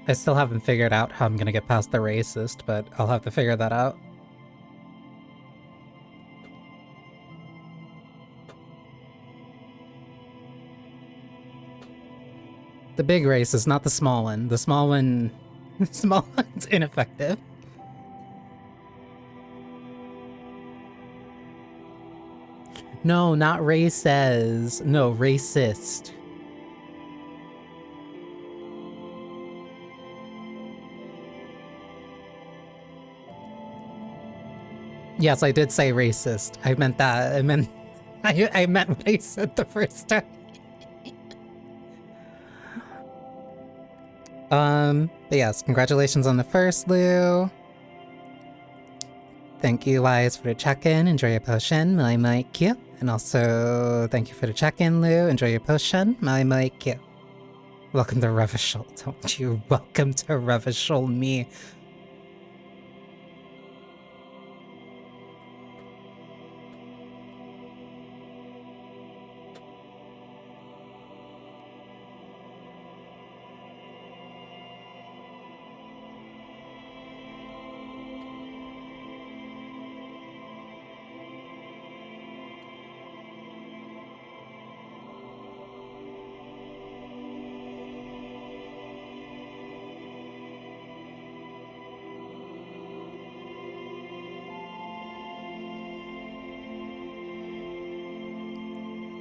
I still haven't figured out how I'm gonna get past the racist, but I'll have to figure that out. The big race is not the small one. The small one... the small one's ineffective. No, not races. No, racist. Yes, I did say racist. I meant that. I meant what I said the first time. But yes, congratulations on the first, Lou. Thank you, Wise, for the check-in. Enjoy your potion. Mai kyo. And also, thank you for the check-in, Lou. Enjoy your potion. Mai kyo. Welcome to Revishal. Don't you welcome to Revishal me.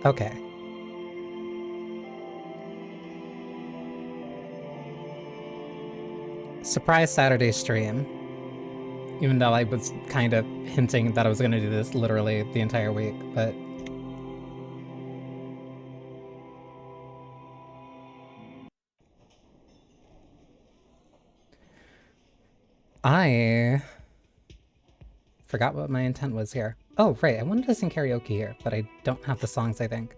Okay. Surprise Saturday stream. Even though I was kind of hinting that I was gonna do this literally the entire week, but... I... forgot what my intent was here. Oh, right, I wanted to sing karaoke here, but I don't have the songs, I think.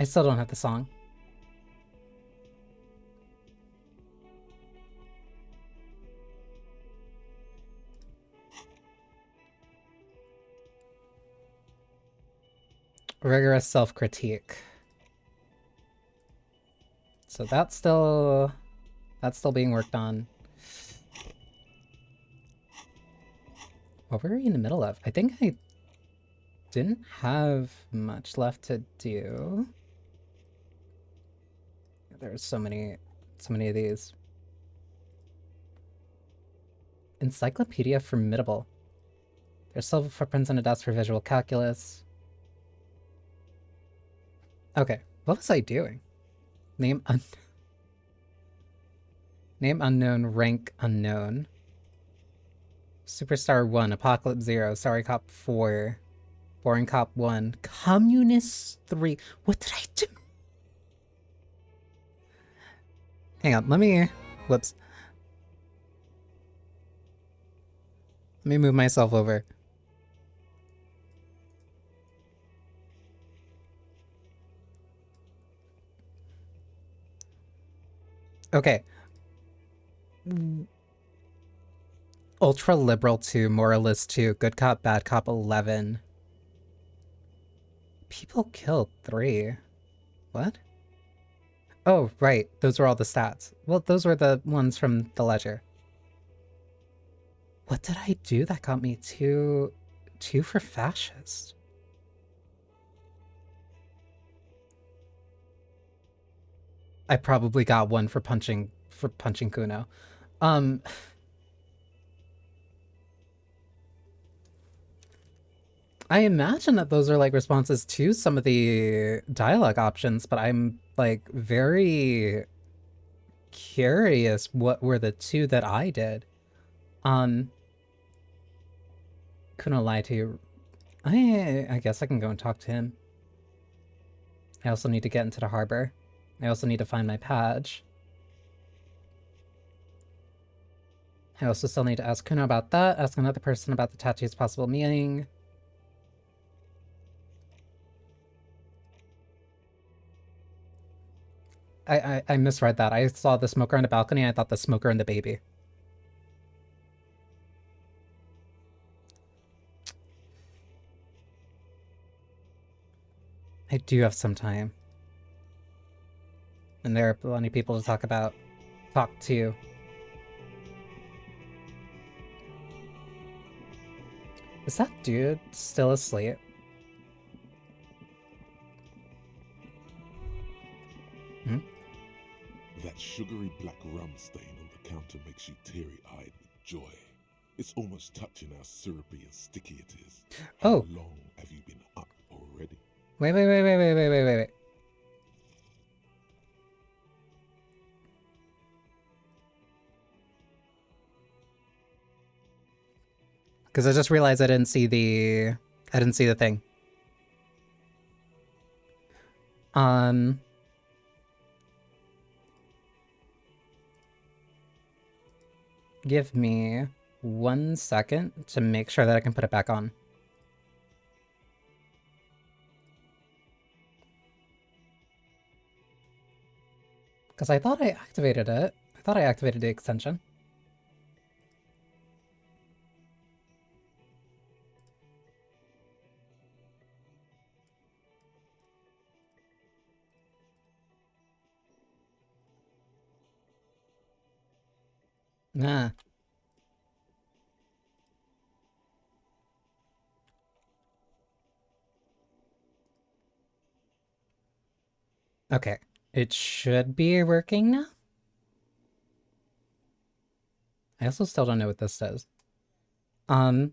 I still don't have the song. Rigorous self-critique. So that's still being worked on. What were we in the middle of? I think I didn't have much left to do. There's so many of these. Encyclopedia Formidable. There's silver footprints on a desk for visual calculus. Okay, what was I doing? Name unknown, rank unknown. Superstar 1, Apocalypse 0, Sorry Cop 4, Boring Cop 1, Communist 3. What did I do? Hang on, let me... Whoops. Let me move myself over. Okay. Ultra Liberal 2, Moralist 2, Good Cop, Bad Cop 11. People killed 3. What? Oh, right. Those were all the stats. Well, those were the ones from the ledger. What did I do that got me 2 for fascist? I probably got 1 for punching Kuno. I imagine that those are like responses to some of the dialogue options, but I'm like very curious what were the 2 that I did. Couldn't lie to you. I guess I can go and talk to him. I also need to get into the harbor. I also need to find my badge. I also still need to ask Kuno about that, ask another person about the tattoo's possible meaning. I misread that. I saw the smoker on the balcony, I thought the smoker and the baby. I do have some time. And there are plenty of people to talk about. talk to you. Is that dude still asleep? Hmm? That sugary black rum stain on the counter makes you teary-eyed with joy. It's almost touching how syrupy and sticky it is. How long have you been up already? Wait. Because I just realized I didn't see the thing. Give me 1 second to make sure that I can put it back on. Because I thought I activated it. I thought I activated the extension. Nah. Okay. It should be working now? I also still don't know what this does. A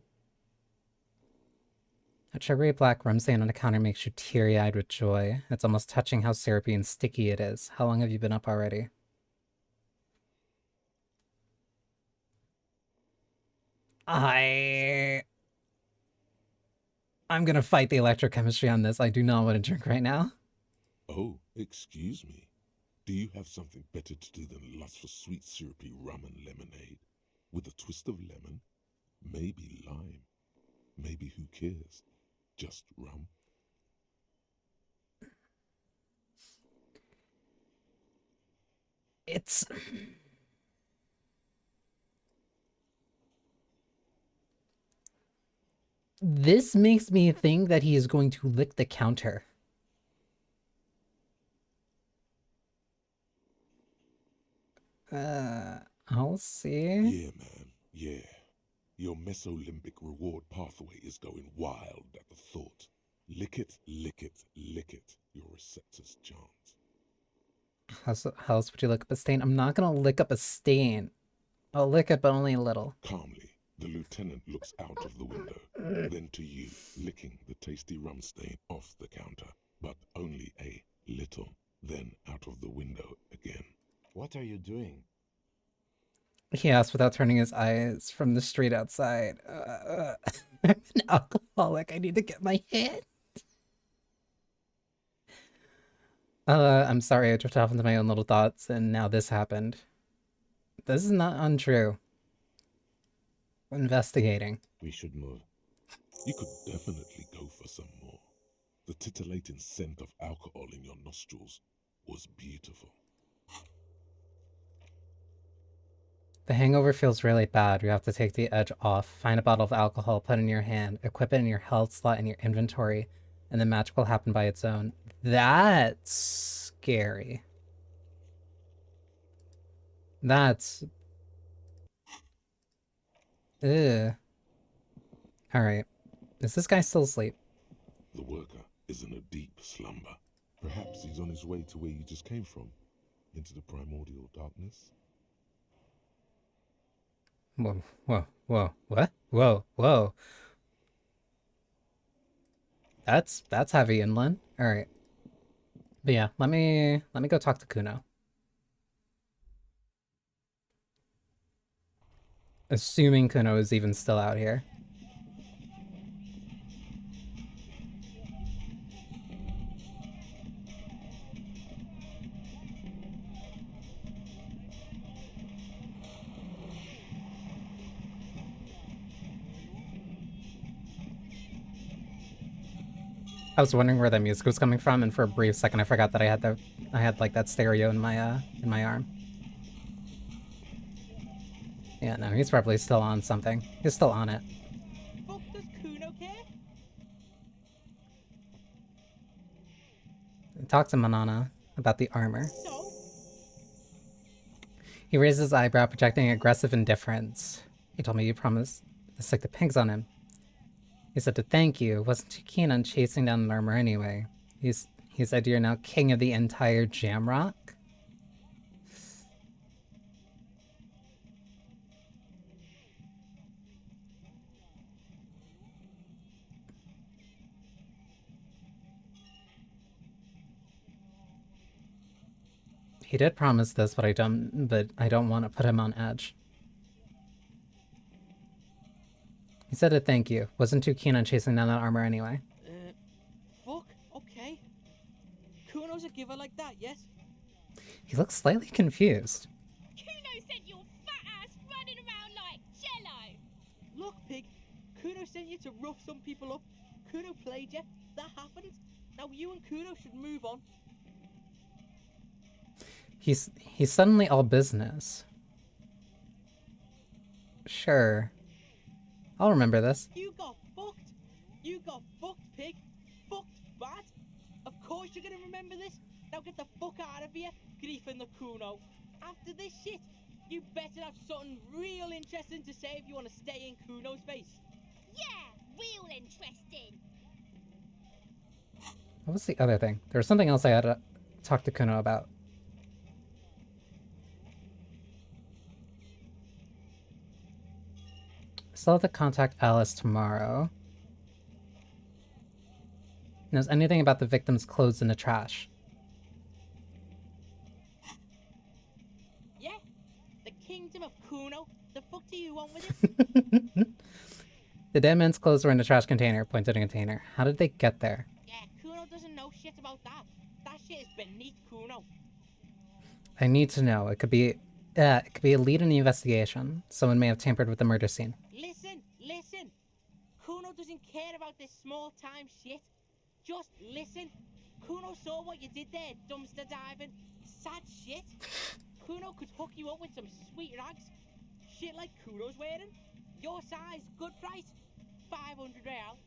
sugary black rum stain on the counter makes you teary-eyed with joy. It's almost touching how syrupy and sticky it is. How long have you been up already? I'm gonna fight the electrochemistry on this. I do not want to drink right now. Oh, excuse me. Do you have something better to do than lust for sweet syrupy rum and lemonade? With a twist of lemon? Maybe lime. Maybe who cares? Just rum? It's... This makes me think that he is going to lick the counter. I'll see. Yeah, man. Yeah. Your mesolimbic reward pathway is going wild at the thought. Lick it, lick it, lick it. Your receptors chant. How else would you lick up a stain? I'm not gonna lick up a stain. I'll lick it, but only a little. Calmly, the lieutenant looks out of the window, then to you, licking the tasty rum stain off the counter, but only a little, then out of the window again. What are you doing? He asked without turning his eyes from the street outside. I'm an alcoholic. I need to get my hit. I'm sorry, I drifted off into my own little thoughts, and now this happened. This is not untrue. Investigating. We should move. You could definitely go for some more. The titillating scent of alcohol in your nostrils was beautiful. The hangover feels really bad. You have to take the edge off. Find a bottle of alcohol, put it in your hand, equip it in your health slot in your inventory, and the magic will happen by its own. That's scary. That's... Ugh. Alright. Is this guy still asleep? The worker is in a deep slumber. Perhaps he's on his way to where you just came from, into the primordial darkness. Whoa, what? Whoa. That's heavy inland. Alright. But yeah, let me go talk to Kuno. Assuming Kuno is even still out here. I was wondering where that music was coming from, and for a brief second I forgot that I had like that stereo in my arm. Yeah, no, he's probably still on something. He's still on it. Does Kuno care? Talk to Manana about the armor. No. He raised his eyebrow, projecting aggressive indifference. He told me you promised to stick the pigs on him. He said to thank you, wasn't too keen on chasing down an armor anyway. He said you're now king of the entire Jamrock? He did promise this, but I don't want to put him on edge. He said to thank you. Wasn't too keen on chasing down that armor anyway. Fuck, okay. Kuno's a giver like that, yes? He looks slightly confused. Kuno sent your fat ass running around like jello. Look, pig, Kuno sent you to rough some people up. Kuno played you. That happened. Now you and Kuno should move on. He's suddenly all business. Sure. I'll remember this. You got fucked. You got fucked, pig. Fucked bad. Of course you're gonna remember this. Now get the fuck out of here, griefing the Kuno. After this shit, you better have something real interesting to say if you want to stay in Kuno's face. Yeah, real interesting. What was the other thing? There was something else I had to talk to Kuno about. Still have to contact Alice tomorrow. Knows anything about the victim's clothes in the trash? Yeah? The kingdom of Kuno? The fuck do you want with it? The dead man's clothes were in the trash container, pointed to the container. How did they get there? Yeah, Kuno doesn't know shit about that. That shit is beneath Kuno. I need to know. It could be a lead in the investigation. Someone may have tampered with the murder scene. Listen. Kuno doesn't care about this small-time shit. Just listen. Kuno saw what you did there, dumpster diving. Sad shit. Kuno could hook you up with some sweet rags. Shit like Kuno's wearing. Your size, good price. 500 real.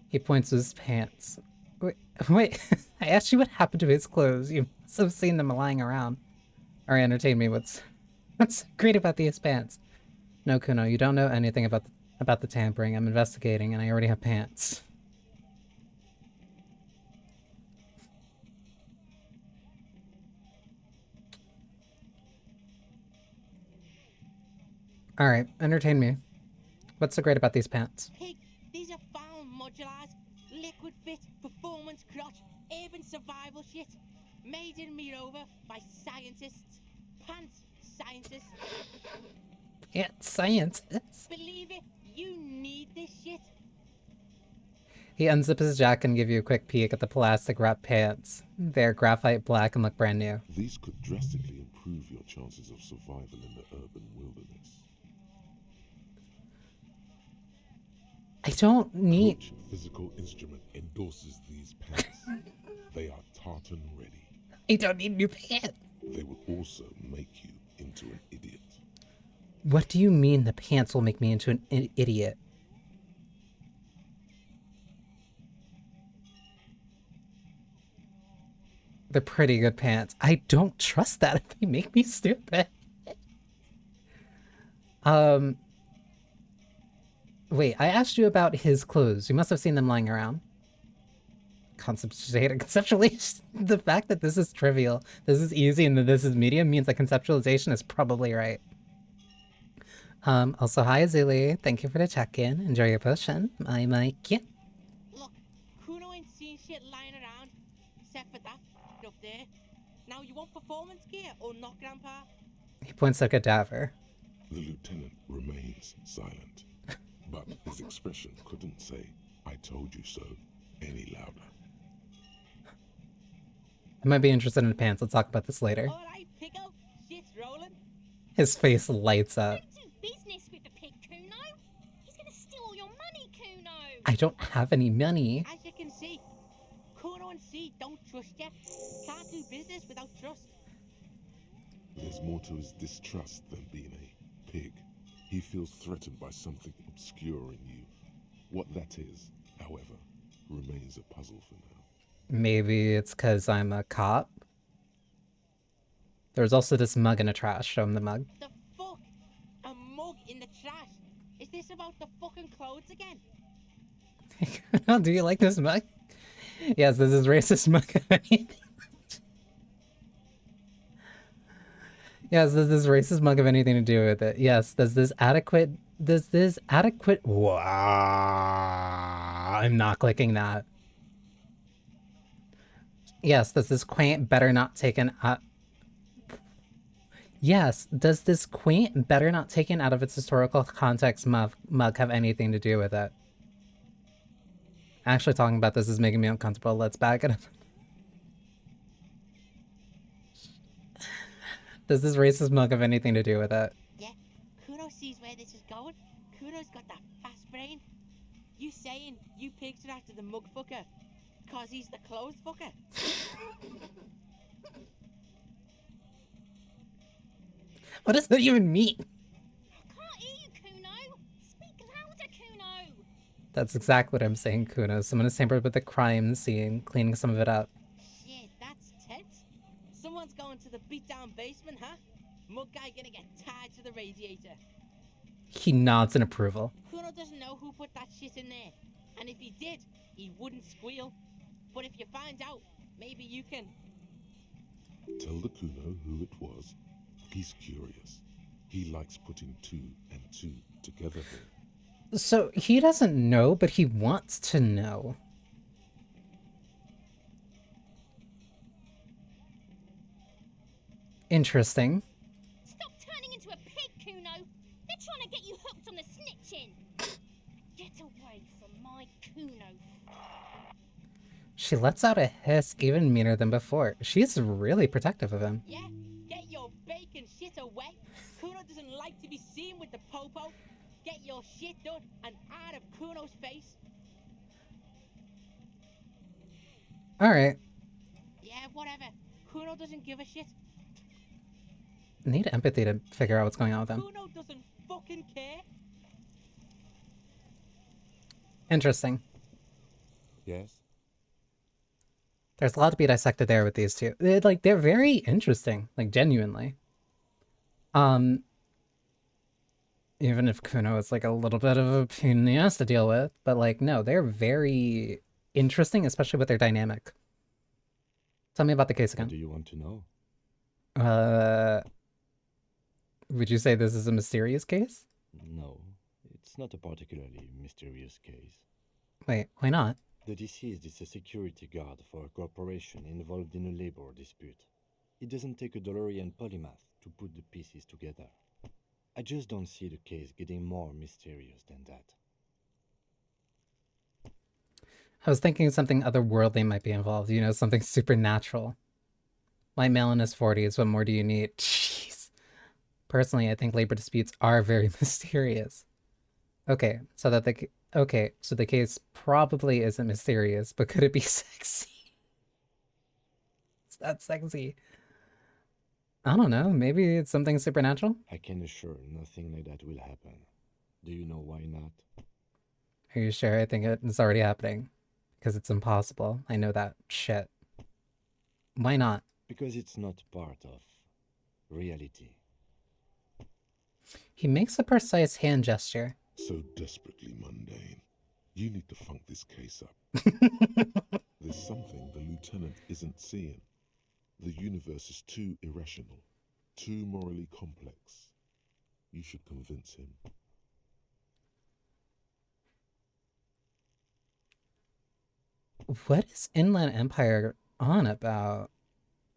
He points to his pants. Wait. I asked you what happened to his clothes. You must have seen them lying around. Alright, entertain me. What's great about these pants? No, Kuno, you don't know anything about the tampering. I'm investigating, and I already have pants. Alright, entertain me. What's so great about these pants? Pig, these are found modulars. Liquid fit, performance crotch, urban survival shit. Made in Mirova by scientists. Pants scientists. Yeah, scientists. Believe it, you need this shit. He unzips his jacket and gives you a quick peek at the plastic wrap pants. They're graphite black and look brand new. These could drastically improve your chances of survival in the urban wilderness. I don't need... Coach Physical Instrument endorses these pants. They are tartan ready. I don't need new pants. They will also make you into an idiot. What do you mean the pants will make me into an idiot? They're pretty good pants. I don't trust that if they make me stupid. Wait, I asked you about his clothes. You must have seen them lying around. Conceptualization. The fact that this is trivial, this is easy, and that this is medium means that conceptualization is probably right. Also, hi, Azuli. Thank you for the check-in. Enjoy your potion. My mic. Yeah. Look, Kuno ain't seen shit lying around. Except for that up there. Now you want performance gear or not, Grandpa? He points to a cadaver. The lieutenant remains silent, but his expression couldn't say, "I told you so," any louder. I might be interested in pants. Let's talk about this later. Alright, Pickle. Shit's rolling. His face lights up. Don't do business with the pig, Kuno. He's gonna steal your money, Kuno. I don't have any money. As you can see, Kuno and C don't trust you. Can't do business without trust. There's more to his distrust than being a pig. He feels threatened by something obscure in you. What that is, however, remains a puzzle for now. Maybe it's because I'm a cop. There's also this mug in the trash. Show him the mug. The fuck? A mug in the trash? Is this about the fucking clothes again? Do you like this mug? Yes, this is racist mug of anything. Yes, does this racist mug have anything to do with it? Yes, does this adequate... Wow, I'm not clicking that. Yes, does this quaint better not taken out... Yes, does this quaint better not taken out of its historical context mug have anything to do with it? Actually talking about this is making me uncomfortable. Let's back it up. Does this racist mug have anything to do with it? Yeah, Kuno sees where this is going. Kuno's got that fast brain. You saying you picked it after the mug fucker? Cause he's the clothes fucker? What does that even mean? I can't hear you, Kuno. Speak louder, Kuno. That's exactly what I'm saying, Kuno. Someone is tampered with the crime scene, cleaning some of it up. Shit, that's tense. Someone's going to the beat-down basement, huh? Mug guy gonna get tied to the radiator. He nods in approval. Kuno doesn't know who put that shit in there. And if he did, he wouldn't squeal. But if you find out, maybe you can... Tell the Kuno who it was. He's curious. He likes putting 2 and 2 together here. So he doesn't know, but he wants to know. Interesting. Stop turning into a pig, Kuno. They're trying to get you hooked on the snitching. Get away from my Kuno. She lets out a hiss even meaner than before. She's really protective of him. Yeah? Get your bacon shit away. Kuno doesn't like to be seen with the popo. Get your shit done and out of Kuno's face. Alright. Yeah, whatever. Kuno doesn't give a shit. Need empathy to figure out what's going on with him. Kuno doesn't fucking care. Interesting. Yes? There's a lot to be dissected there with these two. They're very interesting, like genuinely. Even if Kuno is like a little bit of a pain in the ass to deal with, but like no, they're very interesting, especially with their dynamic. Tell me about the case What again. do you want to know? Would you say this is a mysterious case? No, it's not a particularly mysterious case. Wait, why not? The deceased is a security guard for a corporation involved in a labor dispute. It doesn't take a DeLorean polymath to put the pieces together. I just don't see the case getting more mysterious than that. I was thinking something otherworldly might be involved, you know, something supernatural. White male in his 40s, what more do you need? Jeez. Personally, I think labor disputes are very mysterious. Okay, so the case probably isn't mysterious, but could it be sexy? It's that sexy. I don't know, maybe it's something supernatural? I can assure nothing like that will happen. Do you know why not? Are you sure? I think it's already happening. Because it's impossible. I know that shit. Why not? Because it's not part of reality. He makes a precise hand gesture. So desperately mundane. You need to funk this case up. There's something the lieutenant isn't seeing. The universe is too irrational, too morally complex. You should convince him. What is Inland Empire on about?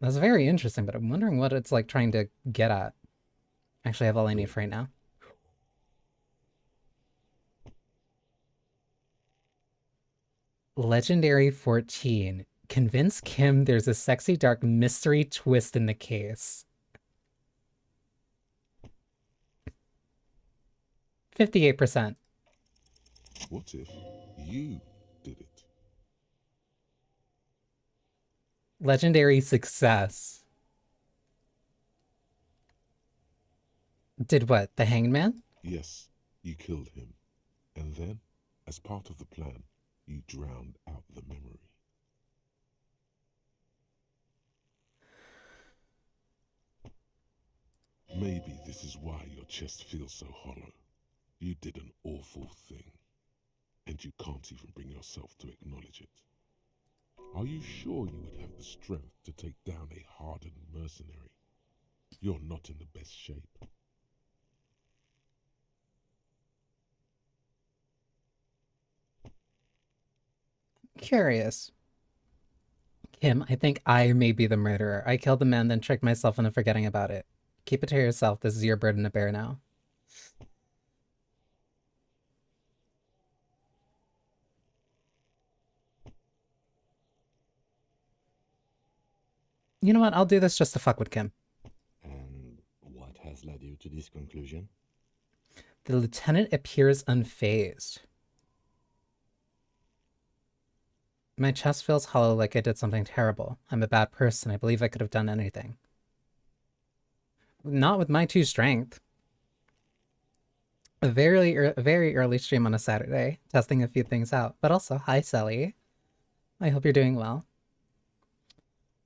That's very interesting, but I'm wondering what it's like trying to get at. Actually, I have all I need for right now. Legendary 14. Convince Kim there's a sexy dark mystery twist in the case. 58%. What if you did it? Legendary success. Did what? The Hanged Man? Yes, you killed him. And then, as part of the plan, you drowned out the memory. Maybe this is why your chest feels so hollow. You did an awful thing, and you can't even bring yourself to acknowledge it. Are you sure you would have the strength to take down a hardened mercenary? You're not in the best shape. Curious. Kim, I think I may be the murderer. I killed the man, then tricked myself into forgetting about it. Keep it to yourself. This is your burden to bear now. You know what? I'll do this just to fuck with Kim. And what has led you to this conclusion? The lieutenant appears unfazed. My chest feels hollow like I did something terrible. I'm a bad person. I believe I could have done anything. Not with my 2 strength. A very early stream on a Saturday, testing a few things out. But also, hi Sally. I hope you're doing well.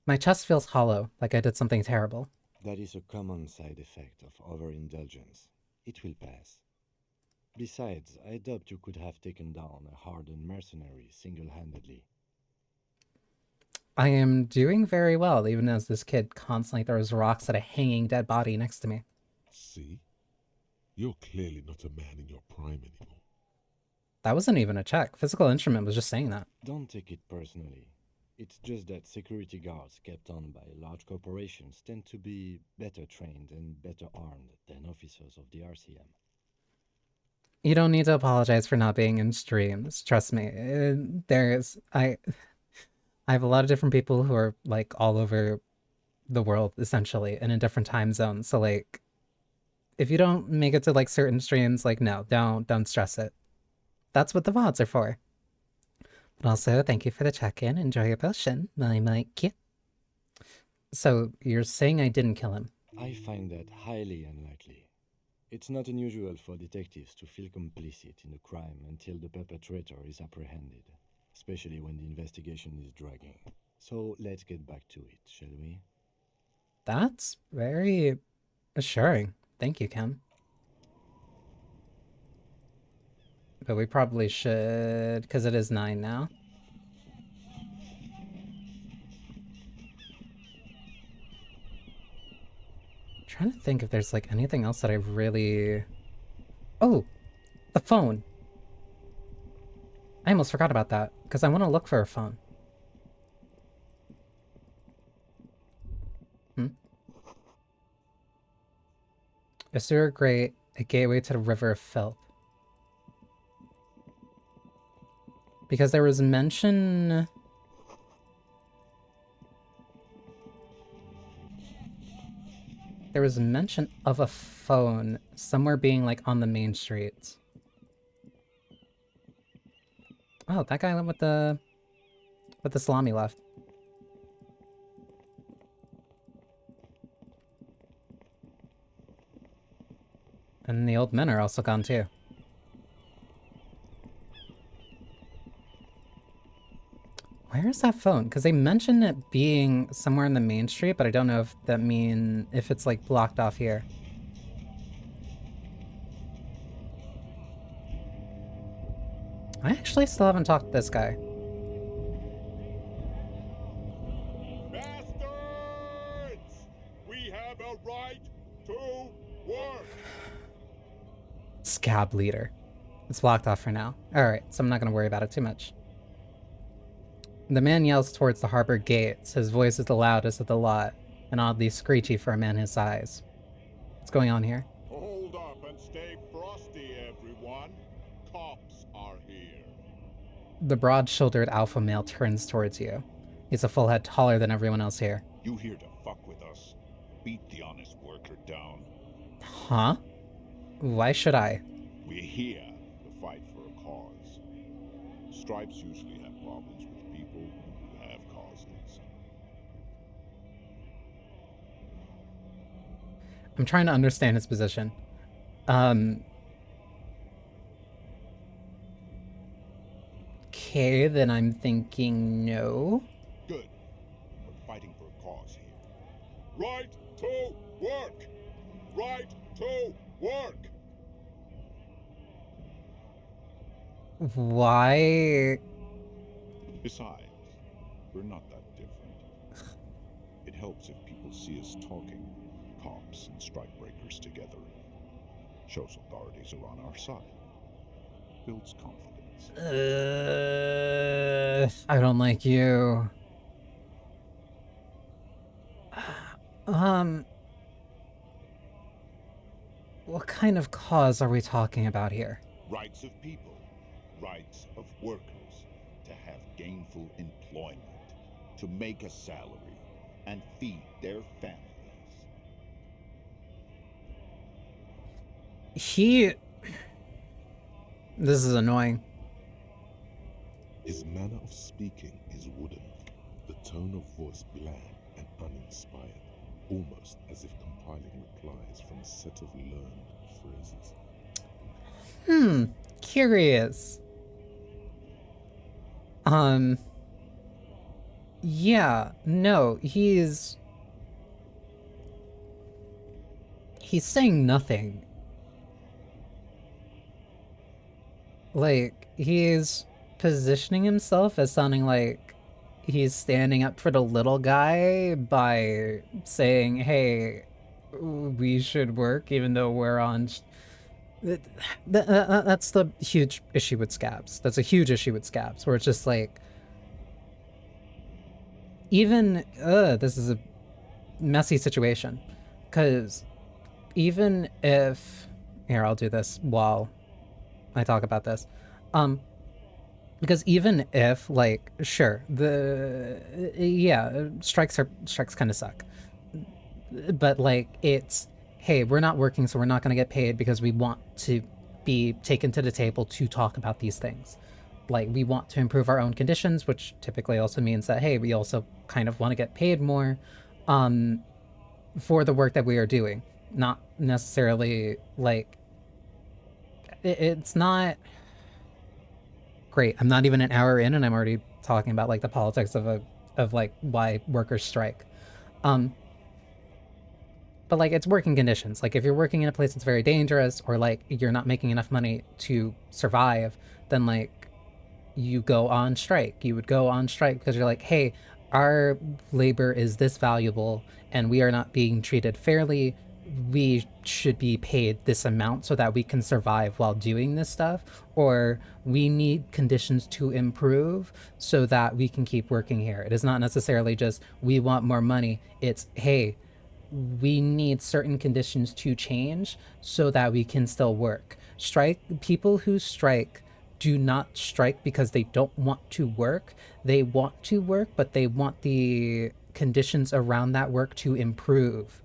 My chest feels hollow, like I did something terrible. That is a common side effect of overindulgence. It will pass. Besides, I doubt you could have taken down a hardened mercenary single-handedly. I am doing very well, even as this kid constantly throws rocks at a hanging dead body next to me. See? You're clearly not a man in your prime anymore. That wasn't even a check. Physical instrument was just saying that. Don't take it personally. It's just that security guards kept on by large corporations tend to be better trained and better armed than officers of the RCM. You don't need to apologize for not being in streams. Trust me. I have a lot of different people who are like all over the world essentially and in different time zones. So like if you don't make it to like certain streams, like no, don't stress it. That's what the VODs are for. But also, thank you for the check-in. Enjoy your potion. Cute. So, you're saying I didn't kill him? I find that highly unlikely. It's not unusual for detectives to feel complicit in a crime until the perpetrator is apprehended, especially when the investigation is dragging. So, let's get back to it, shall we? That's very assuring. Thank you, Kim. But we probably should, because it is 9 now. I'm trying to think if there's like anything else that I really... Oh! The phone! I almost forgot about that, because I want to look for a phone. A sewer grate, a gateway to the river of filth. Because there was mention... There was mention of a phone somewhere being like on the main streets. Oh, that guy went with the salami left. And the old men are also gone too. Where is that phone? Because they mentioned it being somewhere in the main street, but I don't know if that if it's like blocked off here. I actually still haven't talked to this guy. Bastards! We have a right to work! Scab leader. It's blocked off for now. Alright, so I'm not going to worry about it too much. The man yells towards the harbor gates. His voice is the loudest of the lot, and oddly screechy for a man his size. What's going on here? Hold up and stay frosty, everyone. Cops are here. The broad-shouldered alpha male turns towards you. He's a full head taller than everyone else here. You here to fuck with us? Beat the honest worker down. Huh? Why should I? We're here to fight for a cause. Stripes usually have problems with people who have causes. I'm trying to understand his position. Okay, then I'm thinking no. Good. We're fighting for a cause here. Right to work! right to work. Why? Besides, we're not that different. It helps if people see us talking, cops and strikebreakers together. Shows authorities are on our side. Builds confidence. I don't like you. What kind of cause are we talking about here? Rights of people, rights of workers, to have gainful employment, to make a salary, and feed their families. This is annoying. His manner of speaking is wooden, the tone of voice bland and uninspired, almost as if compiling replies from a set of learned phrases. Curious. Yeah, no, he's saying nothing. Like, he's positioning himself as sounding like he's standing up for the little guy by saying, hey, we should work even though we're on... That's the huge issue with scabs. That's a huge issue with scabs, where it's just like... Even... this is a messy situation. Because even if... Here, I'll do this while I talk about this. Because even if, like, sure, strikes kind of suck. But, like, it's, hey, we're not working, so we're not going to get paid because we want to be taken to the table to talk about these things. Like, we want to improve our own conditions, which typically also means that, hey, we also kind of want to get paid more for the work that we are doing. Not necessarily, like, it's not... Great, I'm not even an hour in and I'm already talking about, like, the politics of like, why workers strike. But, like, it's working conditions. Like, if you're working in a place that's very dangerous, or, like, you're not making enough money to survive, then, like, you go on strike. You would go on strike because you're like, hey, our labor is this valuable, and we are not being treated fairly. We should be paid this amount so that we can survive while doing this stuff, or we need conditions to improve so that we can keep working here. It is not necessarily just, we want more money. It's, hey, we need certain conditions to change so that we can still work. People who strike do not strike because they don't want to work. They want to work, but they want the conditions around that work to improve.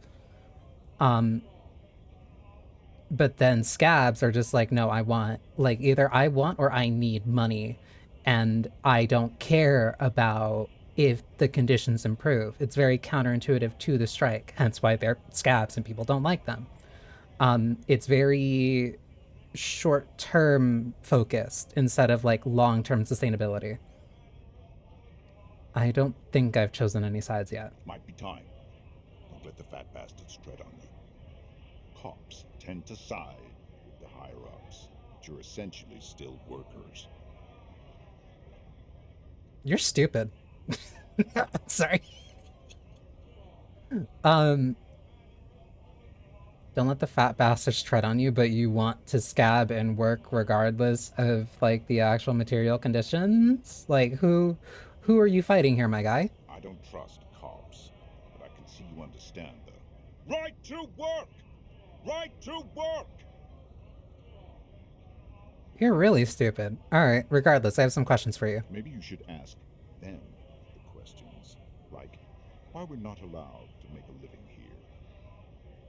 But then scabs are just like, no, I want, like, either I want or I need money, and I don't care about if the conditions improve. It's very counterintuitive to the strike, hence why they're scabs and people don't like them. It's very short-term focused instead of, like, long-term sustainability. I don't think I've chosen any sides yet. Might be time. Don't let the fat bastards tread on you. Cops tend to side with the higher-ups, but you're essentially still workers. You're stupid. Sorry. Don't let the fat bastards tread on you, but you want to scab and work regardless of, like, the actual material conditions? Like, who are you fighting here, my guy? I don't trust cops, but I can see you understand the right to work! Right to work! You're really stupid. Alright, regardless, I have some questions for you. Maybe you should ask them the questions, like why we're not allowed to make a living here.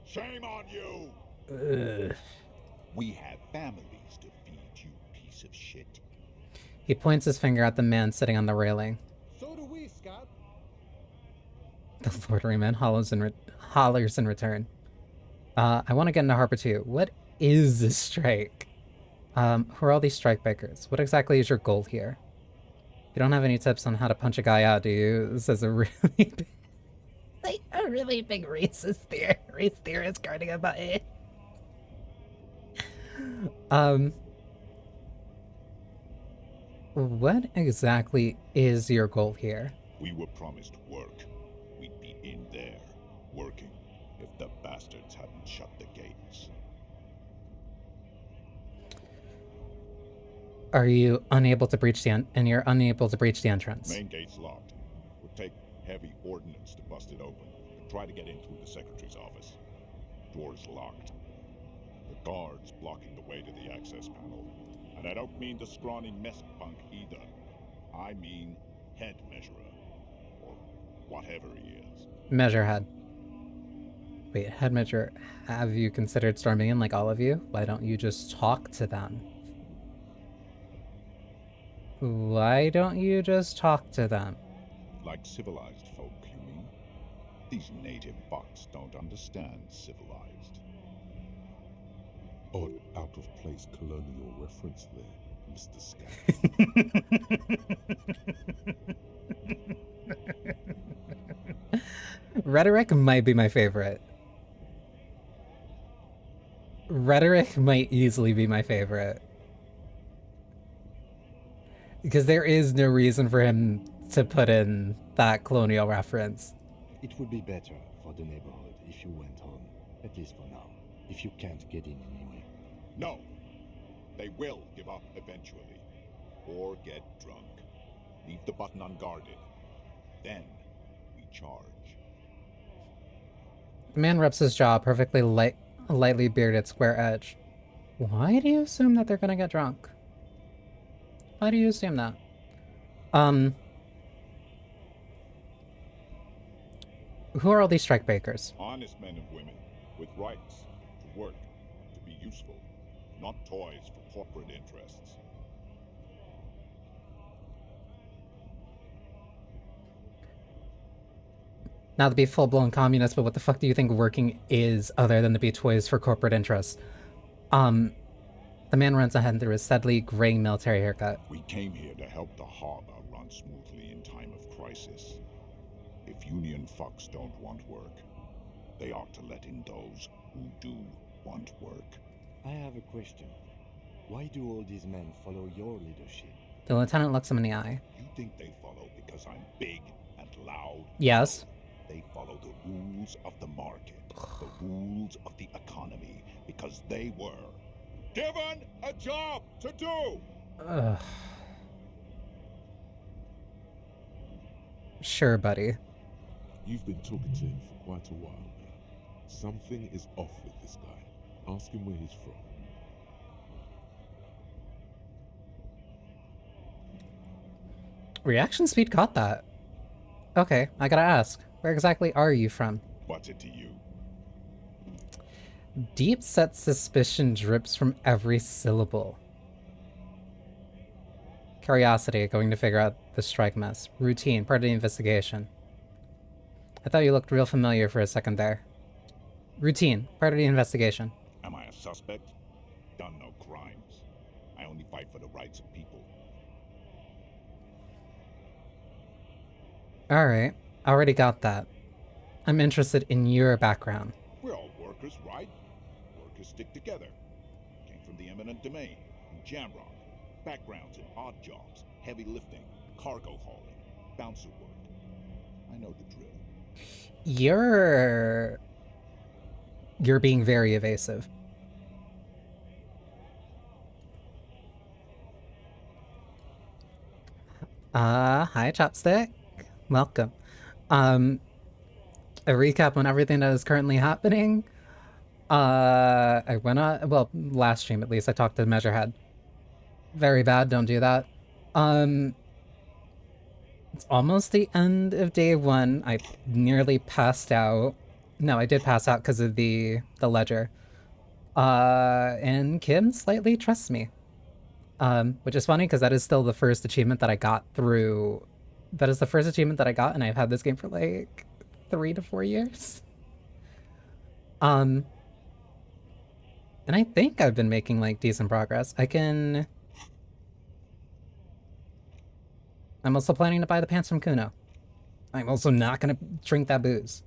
Shame on you! Ugh. We have families to feed, you piece of shit. He points his finger at the man sitting on the railing. So do we, Scott. The lordryman hollers in return. I want to get into Harper too. What is this strike? Who are all these strikebreakers? What exactly is your goal here? You don't have any tips on how to punch a guy out, do you? This is a really like a really big race theorist guarding a button. What exactly is your goal here? We were promised work. We'd be in there, working, if the bastards hadn't shut the gates. Are you unable to breach and you're unable to breach the entrance? Main gate's locked. Would take heavy ordnance to bust it open. Try to get in through the secretary's office. Door's locked. The guard's blocking the way to the access panel. And I don't mean the scrawny mess punk either. I mean head measurer. Or whatever he is. Measurehead. Wait, head measure. Have you considered storming in like all of you? Why don't you just talk to them? Why don't you just talk to them? Like civilized folk, you mean? These native fucks don't understand civilized. Odd out-of-place colonial reference there, Mr. Scott. Rhetoric might be my favorite. Rhetoric might easily be my favorite. Because there is no reason for him to put in that colonial reference. It would be better for the neighborhood if you went home, at least for now, if you can't get in anyway. No! They will give up eventually. Or get drunk. Leave the button unguarded. Then we charge. The man rubs his jaw, perfectly lightly bearded square edge. Why do you assume that they're gonna get drunk? Why do you assume that? Who are all these strike breakers? Honest men and women with rights to work, to be useful, not toys for corporate interests. Not to be full-blown communist, but what the fuck do you think working is other than to be toys for corporate interests? The man runs ahead through his steadily graying military haircut. We came here to help the harbor run smoothly in time of crisis. If union fucks don't want work, they ought to let in those who do want work. I have a question. Why do all these men follow your leadership? The lieutenant looks him in the eye. You think they follow because I'm big and loud? Yes. They follow the rules of the market, the rules of the economy, because they were given a job to do! Ugh. Sure, buddy. You've been talking to him for quite a while now. Something is off with this guy. Ask him where he's from. Reaction speed caught that. Okay, I gotta ask. Where exactly are you from? What's it to you? Deep-set suspicion drips from every syllable. Curiosity, going to figure out the strike mess. Routine, part of the investigation. I thought you looked real familiar for a second there. Routine, part of the investigation. Am I a suspect? Done no crimes. I only fight for the rights of people. Alright, already got that. I'm interested in your background. We're all workers, right? Workers stick together. Came from the eminent domain, in Jamrock. Backgrounds in odd jobs, heavy lifting, cargo hauling, bouncer work. I know the drill. You're being very evasive. Hi Chopstick. Welcome. A recap on everything that is currently happening. I went on, well, last stream at least, I talked to the Measurehead. Very bad, don't do that. It's almost the end of day one. I nearly passed out. No, I did pass out because of the ledger. And Kim slightly trusts me. Which is funny because that is still the first achievement that I got through. That is the first achievement that I got, and I've had this game for like 3 to 4 years. And I think I've been making like decent progress. I'm also planning to buy the pants from Kuno. I'm also not gonna drink that booze.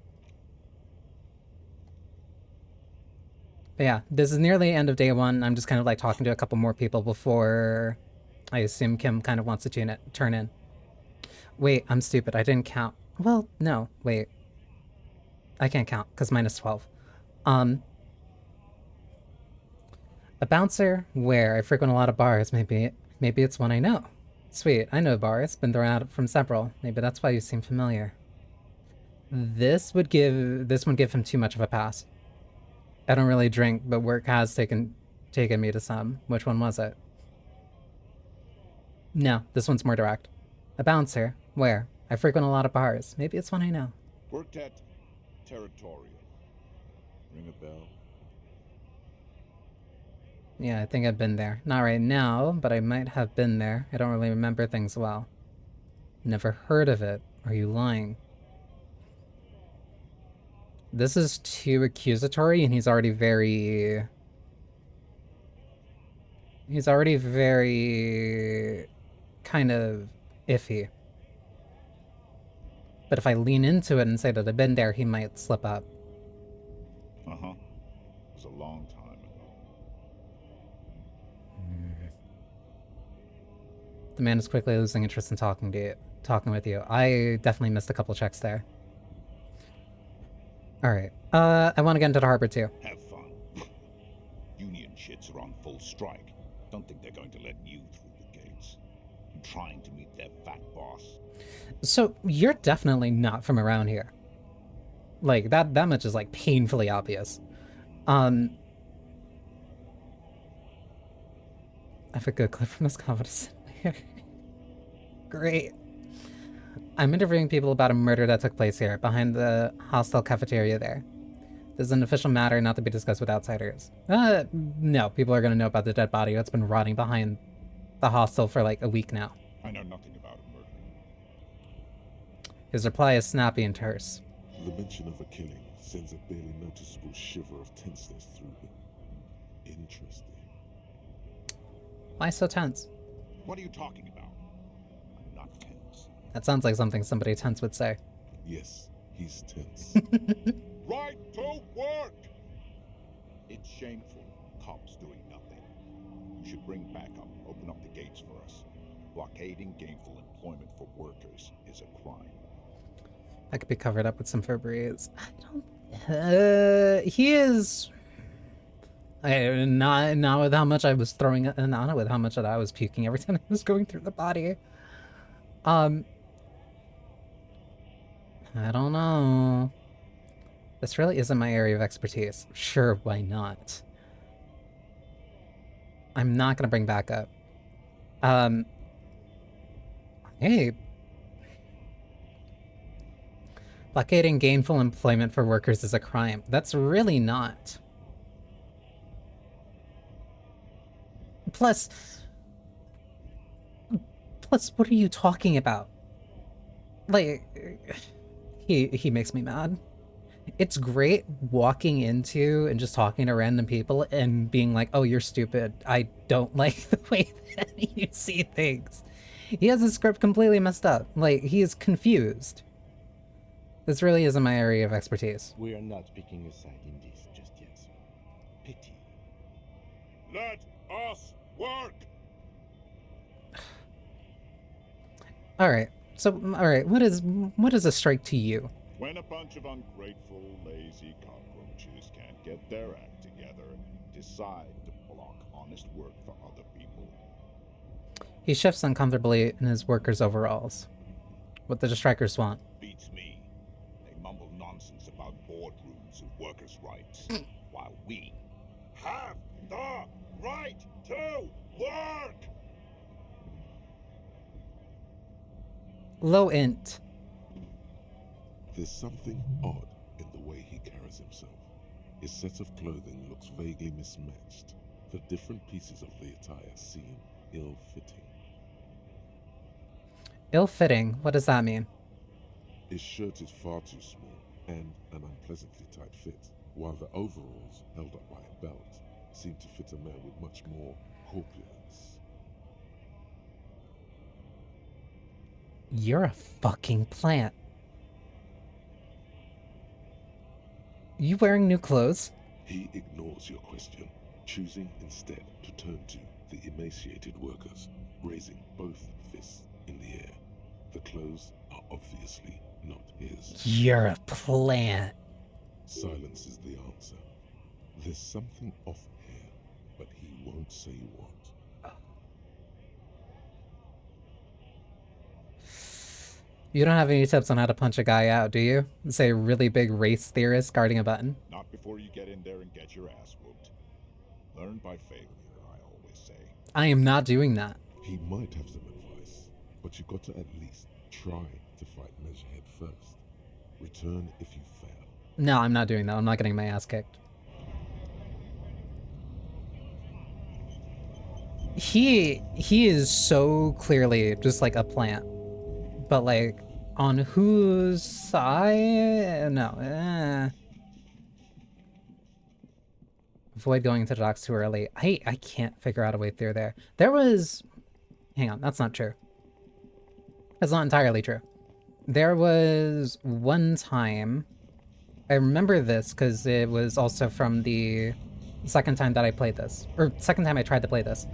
But yeah, this is nearly the end of day 1. I'm just kind of like talking to a couple more people before I assume Kim kind of wants to turn in. Wait, I'm stupid. I didn't count. Well, no, wait. I can't count because mine is 12. A bouncer where I frequent a lot of bars. Maybe it's one I know. Sweet, I know bars. Been thrown out from several. Maybe that's why you seem familiar. This would give him too much of a pass. I don't really drink, but work has taken me to some. Which one was it? No, this one's more direct. A bouncer. Where? I frequent a lot of bars. Maybe it's one I know. Worked at Territorial. Ring a bell? Yeah, I think I've been there. Not right now, but I might have been there. I don't really remember things well. Never heard of it. Are you lying? This is too accusatory, and he's already very kind of iffy. But if I lean into it and say that I've been there, he might slip up. Uh-huh. It was a long time ago. The man is quickly losing interest in talking with you. I definitely missed a couple checks there. Alright. I want to get into the harbor too. Have fun. Union shits are on full strike. Don't think they're going to let you through the gates. I'm trying to meet their fat boss. So, you're definitely not from around here. Like, that much is, like, painfully obvious. I have a good clip from this conversation here. Great. I'm interviewing people about a murder that took place here, behind the hostel cafeteria there. This is an official matter not to be discussed with outsiders. No, people are gonna know about the dead body that's been rotting behind the hostel for like a week now. I know nothing about a murder. His reply is snappy and terse. The mention of a killing sends a barely noticeable shiver of tenseness through him. Interesting. Why so tense? What are you talking about? I'm not tense. That sounds like something somebody tense would say. Yes, he's tense. Right to work! It's shameful. Cops doing nothing. You should bring backup. Open up the gates for us. Blockading gainful employment for workers is a crime. That could be covered up with some Febreze. I don't... he is... not with how much I was throwing... Not with how much that I was puking every time I was going through the body. I don't know. This really isn't my area of expertise. Sure, why not? I'm not gonna bring backup. Hey. Blockading gainful employment for workers is a crime. That's really not. Plus, what are you talking about? Like, he makes me mad. It's great walking into and just talking to random people and being like, oh, you're stupid. I don't like the way that you see things. He has his script completely messed up. Like, he is confused. This really isn't my area of expertise. We are not picking a side in this just yet, sir. Pity. Let us work! Alright, so, alright, what is a strike to you? When a bunch of ungrateful, lazy cockroaches can't get their act together and decide to block honest work for other people. He shifts uncomfortably in his workers' overalls. What do the strikers want? Beats me. They mumble nonsense about boardrooms and workers' rights, while we have the right to work! Low int. There's something odd in the way he carries himself. His set of clothing looks vaguely mismatched. The different pieces of the attire seem ill-fitting. Ill-fitting? What does that mean? His shirt is far too small and an unpleasantly tight fit, while the overalls, held up by a belt, seem to fit a man with much more corpulence. You're a fucking plant. You wearing new clothes? He ignores your question, choosing instead to turn to the emaciated workers, raising both fists in the air. The clothes are obviously not his. You're a plant. Silence is the answer. There's something off here, but he won't say what. You don't have any tips on how to punch a guy out, do you? Say a really big race theorist guarding a button. Not before you get in there and get your ass whooped. Learn by failure, I always say. I am not doing that. He might have some advice, but you got to at least try to fight Measurehead first. Return if you fail. No, I'm not doing that. I'm not getting my ass kicked. He is so clearly just like a plant. But like, on whose side? No. Avoid going to the docks too early. I can't figure out a way through there. There was... Hang on, that's not true. That's not entirely true. There was one time... I remember this because it was also from the second time that I played this. Or second time I tried to play this.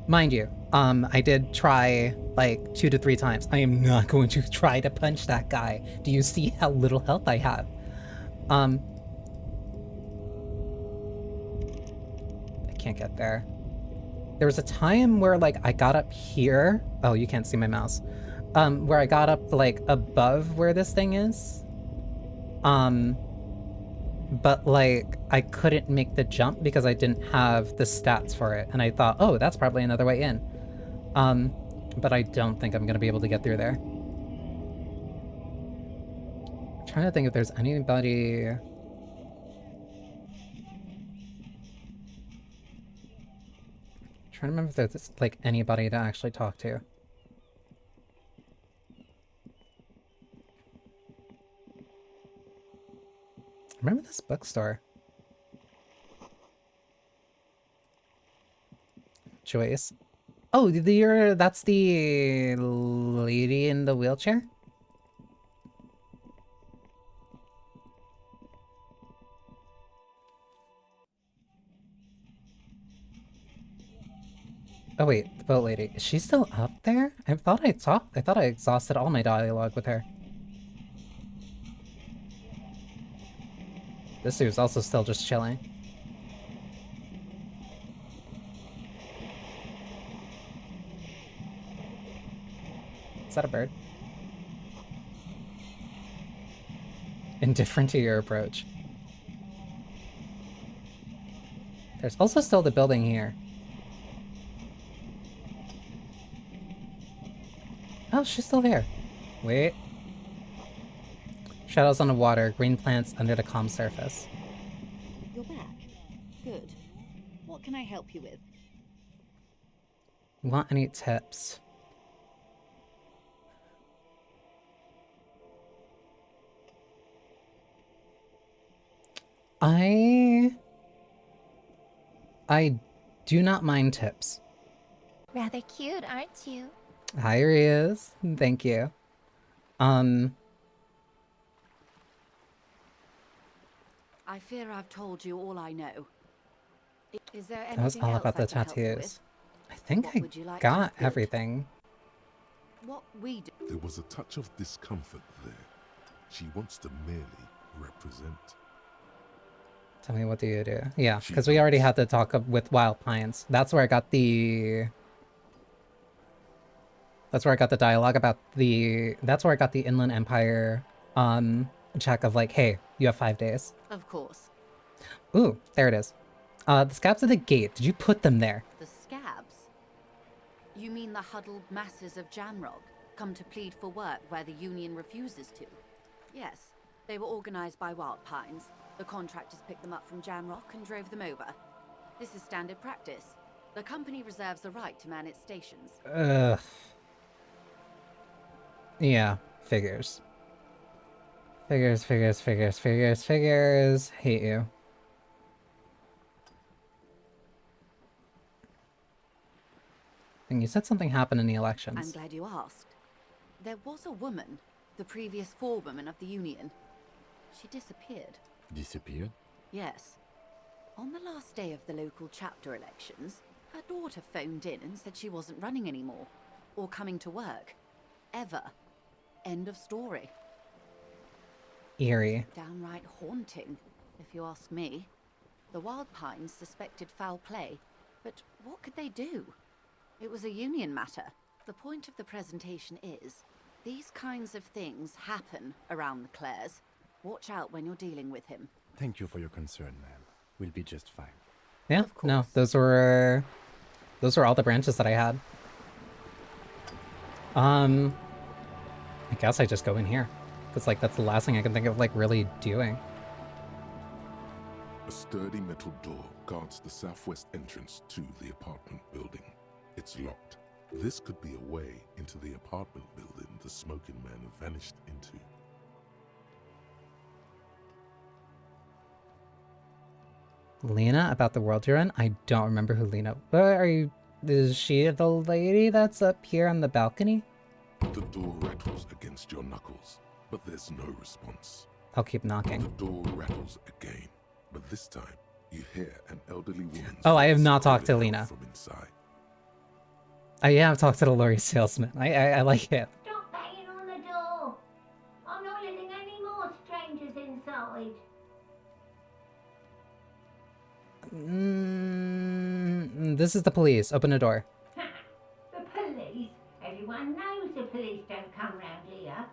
Mind you, I did try like 2 to 3 times. I am not going to try to punch that guy. Do you see how little health I have? I can't get there. There was a time where like I got up here. Oh, you can't see my mouse. Where I got up like above where this thing is. But like I couldn't make the jump because I didn't have the stats for it, and I thought, oh, that's probably another way in. But I don't think I'm gonna be able to get through there. I'm trying to think if there's anybody. Trying to remember if there's like anybody to actually talk to. Remember this bookstore? Joyce. Oh, that's the lady in the wheelchair? Oh wait, the boat lady. Is she still up there? I thought I exhausted all my dialogue with her. This dude's also still just chilling. Is that a bird? Indifferent to your approach. There's also still the building here. Oh, she's still there. Wait. Shadows on the water, green plants under the calm surface. You're back. Good. What can I help you with? Want any tips? I do not mind tips. Rather cute, aren't you? Hi, Riaz. Thank you. I fear I've told you all I know. Is there anything That was all else about I the can help you with? tattoos. I think What would you like I to got build? everything. What we do. There was a touch of discomfort there. She wants to merely represent. Tell me, what do you do? Yeah, She because we already does. had the talk with Wild Pines. That's where I got the... That's where I got the dialogue about the... That's where I got the Inland Empire check of like, hey, you have 5 days. Of course. Ooh, there it is. The scabs at the gate. Did you put them there? The scabs? You mean the huddled masses of Jamrog, come to plead for work where the Union refuses to? Yes, they were organized by Wild Pines. The contractors picked them up from Jamrock and drove them over. This is standard practice. The company reserves the right to man its stations. Ugh. Yeah, figures. Figures. Hate you. And you said something happened in the I'm elections. glad you asked. There was a woman, the previous forewoman of the Union. She disappeared. Disappeared? Yes. On the last day of the local chapter elections, her daughter phoned in and said she wasn't running anymore. Or coming to work. Ever. End of story. Eerie. Downright haunting, if you ask me. The Wild Pines suspected foul play, but what could they do? It was a union matter. The point of the presentation is, these kinds of things happen around the Clares. Watch out when you're dealing with him. Thank you for your concern, ma'am. We'll be just fine. Yeah, Of no, course. those were all the branches that I had. I guess I just go in here. Because, like, that's the last thing I can think of, like, really doing. A sturdy metal door guards the southwest entrance to the apartment building. It's locked. This could be a way into the apartment building the smoking man vanished into. Lena, about the world you're in? I don't remember who Lena... Are you... Is she the lady that's up here on the balcony? The door rattles against your knuckles, but there's no response. I'll keep knocking. The door rattles again, but this time you hear an elderly woman's Oh, I have voice not talked to calling out Lena. from inside. I have talked to the lorry salesman. I like it. Stop banging on the door. I'm not letting any more strangers inside. This is the police. Open the door. The police? Everyone knows the police don't come round here.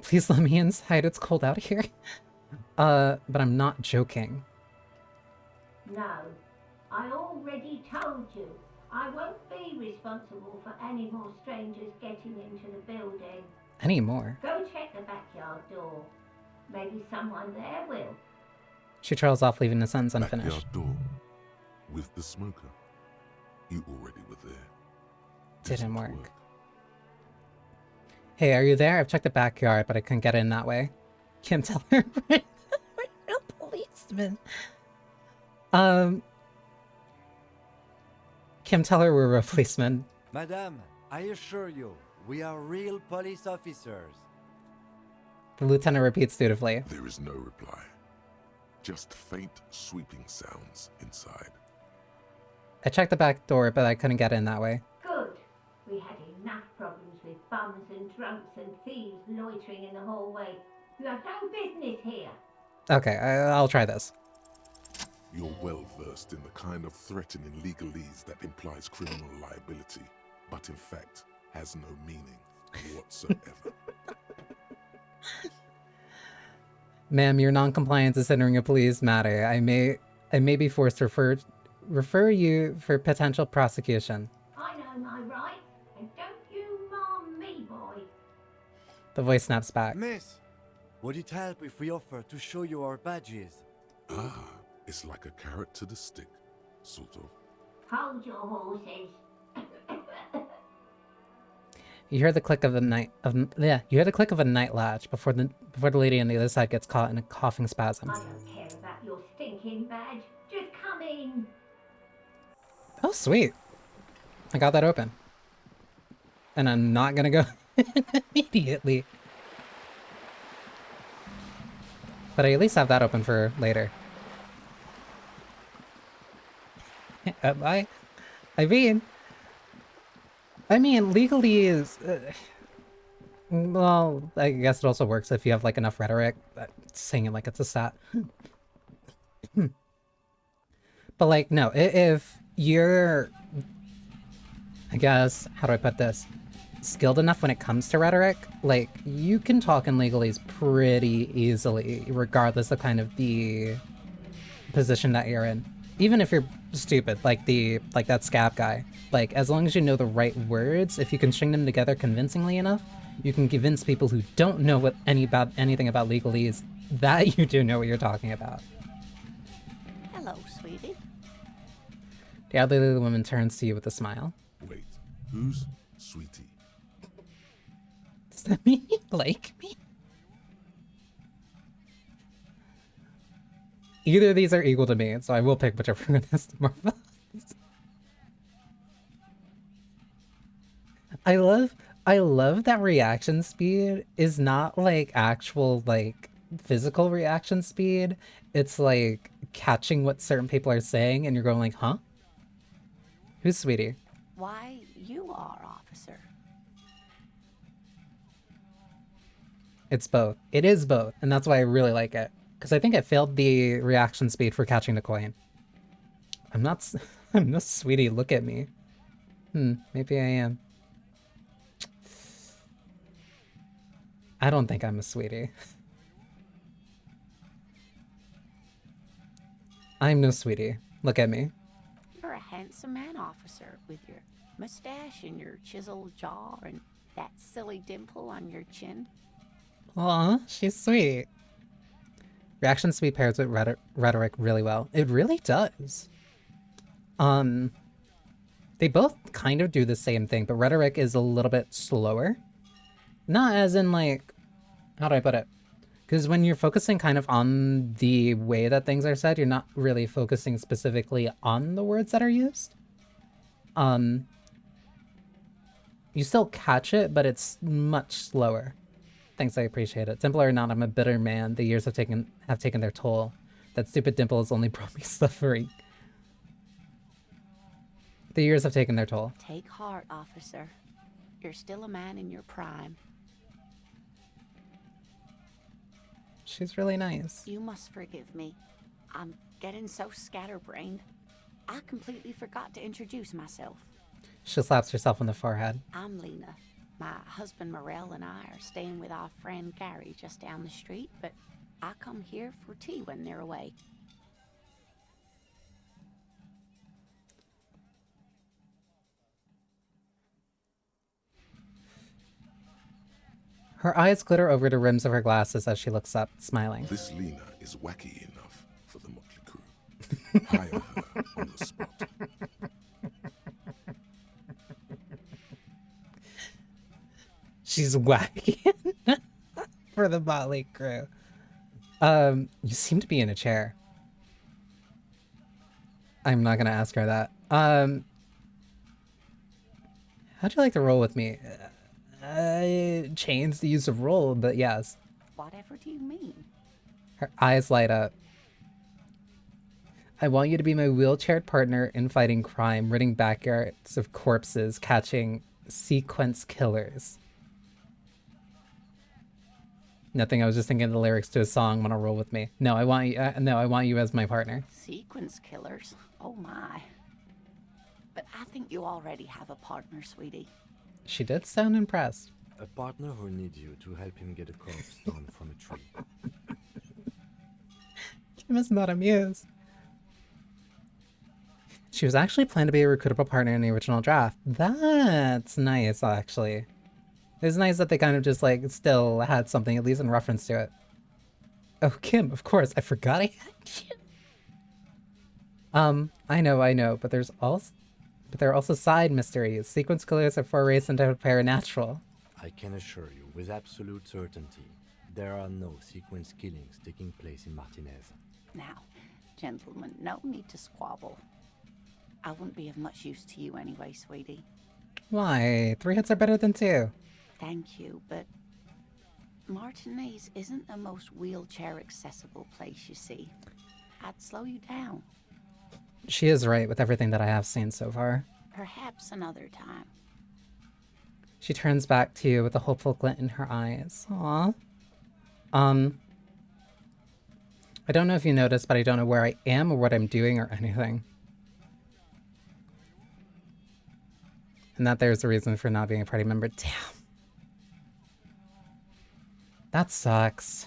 Please let me inside. It's cold out here. But I'm not joking. No, I already told you. I won't be responsible for any more strangers getting into the building. Any more? Go check the backyard door. Maybe someone there will. She trails off, leaving the sentence unfinished. Backyard door with the smoker. You already were there. Didn't Doesn't work. Hey, are you there? I've checked the backyard, but I couldn't get in that way. Kim, tell her we're real policemen. Kim, tell her we're real policemen. Madame, I assure you, we are real police officers. The lieutenant repeats dutifully. There is no reply. Just faint sweeping sounds inside. I checked the back door, but I couldn't get in that way. Good. We had enough problems with bums and drunks and thieves loitering in the hallway. You have no business here. Okay, I'll try this. You're well versed in the kind of threatening legalese that implies criminal liability, but in fact has no meaning whatsoever. Ma'am, your non-compliance is hindering a police matter. I may be forced to refer you for potential prosecution. I know my rights, and don't you mom me, boy. The voice snaps back. Miss, would it help if we offer to show you our badges? Ah, it's like a carrot to the stick, sort of. Hold your horses. You hear the click of a night latch before the lady on the other side gets caught in a coughing spasm. I don't care about your stinking badge. Just come in. Oh, sweet. I got that open. And I'm not gonna go immediately. But I at least have that open for later. I mean, legally is... well, I guess it also works if you have, like, enough rhetoric. Saying it like it's a stat. But, like, no, if you're... I guess, how do I put this? Skilled enough when it comes to rhetoric, like, you can talk in legalese pretty easily, regardless of kind of the position that you're in. Even if you're stupid, like that scab guy. Like, as long as you know the right words, if you can string them together convincingly enough, you can convince people who don't know anything about legalese that you do know what you're talking about. Hello, sweetie. The elderly woman turns to you with a smile. Wait, who's Sweetie? Does that mean you like me? Either of these are equal to me, so I will pick whichever one is the more fun. I love that reaction speed is not like actual like physical reaction speed. It's like catching what certain people are saying and you're going like, huh? Who's Sweetie? Why, you are, officer. It's both. It is both, and that's why I really like it. Because I think I failed the reaction speed for catching the coin. I'm not... I'm no Sweetie, look at me. Maybe I am. I don't think I'm a Sweetie. I'm no Sweetie. Look at me. You're a handsome man, officer, with your mustache and your chiseled jaw and that silly dimple on your chin. Aw, she's sweet. Reaction speed pairs with rhetoric really well. It really does. They both kind of do the same thing, but rhetoric is a little bit slower. Not as in like, how do I put it? Because when you're focusing kind of on the way that things are said, you're not really focusing specifically on the words that are used. You still catch it, but it's much slower. Thanks, I appreciate it. Dimple or not, I'm a bitter man. The years have taken their toll. That stupid dimple has only brought me suffering. The years have taken their toll. Take heart, officer. You're still a man in your prime. She's really nice. You must forgive me. I'm getting so scatterbrained. I completely forgot to introduce myself. She slaps herself on the forehead. I'm Lena. My husband Morel and I are staying with our friend Gary just down the street, but I come here for tea when they're away. Her eyes glitter over the rims of her glasses as she looks up, smiling. This Lena is wacky enough for the Motley Crew. Hire her on the spot. She's wacky for the Motley Crew. You seem to be in a chair. I'm not gonna ask her that. How'd you like to roll with me? I changed the use of roll, but yes. Whatever do you mean? Her eyes light up. I want you to be my wheelchaired partner in fighting crime, ridding backyards of corpses, catching sequence killers. Nothing. I was just thinking of the lyrics to a song. Wanna roll with me? No, I want you. No, I want you as my partner. Sequence killers? Oh my. But I think you already have a partner, sweetie. She did sound impressed. A partner who needs you to help him get a corpse down from a tree. Kim is not amused. She was actually planned to be a recruitable partner in the original draft. That's nice, actually. It's nice that they kind of just, like, still had something, at least in reference to it. Oh, Kim, of course, I forgot I had you. I know, but there are also side mysteries. Sequence killers are forays into paranatural. I can assure you, with absolute certainty, there are no sequence killings taking place in Martinez. Now, gentlemen, no need to squabble. I wouldn't be of much use to you anyway, sweetie. Why? 3 hits are better than 2. Thank you, but Martinez isn't the most wheelchair-accessible place, you see. I'd slow you down. She is right with everything that I have seen so far. Perhaps another time. She turns back to you with a hopeful glint in her eyes. Aww. I don't know if you noticed, but I don't know where I am or what I'm doing or anything. And that there's a reason for not being a party member. Damn. That sucks.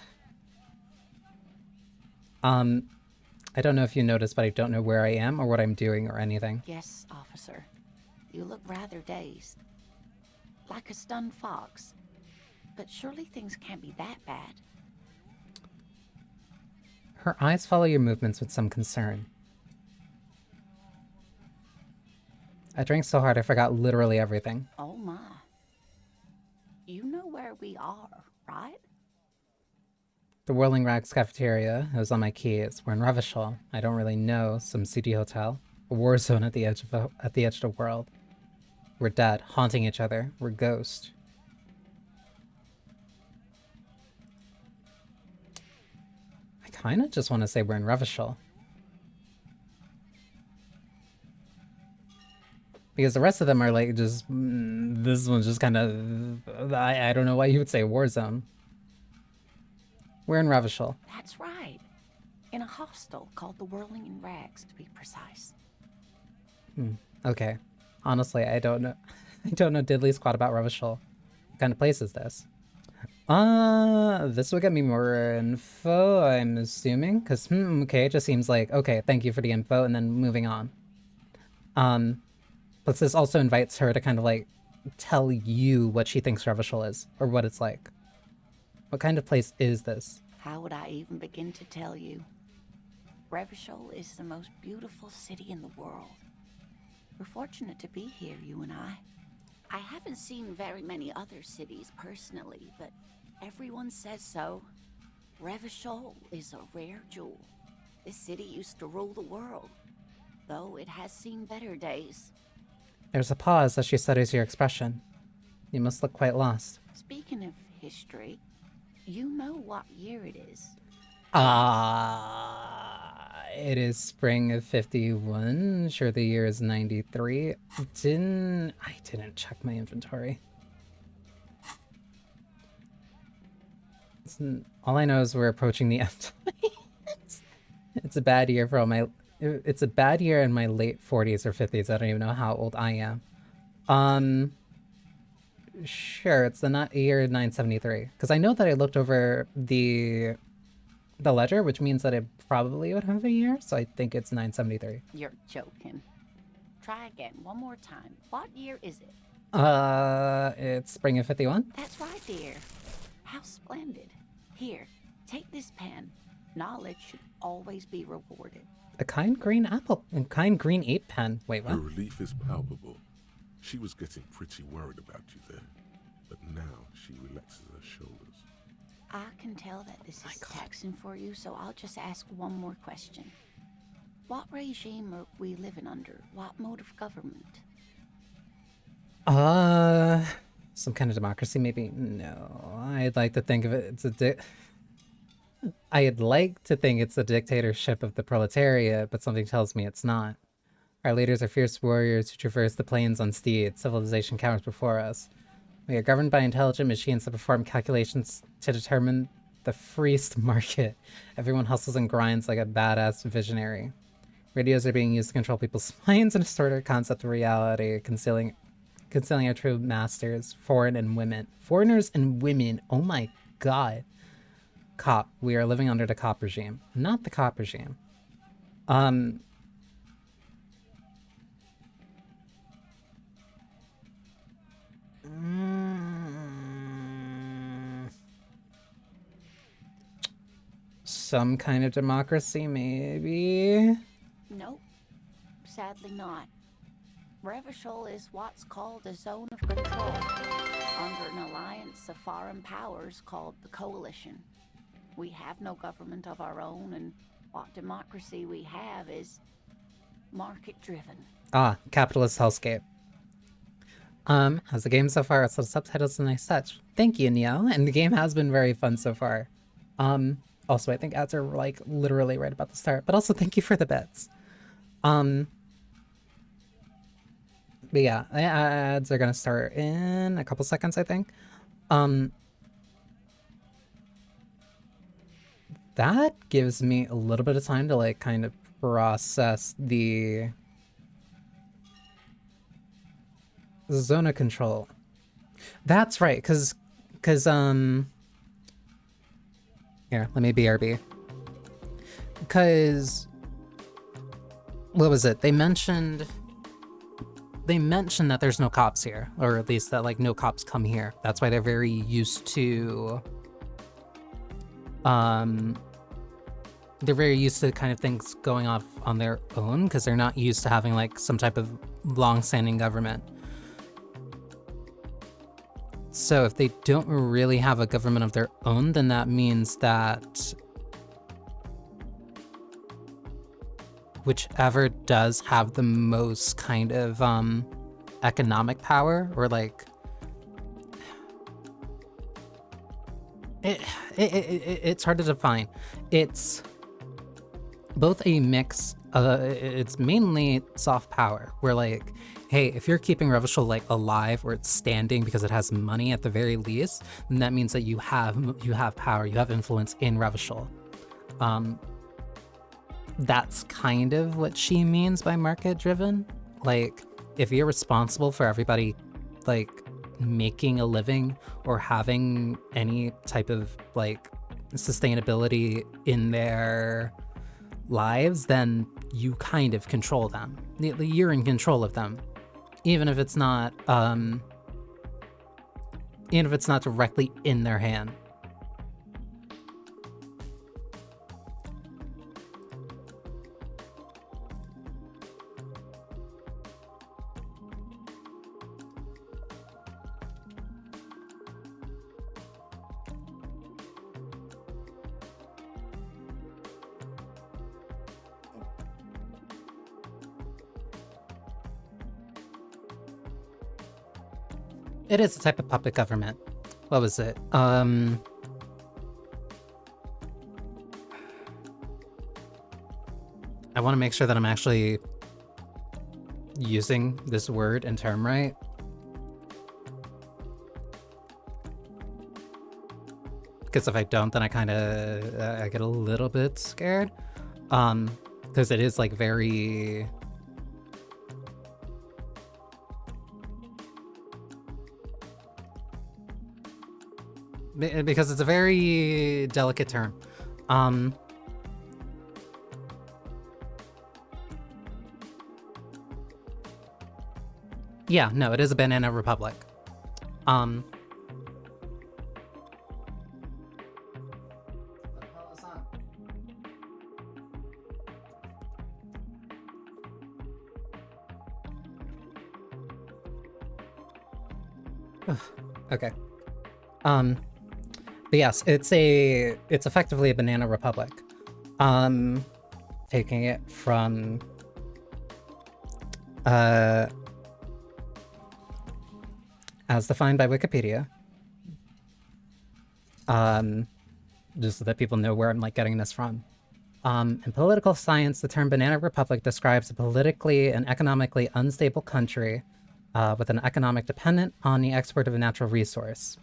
I don't know if you noticed, but I don't know where I am or what I'm doing or anything. Yes, officer. You look rather dazed. Like a stunned fox. But surely things can't be that bad. Her eyes follow your movements with some concern. I drank so hard I forgot literally everything. Oh my. You know where we are, right? The Whirling Rags cafeteria. It was on my keys. We're in Revachol. I don't really know. Some seedy hotel. A war zone at the edge of the world. We're dead, haunting each other. We're ghosts. kind of just want to say we're in Revachol. Because the rest of them are like just, this one's just kind of, I don't know why you would say war zone. We're in Revachol. That's right. In a hostel called the Whirling in Rags, to be precise. Okay. Honestly, I don't know. I don't know diddly squat about Revachol. What kind of place is this? This will get me more info, I'm assuming. Because, okay, it just seems like, okay, thank you for the info, and then moving on. Plus this also invites her to kind of like tell you what she thinks Revachol is, or what it's like. What kind of place is this? How would I even begin to tell you? Revachol is the most beautiful city in the world. We're fortunate to be here, you and I. I haven't seen very many other cities personally, but everyone says so. Revachol is a rare jewel. This city used to rule the world, though it has seen better days. There's a pause as she studies your expression. You must look quite lost. Speaking of history, you know what year it is. It is spring of 51. Sure, the year is 93. I didn't check my inventory. All I know is we're approaching the end. It's a bad year for all my... It's a bad year in my late 40s or 50s. I don't even know how old I am. Sure, it's the year 973. Because I know that I looked over the ledger, which means that it probably would have a year, so I think it's 973. You're joking. Try again, one more time. What year is it? It's spring of 51? That's right, dear. How splendid. Here, take this pen. Knowledge should always be rewarded. A kind green apple and kind green 8-pen. Wait, what? Her relief is palpable. She was getting pretty worried about you then, but now she relaxes her shoulders. I can tell that this is taxing for you, so I'll just ask one more question. What regime are we living under? What mode of government? Some kind of democracy, maybe? No, I'd like to think of it, I'd like to think it's a dictatorship of the proletariat, but something tells me it's not. Our leaders are fierce warriors who traverse the plains on steeds. Civilization cowers before us. We are governed by intelligent machines that perform calculations to determine the freest market. Everyone hustles and grinds like a badass visionary. Radios are being used to control people's minds and distort our concept of reality, concealing our true masters, foreigners and women. Oh my god. Cop. We are living under the cop regime, not the cop regime. Some kind of democracy, maybe? Nope. Sadly not. Revachol is what's called a zone of control, under an alliance of foreign powers called the Coalition. We have no government of our own, and what democracy we have is market-driven. Capitalist hellscape. How's the game so far? It's the subtitles a nice touch. Thank you, Neo. And the game has been very fun so far. Also, I think ads are like literally right about to start, but also thank you for the bits. But yeah, ads are gonna start in a couple seconds, I think. That gives me a little bit of time to like kind of process the zone of control. That's right, cause here, let me BRB. Because what was it? They mentioned that there's no cops here, or at least that like no cops come here. That's why they're very used to kind of things going off on their own, because they're not used to having like some type of long-standing government. So if they don't really have a government of their own, then that means that whichever does have the most kind of economic power, or like it's hard to define. It's both a mix, it's mainly soft power, where like, hey, if you're keeping Revachol like alive or it's standing because it has money at the very least, then that means that you have power, you have influence in Revachol. That's kind of what she means by market driven. Like, if you're responsible for everybody like making a living or having any type of like sustainability in their lives, then you kind of control them. You're in control of them, even if it's not directly in their hand. It is a type of puppet government. What was it? I want to make sure that I'm actually using this word and term right. Because if I don't, then I kind of I get a little bit scared. Because it is like very... Because it's a very delicate term. Yeah, no, it is a banana republic. Okay. But yes, it's effectively a banana republic. Taking it from as defined by Wikipedia. Just so that people know where I'm like getting this from. In political science, the term banana republic describes a politically and economically unstable country with an economic dependent on the export of a natural resource.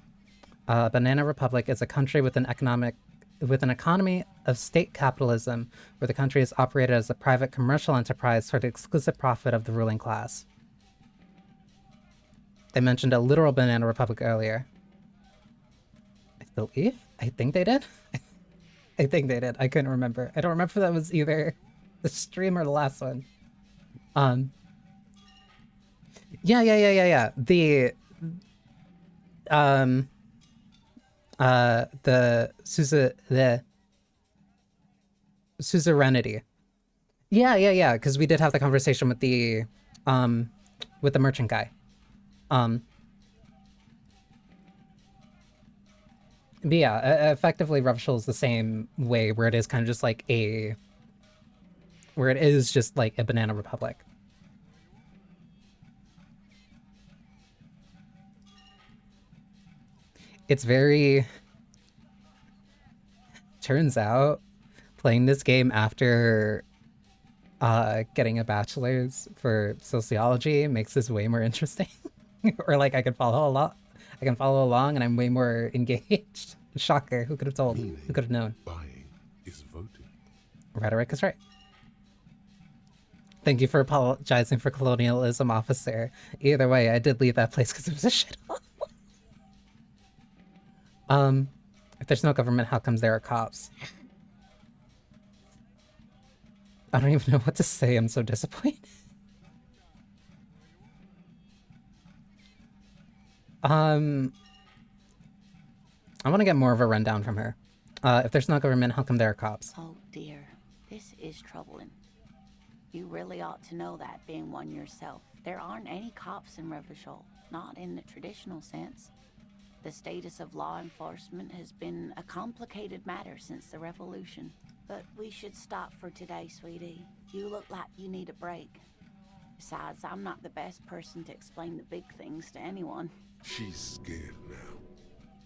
Banana republic is a country with an economy of state capitalism, where the country is operated as a private commercial enterprise for the exclusive profit of the ruling class. They mentioned a literal banana republic earlier. I think they did. I think they did. I couldn't remember. I don't remember if that was either the stream or the last one. Yeah. The suzerainty. Yeah, because we did have the conversation with the merchant guy. But yeah, effectively Revachol is the same way, where it is kind of just like a banana republic. It's very... Turns out, playing this game after getting a bachelor's for sociology makes this way more interesting. Or like I can follow along and I'm way more engaged. Shocker, who could have told? Who could have known? Buying is voting. Rhetoric is right. Thank you for apologizing for colonialism, officer. Either way, I did leave that place because it was a shithole. If there's no government, how comes there are cops? I don't even know what to say. I'm so disappointed. I want to get more of a rundown from her. If there's no government, how come there are cops? Oh dear, this is troubling. You really ought to know that, being one yourself. There aren't any cops in Revachol, not in the traditional sense. The status of law enforcement has been a complicated matter since the revolution. But we should stop for today, sweetie. You look like you need a break. Besides, I'm not the best person to explain the big things to anyone. She's scared now.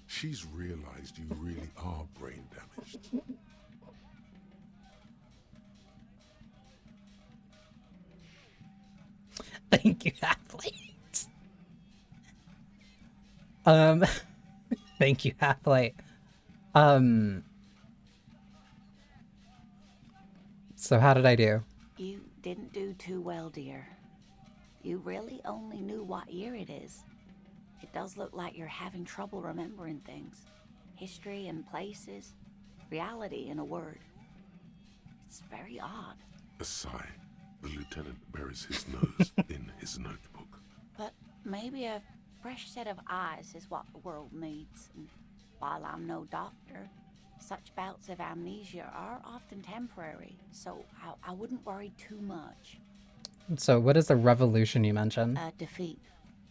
She's realized you really are brain damaged. Thank you, Athlete. Thank you, Athlete. So how did I do? You didn't do too well, dear. You really only knew what year it is. It does look like you're having trouble remembering things. History and places. Reality, in a word. It's very odd. A sigh. The lieutenant buries his nose in his notebook. But maybe a fresh set of eyes is what the world needs. And while I'm no doctor, such bouts of amnesia are often temporary, so I wouldn't worry too much. So what is the revolution you mentioned? A defeat,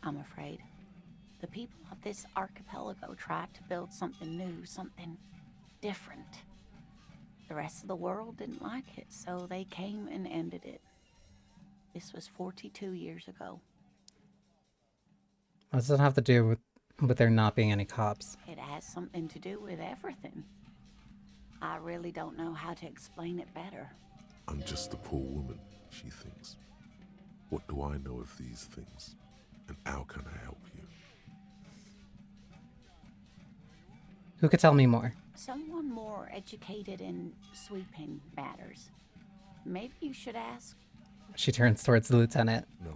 I'm afraid. The people of this archipelago tried to build something new, something different. The rest of the world didn't like it, so they came and ended it. This was 42 years ago. What does it have to do with there not being any cops? It has something to do with everything. I really don't know how to explain it better. I'm just a poor woman, she thinks. What do I know of these things? And how can I help you? Who could tell me more? Someone more educated in sweeping matters. Maybe you should ask. She turns towards the lieutenant. No,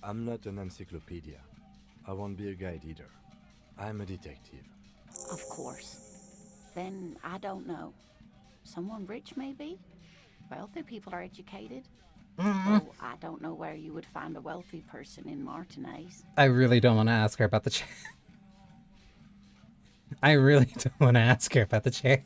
I'm not an encyclopedia. I won't be a guide either. I'm a detective. Of course. Then I don't know. Someone rich, maybe? Wealthy people are educated. Oh, I don't know where you would find a wealthy person in Martinez. I really don't want to ask her about the chair. I really don't want to ask her about the chair.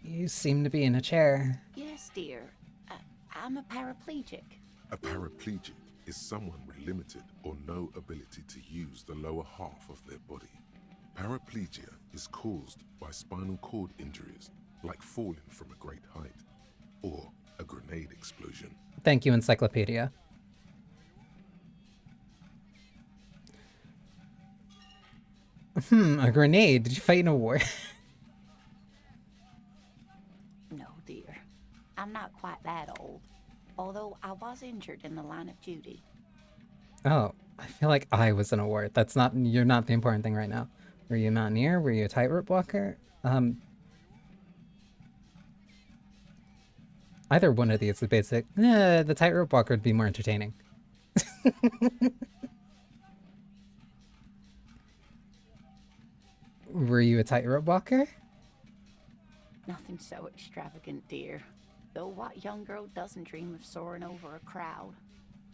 You seem to be in a chair. Yes, dear. I'm a paraplegic. A paraplegic is someone with limited or no ability to use the lower half of their body. Paraplegia is caused by spinal cord injuries, like falling from a great height, or a grenade explosion. Thank you, Encyclopedia. A grenade? Did you fight in a war? No, dear. I'm not quite that old. Although I was injured in the line of duty. Oh, I feel like I was in a war. That's not, you're not the important thing right now. Were you a mountaineer? Were you a tightrope walker? Either one of these is basic. The tightrope walker would be more entertaining. Were you a tightrope walker? Nothing so extravagant, dear. Though what young girl doesn't dream of soaring over a crowd?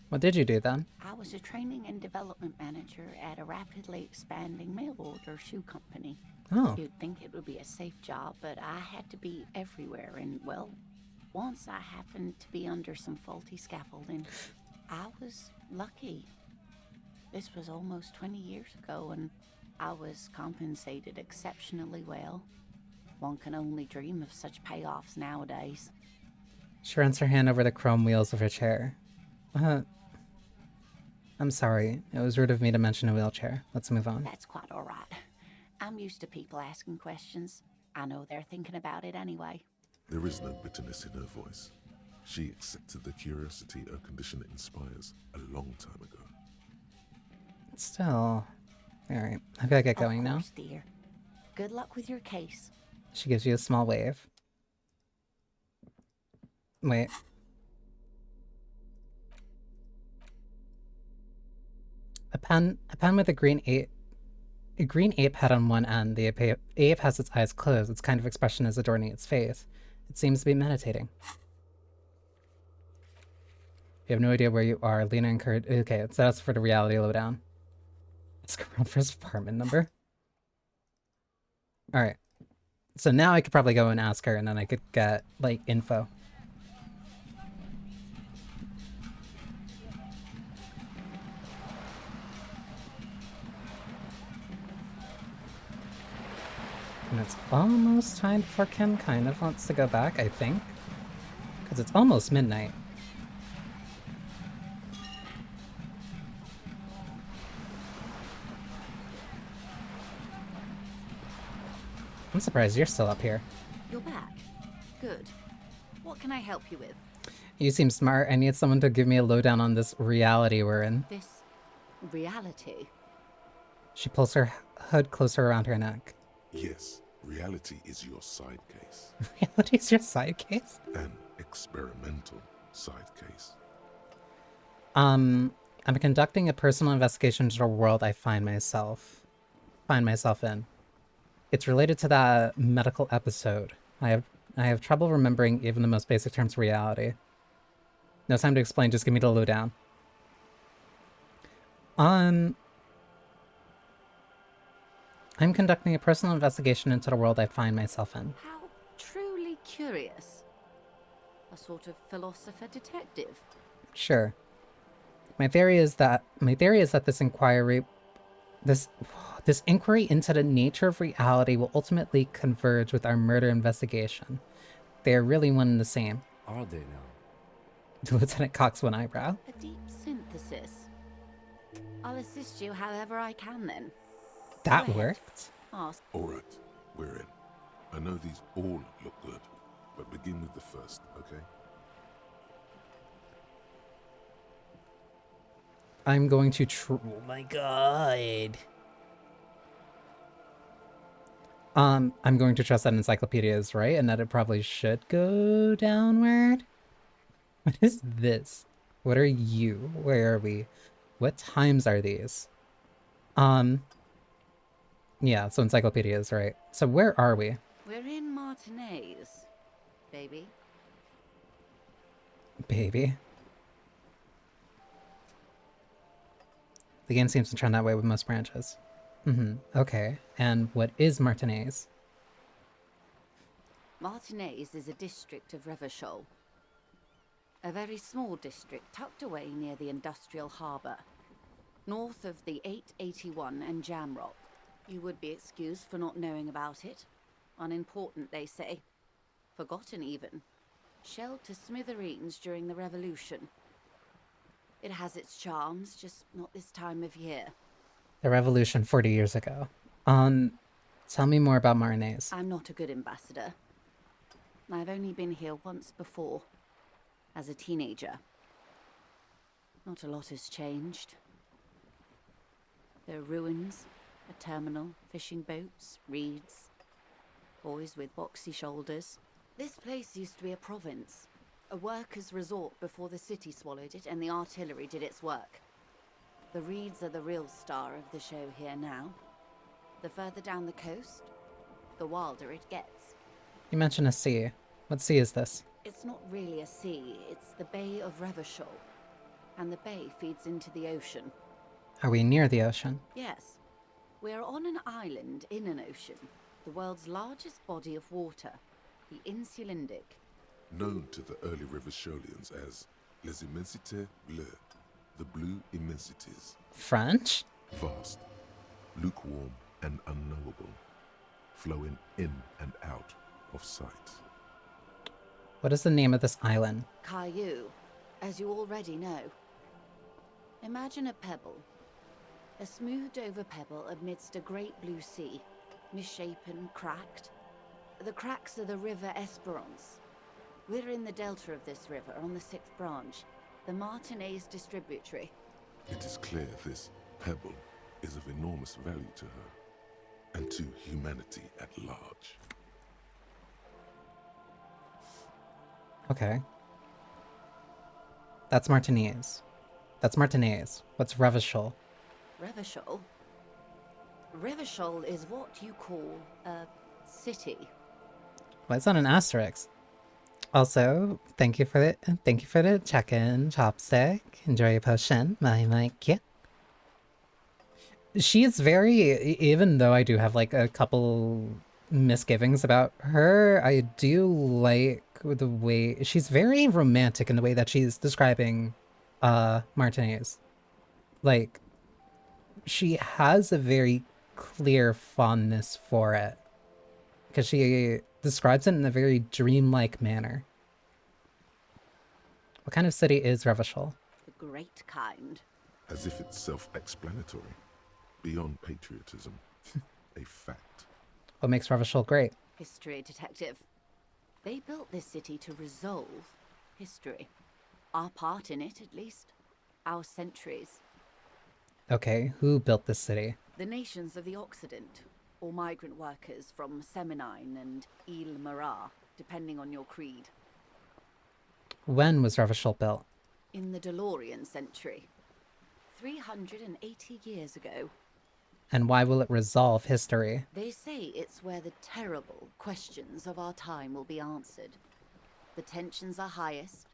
What did you do then? I was a training and development manager at a rapidly expanding mail order shoe company. Oh. You'd think it would be a safe job, but I had to be everywhere, and, well, once I happened to be under some faulty scaffolding. I was lucky. This was almost 20 years ago, and I was compensated exceptionally well. One can only dream of such payoffs nowadays. She runs her hand over the chrome wheels of her chair. I'm sorry. It was rude of me to mention a wheelchair. Let's move on. That's quite all right. I'm used to people asking questions. I know they're thinking about it anyway. There is no bitterness in her voice. She accepted the curiosity her condition inspires a long time ago. Still. Alright, I gotta get going now. Of course, dear. Good luck with your case. She gives you a small wave. Wait. A pen with a green ape head on one end. The ape has its eyes closed. Its kind of expression is adorning its face. It seems to be meditating. You have no idea where you are. Lena encouraged. Okay, so that's for the reality lowdown. Ask around for his apartment number. Alright. So now I could probably go and ask her, and then I could get, like, info. And it's almost time before Kim kind of wants to go back, I think. Because it's almost midnight. I'm surprised you're still up here. You're back. Good. What can I help you with? You seem smart. I need someone to give me a lowdown on this reality we're in. This reality? She pulls her hood closer around her neck. Yes, reality is your side case. Reality is your side case? An experimental side case. I'm conducting a personal investigation into the world I find myself in. It's related to that medical episode. I have trouble remembering even the most basic terms of reality. No time to explain, just give me the lowdown. I'm conducting a personal investigation into the world I find myself in. How truly curious. A sort of philosopher detective. Sure. My theory is that this inquiry into the nature of reality will ultimately converge with our murder investigation. They are really one and the same. Are they now? The lieutenant cocks one eyebrow. A deep synthesis. I'll assist you however I can then. That Go ahead. worked. Ask. All right, we're in. I know these all look good, but begin with the first, okay? I'm going to oh my god. I'm going to trust that encyclopedia is right and that it probably should go downward. What is this? What are you? Where are we? What times are these? Yeah, so encyclopedia is right. So where are we? We're in Martinez, baby. Baby. The game seems to trend that way with most branches. Okay. And what is Martinez? Martinez is a district of Revachol. A very small district tucked away near the industrial harbour, north of the 881 and Jamrock. You would be excused for not knowing about it. Unimportant, they say. Forgotten, even. Shelled to smithereens during the Revolution. It has its charms, just not this time of year. The revolution 40 years ago. Tell me more about Martinez. I'm not a good ambassador. I've only been here once before, as a teenager. Not a lot has changed. There are ruins, a terminal, fishing boats, reeds, boys with boxy shoulders. This place used to be a province, a workers' resort before the city swallowed it and the artillery did its work. The reeds are the real star of the show here now. The further down the coast, the wilder it gets. You mentioned a sea. What sea is this? It's not really a sea, it's the Bay of Revachol. And the bay feeds into the ocean. Are we near the ocean? Yes. We're on an island in an ocean, the world's largest body of water, the Insulindic. Known to the early Revacholians as Les Immensités Bleues, the blue immensities. French? Vast, lukewarm and unknowable, flowing in and out of sight. What is the name of this island? Caillou, as you already know. Imagine a pebble. A smoothed-over pebble amidst a great blue sea, misshapen, cracked. The cracks are the river Esperance. We're in the delta of this river, on the 6th branch, the Martinez distributary. It is clear this pebble is of enormous value to her, and to humanity at large. Okay. That's Martinez. That's Martinez. What's Revachol? Revachol? Revachol is what you call a city. Why is that an asterisk? Also, thank you for the check-in, Chopstick. Enjoy your potion. My cute. She is very, even though I do have like a couple misgivings about her, I do like the way she's very romantic in the way that she's describing Martinez. Like, she has a very clear fondness for it because she describes it in a very dreamlike manner. What kind of city is Revachol? The great kind. As if it's self-explanatory, beyond patriotism, a fact. What makes Revachol great? History, Detective. They built this city to resolve history. Our part in it, at least. Our centuries. Okay, who built this city? The nations of the Occident, or migrant workers from Semenine and Ile Marat, depending on your creed. When was Revachol built? In the DeLorean century. 380 years ago. And why will it resolve history? They say it's where the terrible questions of our time will be answered. The tensions are highest,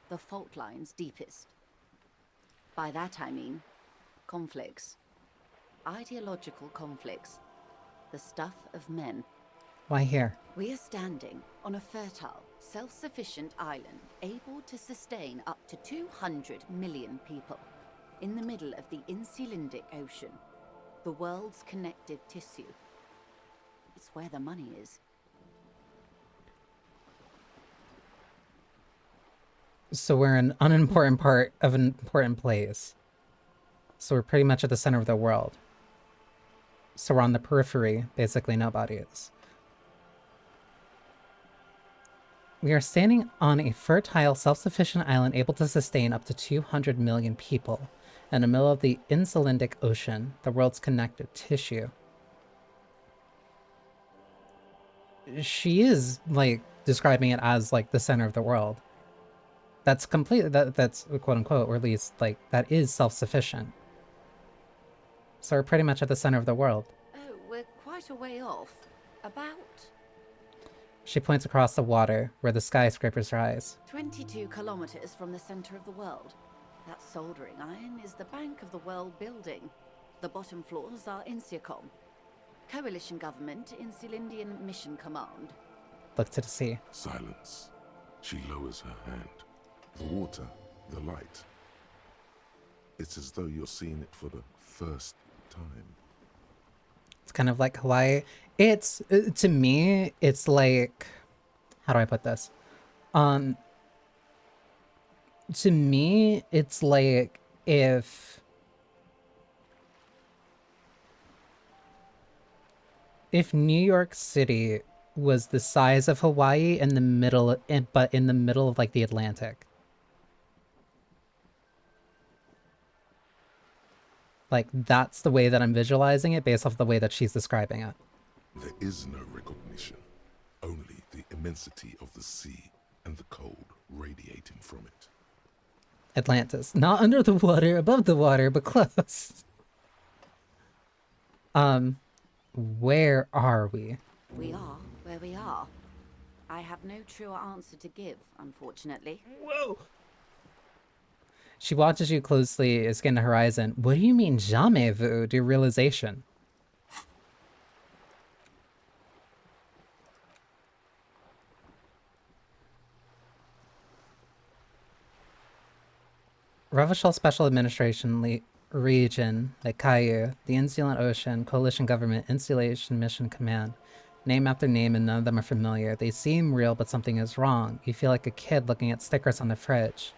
the fault lines deepest. By that I mean conflicts. Ideological conflicts. The stuff of men. Why here? We are standing on a fertile, self-sufficient island able to sustain up to 200 million people in the middle of the Insulindic Ocean, the world's connective tissue. It's where the money is. So we're an unimportant part of an important place. So we're pretty much at the center of the world. So we're on the periphery, basically nobody is. We are standing on a fertile, self-sufficient island able to sustain up to 200 million people in the middle of the Insulindic Ocean, the world's connective tissue. She is, like, describing it as, like, the center of the world. That's completely, that's quote-unquote, or at least, like, that is self-sufficient. So we're pretty much at the center of the world. Oh, we're quite a way off. About She points across the water, where the skyscrapers rise. 22 kilometers from the center of the world. That soldering iron is the bank of the world building. The bottom floors are Insiacom. Coalition government, Insulindian Mission Command. Look to the sea. Silence. She lowers her hand. The water, the light. It's as though you're seeing it for the first time. It's kind of like Hawaii. It's, to me, it's like, how do I put this? To me, it's like if New York City was the size of Hawaii in the middle, but in the middle of like the Atlantic. Like, that's the way that I'm visualizing it based off the way that she's describing it. There is no recognition, only the immensity of the sea and the cold radiating from it. Atlantis. Not under the water, above the water, but close. Where are we? We are where we are. I have no truer answer to give, unfortunately. Whoa! She watches you closely, scan the horizon. What do you mean, jamais vu, de realization? Revachol Special Administration Region, like Caillou, the Insulant Ocean, Coalition Government, Insulation Mission Command. Name after name, and none of them are familiar. They seem real, but something is wrong. You feel like a kid looking at stickers on the fridge.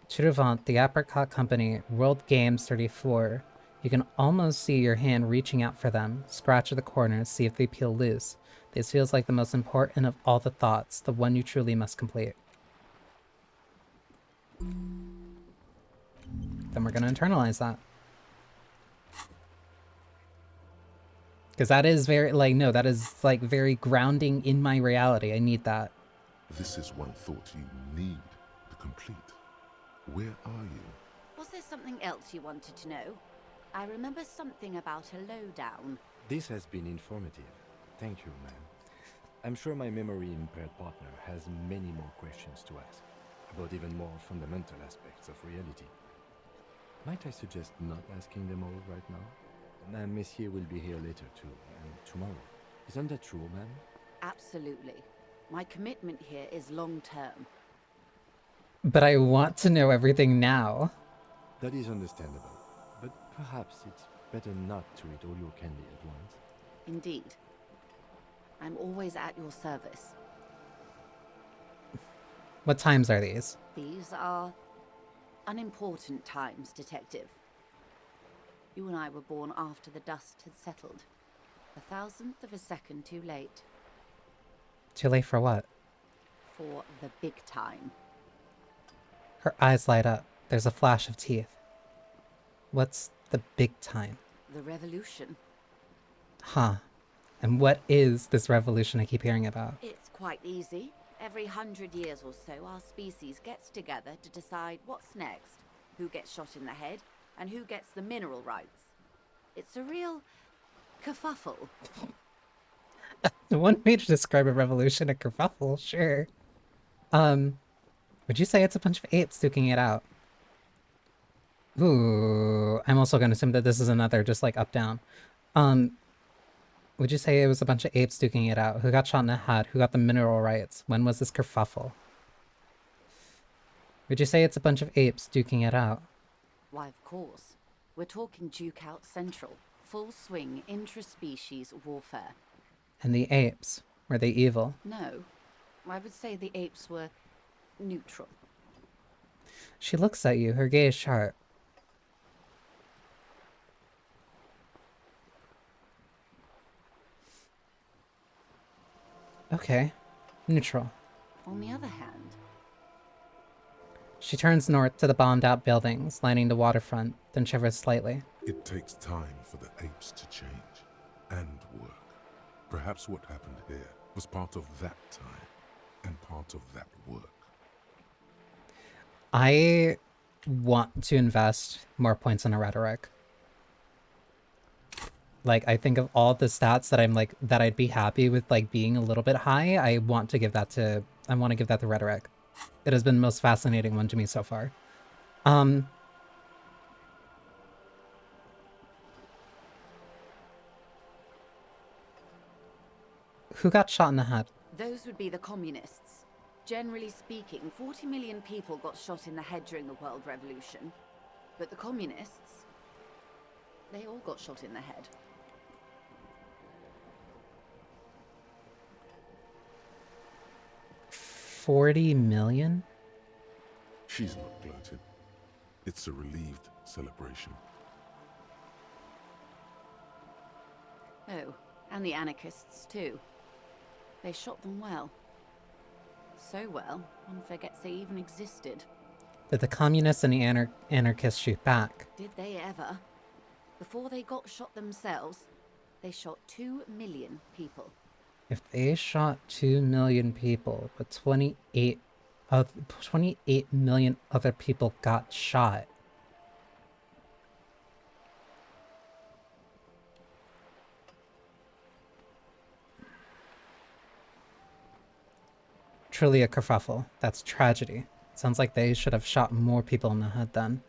Chudavant, the Apricot Company, World Games 34. You can almost see your hand reaching out for them. Scratch at the corners, see if they peel loose. This feels like the most important of all the thoughts, the one you truly must complete. Then we're gonna internalize that. Because that is very, like, no, that is, like, very grounding in my reality. I need that. This is one thought you need to complete. Where are you? Was there something else you wanted to know? I remember something about a lowdown. This has been informative. Thank you, ma'am. I'm sure my memory-impaired partner has many more questions to ask, about even more fundamental aspects of reality. Might I suggest not asking them all right now? Messier will be here later too, and tomorrow. Isn't that true, ma'am? Absolutely. My commitment here is long-term. But I want to know everything now. That is understandable, but perhaps it's better not to eat all your candy at once. Indeed. I'm always at your service. What times are these? These are unimportant times, Detective. You and I were born after the dust had settled. 1,000th of a second too late. Too late for what? For the big time. Her eyes light up. There's a flash of teeth. What's the big time? The revolution. Huh. And what is this revolution I keep hearing about? It's quite easy. Every 100 years or so, our species gets together to decide what's next, who gets shot in the head, and who gets the mineral rights. It's a real kerfuffle. One way to describe a revolution, a kerfuffle, sure. Would you say it's a bunch of apes duking it out? Ooh, I'm also gonna assume that this is another just like up-down. Would you say it was a bunch of apes duking it out? Who got shot in the head? Who got the mineral rights? When was this kerfuffle? Would you say it's a bunch of apes duking it out? Why, of course. We're talking Duke Out Central. Full swing intra-species warfare. And the apes, were they evil? No. I would say the apes were neutral. She looks at you, her gaze sharp. Okay, neutral. On the other hand, she turns north to the bombed-out buildings lining the waterfront, then shivers slightly. It takes time for the apes to change and work. Perhaps what happened here was part of that time and part of that work. I want to invest more points in a rhetoric. Like, I think of all the stats that I'm like, that I'd be happy with like being a little bit high, I want to give that to rhetoric. It has been the most fascinating one to me so far. Who got shot in the head? those would be the communists. Generally speaking, 40 million people got shot in the head during the World Revolution. But the communists, they all got shot in the head. $40 million? She's not gloated. It's a relieved celebration. Oh, and the anarchists too. They shot them well. So well, one forgets they even existed. Did the communists and the anarchists shoot back? Did they ever? Before they got shot themselves, they shot 2 million people. If they shot 2 million people, but 28 million other people got shot. Truly a kerfuffle. That's tragedy. It sounds like they should have shot more people in the head then.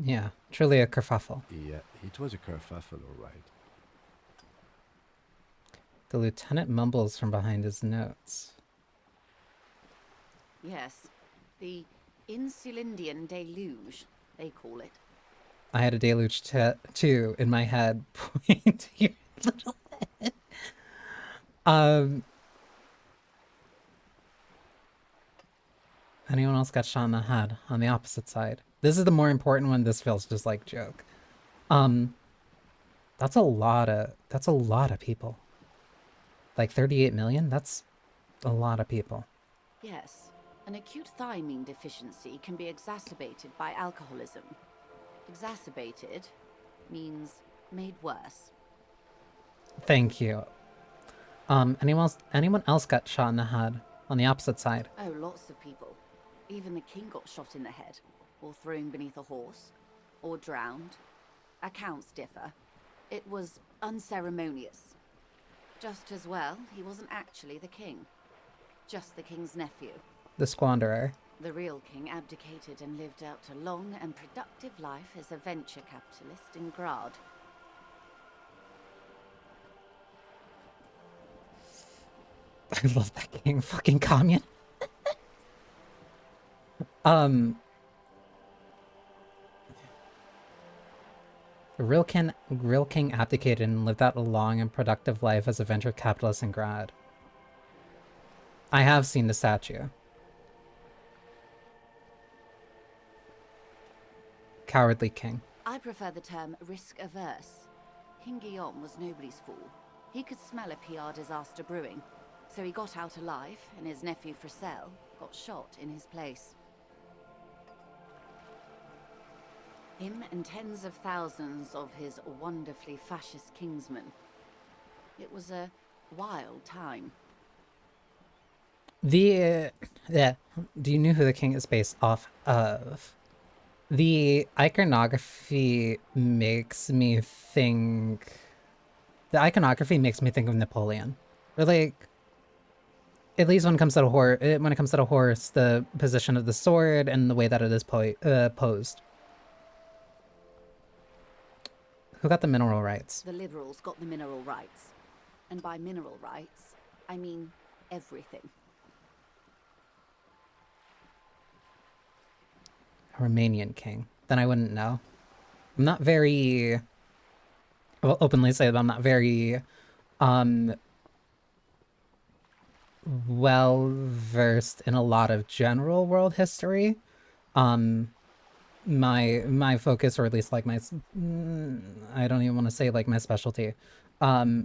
Yeah, truly a kerfuffle. Yeah, it was a kerfuffle, all right. The lieutenant mumbles from behind his notes. Yes, the Insulindian deluge, they call it. I had a deluge too in my head. Point to your little head. Anyone else got shot in the head on the opposite side? This is the more important one. This feels just like joke. That's a lot of people. Like 38 million? That's a lot of people. Yes, an acute thiamine deficiency can be exacerbated by alcoholism. Exacerbated means made worse. Thank you. Anyone else got shot in the head on the opposite side? Oh, lots of people. Even the king got shot in the head, or thrown beneath a horse, or drowned. Accounts differ. It was unceremonious. Just as well, he wasn't actually the king. Just the king's nephew. The squanderer. The real king abdicated and lived out a long and productive life as a venture capitalist in Grad. I love that king. Fucking commune. Real king abdicated and lived out a long and productive life as a venture capitalist in Grad. I have seen the statue. Cowardly king. I prefer the term risk-averse. King Guillaume was nobody's fool. He could smell a PR disaster brewing, so he got out alive, and his nephew Fricelle got shot in his place. Him and tens of thousands of his wonderfully fascist kingsmen. It was a wild time. Yeah. Do you know who the king is based off of? The iconography makes me think... The iconography makes me think of Napoleon. Or like... At least when it comes to the horse, the position of the sword and the way that it is posed. Who got the mineral rights? The liberals got the mineral rights. And by mineral rights, I mean everything. Romanian king. Then I wouldn't know. I'm not very... I will openly say that I'm not very... well versed in a lot of general world history. My focus, or at least like my... I don't even want to say like my specialty. My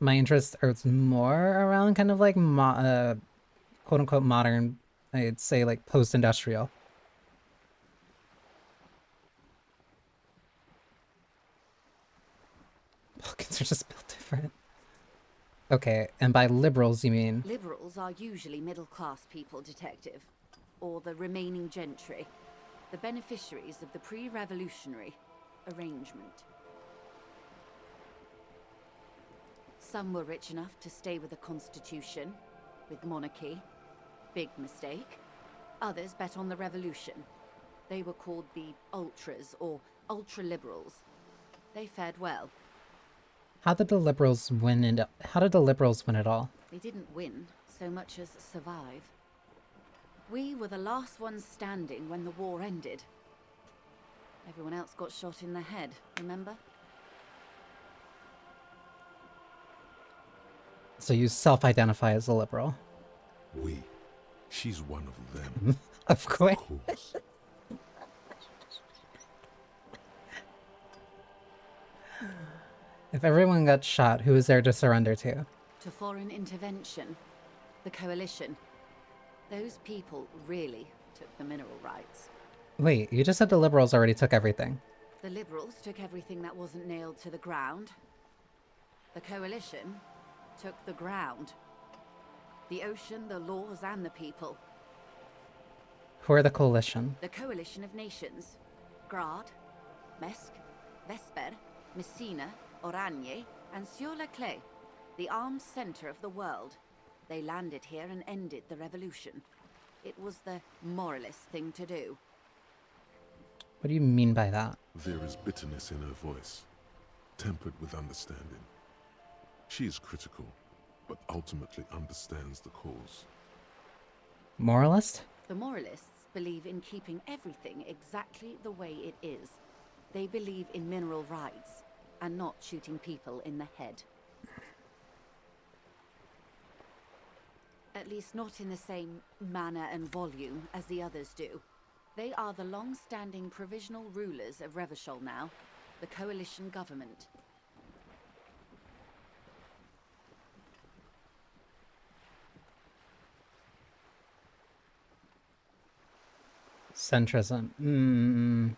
interests are more around kind of like quote-unquote modern, I'd say like post-industrial. Balkans are just built different. Okay, and by liberals you mean? Liberals are usually middle-class people, Detective. Or the remaining gentry. The beneficiaries of the pre-revolutionary arrangement. Some were rich enough to stay with the Constitution, with monarchy. Big mistake. Others bet on the revolution. They were called the ultras, or ultra-liberals. They fared well. How did the liberals win it all? They didn't win so much as survive. We were the last ones standing when the war ended. Everyone else got shot in the head, remember? So you self-identify as a liberal? We. She's one of them. Of course. Of course. If everyone got shot, who is there to surrender to? To foreign intervention. The coalition. Those people really took the mineral rights. Wait, you just said the liberals already took everything. The liberals took everything that wasn't nailed to the ground. The coalition took the ground. The ocean, the laws, and the people. Who are the coalition? The coalition of nations. Grad, Mesk, Vesper, Messina, Oranje, and Sur-la-Clay, the armed center of the world. They landed here and ended the revolution. It was the moralist thing to do. What do you mean by that? There is bitterness in her voice, tempered with understanding. She is critical, but ultimately understands the cause. Moralist? The moralists believe in keeping everything exactly the way it is. They believe in mineral rights, and not shooting people in the head. At least not in the same manner and volume as the others do. They are the long-standing provisional rulers of Revachol now, the coalition government. Centrism.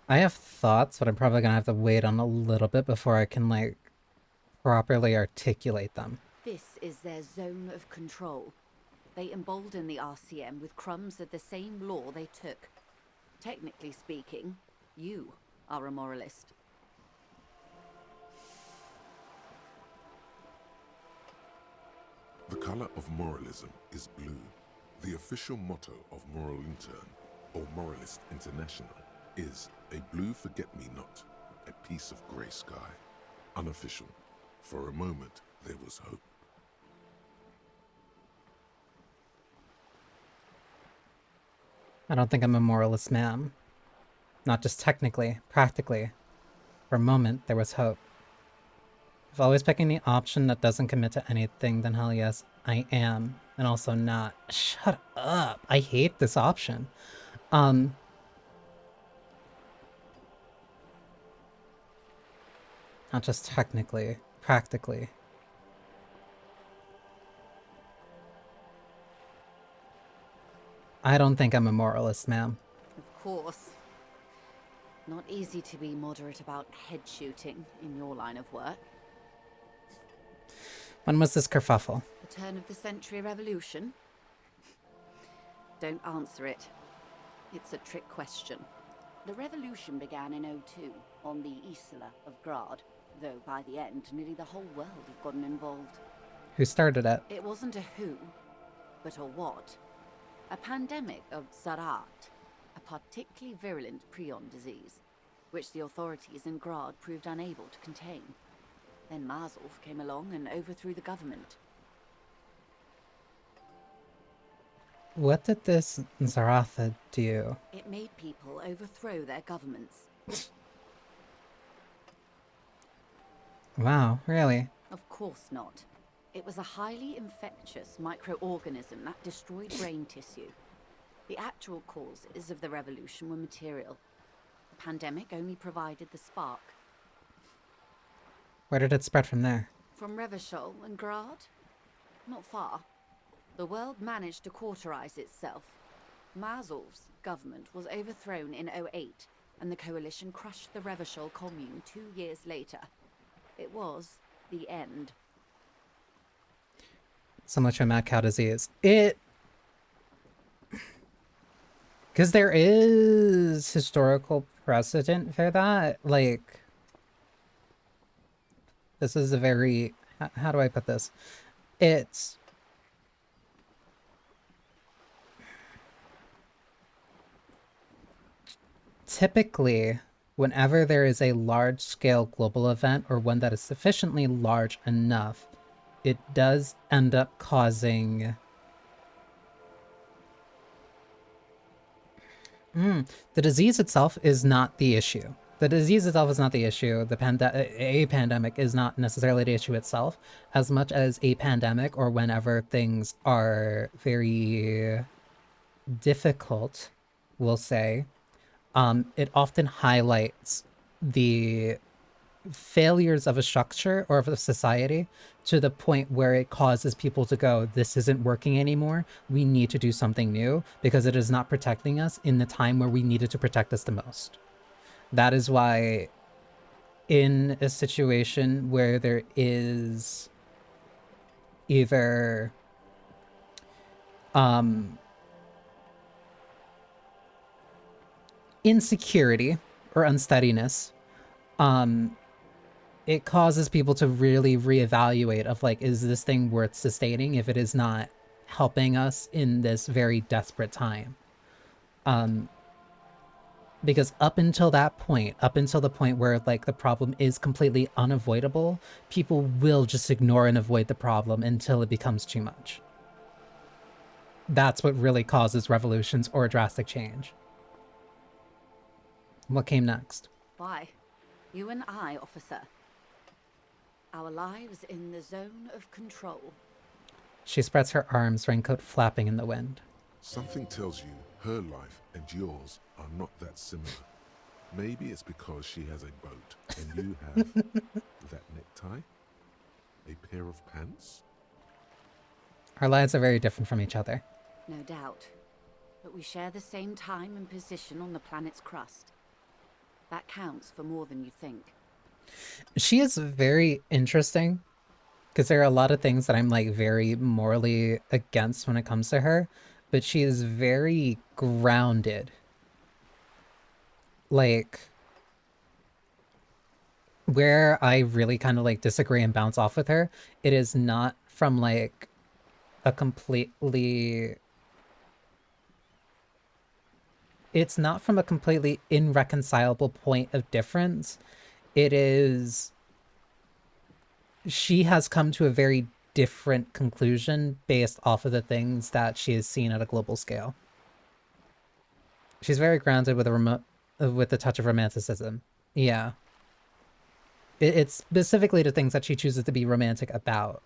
I have thoughts, but I'm probably gonna have to wait on a little bit before I can, like, properly articulate them. This is their zone of control. They embolden the RCM with crumbs of the same law they took. Technically speaking, you are a moralist. The color of moralism is blue. The official motto of Moral Intern, or Moralist International, is a blue forget-me-not, a piece of grey sky. Unofficial. For a moment, there was hope. I don't think I'm a moralist man. Not just technically, practically. For a moment, there was hope. If always picking the option that doesn't commit to anything, then hell yes, I am. And also not. Shut up. I hate this option. Not just technically, practically. I don't think I'm a moralist, ma'am. Of course. Not easy to be moderate about head shooting in your line of work. When was this kerfuffle? The turn of the century revolution? Don't answer it. It's a trick question. The revolution began in '02 on the Isla of Grad, though by the end, nearly the whole world had gotten involved. Who started it? It wasn't a who, but a what. A pandemic of Zarat, a particularly virulent prion disease, which the authorities in Grad proved unable to contain. Then Marzolf came along and overthrew the government. What did this Zaratha do? It made people overthrow their governments. Wow, really? Of course not. It was a highly infectious microorganism that destroyed brain tissue. The actual causes of the revolution were material. The pandemic only provided the spark. Where did it spread from there? From Revachol and Grad? Not far. The world managed to cauterize itself. Marzolf's government was overthrown in '08, and the coalition crushed the Revachol commune 2 years later. It was the end. So much for mad cow disease. Because there is historical precedent for that. Like, this is a very... How do I put this? It's... Typically, whenever there is a large-scale global event, or one that is sufficiently large enough, it does end up causing... The disease itself is not the issue. The disease itself is not the issue. A pandemic is not necessarily the issue itself, as much as a pandemic, or whenever things are very difficult, we'll say, it often highlights the failures of a structure or of a society to the point where it causes people to go, this isn't working anymore. We need to do something new because it is not protecting us in the time where we needed to protect us the most. That is why in a situation where there is either insecurity or unsteadiness, it causes people to really reevaluate of like, is this thing worth sustaining if it is not helping us in this very desperate time? Because up until that point, up until the point where like the problem is completely unavoidable, people will just ignore and avoid the problem until it becomes too much. That's what really causes revolutions or drastic change. What came next? Why? You and I, officer. Our lives in the zone of control. She spreads her arms, raincoat flapping in the wind. Something tells you her life and yours are not that similar. Maybe it's because she has a boat and you have that necktie, a pair of pants. Our lives are very different from each other. No doubt. But we share the same time and position on the planet's crust. That counts for more than you think. She is very interesting because there are a lot of things that I'm like very morally against when it comes to her, but she is very grounded. Like, where I really kind of like disagree and bounce off with her, it is not from like a completely... It's not from a completely irreconcilable point of difference. It is she has come to a very different conclusion based off of the things that she has seen at a global scale. She's very grounded with with a touch of romanticism. Yeah. It's specifically the things that she chooses to be romantic about.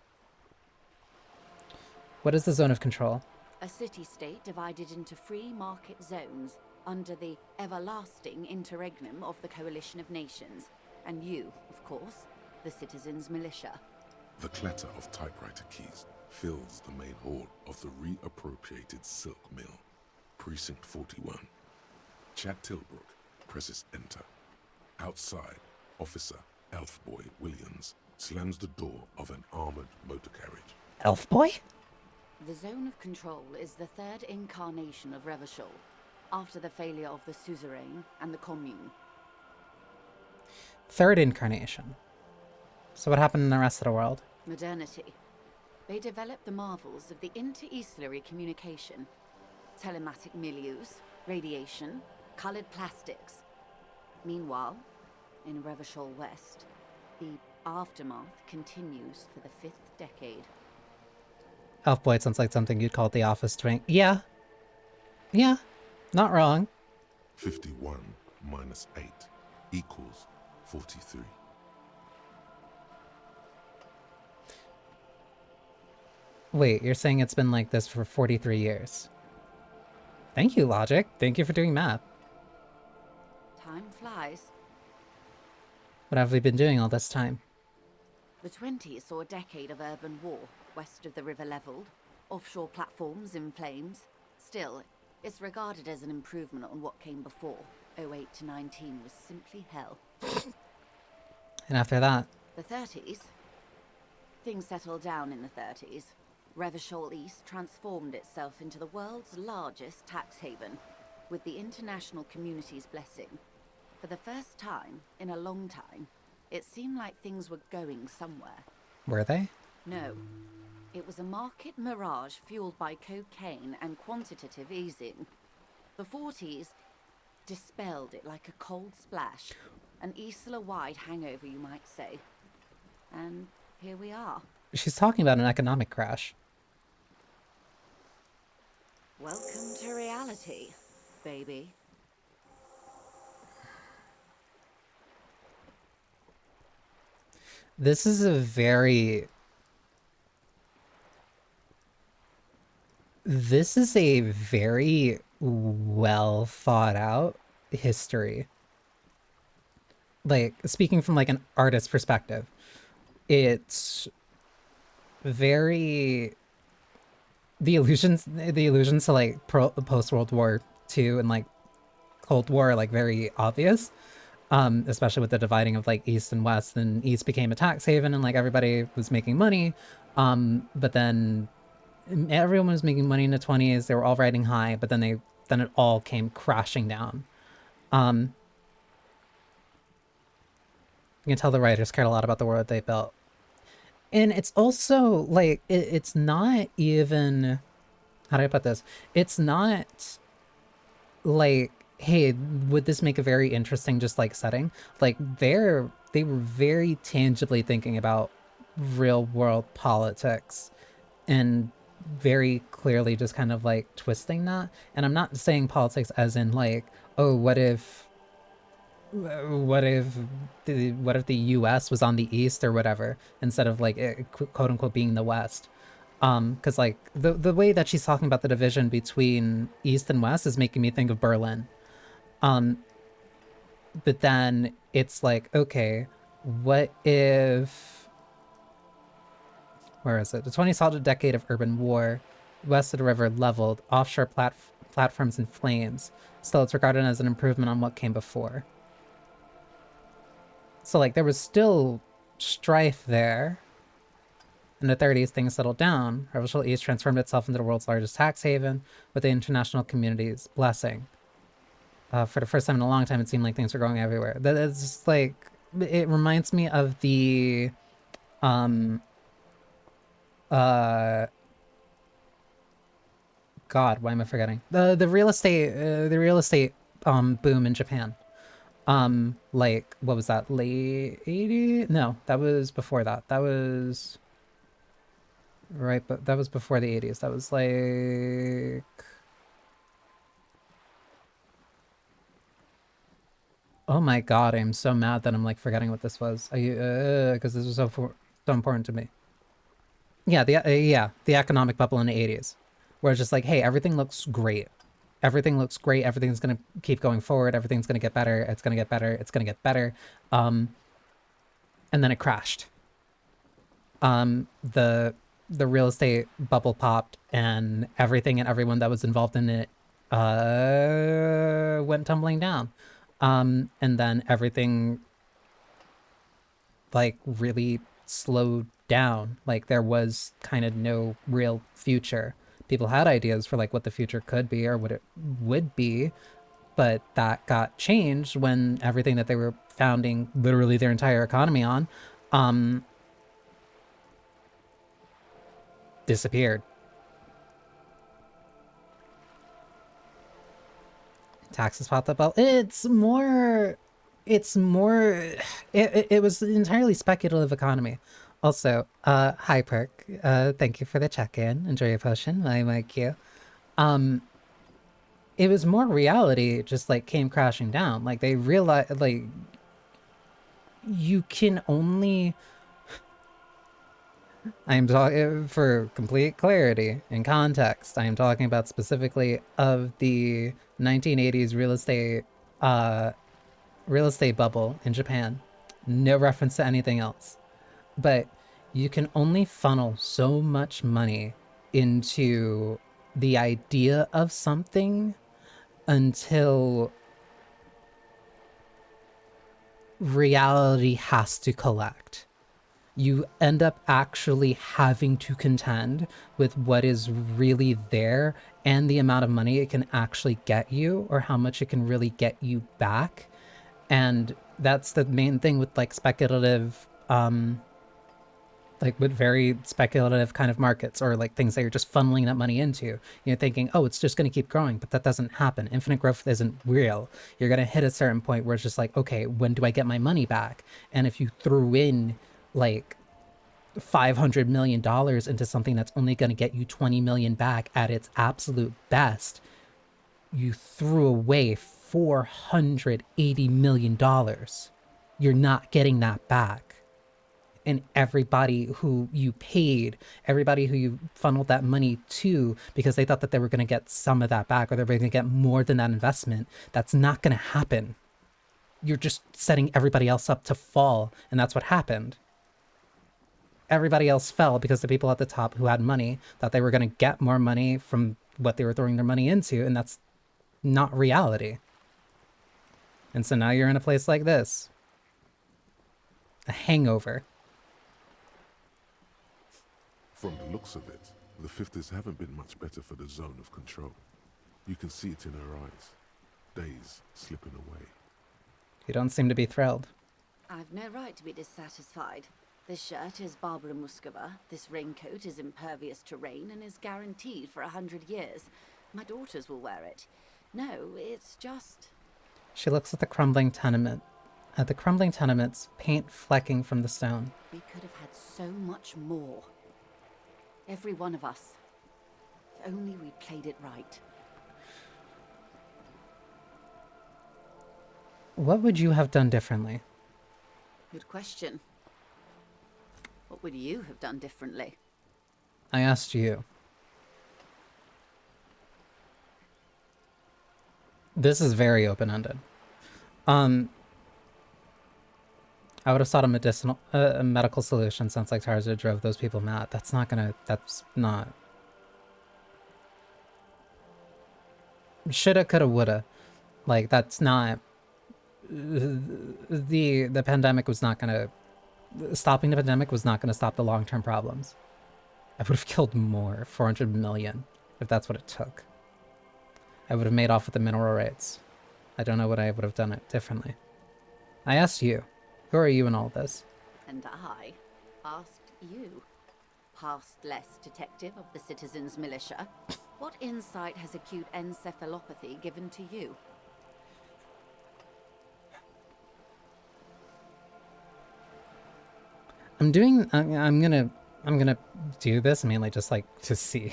What is the zone of control? A city-state divided into free market zones under the everlasting interregnum of the Coalition of Nations. And you, of course, the citizens' militia. The clatter of typewriter keys fills the main hall of the reappropriated silk mill. Precinct 41. Chad Tilbrook presses enter. Outside, Officer Elfboy Williams slams the door of an armored motor carriage. Elfboy? The zone of control is the third incarnation of Revachol, after the failure of the Suzerain and the Commune. Third incarnation. So what happened in the rest of the world? Modernity. They developed the marvels of the inter-eastlery communication. Telematic milieus, radiation, colored plastics. Meanwhile, in Revachol West, the aftermath continues for the 5th decade. Elfboy sounds like something you'd call the office twink. Yeah. Yeah. Not wrong. 51 minus 8 equals 43. Wait, you're saying it's been like this for 43 years? Thank you, Logic. Thank you for doing math. Time flies. What have we been doing all this time? The 20s saw a decade of urban war, west of the river leveled, offshore platforms in flames. Still, it's regarded as an improvement on what came before. 08 to 19 was simply hell. And after that? The 30s? Things settled down in the 30s. Revachol East transformed itself into the world's largest tax haven, with the international community's blessing. For the first time in a long time, it seemed like things were going somewhere. Were they? No. It was a market mirage fueled by cocaine and quantitative easing. The 40s dispelled it like a cold splash. An Isla-wide hangover, you might say. And here we are. She's talking about an economic crash. Welcome to reality, baby. This is a very... This is a very well thought out history. Like, speaking from like an artist perspective, it's very... The allusions to like post World War II and like Cold War are like very obvious. Especially with the dividing of like East and West, and East became a tax haven and like everybody was making money. But then everyone was making money in the 20s. They were all riding high, but then it all came crashing down. You can tell the writers cared a lot about the world they built. And it's also like, it's not even, how do I put this? It's not like, hey, would this make a very interesting just like setting? Like they were very tangibly thinking about real world politics and very clearly just kind of like twisting that. And I'm not saying politics as in like, oh, what if the US was on the East or whatever, instead of like quote unquote being the West. Because like the way that she's talking about the division between East and West is making me think of Berlin. But then it's like, okay, what if, where is it? The 20s saw a decade of urban war, west of the river leveled, offshore platforms in flames. Still, it's regarded as an improvement on what came before. So like there was still strife there. In the 30s, things settled down. Revachol East transformed itself into the world's largest tax haven with the international community's blessing. For the first time in a long time, it seemed like things were going everywhere. It's just like, it reminds me of the, God, why am I forgetting? The real estate boom in Japan. Like, what was that, late 80s? No, that was before that. That was right, but that was before the 80s. That was like, oh my god, I'm so mad that I'm like forgetting what this was. Because this was so important to me. Yeah, the economic bubble in the 80s, where it's just like, hey, everything looks great. Everything looks great. Everything's gonna keep going forward. Everything's gonna get better. It's gonna get better. It's gonna get better. And then it crashed. The real estate bubble popped, and everything and everyone that was involved in it went tumbling down. And then everything like really slowed down. Like there was kind of no real future. People had ideas for like what the future could be or what it would be, but that got changed when everything that they were founding literally their entire economy on disappeared. Taxes popped up. Well, it was an entirely speculative economy. Also, hi Perk. Thank you for the check-in. Enjoy your potion. My Q. It was more reality just like came crashing down. Like they realized like you can only I am talking for complete clarity and context. I am talking about specifically of the 1980s real estate bubble in Japan. No reference to anything else. But you can only funnel so much money into the idea of something until reality has to collect. You end up actually having to contend with what is really there and the amount of money it can actually get you or how much it can really get you back. And that's the main thing with like speculative like with very speculative kind of markets or like things that you're just funneling that money into. You're thinking, oh, it's just going to keep growing, but that doesn't happen. Infinite growth isn't real. You're going to hit a certain point where it's just like, okay, when do I get my money back? And if you threw in like $500 million into something that's only going to get you 20 million back at its absolute best, you threw away $480 million. You're not getting that back. And everybody who you paid, everybody who you funneled that money to because they thought that they were going to get some of that back or they were going to get more than that investment, that's not going to happen. You're just setting everybody else up to fall, and that's what happened. Everybody else fell because the people at the top who had money thought they were going to get more money from what they were throwing their money into, and that's not reality. And so now you're in a place like this. A hangover. From the looks of it, the 50s haven't been much better for the zone of control. You can see it in her eyes. Days slipping away. You don't seem to be thrilled. I've no right to be dissatisfied. This shirt is Barbara Muscova, this raincoat is impervious to rain and is guaranteed for 100 years. My daughters will wear it. No, it's just... She looks at the crumbling tenement. At the crumbling tenements, paint flecking from the stone. We could have had so much more. Every one of us. If only we played it right. What would you have done differently? Good question. What would you have done differently? I asked you. This is very open-ended. I would have sought a medical solution since like Tarza drove those people mad. That's not. Shoulda, coulda, woulda. Like, that's not... The pandemic was not gonna... Stopping the pandemic was not gonna stop the long-term problems. I would have killed more, 400 million, if that's what it took. I would have made off with the mineral rights. I don't know what I would have done it differently. I asked you. Who are you in all this? And I asked you, past-less detective of the Citizens Militia, what insight has acute encephalopathy given to you? I'm gonna do this mainly just like to see,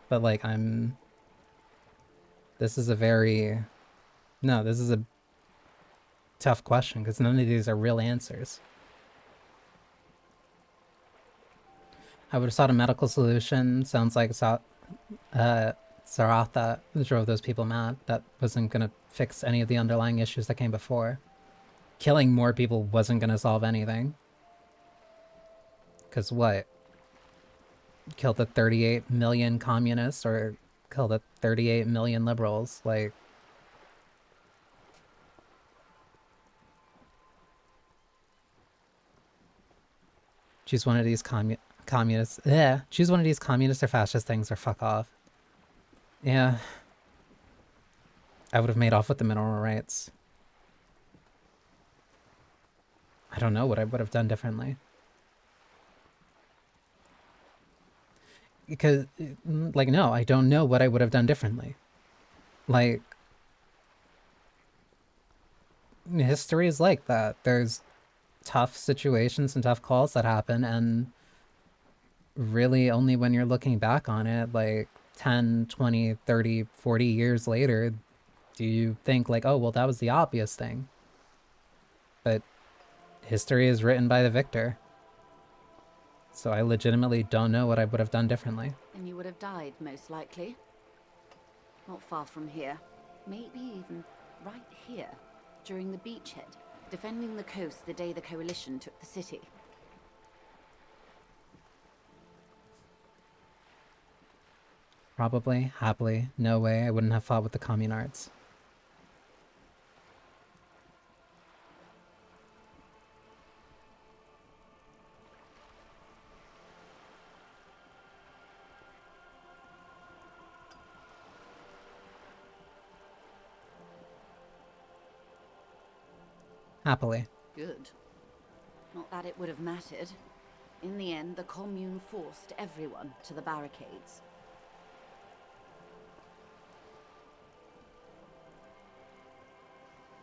but like this is a very, no, this is a tough question because none of these are real answers. I would have sought a medical solution. Sounds like Zaratha drove those people mad. That wasn't gonna fix any of the underlying issues that came before. Killing more people wasn't gonna solve anything. Cause what? Kill the 38 million communists or kill the 38 million liberals? Like, choose one of these communists. Yeah, choose one of these communist or fascist things or fuck off. Yeah. I would have made off with the mineral rights. I don't know what I would have done differently. Because, like, no, I don't know what I would have done differently. Like, history is like that. There's tough situations and tough calls that happen, and really only when you're looking back on it, like 10, 20, 30, 40 years later, do you think like, oh, well, that was the obvious thing. But history is written by the victor. So I legitimately don't know what I would have done differently. And you would have died, most likely. Not far from here. Maybe even right here, during the beachhead, defending the coast the day the Coalition took the city. Probably, happily, no way I wouldn't have fought with the communards. Happily. Good. Not that it would have mattered. In the end, the commune forced everyone to the barricades.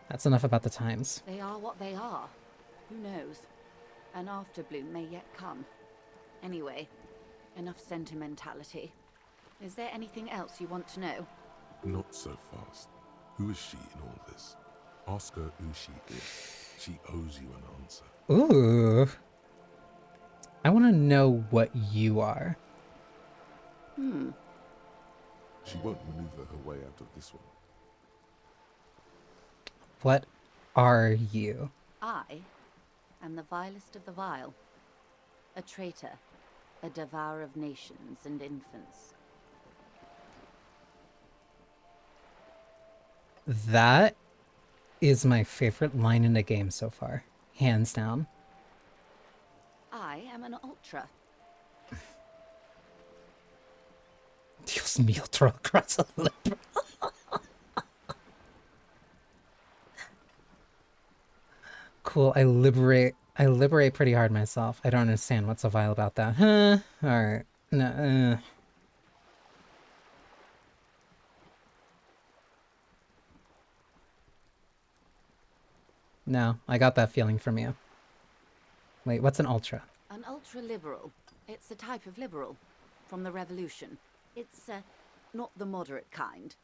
That's enough about the times. They are what they are. Who knows? An afterbloom may yet come. Anyway, enough sentimentality. Is there anything else you want to know? Not so fast. Who is she in all this? Ask her who she is. She owes you an answer. Ooh. I want to know what you are. She won't maneuver her way out of this one. What are you? I am the vilest of the vile. A traitor. A devourer of nations and infants. That is my favorite line in the game so far. Hands down. I am an ultra. Dios mío, throw across a lip. Cool, I liberate pretty hard myself. I don't understand what's so vile about that. Huh? Alright. No, No, I got that feeling from you. Wait, what's an ultra? An ultra-liberal. It's a type of liberal. From the revolution. It's, not the moderate kind.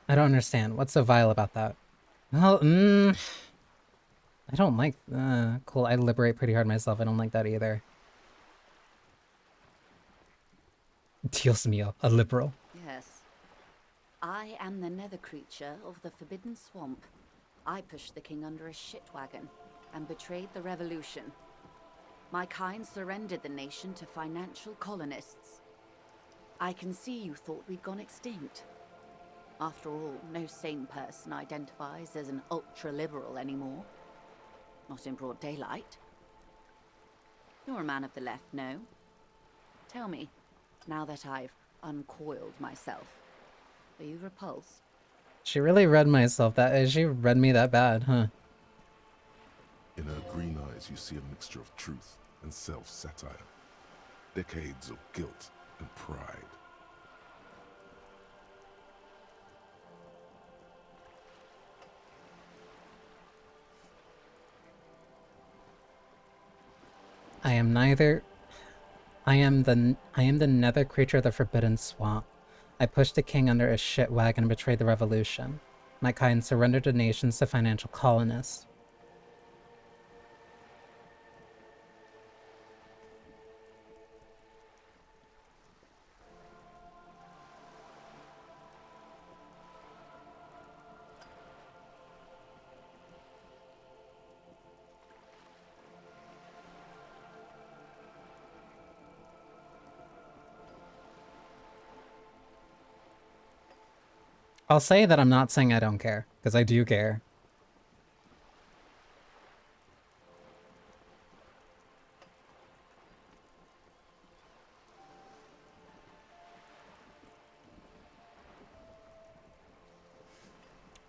I don't understand. What's so vile about that? Well, I don't like, cool, I liberate pretty hard myself. I don't like that either. Dios mío, a liberal. Yes. I am the nether creature of the Forbidden Swamp. I pushed the king under a shit wagon and betrayed the revolution. My kind surrendered the nation to financial colonists. I can see you thought we'd gone extinct. After all, no sane person identifies as an ultra-liberal anymore. Not in broad daylight. You're a man of the left, no? Tell me, now that I've uncoiled myself, are you repulsed? She really read myself that, she read me that bad, huh? In her green eyes, you see a mixture of truth and self-satire. Decades of guilt and pride. I am neither. I am the nether creature of the Forbidden Swamp. I pushed the king under a shit wagon and betrayed the revolution. My kind surrendered the nations to financial colonists. I'll say that I'm not saying I don't care, because I do care.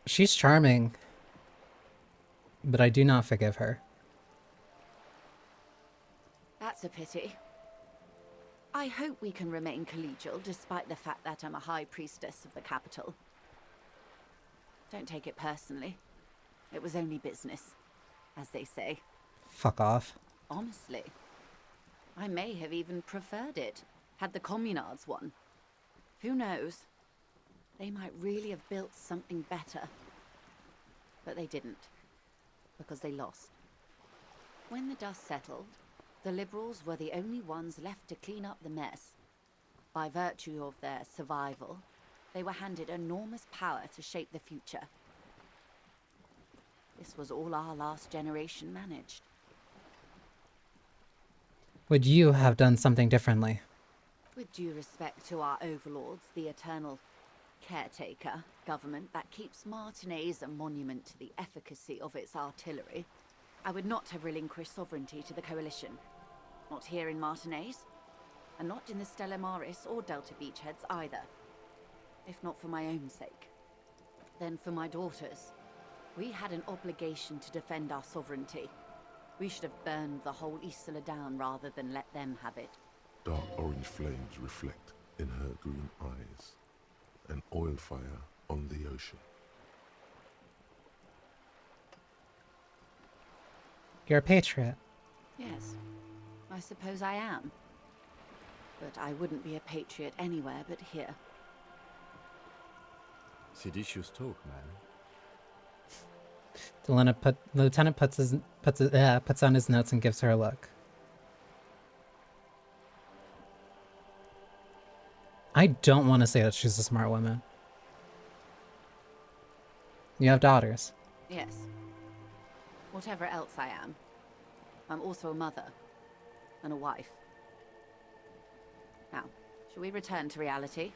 She's charming, but I do not forgive her. That's a pity. I hope we can remain collegial, despite the fact that I'm a high priestess of the capital. Don't take it personally. It was only business, as they say. Fuck off. Honestly, I may have even preferred it, had the communards won. Who knows? They might really have built something better. But they didn't, because they lost. When the dust settled, the Liberals were the only ones left to clean up the mess. By virtue of their survival, they were handed enormous power to shape the future. This was all our last generation managed. Would you have done something differently? With due respect to our overlords, the eternal caretaker government that keeps Martinaise a monument to the efficacy of its artillery, I would not have relinquished sovereignty to the Coalition. Not here in Martinaise, and not in the Stella Maris or Delta Beachheads either. If not for my own sake, then for my daughters. We had an obligation to defend our sovereignty. We should have burned the whole Isola down rather than let them have it. Dark orange flames reflect in her green eyes. An oil fire on the ocean. You're a patriot. Yes, I suppose I am. But I wouldn't be a patriot anywhere but here. Seditious talk, man. The lieutenant puts on his notes and gives her a look. I don't want to say that she's a smart woman. You have daughters. Yes. Whatever else I am, I'm also a mother and a wife. Now, shall we return to reality?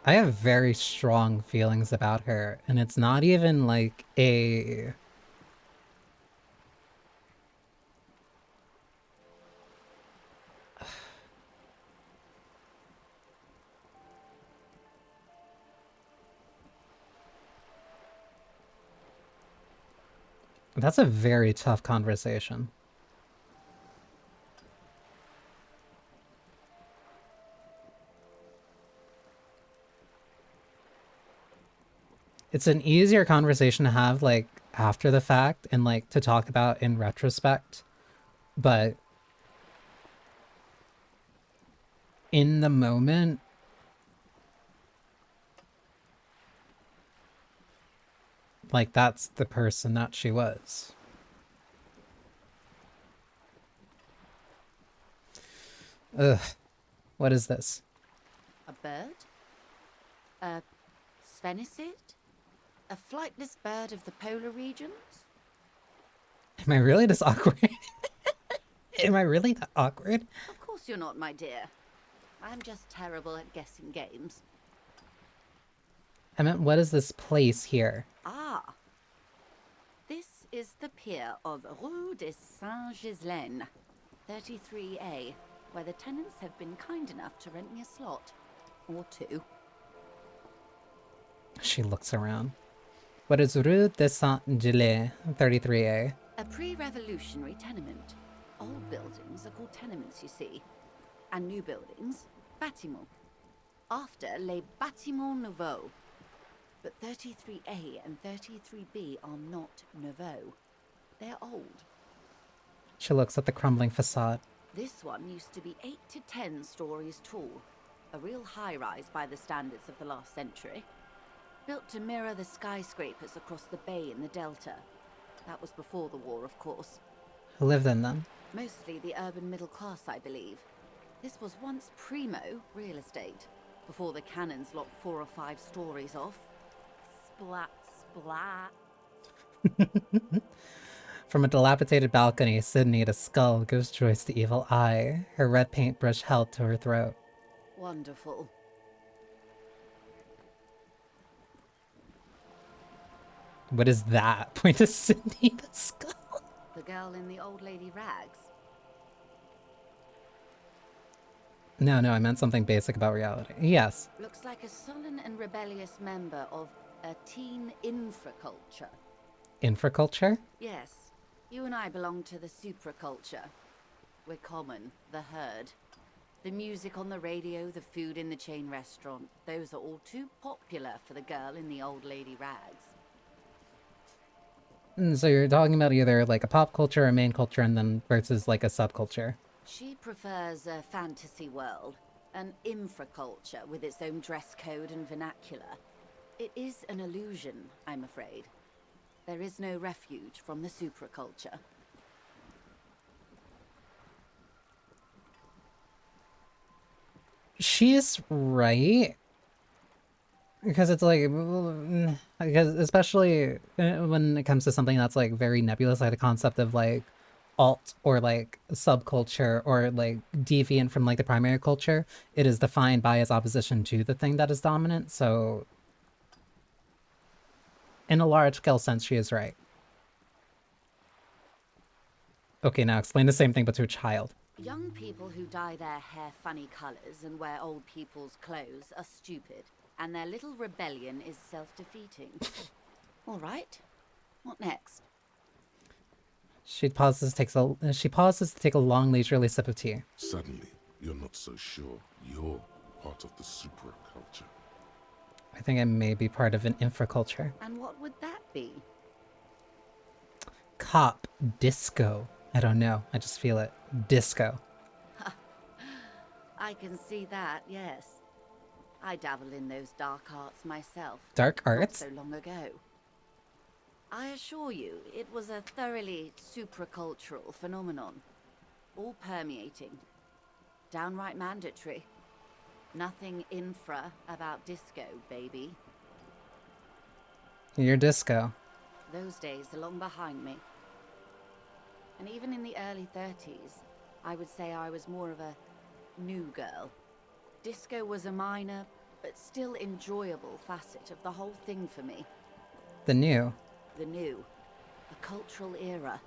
I have very strong feelings about her, and it's not even like a... That's a very tough conversation. It's an easier conversation to have, like, after the fact and, like, to talk about in retrospect. But in the moment, like, that's the person that she was. Ugh. What is this? A bird? A sphenicid? A flightless bird of the polar regions? Am I really this awkward? Am I really that awkward? Of course you're not, my dear. I'm just terrible at guessing games. I meant, what is this place here? Ah. This is the pier of Rue de Saint-Ghislain, 33A, where the tenants have been kind enough to rent me a slot. Or two. She looks around. What is Rue de Saint-Ghislain, 33A? A pre-revolutionary tenement. Old buildings are called tenements, you see, and new buildings, bâtiments. After les bâtiments nouveaux. But 33A and 33B are not nouveaux. They're old. She looks at the crumbling facade. This one used to be 8 to 10 stories tall. A real high-rise by the standards of the last century. Built to mirror the skyscrapers across the bay in the Delta. That was before the war, of course. Who lived in them? Mostly the urban middle class, I believe. This was once primo real estate, before the cannons lopped 4 or 5 stories off. Splat, splat. From a dilapidated balcony, Sydney, the skull, gives Joyce the evil eye, her red paintbrush held to her throat. Wonderful. What is that? Point to Sydney, the skull. The girl in the old lady rags. No, I meant something basic about reality. Yes. Looks like a sullen and rebellious member of a teen infraculture. Infraculture? Yes, you and I belong to the supraculture. We're common, the herd. The music on the radio, the food in the chain restaurant, those are all too popular for the girl in the old lady rags. So you're talking about either like a pop culture, a main culture, and then versus like a subculture. She prefers a fantasy world, an infraculture with its own dress code and vernacular. It is an illusion, I'm afraid. There is no refuge from the supraculture. She's right. Because it's like, because especially when it comes to something that's like very nebulous, like the concept of like alt or like subculture or like deviant from like the primary culture, it is defined by its opposition to the thing that is dominant. So in a large scale sense, she is right. Okay, now explain the same thing but to a child. Young people who dye their hair funny colors and wear old people's clothes are stupid, and their little rebellion is self-defeating. All right, what next? She pauses to take a long leisurely sip of tea. Suddenly, you're not so sure you're part of the supraculture. I think I may be part of an infraculture. And what would that be? Cop. Disco. I don't know. I just feel it. Disco. I can see that, yes. I dabbled in those dark arts myself. Dark arts? Not so long ago. I assure you, it was a thoroughly supracultural phenomenon. All permeating. Downright mandatory. Nothing infra about disco, baby. You're disco. Those days are long behind me. And even in the early 30s, I would say I was more of a new girl. Disco was a minor, but still enjoyable facet of the whole thing for me. The new. The new. A cultural era.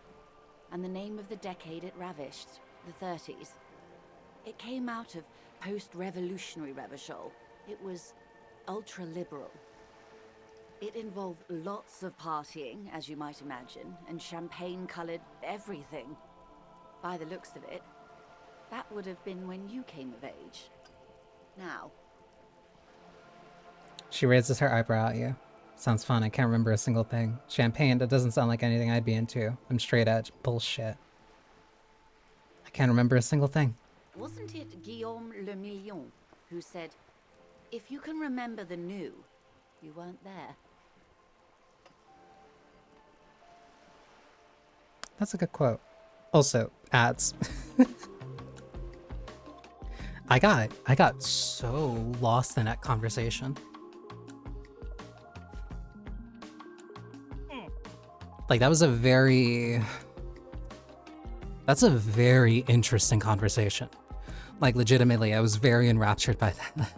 And the name of the decade it ravished, the 30s. It came out of post-revolutionary Revachol. It was ultra-liberal. It involved lots of partying, as you might imagine, and champagne-colored everything. By the looks of it, that would have been when you came of age. Now. She raises her eyebrow at you. Sounds fun. I can't remember a single thing. Champagne, that doesn't sound like anything I'd be into. I'm straight edge. Bullshit. I can't remember a single thing. Wasn't it Guillaume Le Million who said, if you can remember the new, you weren't there? That's a good quote. Also, ads. I got so lost in that conversation. Like that's a very interesting conversation. Like legitimately, I was very enraptured by that.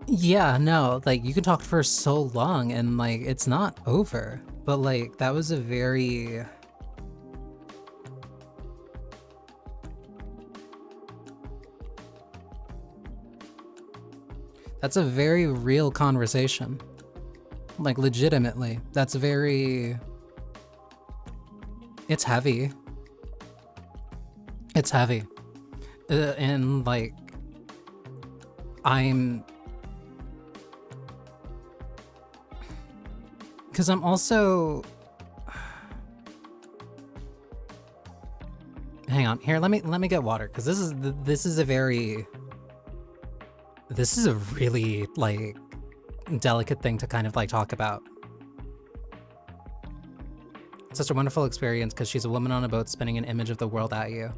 Yeah, no, like you can talk for so long and like it's not over. But like that was a very That's a very real conversation. Like, legitimately. That's very... It's heavy. It's heavy. And, like, I'm... Because I'm also... Hang on. Here, let me get water, because this is a very... This is a really, like, delicate thing to kind of, like, talk about. It's such a wonderful experience because she's a woman on a boat spinning an image of the world at you.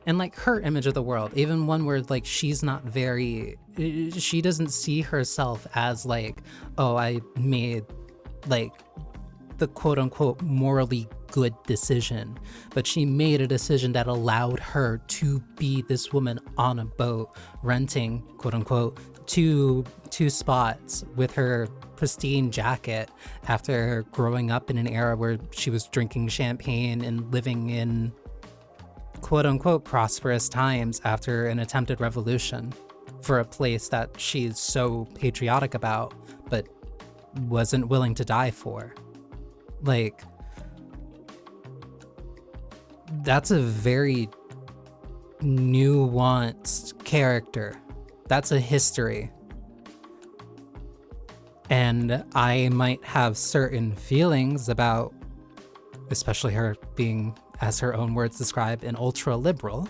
And, like, her image of the world, even one where, like, she's not very... She doesn't see herself as, like, oh, I made, like, the quote-unquote morally good decision. But she made a decision that allowed her to be this woman on a boat, renting, quote-unquote, two spots with her pristine jacket after growing up in an era where she was drinking champagne and living in quote-unquote prosperous times after an attempted revolution for a place that she's so patriotic about but wasn't willing to die for. Like, that's a very nuanced character. That's a history. And I might have certain feelings about, especially her being, as her own words describe, an ultra-liberal.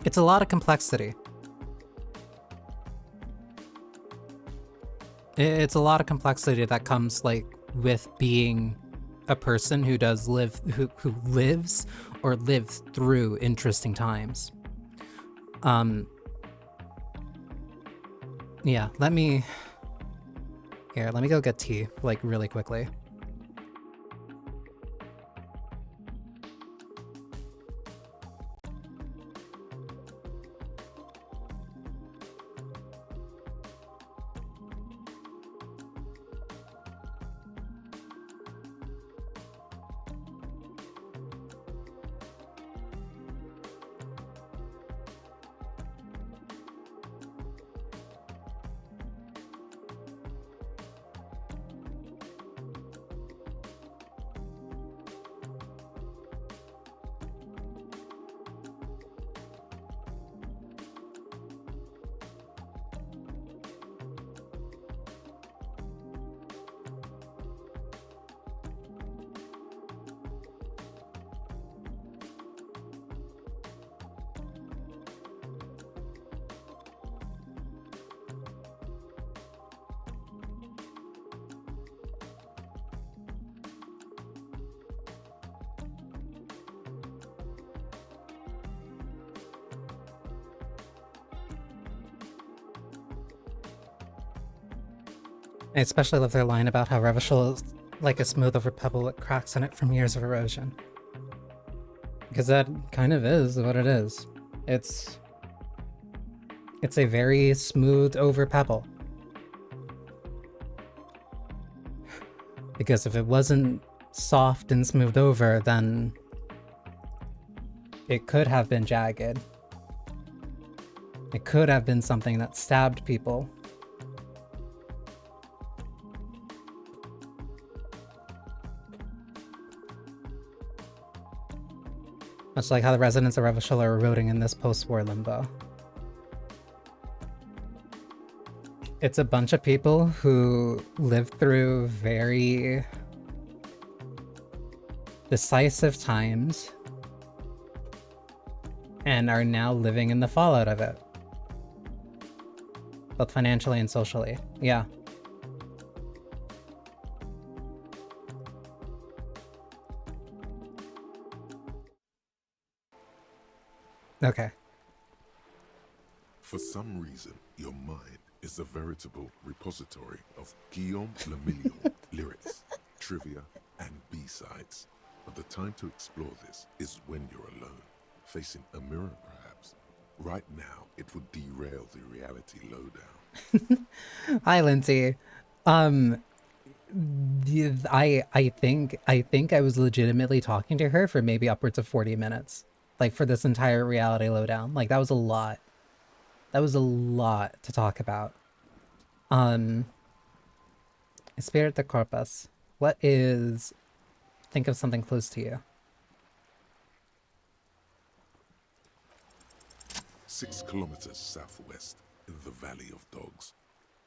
It's a lot of complexity. It's a lot of complexity that comes, like, with being a person who does live, who lives or lives through interesting times. Yeah, let me go get tea, like, really quickly. I especially love their line about how Revachol is like a smooth over pebble with cracks in it from years of erosion. Because that kind of is what it is. It's a very smooth over pebble. Because if it wasn't soft and smoothed over, then it could have been jagged. It could have been something that stabbed people. Much like how the residents of Revachol are eroding in this post-war limbo. It's a bunch of people who lived through very decisive times and are now living in the fallout of it. Both financially and socially. Yeah. Okay. For some reason, your mind is a veritable repository of Guillaume Lemillion lyrics, trivia, and B-sides. But the time to explore this is when you're alone, facing a mirror perhaps. Right now, it would derail the reality lowdown. Hi, Lindsay. I think I was legitimately talking to her for maybe upwards of 40 minutes. Like for this entire reality lowdown. Like that was a lot. That was a lot to talk about. Spirit de Corpus. What is... Think of something close to you. 6 kilometers southwest, in the Valley of Dogs,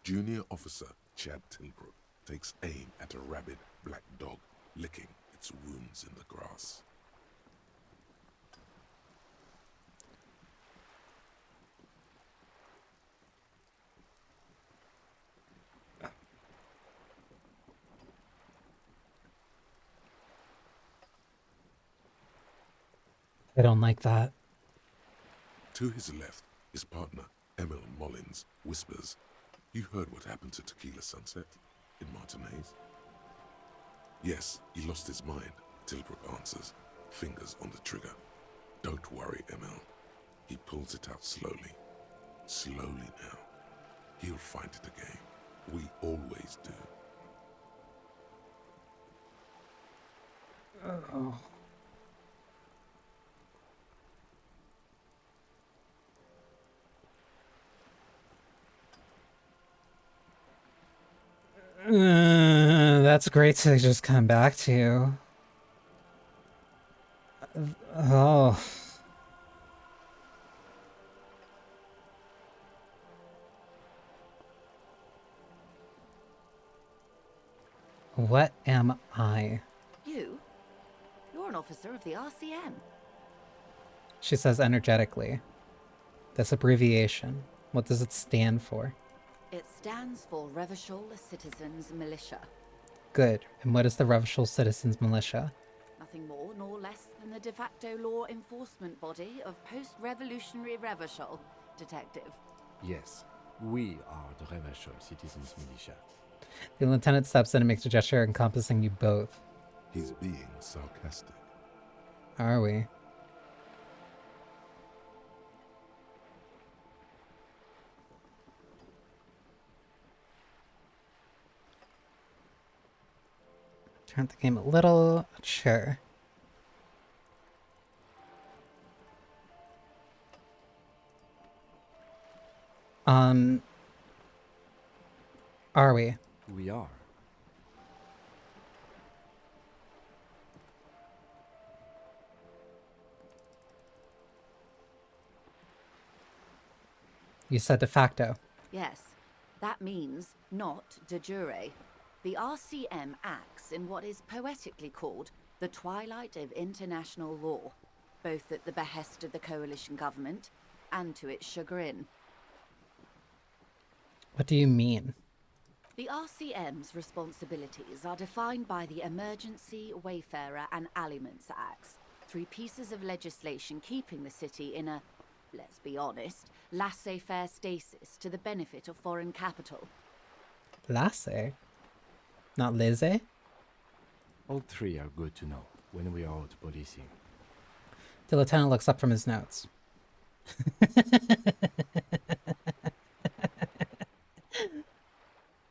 Junior Officer Chad Tilbrook takes aim at a rabid black dog licking its wounds in the grass. I don't like that. To his left, his partner, Emil Mullins, whispers, "You heard what happened to Tequila Sunset in Martinez?" "Yes, he lost his mind," Tilbrook answers, fingers on the trigger. "Don't worry, Emil." He pulls it out slowly. Slowly now. He'll find it again. We always do. Oh. That's great to just come back to. Oh. What am I? You? You're an officer of the RCM. She says energetically. This abbreviation, what does it stand for? It stands for Revachol Citizens Militia. Good. And what is the Revachol Citizens Militia? Nothing more nor less than the de facto law enforcement body of post-revolutionary Revachol, Detective. Yes, we are the Revachol Citizens Militia. The lieutenant steps in and makes a gesture encompassing you both. He's being sarcastic. Are we? Turn the game a little. Sure. Are we? We are. You said de facto. Yes, that means not de jure. The RCM acts in what is poetically called the twilight of international law, both at the behest of the coalition government and to its chagrin. What do you mean? The RCM's responsibilities are defined by the Emergency, Wayfarer and Aliments Acts, 3 pieces of legislation keeping the city in a, let's be honest, laissez-faire stasis to the benefit of foreign capital. Lasse? Not Lizzie? All 3 are good to know when we are out policing. The lieutenant looks up from his notes.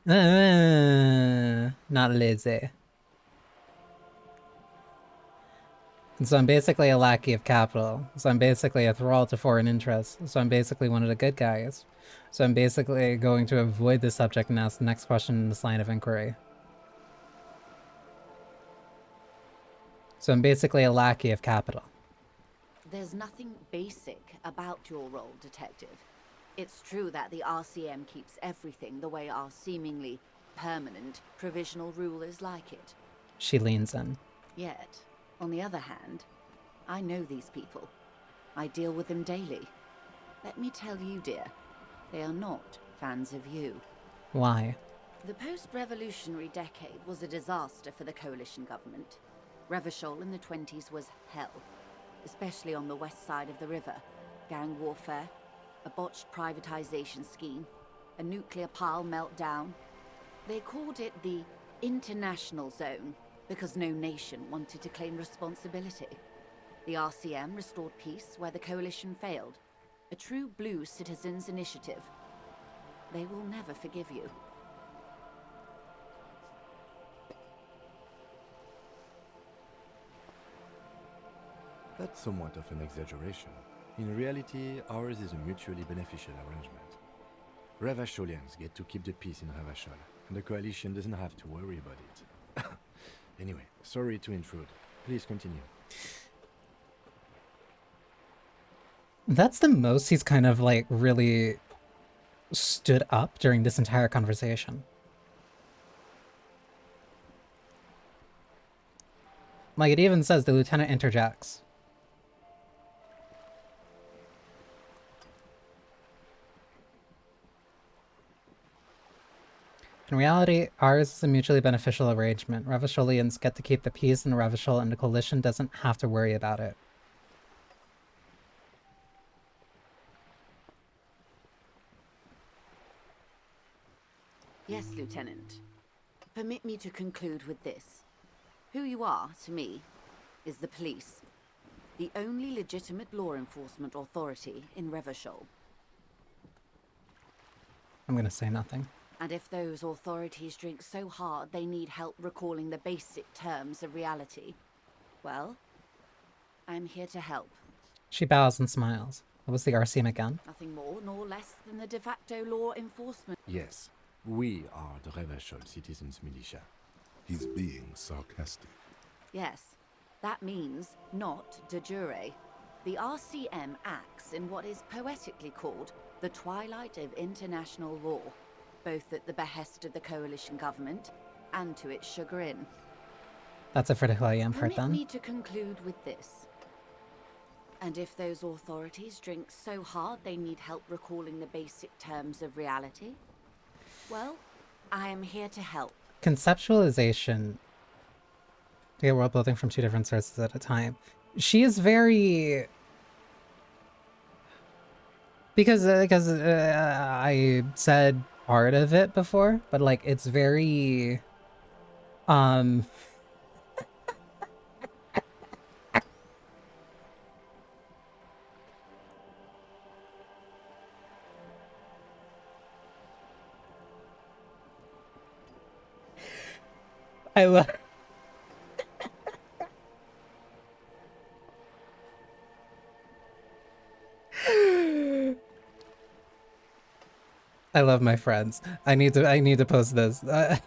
Not Lizzie. So I'm basically a lackey of capital. So I'm basically a thrall to foreign interests. So I'm basically one of the good guys. So I'm basically going to avoid this subject and ask the next question in this line of inquiry. So I'm basically a lackey of capital. There's nothing basic about your role, Detective. It's true that the RCM keeps everything the way our seemingly permanent provisional rulers like it. She leans in. Yet, on the other hand, I know these people. I deal with them daily. Let me tell you, dear, they are not fans of you. Why? The post-revolutionary decade was a disaster for the coalition government. Revachol in the 20s was hell, especially on the west side of the river. Gang warfare, a botched privatization scheme, a nuclear pile meltdown. They called it the International Zone because no nation wanted to claim responsibility. The RCM restored peace where the coalition failed. A true blue citizens' initiative. They will never forgive you. That's somewhat of an exaggeration. In reality, ours is a mutually beneficial arrangement. Revacholians get to keep the peace in Revachol, and the coalition doesn't have to worry about it. Anyway, sorry to intrude. Please continue. That's the most he's kind of like really stood up during this entire conversation. Like, it even says the lieutenant interjects. In reality, ours is a mutually beneficial arrangement. Revacholians get to keep the peace in Revachol, and the coalition doesn't have to worry about it. Yes, Lieutenant. Permit me to conclude with this. Who you are, to me, is the police. The only legitimate law enforcement authority in Revachol. I'm gonna say nothing. And if those authorities drink so hard they need help recalling the basic terms of reality, well, I'm here to help. She bows and smiles. What was the RCM again? Nothing more nor less than the de facto law enforcement. Yes, we are the Revachol Citizens Militia. He's being sarcastic. Yes, that means not de jure. The RCM acts in what is poetically called the twilight of international law, both at the behest of the coalition government and to its chagrin. That's it for the who I am part Permit then. me to conclude with this. And if those authorities drink so hard they need help recalling the basic terms of reality, well, I am here to help. Conceptualization. To get world building from two different sources at a time. She is very... Because I said part of it before, but like it's very... I love... I love my friends. I need to post this. I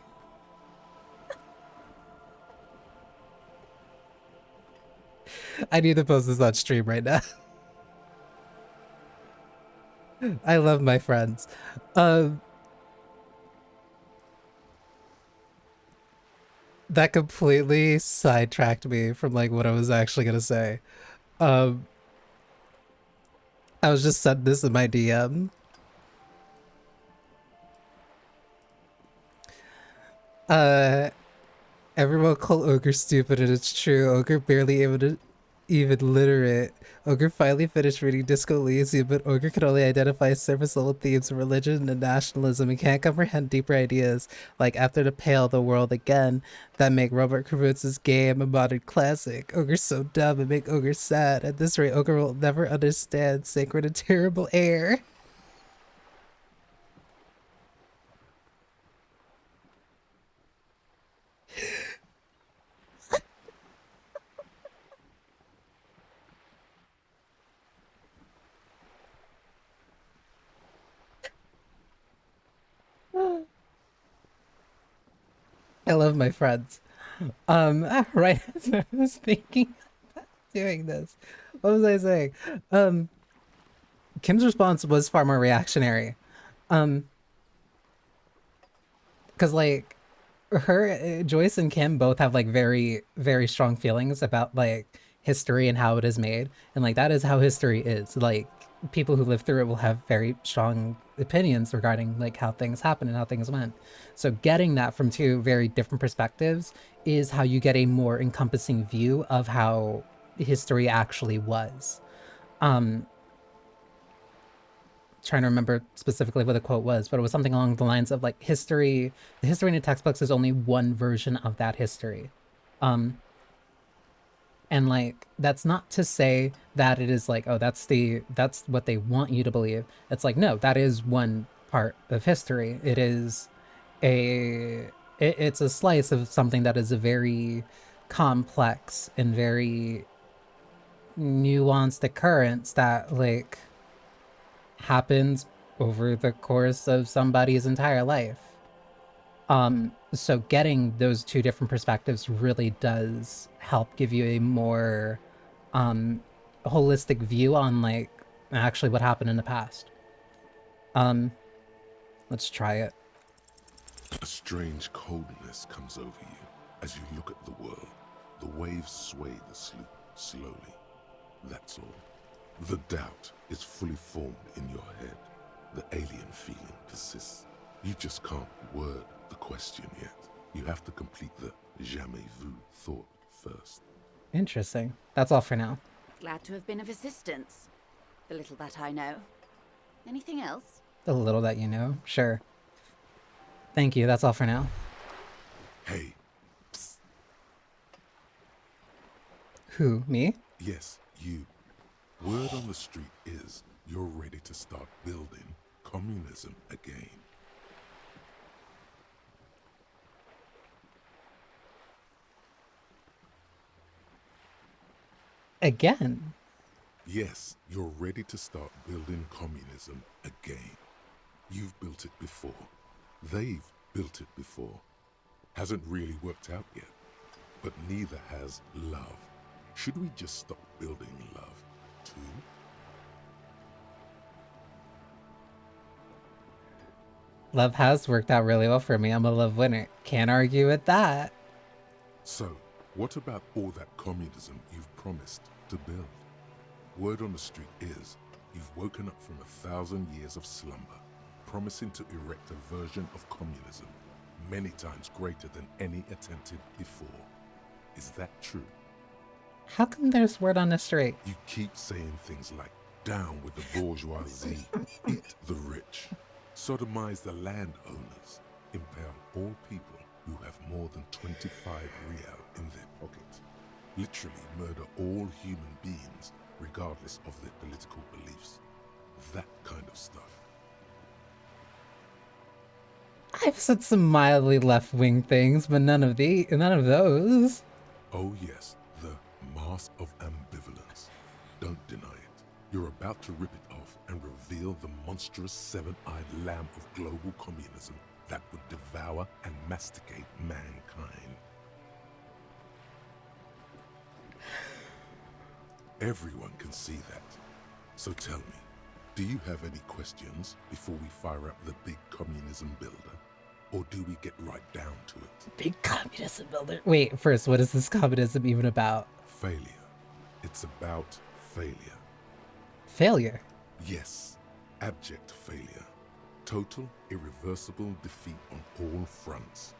need to post this on stream right now. I love my friends. That completely sidetracked me from like what I was actually gonna say. I was just sent this in my DM. Everyone called Ogre stupid, and it's true. Ogre barely even literate. Ogre finally finished reading Disco Elysium, but Ogre can only identify surface level themes of religion and nationalism and can't comprehend deeper ideas, like After the Pale, The World Again, that make Robert Kruvitz's game a modern classic. Ogre's so dumb and make Ogre sad. At this rate, Ogre will never understand Sacred and Terrible Air. I love my friends. Right as I was thinking about doing this, what was I saying? Kim's response was far more reactionary. Because like her, Joyce and Kim both have like very, very strong feelings about like history and how it is made, and like that is how history is. Like people who live through it will have very strong opinions regarding like how things happen and how things went. So getting that from two very different perspectives is how you get a more encompassing view of how history actually was. Trying to remember specifically what the quote was, but it was something along the lines of like the history in the textbooks is only one version of that history. And like that's not to say that it is like, oh, that's what they want you to believe. It's like, no, that is one part of history. It is it's a slice of something that is a very complex and very nuanced occurrence that, like, happens over the course of somebody's entire life. So getting those two different perspectives really does help give you a more holistic view on, like, actually what happened in the past. Let's try it. A strange coldness comes over you as you look at the world. The waves sway the sloop slowly. That's all. The doubt is fully formed in your head. The alien feeling persists. You just can't word the question yet. You have to complete the jamais vu thought first. Interesting. That's all for now. Glad to have been of assistance. The little that I know. Anything else? The little that you know, sure. Thank you, that's all for now. Hey. Psst. Who, me? Yes, you. Word on the street is you're ready to start building communism again. Again? Yes, you're ready to start building communism again. You've built it before. They've built it before. Hasn't really worked out yet. But neither has love. Should we just stop building love, too? Love has worked out really well for me. I'm a love winner. Can't argue with that. So, what about all that communism you've promised to build? Word on the street is you've woken up from 1,000 years of slumber, promising to erect a version of communism many times greater than any attempted before. Is that true? How come there's word on the street? You keep saying things like, down with the bourgeoisie, eat the rich, sodomize the landowners, impale all people who have more than 25 real in their pocket, literally murder all human beings regardless of their political beliefs. That kind of stuff. I've said some mildly left-wing things, but none of those. Oh yes, the mask of ambivalence. Don't deny it. You're about to rip it off and reveal the monstrous seven-eyed lamb of global communism that would devour and masticate mankind. Everyone can see that. So tell me, do you have any questions before we fire up the big communism builder? Or do we get right down to it? Big communism builder. Wait, first, what is this communism even about? Failure. It's about failure. Failure? Yes, abject failure. Total, irreversible defeat on all fronts.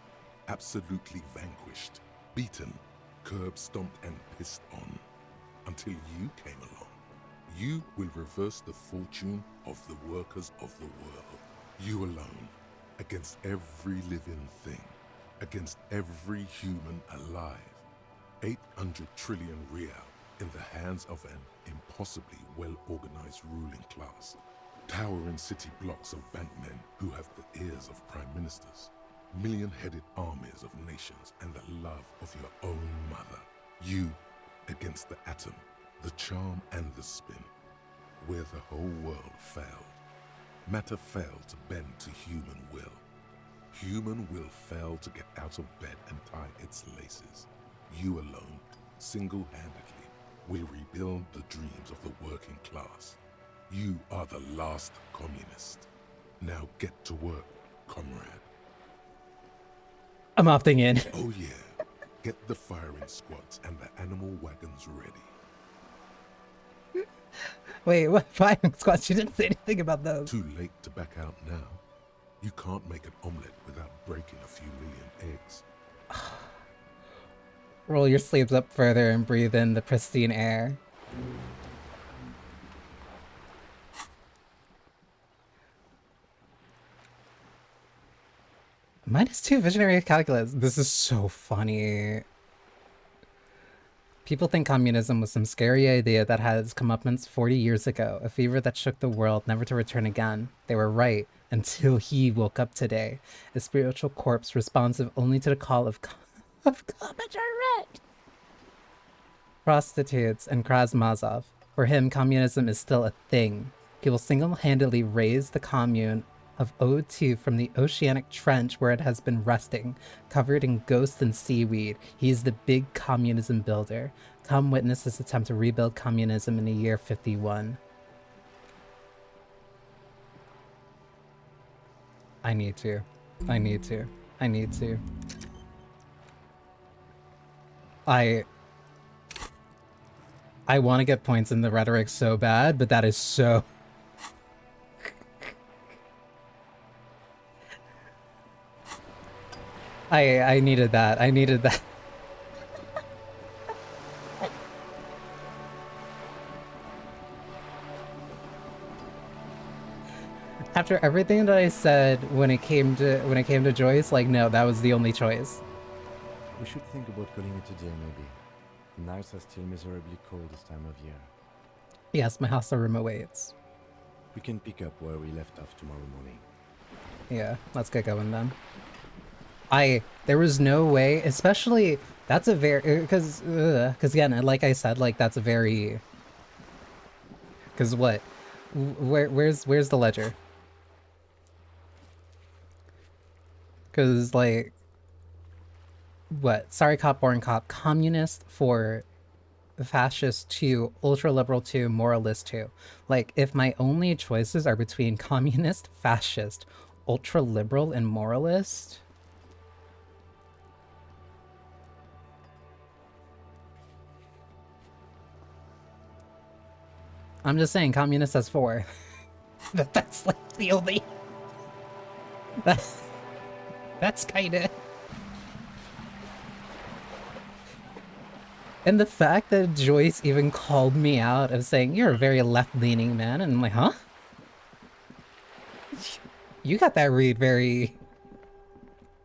Absolutely vanquished, beaten, curb-stomped and pissed on. Until you came along. You will reverse the fortune of the workers of the world. You alone, against every living thing, against every human alive. 800 trillion real in the hands of an impossibly well-organized ruling class. Towering city blocks of bankmen who have the ears of prime ministers. Million-headed armies of nations and the love of your own mother. You against the atom, the charm and the spin, where the whole world failed. Matter failed to bend to human will. Human will failed to get out of bed and tie its laces. You alone, single-handedly, will rebuild the dreams of the working class. You are the last communist. Now get to work, comrade. I'm opting in. Oh yeah. Get the firing squads and the animal wagons ready. Wait, what firing squads? You didn't say anything about those. Too late to back out now. You can't make an omelette without breaking a few million eggs. Roll your sleeves up further and breathe in the pristine air. -2 visionary calculus. This is so funny. People think communism was some scary idea that had its comeuppance 40 years ago, a fever that shook the world, never to return again. They were right, until he woke up today, a spiritual corpse responsive only to the call of Comet or Red. prostitutes, and Krasmazov. For him, communism is still a thing. He will single-handedly raise the commune of O2 from the oceanic trench where it has been resting, covered in ghosts and seaweed. He is the big communism builder. Come witness his attempt to rebuild communism in the year 51. I need to. I need to. I need to. I want to get points in the rhetoric so bad, but that is so... I needed that. I needed that. After everything that I said when it came to Joyce, like, no, that was the only choice. We should think about calling it a day, maybe. The nights are still miserably cold this time of year. Yes, my house room awaits. We can pick up where we left off tomorrow morning. Yeah, let's get going then. There was no way, especially, that's a very, because again, like I said, like, that's a very, because what? Where's the ledger? Because, like, what? Sorry cop, boring cop, communist for fascist 2, ultra-liberal 2, moralist 2. Like, if my only choices are between communist, fascist, ultra-liberal, and moralist... I'm just saying, communist has 4. That's like the only... That's kinda... And the fact that Joyce even called me out of saying, you're a very left-leaning man, and I'm like, huh? You got that read very...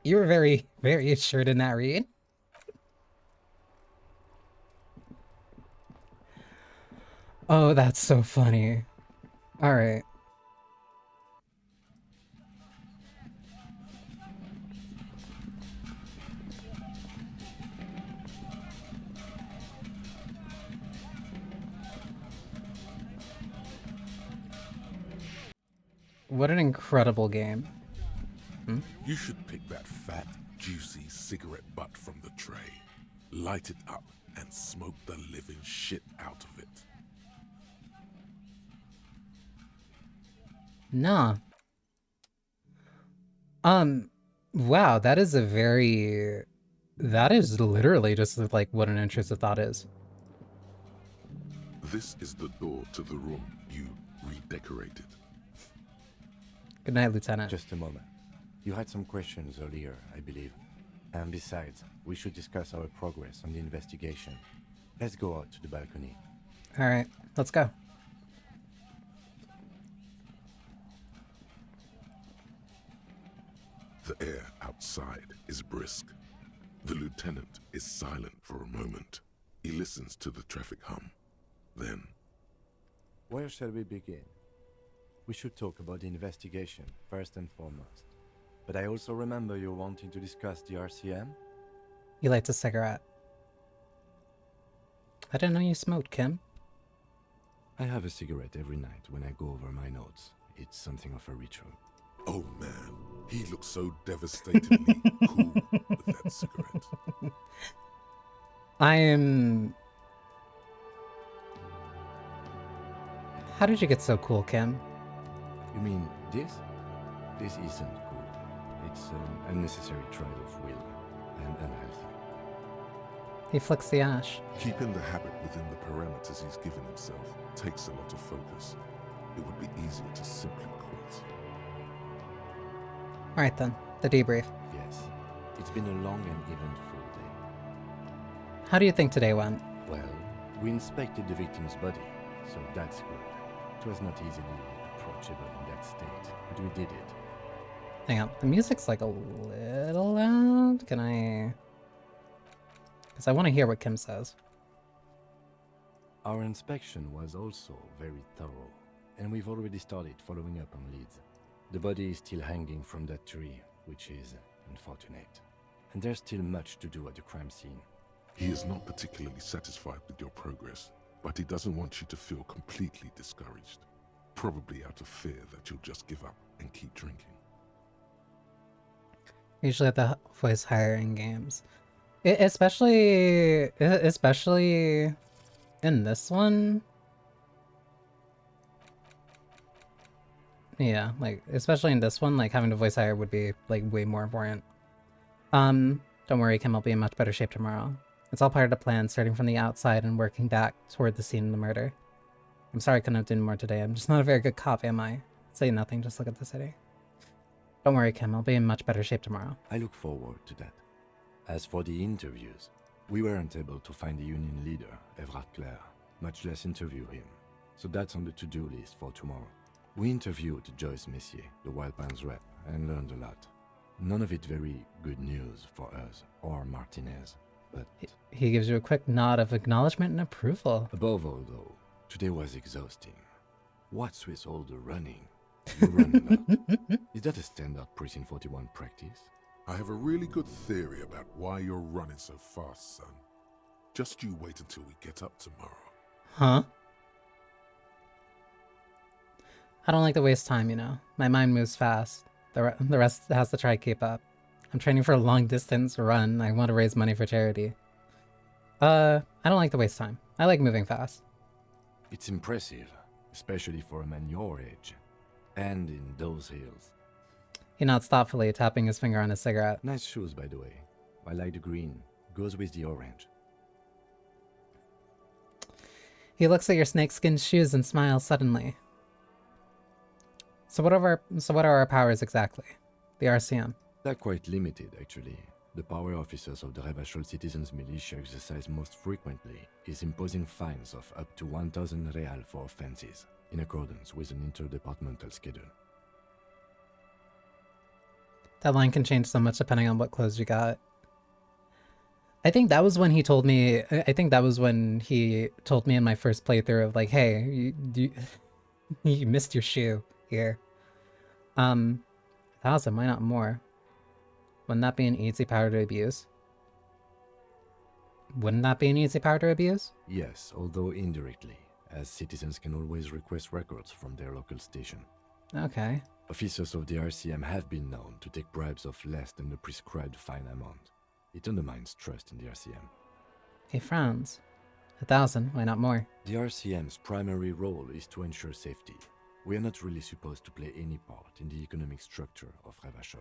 You were very, very assured in that read. Oh, that's so funny. Alright. What an incredible game. Hmm? You should pick that fat, juicy cigarette butt from the tray, light it up, and smoke the living shit out of it. Nah. Wow, that is a very... That is literally just like what an intrusive thought is. This is the door to the room you redecorated. Good night, Lieutenant. Just a moment. You had some questions earlier, I believe. And besides, we should discuss our progress on the investigation. Let's go out to the balcony. Alright, let's go. The air outside is brisk. The lieutenant is silent for a moment. He listens to the traffic hum. Then... Where shall we begin? We should talk about the investigation, first and foremost. But I also remember you wanting to discuss the RCM? He lights a cigarette. I didn't know you smoked, Kim. I have a cigarette every night when I go over my notes. It's something of a ritual. Oh man, he looks so devastatingly cool with that cigarette. I am... How did you get so cool, Kim? You mean this? This isn't cool. It's an unnecessary trial of will and unhealthy. He flicks the ash. Keeping the habit within the parameters he's given himself takes a lot of focus. It would be easier to simply quit. Alright then, the debrief. Yes. It's been a long and eventful day. How do you think today went? Well, we inspected the victim's body, so that's good. It was not easily approachable in that state, but we did it. Hang on, the music's like a little loud. Can I... Because I want to hear what Kim says. Our inspection was also very thorough, and we've already started following up on leads. The body is still hanging from that tree, which is unfortunate. And there's still much to do at the crime scene. He is not particularly satisfied with your progress, but he doesn't want you to feel completely discouraged. Probably out of fear that you'll just give up and keep drinking. Usually at the voice hiring games. Especially in this one. Yeah, like, especially in this one, like, having to voice hire would be, like, way more important. Don't worry, Kim, I'll be in much better shape tomorrow. It's all part of the plan, starting from the outside and working back toward the scene of the murder. I'm sorry I couldn't have done more today. I'm just not a very good cop, am I? Say nothing, just look at the city. Don't worry, Kim, I'll be in much better shape tomorrow. I look forward to that. As for the interviews, we weren't able to find the union leader, Everard Clare, much less interview him. So that's on the to-do list for tomorrow. We interviewed Joyce Messier, the Wild Pines rep, and learned a lot. None of it very good news for us or Martinez, but... He gives you a quick nod of acknowledgement and approval. Above all, though, today was exhausting. What's with all the running? You run a lot. Is that a standard Precinct 41 practice? I have a really good theory about why you're running so fast, son. Just you wait until we get up tomorrow. Huh? I don't like to waste time, you know. My mind moves fast. The rest has to try to keep up. I'm training for a long distance run. I want to raise money for charity. I don't like to waste time. I like moving fast. It's impressive, especially for a man your age. And in those hills. He nods thoughtfully, tapping his finger on his cigarette. Nice shoes, by the way. I like the green. Goes with the orange. He looks at your snakeskin shoes and smiles suddenly. So what are our powers exactly? The RCM. They're quite limited, actually. The power officers of the Rebachol Citizens Militia exercise most frequently is imposing fines of up to 1,000 real for offenses, in accordance with an interdepartmental schedule. That line can change so much depending on what clothes you got. I think that was when he told me, in my first playthrough of like, hey, you missed your shoe here. 1,000, why not more? Wouldn't that be an easy power to abuse? Wouldn't that be an easy power to abuse? Yes, although indirectly, as citizens can always request records from their local station. Okay. Officers of the RCM have been known to take bribes of less than the prescribed fine amount. It undermines trust in the RCM. He frowns. 1,000, why not more? The RCM's primary role is to ensure safety. We are not really supposed to play any part in the economic structure of Rebachol.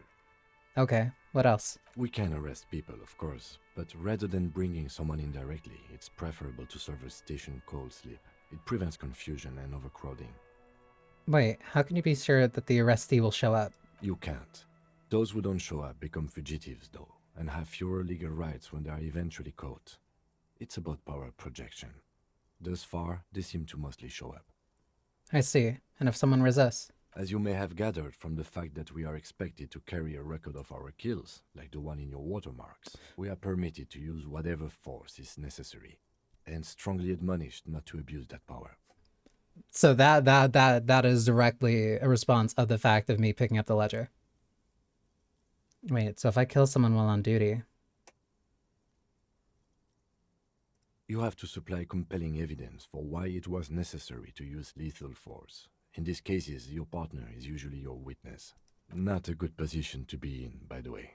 Okay, what else? We can arrest people, of course, but rather than bringing someone in directly, it's preferable to serve a station cold sleep. It prevents confusion and overcrowding. Wait, how can you be sure that the arrestee will show up? You can't. Those who don't show up become fugitives, though, and have fewer legal rights when they are eventually caught. It's about power projection. Thus far, they seem to mostly show up. I see. And if someone resists? As you may have gathered from the fact that we are expected to carry a record of our kills, like the one in your watermarks, we are permitted to use whatever force is necessary, and strongly admonished not to abuse that power. So that is directly a response of the fact of me picking up the ledger. Wait, so if I kill someone while on duty... You have to supply compelling evidence for why it was necessary to use lethal force. In these cases, your partner is usually your witness. Not a good position to be in, by the way.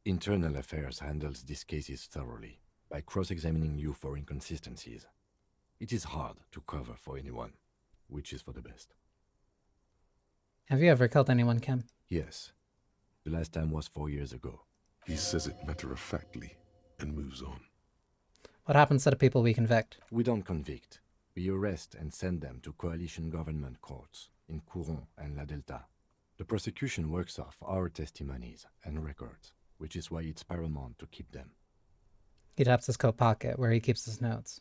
Internal Affairs handles these cases thoroughly, by cross-examining you for inconsistencies. It is hard to cover for anyone, which is for the best. Have you ever killed anyone, Kim? Yes. The last time was 4 years ago. He says it matter-of-factly and moves on. What happens to the people we convict? We don't convict. We arrest and send them to coalition government courts in Couron and La Delta. The prosecution works off our testimonies and records, which is why it's paramount to keep them. He taps his coat pocket where he keeps his notes.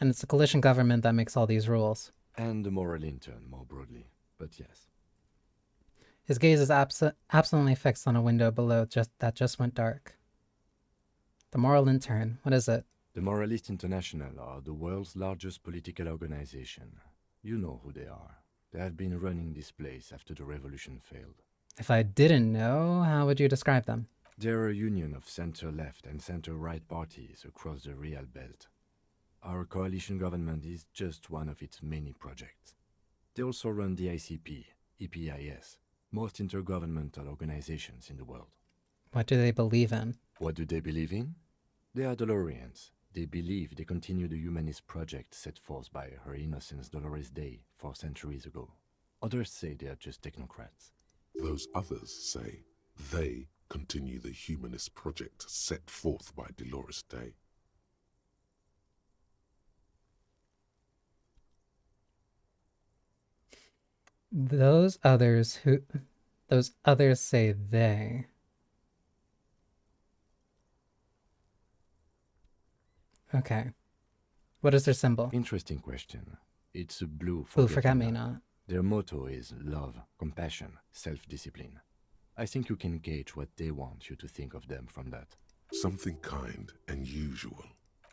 And it's the coalition government that makes all these rules. And the moral intern, more broadly, but yes. His gaze is absolutely fixed on a window below that just went dark. The moral intern, what is it? The Moralist International are the world's largest political organization. You know who they are. They have been running this place after the revolution failed. If I didn't know, how would you describe them? There are a union of center-left and center-right parties across the Real Belt. Our coalition government is just one of its many projects. They also run the ICP, EPIS, most intergovernmental organizations in the world. What do they believe in? What do they believe in? They are Dolorians. They believe they continue the humanist project set forth by Her Innocence Dolores Day 4 centuries ago. Others say they are just technocrats. Those others say they continue the humanist project set forth by Dolores Day. Those others say they. Okay. What is their symbol? Interesting question. It's a blue Blue forget-me-not. forget-me-not. Their motto is love, compassion, self-discipline. I think you can gauge what they want you to think of them from that. Something kind and usual.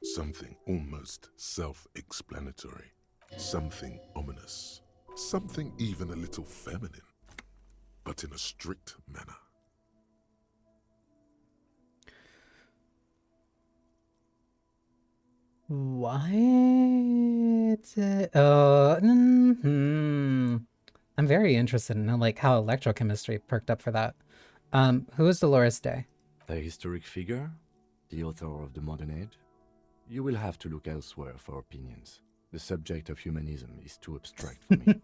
Something almost self-explanatory. Something ominous. Something even a little feminine. But in a strict manner. What? I'm very interested in like how electrochemistry perked up for that. Who is Dolores Day? A historic figure? The author of the modern age? You will have to look elsewhere for opinions. The subject of humanism is too abstract for me.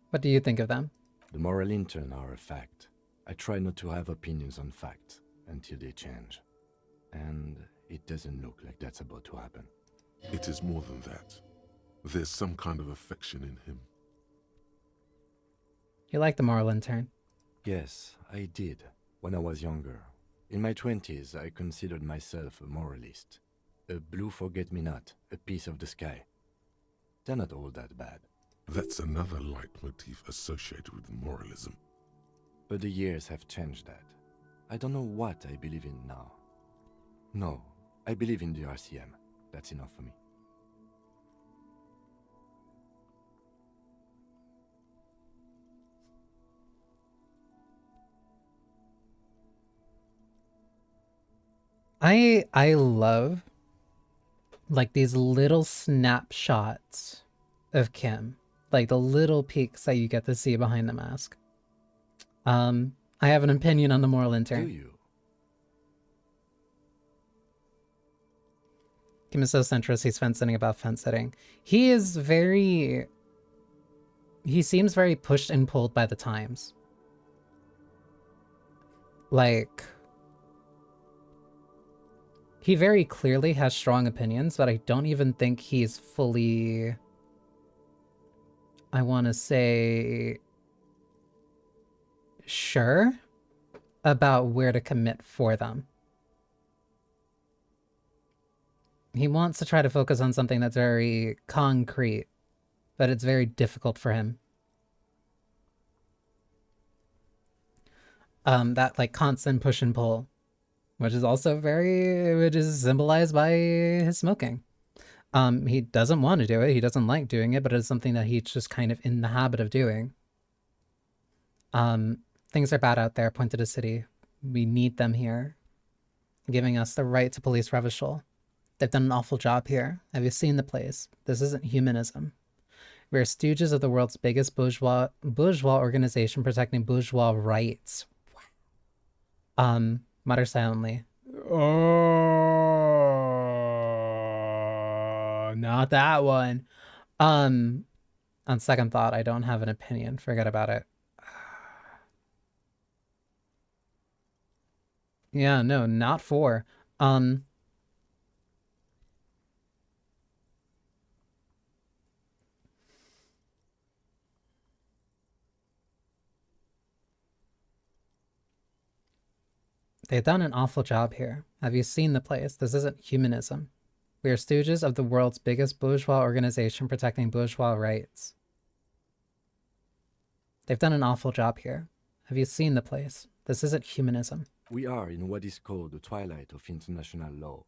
What do you think of them? The moral intern are a fact. I try not to have opinions on facts until they change. And it doesn't look like that's about to happen. It is more than that. There's some kind of affection in him. You like the moral intern? Yes, I did, when I was younger. In my 20s, I considered myself a moralist. A blue forget-me-not, a piece of the sky. They're not all that bad. That's another leitmotif associated with moralism. But the years have changed that. I don't know what I believe in now. No, I believe in the RCM. That's enough for me. I love like these little snapshots of Kim, like the little peeks that you get to see behind the mask. I have an opinion on the moral intern. Do you? Kim is so centrist, he's fence-sitting about fence-sitting. He seems very pushed and pulled by the times. Like, he very clearly has strong opinions, but I don't even think he's fully, I want to say, sure about where to commit for them. He wants to try to focus on something that's very concrete, but it's very difficult for him. That like constant push and pull, which is symbolized by his smoking. He doesn't want to do it. He doesn't like doing it, but it's something that he's just kind of in the habit of doing. Things are bad out there. Point to the city. We need them here, giving us the right to police Revachol. They've done an awful job here. Have you seen the place? This isn't humanism. We are stooges of the world's biggest bourgeois organization protecting bourgeois rights. Mutter silently. Oh, not that one. On second thought, I don't have an opinion. Forget about it. Yeah, no, not 4. They've done an awful job here. Have you seen the place? This isn't humanism. We are stooges of the world's biggest bourgeois organization protecting bourgeois rights. They've done an awful job here. Have you seen the place? This isn't humanism. We are in what is called the twilight of international law.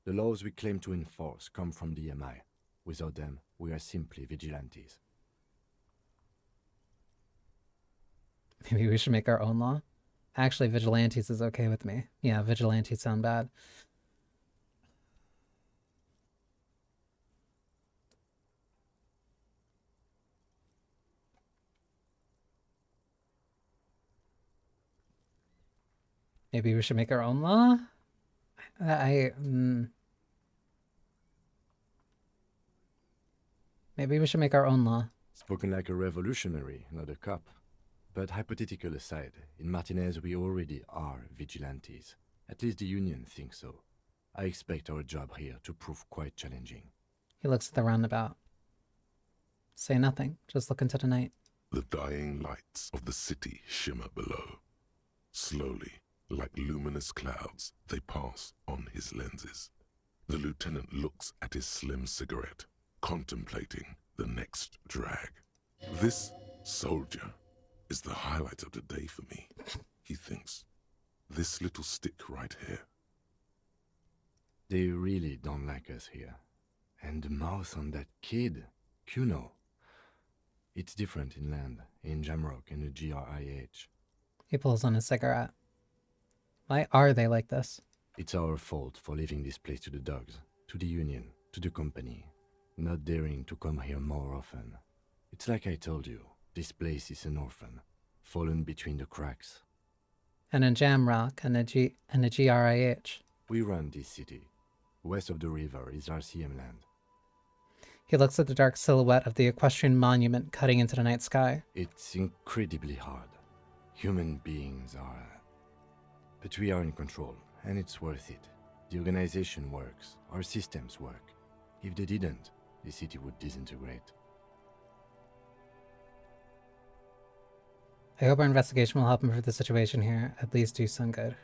The laws we claim to enforce come from the MI. Without them, we are simply vigilantes. Maybe we should make our own law? Actually, vigilantes is okay with me. Yeah, vigilantes sound bad. Maybe we should make our own law? Maybe we should make our own law. Spoken like a revolutionary, not a cop. But hypothetical aside, in Martinez we already are vigilantes. At least the Union thinks so. I expect our job here to prove quite challenging. He looks at the roundabout. Say nothing, just look into the night. The dying lights of the city shimmer below. Slowly, like luminous clouds, they pass on his lenses. The lieutenant looks at his slim cigarette, contemplating the next drag. This soldier is the highlight of the day for me, he thinks. This little stick right here. They really don't like us here. And the mouth on that kid, Kuno. It's different inland, in Jamrock and the GRIH. He pulls on his cigarette. Why are they like this? It's our fault for leaving this place to the dogs, to the Union, to the company. Not daring to come here more often. It's like I told you, this place is an orphan, fallen between the cracks. And a Jamrock and a GRIH. We run this city. West of the river is RCM land. He looks at the dark silhouette of the equestrian monument cutting into the night sky. It's incredibly hard. Human beings are... But we are in control, and it's worth it. The organization works. Our systems work. If they didn't, the city would disintegrate. I hope our investigation will help improve the situation here. At least do some good.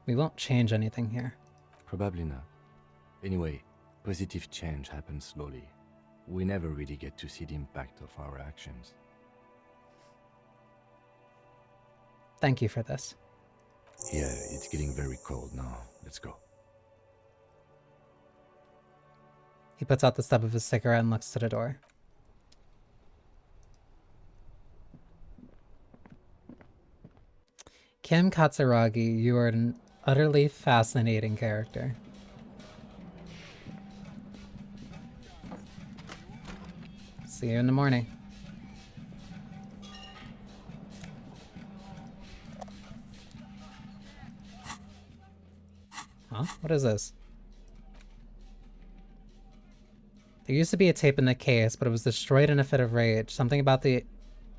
We won't change anything here. Probably not. Anyway, positive change happens slowly. We never really get to see the impact of our actions. Thank you for this. Yeah, it's getting very cold now. Let's go. He puts out the stub of his cigarette and looks to the door. Kim Katsuragi, you are an utterly fascinating character. See you in the morning. Huh? What is this? There used to be a tape in the case, but it was destroyed in a fit of rage. Something about the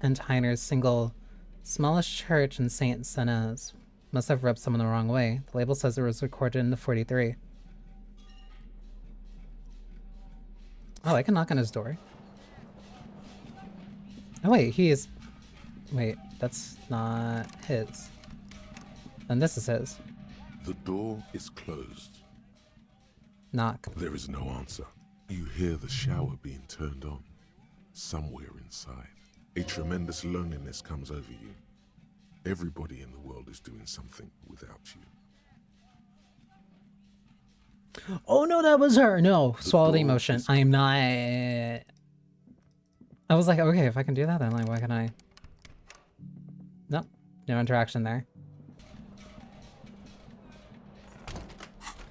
Entiner's single smallest church in St. Senez must have rubbed someone the wrong way. The label says it was recorded in the 43. Oh, I can knock on his door. Oh wait, he is... Wait, that's not his. And this is his. The door is closed. Knock. There is no answer. You hear the shower being turned on. Somewhere inside, a tremendous loneliness comes over you. Everybody in the world is doing something without you. Oh no, that was her! No, swallow the door emotion. is I am not... I was like, okay, if I can do that, then like, why can I... Nope, no interaction there.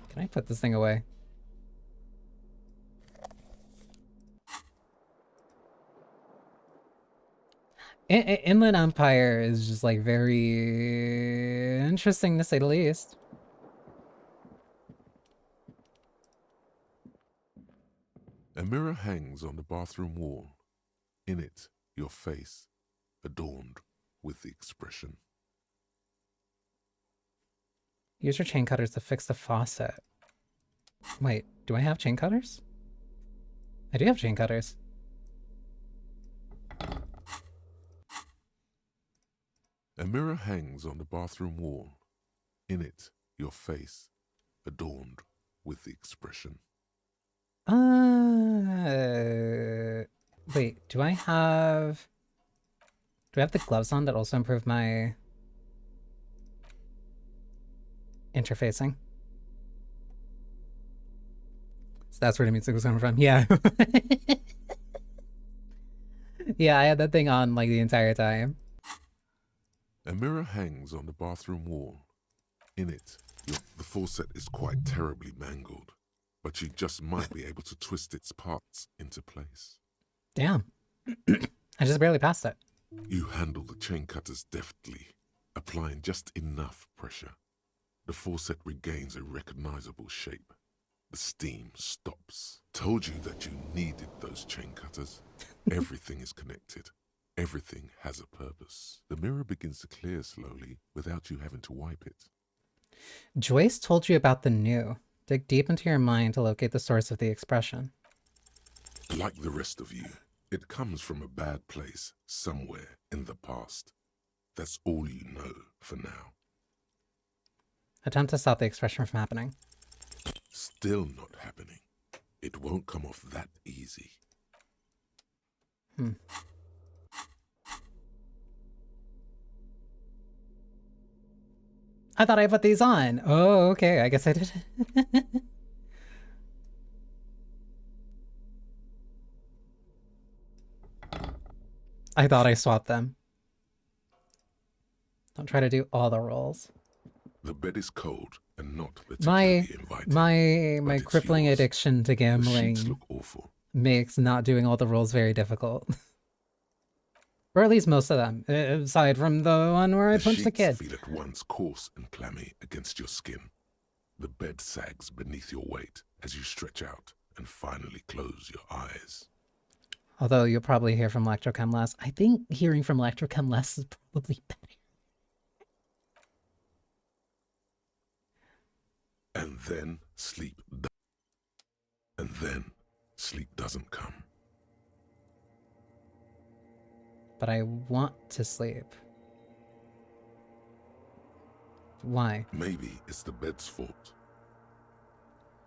Can I put this thing away? Inland Empire is just like very interesting to say the least. A mirror hangs on the bathroom wall. In it, your face, adorned with the expression. Use your chain cutters to fix the faucet. Wait, do I have chain cutters? I do have chain cutters. A mirror hangs on the bathroom wall. In it, your face, adorned with the expression. Wait, do I have the gloves on that also improve my interfacing? So that's where the music was coming from. Yeah. Yeah, I had that thing on like the entire time. A mirror hangs on the bathroom wall. In it, the faucet is quite terribly mangled, but you just might be able to twist its parts into place. Damn. I just barely passed it. You handle the chain cutters deftly, applying just enough pressure. The faucet regains a recognizable shape. The steam stops. Told you that you needed those chain cutters. Everything is connected. Everything has a purpose. The mirror begins to clear slowly without you having to wipe it. Joyce told you about the new. Dig deep into your mind to locate the source of the expression. Like the rest of you, it comes from a bad place somewhere in the past. That's all you know for now. Attempt to stop the expression from happening. Still not happening. It won't come off that easy. I thought I put these on. Oh, okay. I guess I did. I thought I swapped them. Don't try to do all the rolls. The bed is cold and not particularly inviting. My crippling addiction to The gambling sheets look awful. makes not doing all the rolls very difficult. Or at least most of them, aside from the one where I punched the kid. Feel at once coarse and clammy against your skin. The bed sags beneath your weight as you stretch out and finally close your eyes. Although you'll probably hear from Electrochem less. I think hearing from Electrochem less is probably better. And then sleep doesn't come. But I want to sleep. Why? Maybe it's the bed's fault.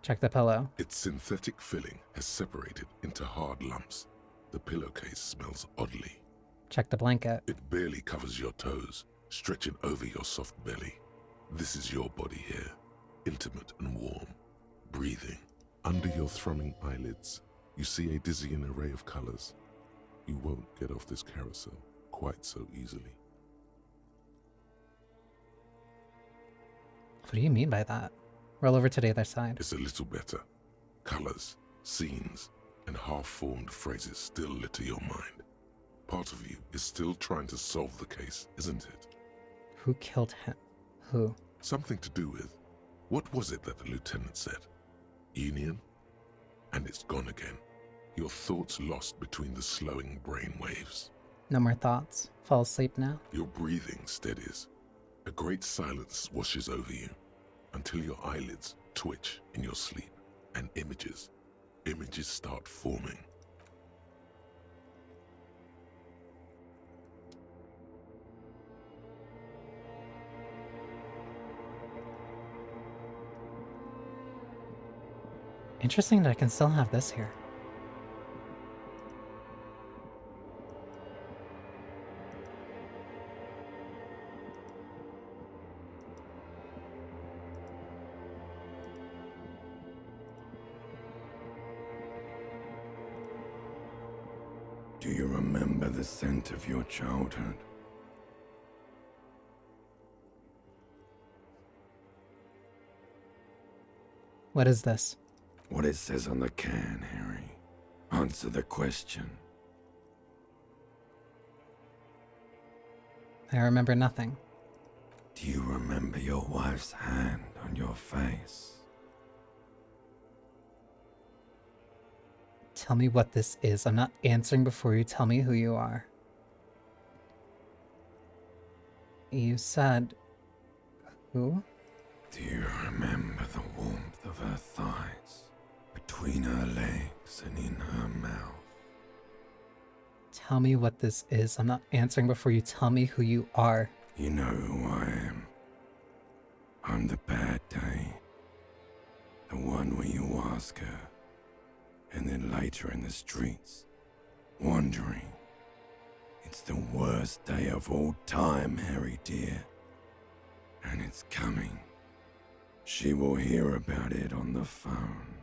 Check the pillow. Its synthetic filling has separated into hard lumps. The pillowcase smells oddly. Check the blanket. It barely covers your toes, stretching over your soft belly. This is your body here, intimate and warm, breathing. Under your thrumming eyelids, you see a dizzying array of colors. You won't get off this carousel quite so easily. What do you mean by that? Roll over to the other side. It's a little better. Colors, scenes, and half-formed phrases still litter your mind. Part of you is still trying to solve the case, isn't it? Who killed him? Who? Something to do with, what was it that the lieutenant said? Union? And it's gone again. Your thoughts lost between the slowing brain waves. No more thoughts. Fall asleep now. Your breathing steadies. A great silence washes over you until your eyelids twitch in your sleep and images start forming. Interesting that I can still have this here. Do you remember the scent of your childhood? What is this? What it says on the can, Harry. Answer the question. I remember nothing. Do you remember your wife's hand on your face? Tell me what this is. I'm not answering before you tell me who you are. You said... who? Do you remember the warmth of her thighs, between her legs and in her mouth? Tell me what this is. I'm not answering before you tell me who you are. You know who I am. I'm the bad day. The one where you ask her, and then later in the streets, wandering. It's the worst day of all time, Harry dear. And it's coming. She will hear about it on the phone.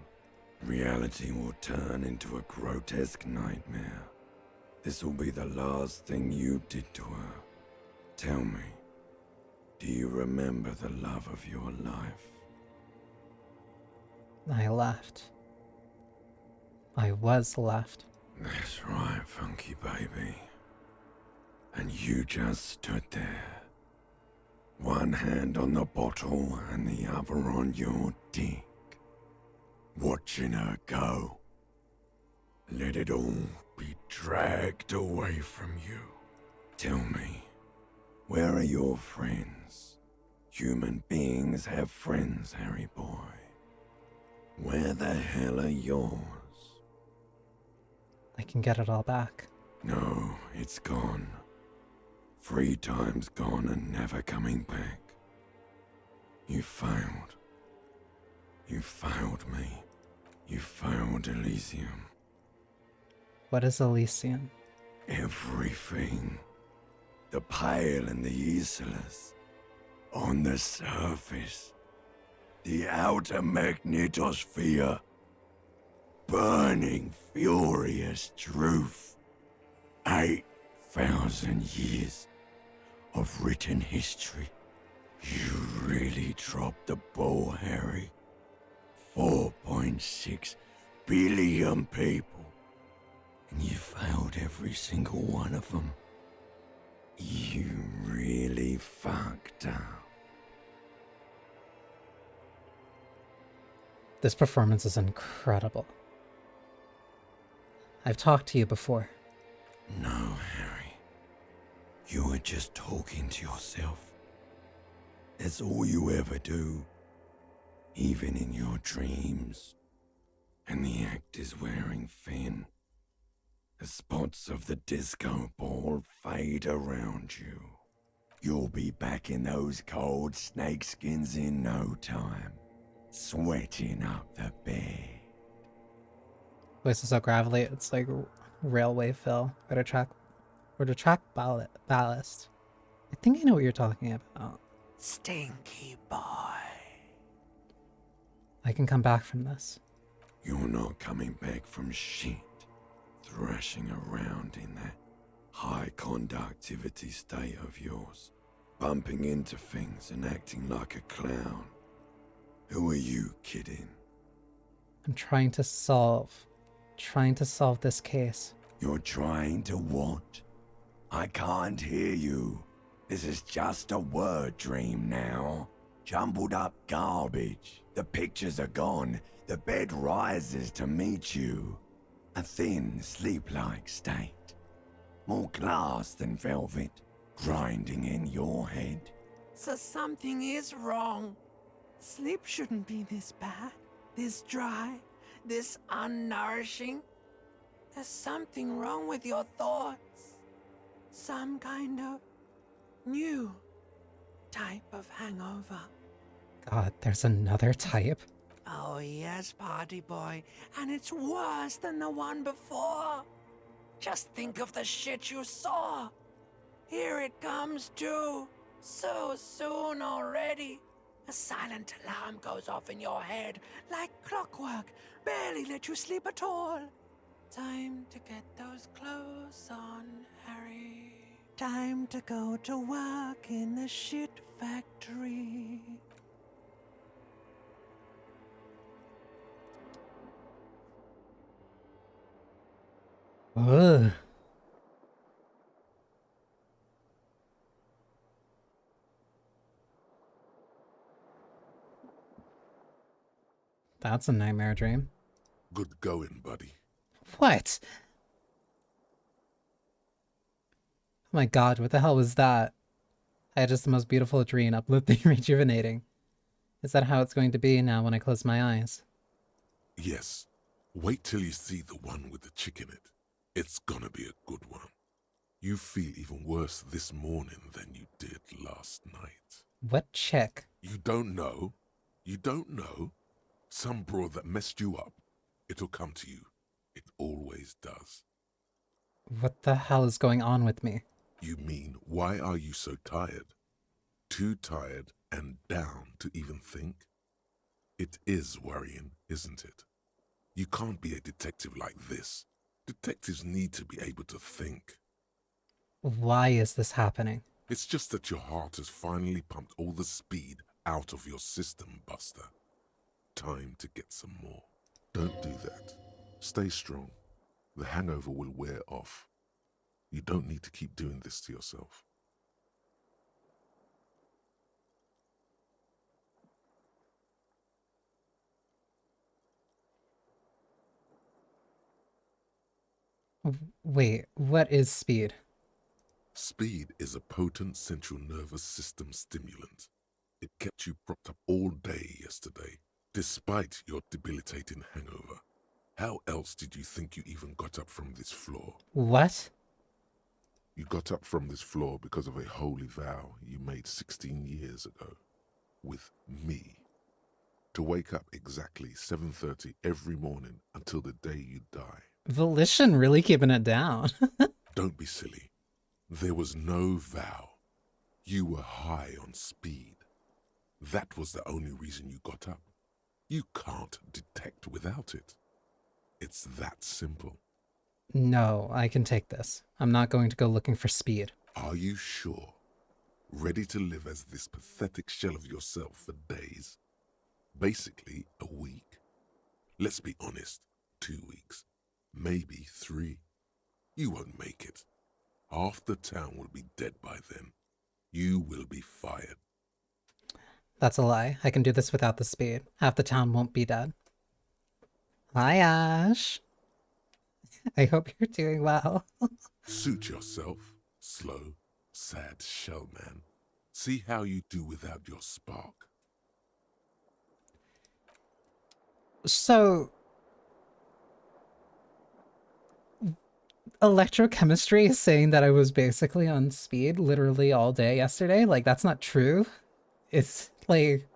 Reality will turn into a grotesque nightmare. This will be the last thing you did to her. Tell me, Do you remember the love of your life? I left. I was left. That's right, funky baby. And you just stood there. One hand on the bottle and the other on your dick. Watching her go. Let it all be dragged away from you. Tell me, where are your friends? Human beings have friends, Harry boy. Where the hell are yours? I can get it all back. No, it's gone. 3 times gone and never coming back. You failed. You failed me. You failed Elysium. What is Elysium? Everything. The Pale and the Islas. On the surface. The outer magnetosphere. Burning, furious truth. 8,000 years of written history. You really dropped the ball, Harry. 4.6 billion people. And you failed every single one of them. You really fucked up. This performance is incredible. I've talked to you before. No, Harry. You were just talking to yourself. That's all you ever do. Even in your dreams. And the actor's wearing thin. The spots of the disco ball fade around you. You'll be back in those cold snakeskins in no time. Sweating up the bed. Voice is so gravelly, it's like railway fill or the track ballast. I think I know what you're talking about. Stinky boy. I can come back from this. You're not coming back from shit. Thrashing around in that high conductivity state of yours. Bumping into things and acting like a clown. Who are you kidding? I'm trying to solve this case. You're trying to what? I can't hear you. This is just a word dream now. Jumbled up garbage. The pictures are gone. The bed rises to meet you. A thin, sleep-like state. More glass than velvet. Grinding in your head. So something is wrong. Sleep shouldn't be this bad, this dry, this unnourishing. There's something wrong with your thoughts. Some kind of new type of hangover. God, there's another type? Oh yes, party boy, and it's worse than the one before. Just think of the shit you saw. Here it comes too, so soon already. A silent alarm goes off in your head like clockwork, barely let you sleep at all. Time to get those clothes on, Harry. Time to go to work in the shit factory. Ugh. That's a nightmare dream. Good going, buddy. What? Oh my god, what the hell was that? I had just the most beautiful dream, uplifting, rejuvenating. Is that how it's going to be now when I close my eyes? Yes. Wait till you see the one with the chick in it. It's gonna be a good one. You feel even worse this morning than you did last night. What chick? You don't know? You don't know? Some broad that messed you up. It'll come to you. It always does. What the hell is going on with me? You mean, why are you so tired? Too tired and down to even think? It is worrying, isn't it? You can't be a detective like this. Detectives need to be able to think. Why is this happening? It's just that your heart has finally pumped all the speed out of your system, Buster. Time to get some more. Don't do that. Stay strong. The hangover will wear off. You don't need to keep doing this to yourself. Wait, what is speed? Speed is a potent central nervous system stimulant. It kept you propped up all day yesterday, despite your debilitating hangover. How else did you think you even got up from this floor? What? You got up from this floor because of a holy vow you made 16 years ago. With me. To wake up exactly 7:30 every morning until the day you die. Volition really keeping it down. Don't be silly. There was no vow. You were high on speed. That was the only reason you got up. You can't detect without it. It's that simple. No, I can take this. I'm not going to go looking for speed. Are you sure? Ready to live as this pathetic shell of yourself for days? Basically, a week? Let's be honest, 2 weeks. Maybe 3. You won't make it. Half the town will be dead by then. You will be fired. That's a lie. I can do this without the speed. Half the town won't be dead. Hi, Ash. I hope you're doing well. Suit yourself, slow, sad shell man. See how you do without your spark. So, electrochemistry is saying that I was basically on speed literally all day yesterday. Like, that's not true. It's like,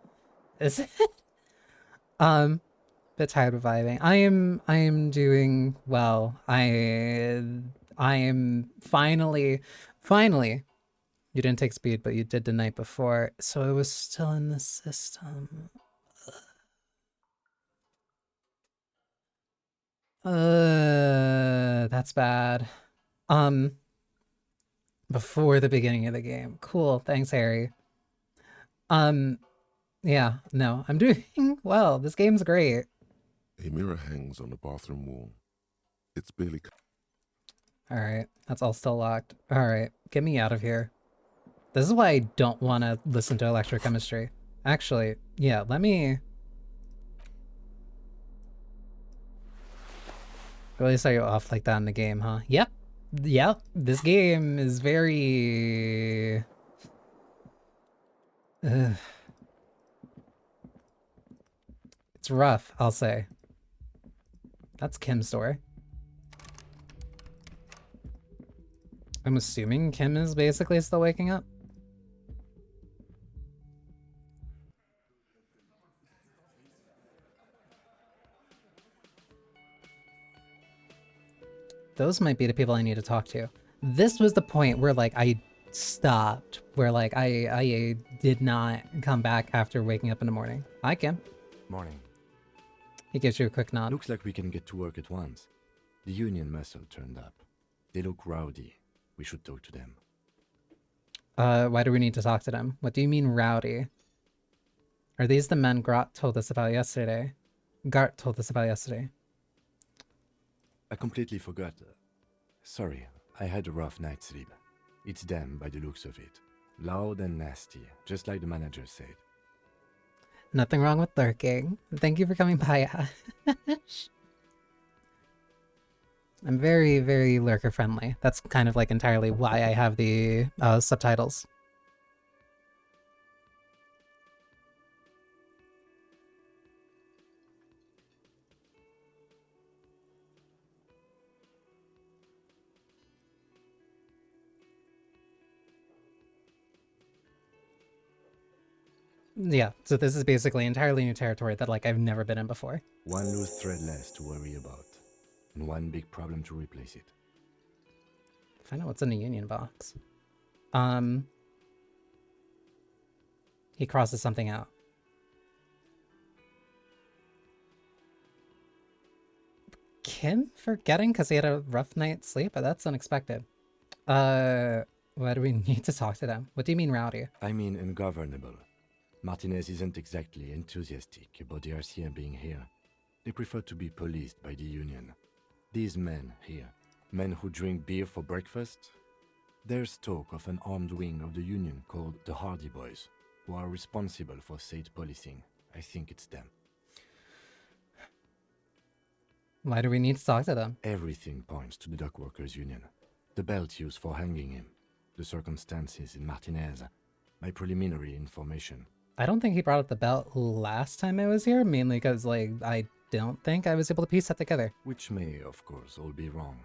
is it? Bit tired of vibing. I am doing well. I am finally, you didn't take speed, but you did the night before, so it was still in the system. That's bad. Before the beginning of the game. Cool, thanks, Harry. Yeah, no, I'm doing well. This game's great. A mirror hangs on the bathroom wall. It's barely... Alright, that's all still locked. Alright, get me out of here. This is why I don't want to listen to electrochemistry. Actually, yeah, let me... Really start you off like that in the game, huh? Yep. Yep. This game is very... It's rough, I'll say. That's Kim's door. I'm assuming Kim is basically still waking up. Those might be the people I need to talk to. This was the point where like I stopped, where like I did not come back after waking up in the morning. Hi, Kim. Morning. He gives you a quick nod. Looks like we can get to work at once. The Union muscle turned up. They look rowdy. We should talk to them. Why do we need to talk to them? What do you mean rowdy? Are these the men Gart told us about yesterday? Gart told us about yesterday. I completely forgot. Sorry, I had a rough night's sleep. It's them by the looks of it. Loud and nasty, just like the manager said. Nothing wrong with lurking. Thank you for coming by, Ash. I'm very, very lurker friendly. That's kind of like entirely why I have the subtitles. Yeah, so this is basically entirely new territory that like I've never been in before. One loose thread less to worry about, and one big problem to replace it. Find out what's in the Union box. He crosses something out. Kim forgetting because he had a rough night's sleep? That's unexpected. Why do we need to talk to them? What do you mean rowdy? I mean ungovernable. Martinez isn't exactly enthusiastic about the RCM being here. They prefer to be policed by the Union. These men here, men who drink beer for breakfast, there's talk of an armed wing of the Union called the Hardy Boys, who are responsible for state policing. I think it's them. Why do we need to talk to them? Everything points to the Dock Workers Union. The belt used for hanging him, the circumstances in Martinez, my preliminary information. I don't think he brought up the belt last time I was here, mainly because, like, I don't think I was able to piece that together. Which may, of course, all be wrong.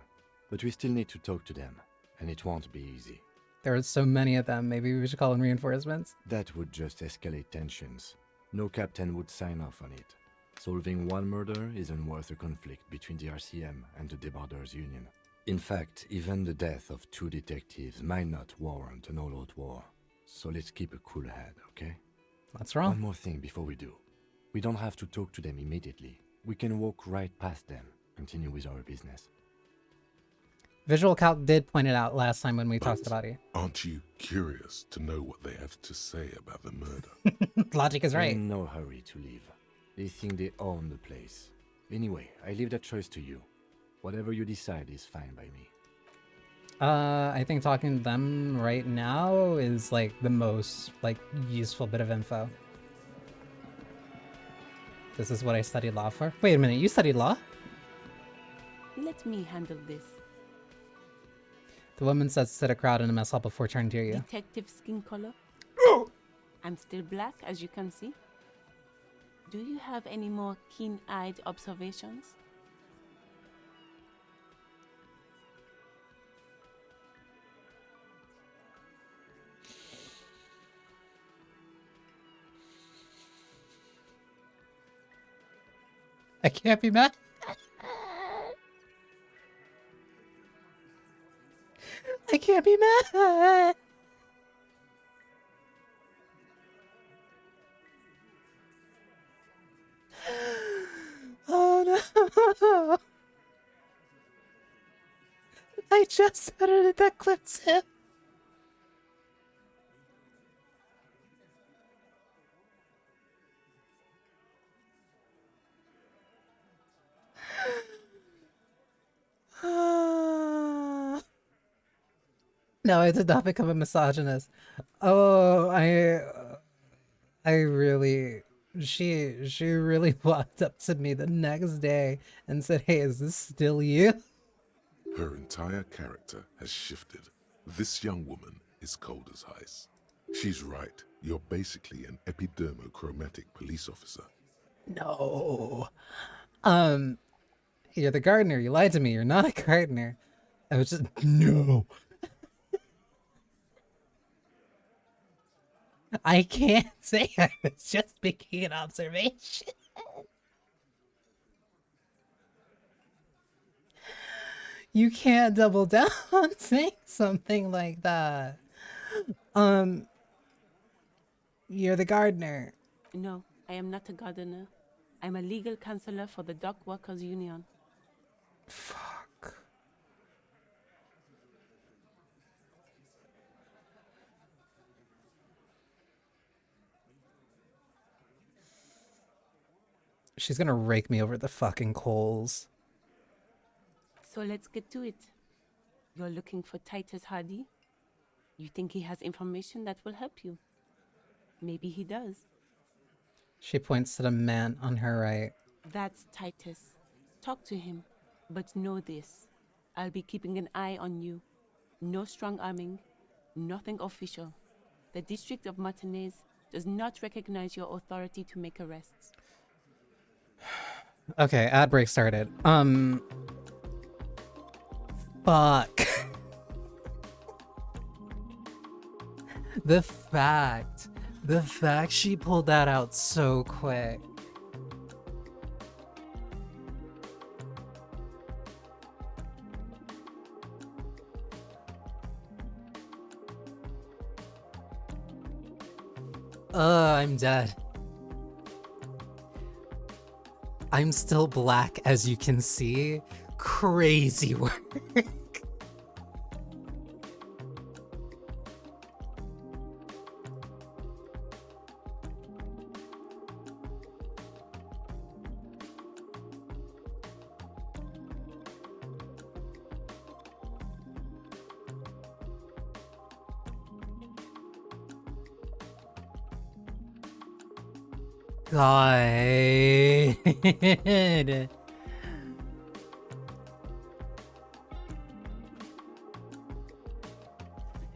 But we still need to talk to them, and it won't be easy. There are so many of them, maybe we should call in reinforcements. That would just escalate tensions. No captain would sign off on it. Solving one murder isn't worth a conflict between the RCM and the Debarders Union. In fact, even the death of 2 detectives might not warrant an all-out war. So let's keep a cool head, okay? What's wrong? One more thing before we do. We don't have to talk to them immediately. We can walk right past them, continue with our business. Visual Calc did point it out last time when we talked about it. Aren't you curious to know what they have to say about the murder? Logic is right. In no hurry to leave. They think they own the place. Anyway, I leave that choice to you. Whatever you decide is fine by me. I think talking to them right now is like the most like useful bit of info. This is what I studied law for. Wait a minute, you studied law? Let me handle this. The woman said sit a crowd in a mess hall before turning to you. Detective skin color. I'm still black, as you can see. Do you have any more keen-eyed observations? I can't be mad. I can't be mad. Oh no. I just edited that clip too. No, I did not become a misogynist. Oh, I really, she really walked up to me the next day and said, "Hey, is this still you?" Her entire character has shifted. This young woman is cold as ice. She's right. You're basically an epidermochromatic police officer. No. You're the gardener. You lied to me. You're not a gardener. I was just, no. I can't say I was just making an observation. You can't double down on saying something like that. You're the gardener. No, I am not a gardener. I'm a legal counselor for the Dock Workers Union. Fuck. She's gonna rake me over the fucking coals. So let's get to it. You're looking for Titus Hardy? You think he has information that will help you? Maybe he does. She points to the man on her right. That's Titus. Talk to him. But know this. I'll be keeping an eye on you. No strong arming. Nothing official. The District of Martinez does not recognize your authority to make arrests. Okay, ad break started. Fuck. The fact she pulled that out so quick. I'm dead. I'm still black, as you can see. Crazy work. god.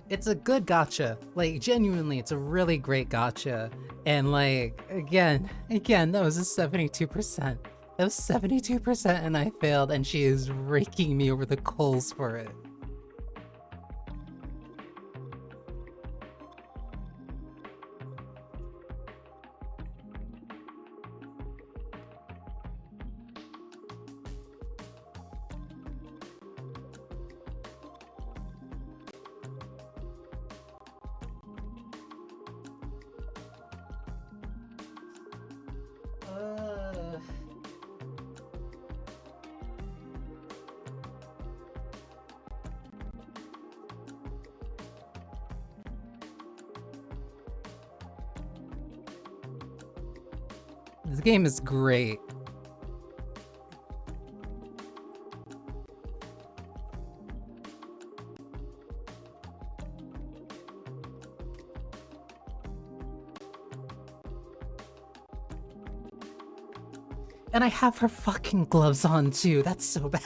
It's a good gotcha. Like, genuinely, it's a really great gotcha. And like, again, that was a 72%. That was 72% and I failed, and she is raking me over the coals for it. This game is great. And I have her fucking gloves on too. That's so bad.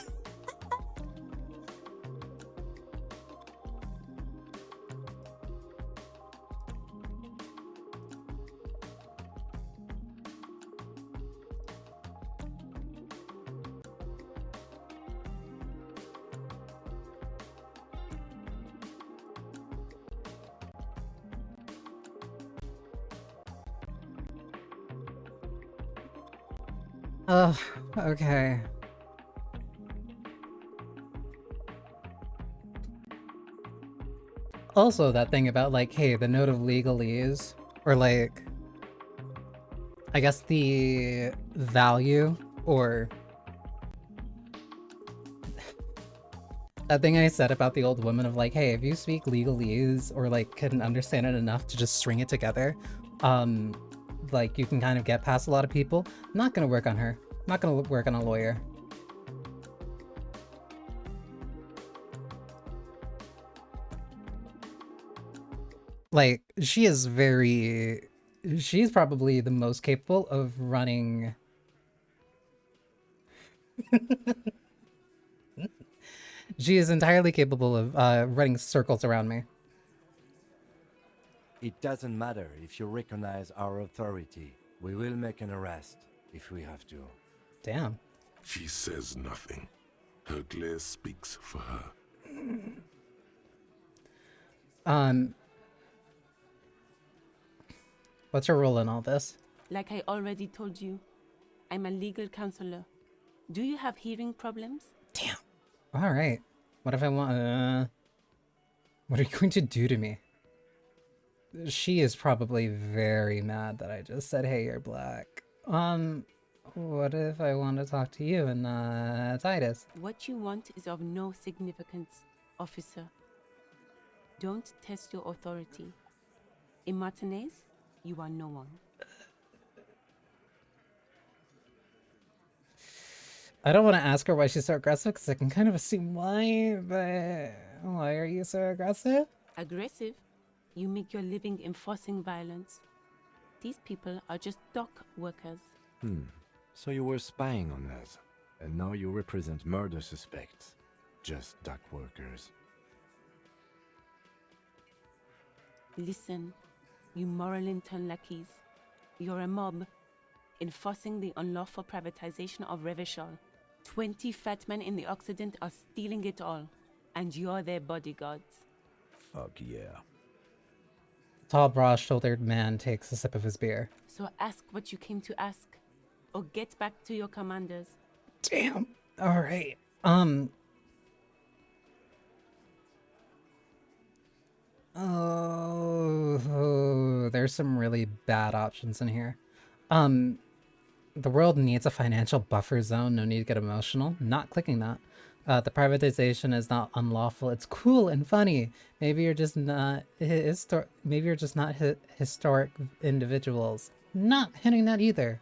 Ugh, okay. Also, that thing about, like, hey, the note of legalese, or like, I guess the value, or that thing I said about the old woman of like, hey, if you speak legalese or like couldn't understand it enough to just string it together, like you can kind of get past a lot of people. Not gonna work on her. Not gonna work on a lawyer. Like, she's probably the most capable of running. She is entirely capable of running circles around me. It doesn't matter if you recognize our authority. We will make an arrest if we have to. Damn. She says nothing. Her glare speaks for her. What's your role in all this? Like I already told you, I'm a legal counselor. Do you have hearing problems? Damn. All right. What if I want? What are you going to do to me? She is probably very mad that I just said, "Hey, you're black." What if I want to talk to you and Titus? What you want is of no significance, officer. Don't test your authority. In Martinez, you are no one. I don't want to ask her why she's so aggressive because I can kind of assume why, but why are you so aggressive? Aggressive? You make your living enforcing violence. These people are just dock workers. So you were spying on us, and now you represent murder suspects. Just dock workers. Listen, you moral intern lackeys. You're a mob, enforcing the unlawful privatization of Revachol. 20 fat men in the Occident are stealing it all, and you're their bodyguards. Fuck yeah. Tall, broad-shouldered man takes a sip of his beer. So ask what you came to ask, or get back to your commanders. Damn. All right. Oh, there's some really bad options in here. The world needs a financial buffer zone. No need to get emotional. Not clicking that. The privatization is not unlawful. It's cool and funny. Maybe you're just not historic individuals. Not hitting that either.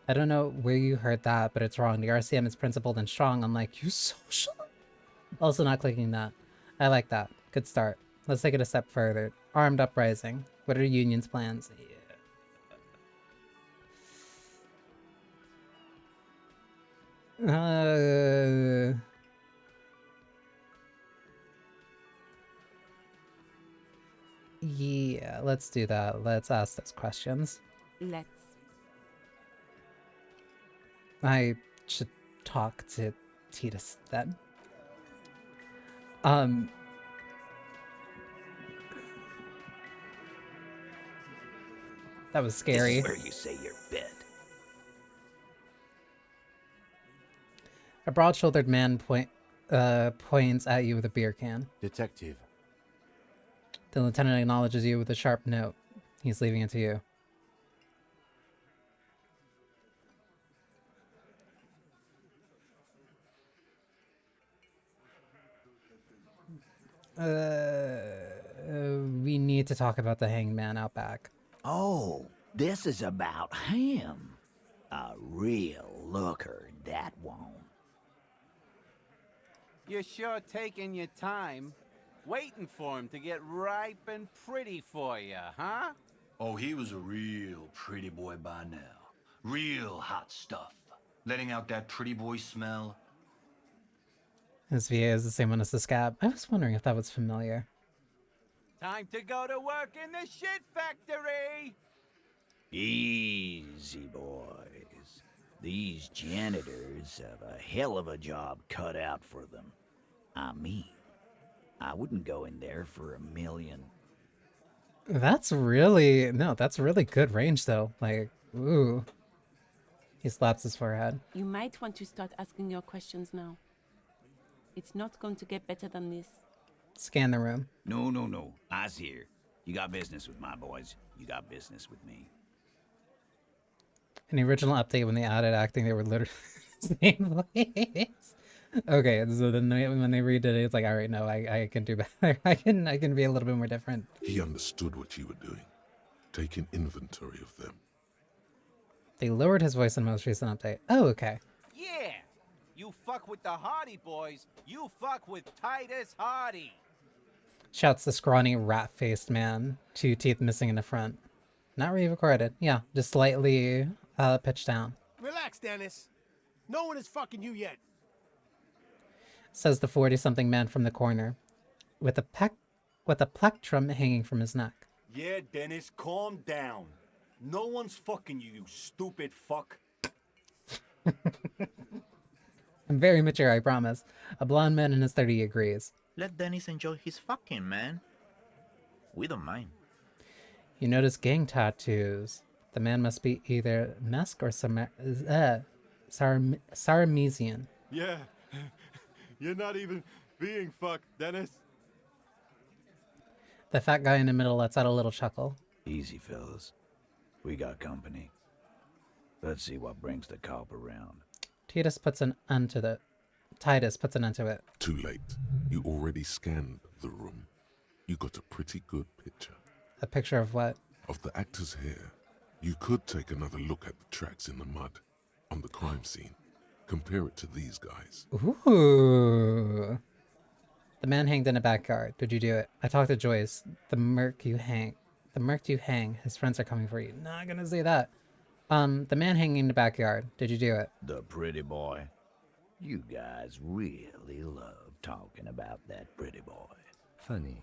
I don't know where you heard that, but it's wrong. The RCM is principled and strong, unlike you social. Also not clicking that. I like that. Good start. Let's take it a step further. Armed uprising. What are Union's plans? Yeah, let's do that. Let's ask those questions. Let's. I should talk to Titus then. That was scary. This is where you say your bit. A broad-shouldered man points at you with a beer can. Detective. The lieutenant acknowledges you with a sharp note. He's leaving it to you. We need to talk about the hanged man out back. Oh, this is about him. A real looker, that one. You're sure taking your time, waiting for him to get ripe and pretty for you, huh? Oh, he was a real pretty boy by now. Real hot stuff. Letting out that pretty boy smell. His VA is the same one as the scab. I was wondering if that was familiar. Time to go to work in the shit factory! Easy, boys. These janitors have a hell of a job cut out for them. I mean, I wouldn't go in there for $1 million. That's really good range though. Like, ooh. He slaps his forehead. You might want to start asking your questions now. It's not going to get better than this. Scan the room. No. I's here. You got business with my boys. You got business with me. In the original update, when they added acting, they were literally the same voice. Okay, so then when they redid it, it's like, all right, no, I can do better. I can be a little bit more different. He understood what you were doing, taking inventory of them. They lowered his voice in the most recent update. Oh, okay. Yeah! You fuck with the Hardy boys, you fuck with Titus Hardy! Shouts the scrawny, rat-faced man, 2 teeth missing in the front. Not re-recorded. Yeah, just slightly pitched down. Relax, Dennis. No one is fucking you yet. Says the 40-something man from the corner, with a plectrum hanging from his neck. Yeah, Dennis, calm down. No one's fucking you, you stupid fuck. I'm very mature, I promise. A blonde man in his 30s agrees. Let Dennis enjoy his fucking, man. We don't mind. You notice gang tattoos. The man must be either Mesk or Saramesian. Yeah, you're not even being fucked, Dennis. The fat guy in the middle lets out a little chuckle. Easy, fellas. We got company. Let's see what brings the cop around. Titus puts an end to it. Too late. You already scanned the room. You got a pretty good picture. A picture of what? Of the actor's hair. You could take another look at the tracks in the mud on the crime scene. Compare it to these guys. Ooh. The man hanged in a backyard. Did you do it? I talked to Joyce. The murk you hang. His friends are coming for you. Not gonna say that. The man hanging in the backyard. Did you do it? The pretty boy. You guys really love talking about that pretty boy. Funny.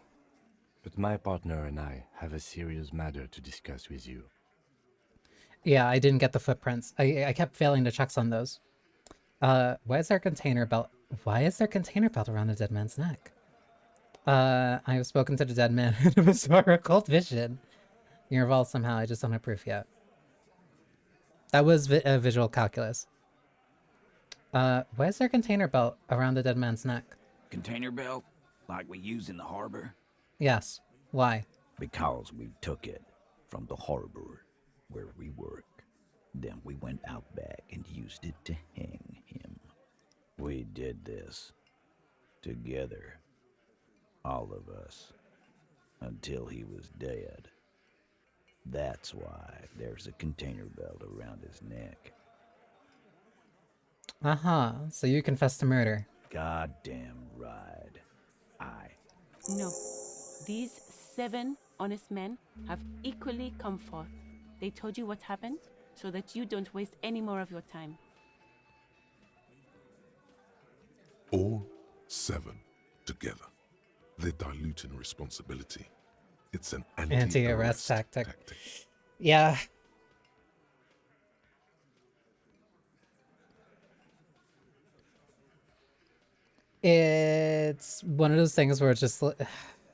But my partner and I have a serious matter to discuss with you. Yeah, I didn't get the footprints. I kept failing to check on those. Why is there a container belt? Why is there a container belt around the dead man's neck? I have spoken to the dead man in a bizarre occult vision. You're involved somehow, I just don't have proof yet. That was visual calculus. Why is there a container belt around the dead man's neck? Container belt? Like we use in the harbor? Yes. Why? Because we took it from the harbor where we work. Then we went out back and used it to hang him. We did this together. All of us. Until he was dead. That's why there's a container belt around his neck. Uh-huh. So you confessed to murder. Goddamn right. No. These 7 honest men have equally come forth. They told you what happened so that you don't waste any more of your time. All 7 together. They're diluting responsibility. It's an Anti-arrest tactic. Yeah. It's one of those things where it's just,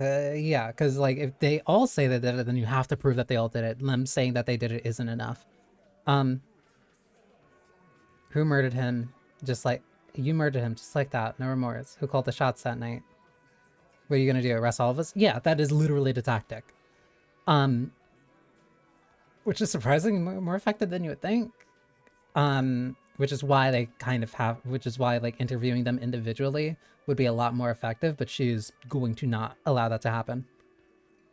yeah, because like if they all say they did it, then you have to prove that they all did it. And them saying that they did it isn't enough. Who murdered him? Just like you murdered him, just like that. No remorse. Who called the shots that night? What are you gonna do? Arrest all of us? Yeah, that is literally the tactic. Which is surprisingly more effective than you would think. Which is why they kind of have, which is why like interviewing them individually would be a lot more effective, but she's going to not allow that to happen.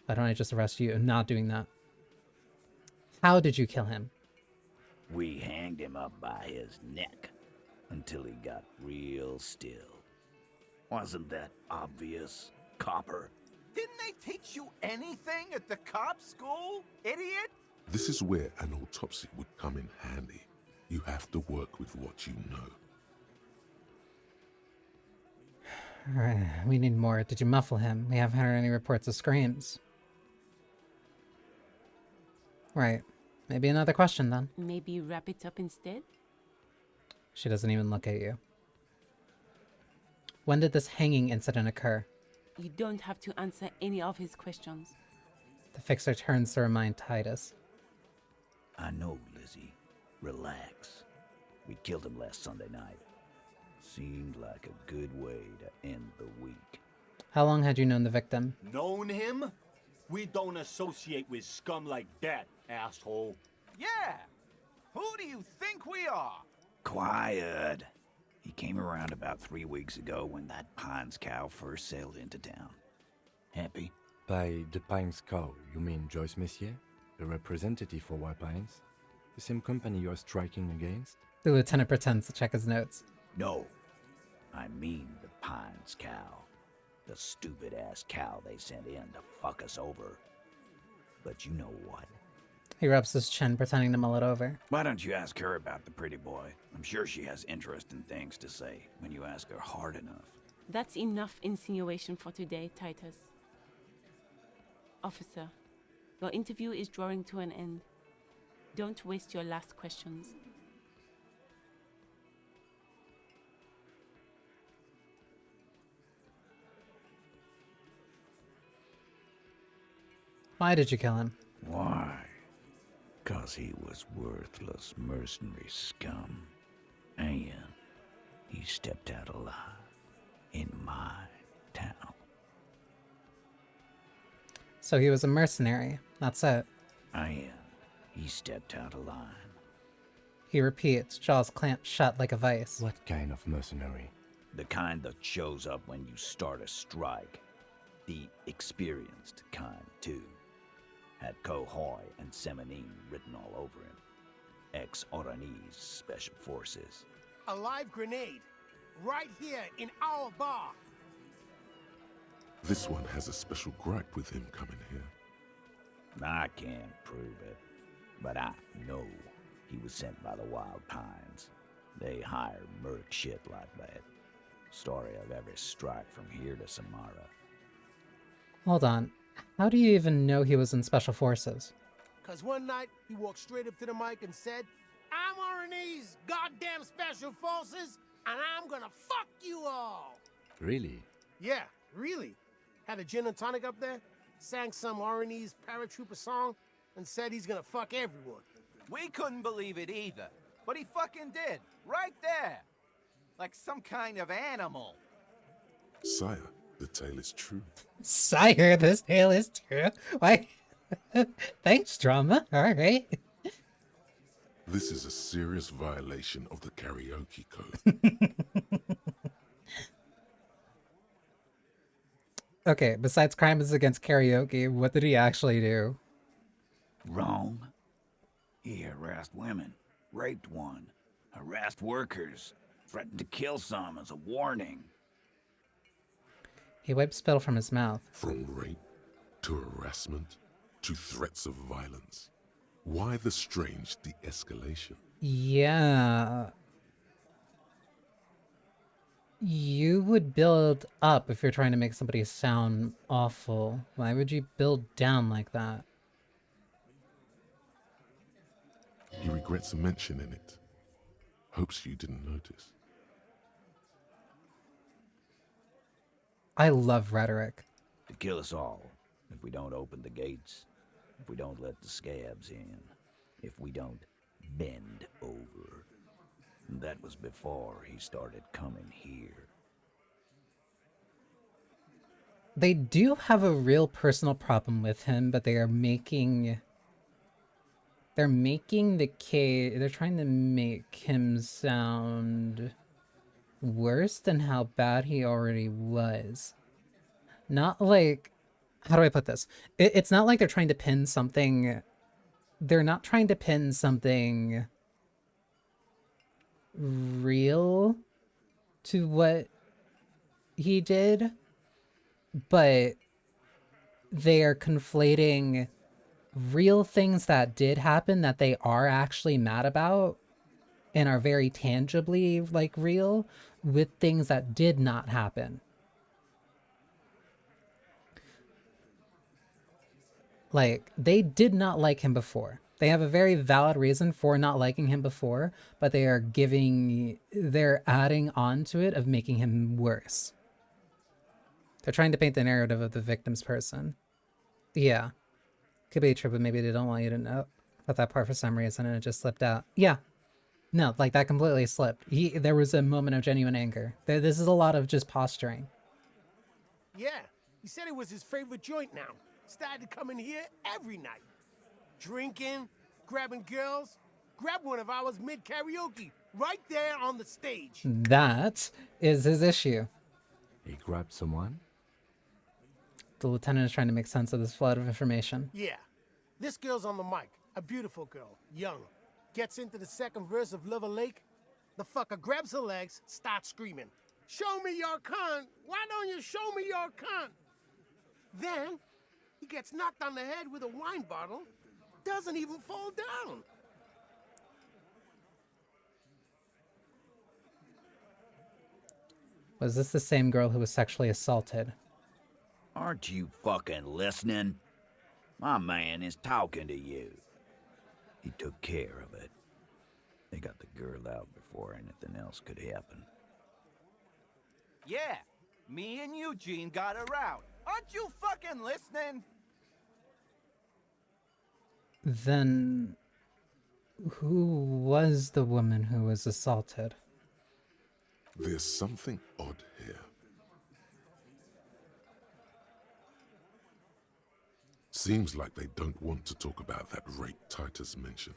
Why don't I just arrest you? I'm not doing that. How did you kill him? We hanged him up by his neck until he got real still. Wasn't that obvious, copper? Didn't they teach you anything at the cop school, idiot? This is where an autopsy would come in handy. You have to work with what you know. Alright, we need more. Did you muffle him? We haven't heard any reports of screams. Right. Maybe another question then. Maybe wrap it up instead? She doesn't even look at you. When did this hanging incident occur? You don't have to answer any of his questions. The fixer turns to remind Titus. I know, Lizzie. Relax. We killed him last Sunday night. Seemed like a good way to end the week. How long had you known the victim? Known him? We don't associate with scum like that, asshole. Yeah! Who do you think we are? Quiet. He came around about 3 weeks ago when that Pines cow first sailed into town. Happy? By the Pines cow, you mean Joyce Messier? The representative for White Pines? The same company you are striking against? The lieutenant pretends to check his notes. No. I mean the Pines cow. The stupid-ass cow they sent in to fuck us over. But you know what? He rubs his chin, pretending to mull it over. Why don't you ask her about the pretty boy? I'm sure she has interesting things to say when you ask her hard enough. That's enough insinuation for today, Titus. Officer, your interview is drawing to an end. Don't waste your last questions. Why did you kill him? Why? 'Cause he was worthless mercenary scum. And he stepped out alive in my town. So he was a mercenary. That's it. And he stepped out of line. He repeats, jaws clamped shut like a vice. What kind of mercenary? The kind that shows up when you start a strike. The experienced kind, too. Had Cohoy and Semenine written all over him. Ex-Oranese Special Forces. A live grenade. Right here in our bar. This one has a special gripe with him coming here. I can't prove it, but I know he was sent by the Wild Pines. They hire merc shit like that. Story of every strike from here to Samara. Hold on. How do you even know he was in Special Forces? 'Cause one night, he walked straight up to the mic and said, I'm Oranese goddamn Special Forces, and I'm gonna fuck you all. Really? Yeah, really. Had a gin and tonic up there, sang some Oranese paratrooper song, and said he's gonna fuck everyone. We couldn't believe it either, but he fucking did, right there. Like some kind of animal. Sire, the tale is true. Sire, this tale is true. Why? Thanks, drama. Alright. This is a serious violation of the karaoke code. Okay, besides crimes against karaoke, what did he actually do? Wrong. He harassed women, raped one, harassed workers, threatened to kill some as a warning. He wiped spittle from his mouth. From rape to harassment to threats of violence. Why the strange de-escalation? Yeah. You would build up if you're trying to make somebody sound awful. Why would you build down like that? He regrets mentioning it. Hopes you didn't notice. I love rhetoric. To kill us all, if we don't open the gates, if we don't let the scabs in, if we don't bend over. That was before he started coming here. They do have a real personal problem with him, but they are making... They're making the case... They're trying to make him sound worse than how bad he already was. Not like... How do I put this? It's not like they're trying to pin something... They're not trying to pin something real to what he did, but they are conflating real things that did happen that they are actually mad about and are very tangibly like real with things that did not happen. Like, they did not like him before. They have a very valid reason for not liking him before, but they're adding on to it of making him worse. They're trying to paint the narrative of the victim's person. Yeah. Could be true, but maybe they don't want you to know about that part for some reason and it just slipped out. Yeah. No, like that completely slipped. There was a moment of genuine anger. This is a lot of just posturing. Yeah, he said it was his favorite joint now. Started coming here every night. Drinking, grabbing girls. Grabbed one of ours mid-karaoke, right there on the stage. That is his issue. He grabbed someone? The lieutenant is trying to make sense of this flood of information. Yeah, this girl's on the mic. A beautiful girl, young. Gets into the second verse of Lover Lake. The fucker grabs her legs, starts screaming. Show me your cunt! Why don't you show me your cunt? Then, he gets knocked on the head with a wine bottle. Doesn't even fall down. Was this the same girl who was sexually assaulted? Aren't you fucking listening? My man is talking to you. He took care of it. They got the girl out before anything else could happen. Yeah, me and Eugene got her out. Aren't you fucking listening? Then who was the woman who was assaulted? There's something odd here. Seems like they don't want to talk about that rape Titus mentioned.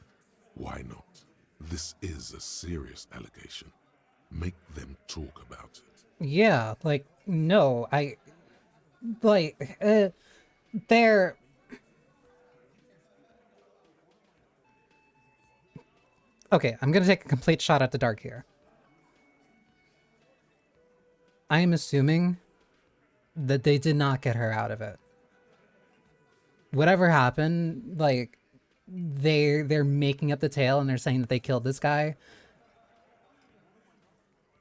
Why not? This is a serious allegation. Make them talk about it. Yeah, like, no, they're... Okay, I'm gonna take a complete shot at the dark here. I am assuming that they did not get her out of it. Whatever happened, like, they're making up the tale and they're saying that they killed this guy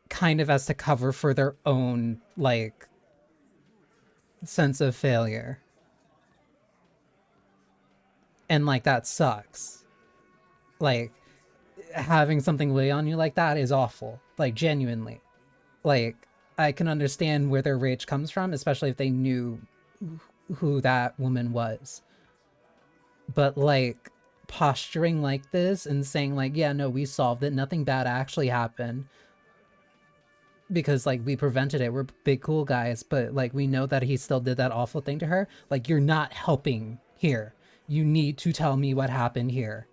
kind of as to cover for their own, like, sense of failure. And, like, that sucks. Like, having something weigh on you like that is awful. Like, genuinely. Like, I can understand where their rage comes from, especially if they knew who that woman was. But, like, posturing like this and saying, like, yeah, no, we solved it, nothing bad actually happened. Because, like, we prevented it, we're big cool guys, but, like, we know that he still did that awful thing to her. Like, you're not helping here. You need to tell me what happened here.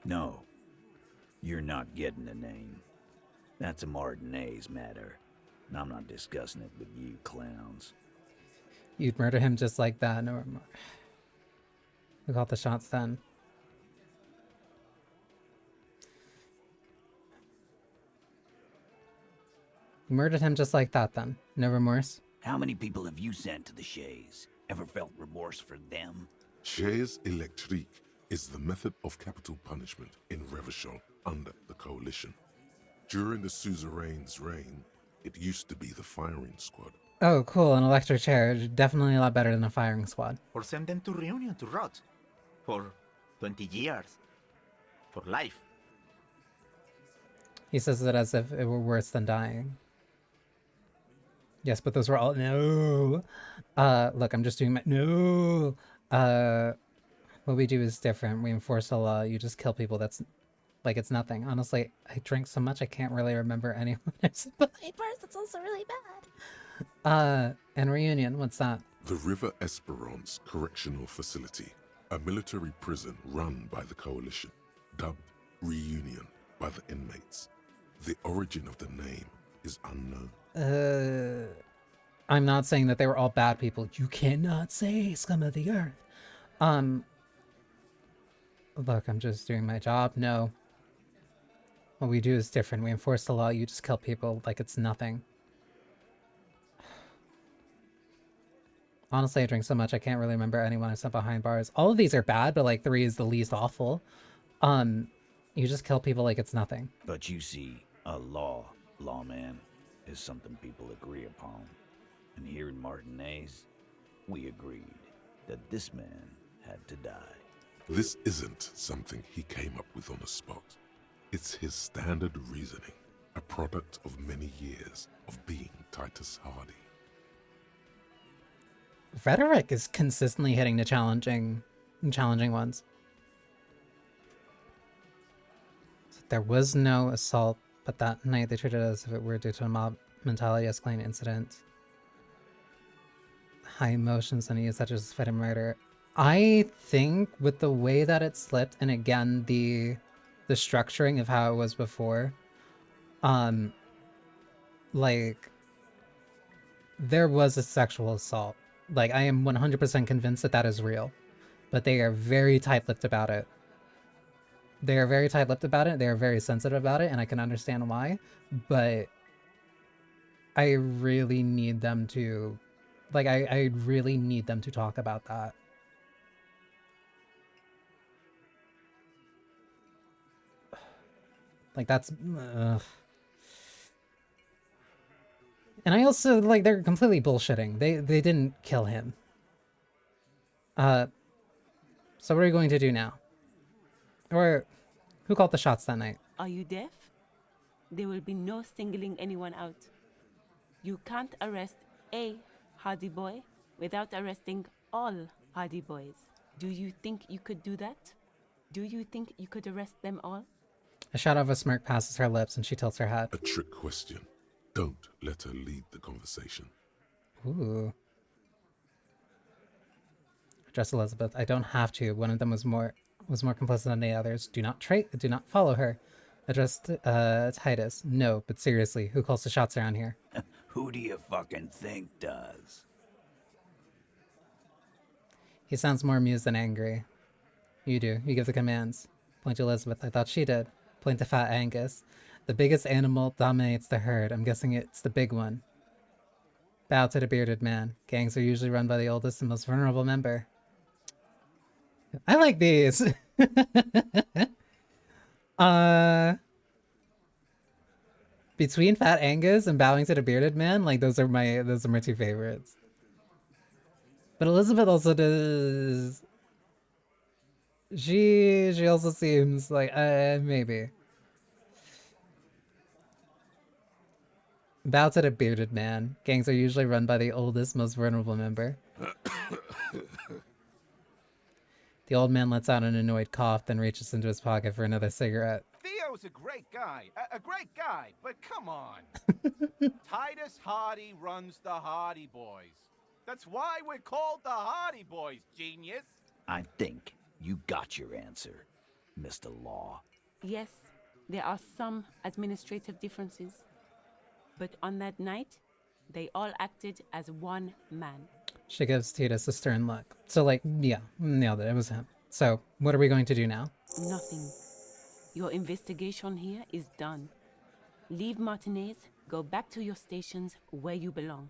No, you're not getting the name. That's a Martinez matter, and I'm not discussing it with you clowns. You'd murder him just like that. No, we got the shots then. You murdered him just like that then. No remorse. How many people have you sent to the Shays? Ever felt remorse for them? Chaise électrique is the method of capital punishment in Revachol under the Coalition. During the suzerain's reign, it used to be the firing squad. Oh, cool. An electric chair. Definitely a lot better than a firing squad. Or send them to Reunion to rot. For 20 years. For life. He says it as if it were worse than dying. Yes, but those were all... No! Look, I'm just doing my... No! What we do is different. We enforce the law. You just kill people. That's... Like, it's nothing. Honestly, I drink so much I can't really remember anyone I've played first. It's also really bad. And Reunion, what's that? The River Esperance Correctional Facility, a military prison run by the Coalition, dubbed Reunion by the inmates. The origin of the name is unknown. I'm not saying that they were all bad people. You cannot say scum of the earth. Look, I'm just doing my job. No. What we do is different. We enforce the law. You just kill people like it's nothing. Honestly, I drink so much I can't really remember anyone I sent behind bars. All of these are bad, but like 3 is the least awful. You just kill people like it's nothing. But you see, a lawman, is something people agree upon. And here in Martinez, we agreed that this man had to die. This isn't something he came up with on the spot. It's his standard reasoning, a product of many years of being Titus Hardy. Rhetoric is consistently hitting the challenging ones. There was no assault, but that night they treated us as if it were due to a mob mentality escalating incident. High emotions and use such as fit and murder. I think with the way that it slipped, and again the structuring of how it was before, like there was a sexual assault. Like I am 100% convinced that that is real, but they are very tight-lipped about it. They are very tight-lipped about it. They are very sensitive about it, and I can understand why. But I really need them to, like, I really need them to talk about that. Like that's, and I also like they're completely bullshitting. They didn't kill him. So what are we going to do now? Or who called the shots that night? Are you deaf? There will be no singling anyone out. You can't arrest a Hardy Boy without arresting all Hardy Boys. Do you think you could do that? Do you think you could arrest them all? A shadow of a smirk passes her lips and she tilts her head. A trick question. Don't let her lead the conversation. Ooh. Address Elizabeth. I don't have to. One of them was more complicit than the others. Do not follow her. Address Titus. No, but seriously, who calls the shots around here? Who do you fucking think does? He sounds more amused than angry. You do. You give the commands. Point to Elizabeth. I thought she did. Point to Fat Angus. The biggest animal dominates the herd. I'm guessing it's the big one. Bow to the bearded man. Gangs are usually run by the oldest and most vulnerable member. I like these. Between Fat Angus and bowing to the bearded man, like those are my 2 favorites. But Elizabeth also does. She also seems like maybe. Bow to the bearded man. Gangs are usually run by the oldest, most vulnerable member. The old man lets out an annoyed cough, then reaches into his pocket for another cigarette. Theo's a great guy. A great guy, but come on. Titus Hardy runs the Hardy Boys. That's why we're called the Hardy Boys, genius. I think you got your answer, Mr. Law. Yes, there are some administrative differences. But on that night, they all acted as one man. She gives Titus a stern look. So, like, yeah, nailed it. It was him. So, what are we going to do now? Nothing. Your investigation here is done. Leave Martinez, go back to your stations where you belong.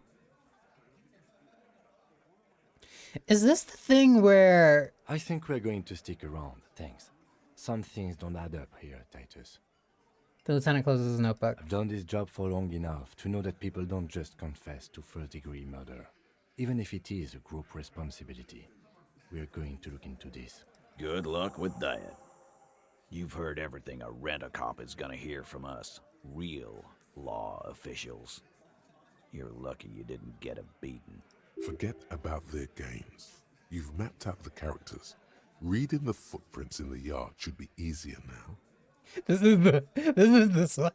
Is this the thing where... I think we're going to stick around, thanks. Some things don't add up here, Titus. The lieutenant closes his notebook. I've done this job for long enough to know that people don't just confess to first-degree murder, even if it is a group responsibility. We're going to look into this. Good luck with that. You've heard everything a rent-a-cop is gonna hear from us, real law officials. You're lucky you didn't get a beating. Forget about their games. You've mapped out the characters. Reading the footprints in the yard should be easier now. This is this one.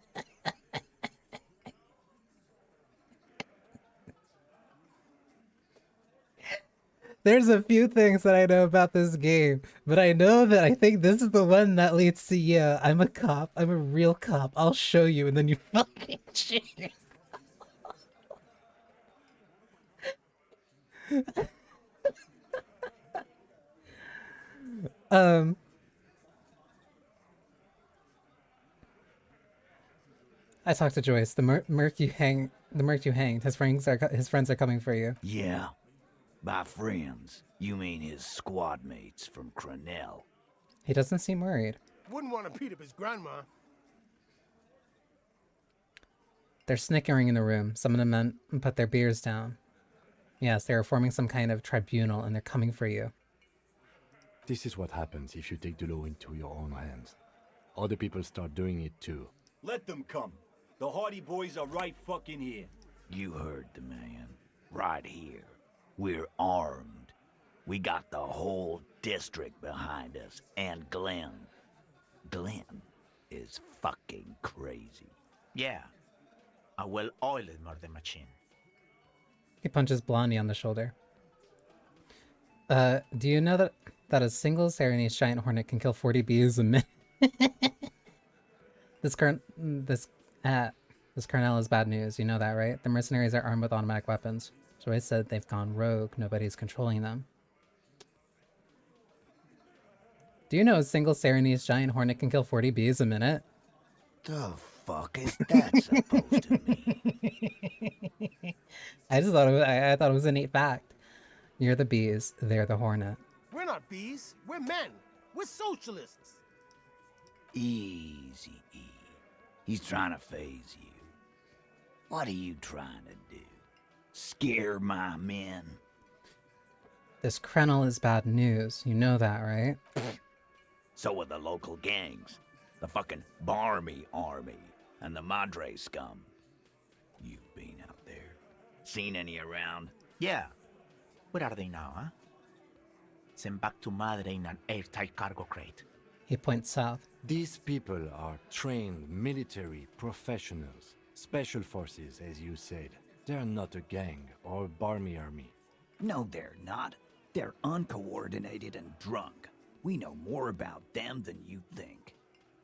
There's a few things that I know about this game, but I know that I think this is the one that leads to, yeah, I'm a cop. I'm a real cop. I'll show you, and then you fucking shoot yourself. I talked to Joyce. The merc you hanged. His friends are coming for you. Yeah. By friends, you mean his squad mates from Cronell. He doesn't seem worried. Wouldn't want to beat up his grandma. They're snickering in the room. Some of the men put their beers down. Yes, they are forming some kind of tribunal, and they're coming for you. This is what happens if you take the law into your own hands. Other people start doing it too. Let them come. The Hardy Boys are right fucking here. You heard the man. Right here. We're armed. We got the whole district behind us, and Glenn. Glenn is fucking crazy. Yeah. A well-oiled murder machine. He punches Blondie on the shoulder. Do you know that a single Serenese giant hornet can kill 40 bees a minute? This colonel is bad news. You know that, right? The mercenaries are armed with automatic weapons. Joyce said they've gone rogue. Nobody's controlling them. Do you know a single Serenese giant hornet can kill 40 bees a minute? The fuck is that supposed to mean? I just thought I thought it was a neat fact. You're the bees, they're the hornet. We're not bees. We're men. We're socialists. Easy, E. He's trying to phase you. What are you trying to do? Scare my men? This Krenel is bad news. You know that, right? So are the local gangs. The fucking Barmy Army and the Madre scum. You've been out there. Seen any around? Yeah. Where are they now, huh? Sent back to Madre in an airtight cargo crate. He points south. These people are trained military professionals. Special forces, as you said. They're not a gang or Barmy army. No, they're not. They're uncoordinated and drunk. We know more about them than you think.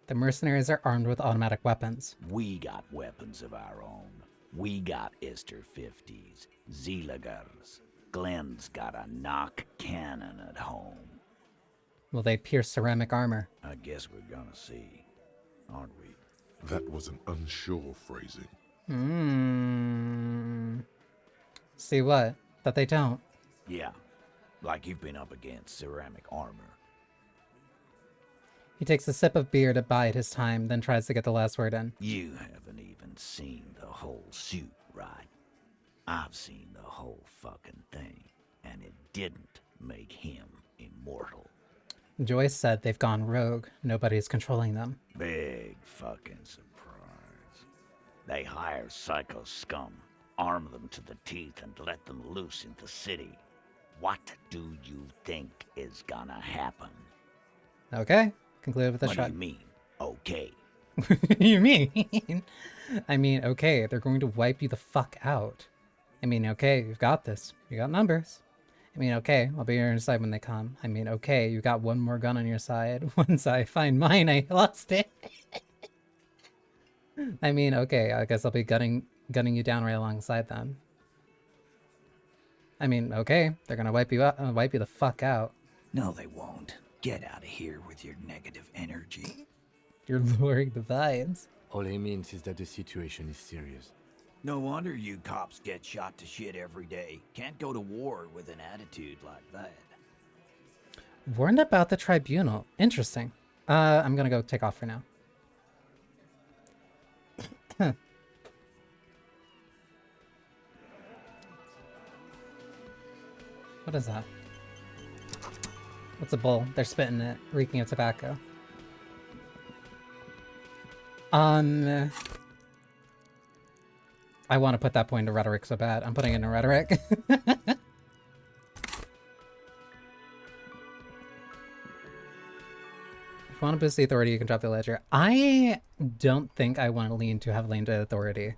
The mercenaries are armed with automatic weapons. We got weapons of our own. We got Ister 50s, Zeelagers. Glenn's got a knock cannon at home. Will they pierce ceramic armor? I guess we're gonna see, aren't we? That was an unsure phrasing. See what? That they don't. Yeah, like you've been up against ceramic armor. He takes a sip of beer to bide his time, then tries to get the last word in. You haven't even seen the whole suit, right? I've seen the whole fucking thing, and it didn't make him immortal. Joyce said they've gone rogue. Nobody's controlling them. Big fucking surprise. They hire psycho scum, arm them to the teeth, and let them loose in the city. What do you think is gonna happen? Okay. Conclude with a What shrug. do you mean, okay? You mean? I mean, okay, they're going to wipe you the fuck out. I mean, okay, you've got this. You got numbers. I mean, okay, I'll be on your side when they come. I mean, okay, you got one more gun on your side. Once I find mine, I lost it. I mean, okay, I guess I'll be gunning you down right alongside them. I mean, okay, they're gonna wipe you the fuck out. No, they won't. Get out of here with your negative energy. You're lowering the vibes. All he means is that the situation is serious. No wonder you cops get shot to shit every day. Can't go to war with an attitude like that. Warned about the tribunal. Interesting. I'm gonna go take off for now. Huh. What is that? What's a bowl? They're spitting it, reeking of tobacco. I want to put that point into rhetoric so bad. I'm putting it in rhetoric. If you want to boost the authority, you can drop the ledger. I don't think I want to lean too heavily into authority.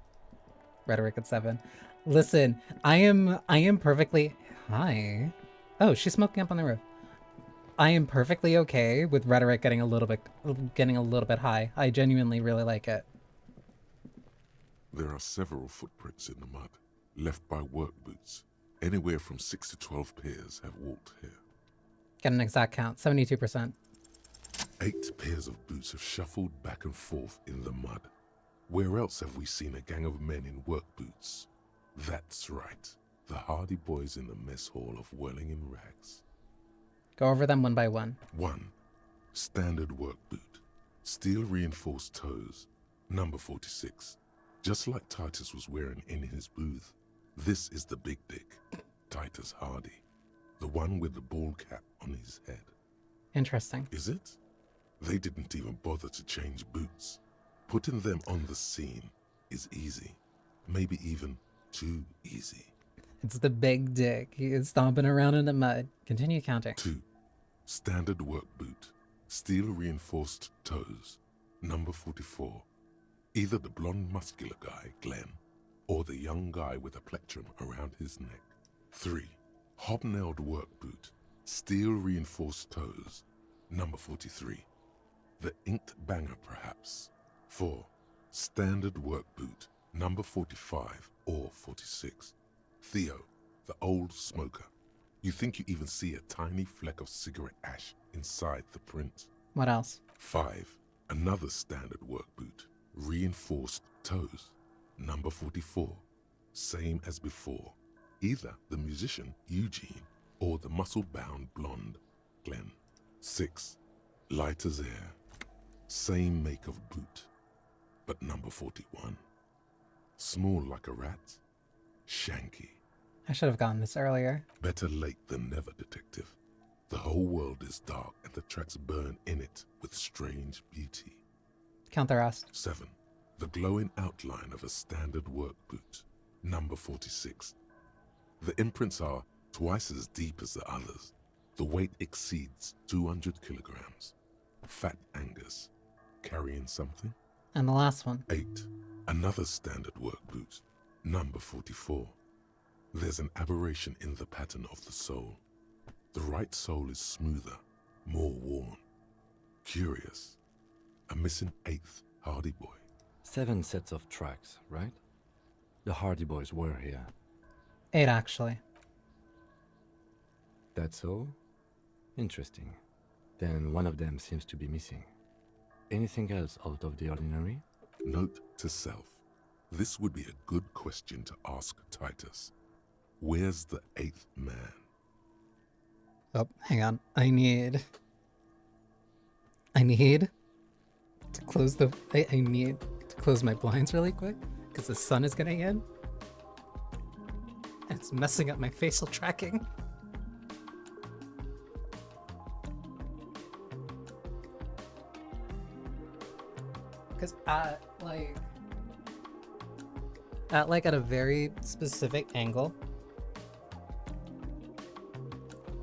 Rhetoric at 7. Listen, I am perfectly... Hi. Oh, she's smoking up on the roof. I am perfectly okay with rhetoric getting a little bit high. I genuinely really like it. There are several footprints in the mud, left by work boots. Anywhere from 6 to 12 pairs have walked here. Get an exact count. 72%. 8 pairs of boots have shuffled back and forth in the mud. Where else have we seen a gang of men in work boots? That's right. The Hardy Boys in the mess hall of Welling in Rags. Go over them one by one. 1. Standard work boot. Steel reinforced toes. Number 46. Just like Titus was wearing in his booth. This is the big dick. Titus Hardy. The one with the bald cap on his head. Interesting. Is it? They didn't even bother to change boots. Putting them on the scene is easy. Maybe even too easy. It's the big dick. He is stomping around in the mud. Continue counting. 2. Standard work boot. Steel reinforced toes. Number 44. Either the blonde muscular guy, Glenn, or the young guy with a plectrum around his neck. 3. Hobnailed work boot. Steel reinforced toes. Number 43. The inked banger, perhaps. 4. Standard work boot. Number 45 or 46. Theo, the old smoker. You think you even see a tiny fleck of cigarette ash inside the print. What else? 5. Another standard work boot. Reinforced toes. Number 44. Same as before. Either the musician, Eugene, or the muscle-bound blonde, Glenn. 6. Light as air. Same make of boot. But number 41. Small like a rat. Shanky. I should have gotten this earlier. Better late than never, detective. The whole world is dark and the tracks burn in it with strange beauty. Count the rest. 7. The glowing outline of a standard work boot. Number 46. The imprints are twice as deep as the others. The weight exceeds 200 kilograms. Fat Angus. Carrying something? And the last one. 8. Another standard work boot. Number 44. There's an aberration in the pattern of the sole. The right sole is smoother, more worn. Curious. A missing 8th Hardy Boy. 7 sets of tracks, right? The Hardy Boys were here. 8, actually. That's all? Interesting. Then one of them seems to be missing. Anything else out of the ordinary? Note to self. This would be a good question to ask Titus. Where's the 8th man? Oh, hang on. I need to close the... I need to close my blinds really quick because the sun is getting in. And it's messing up my facial tracking. Because at a very specific angle,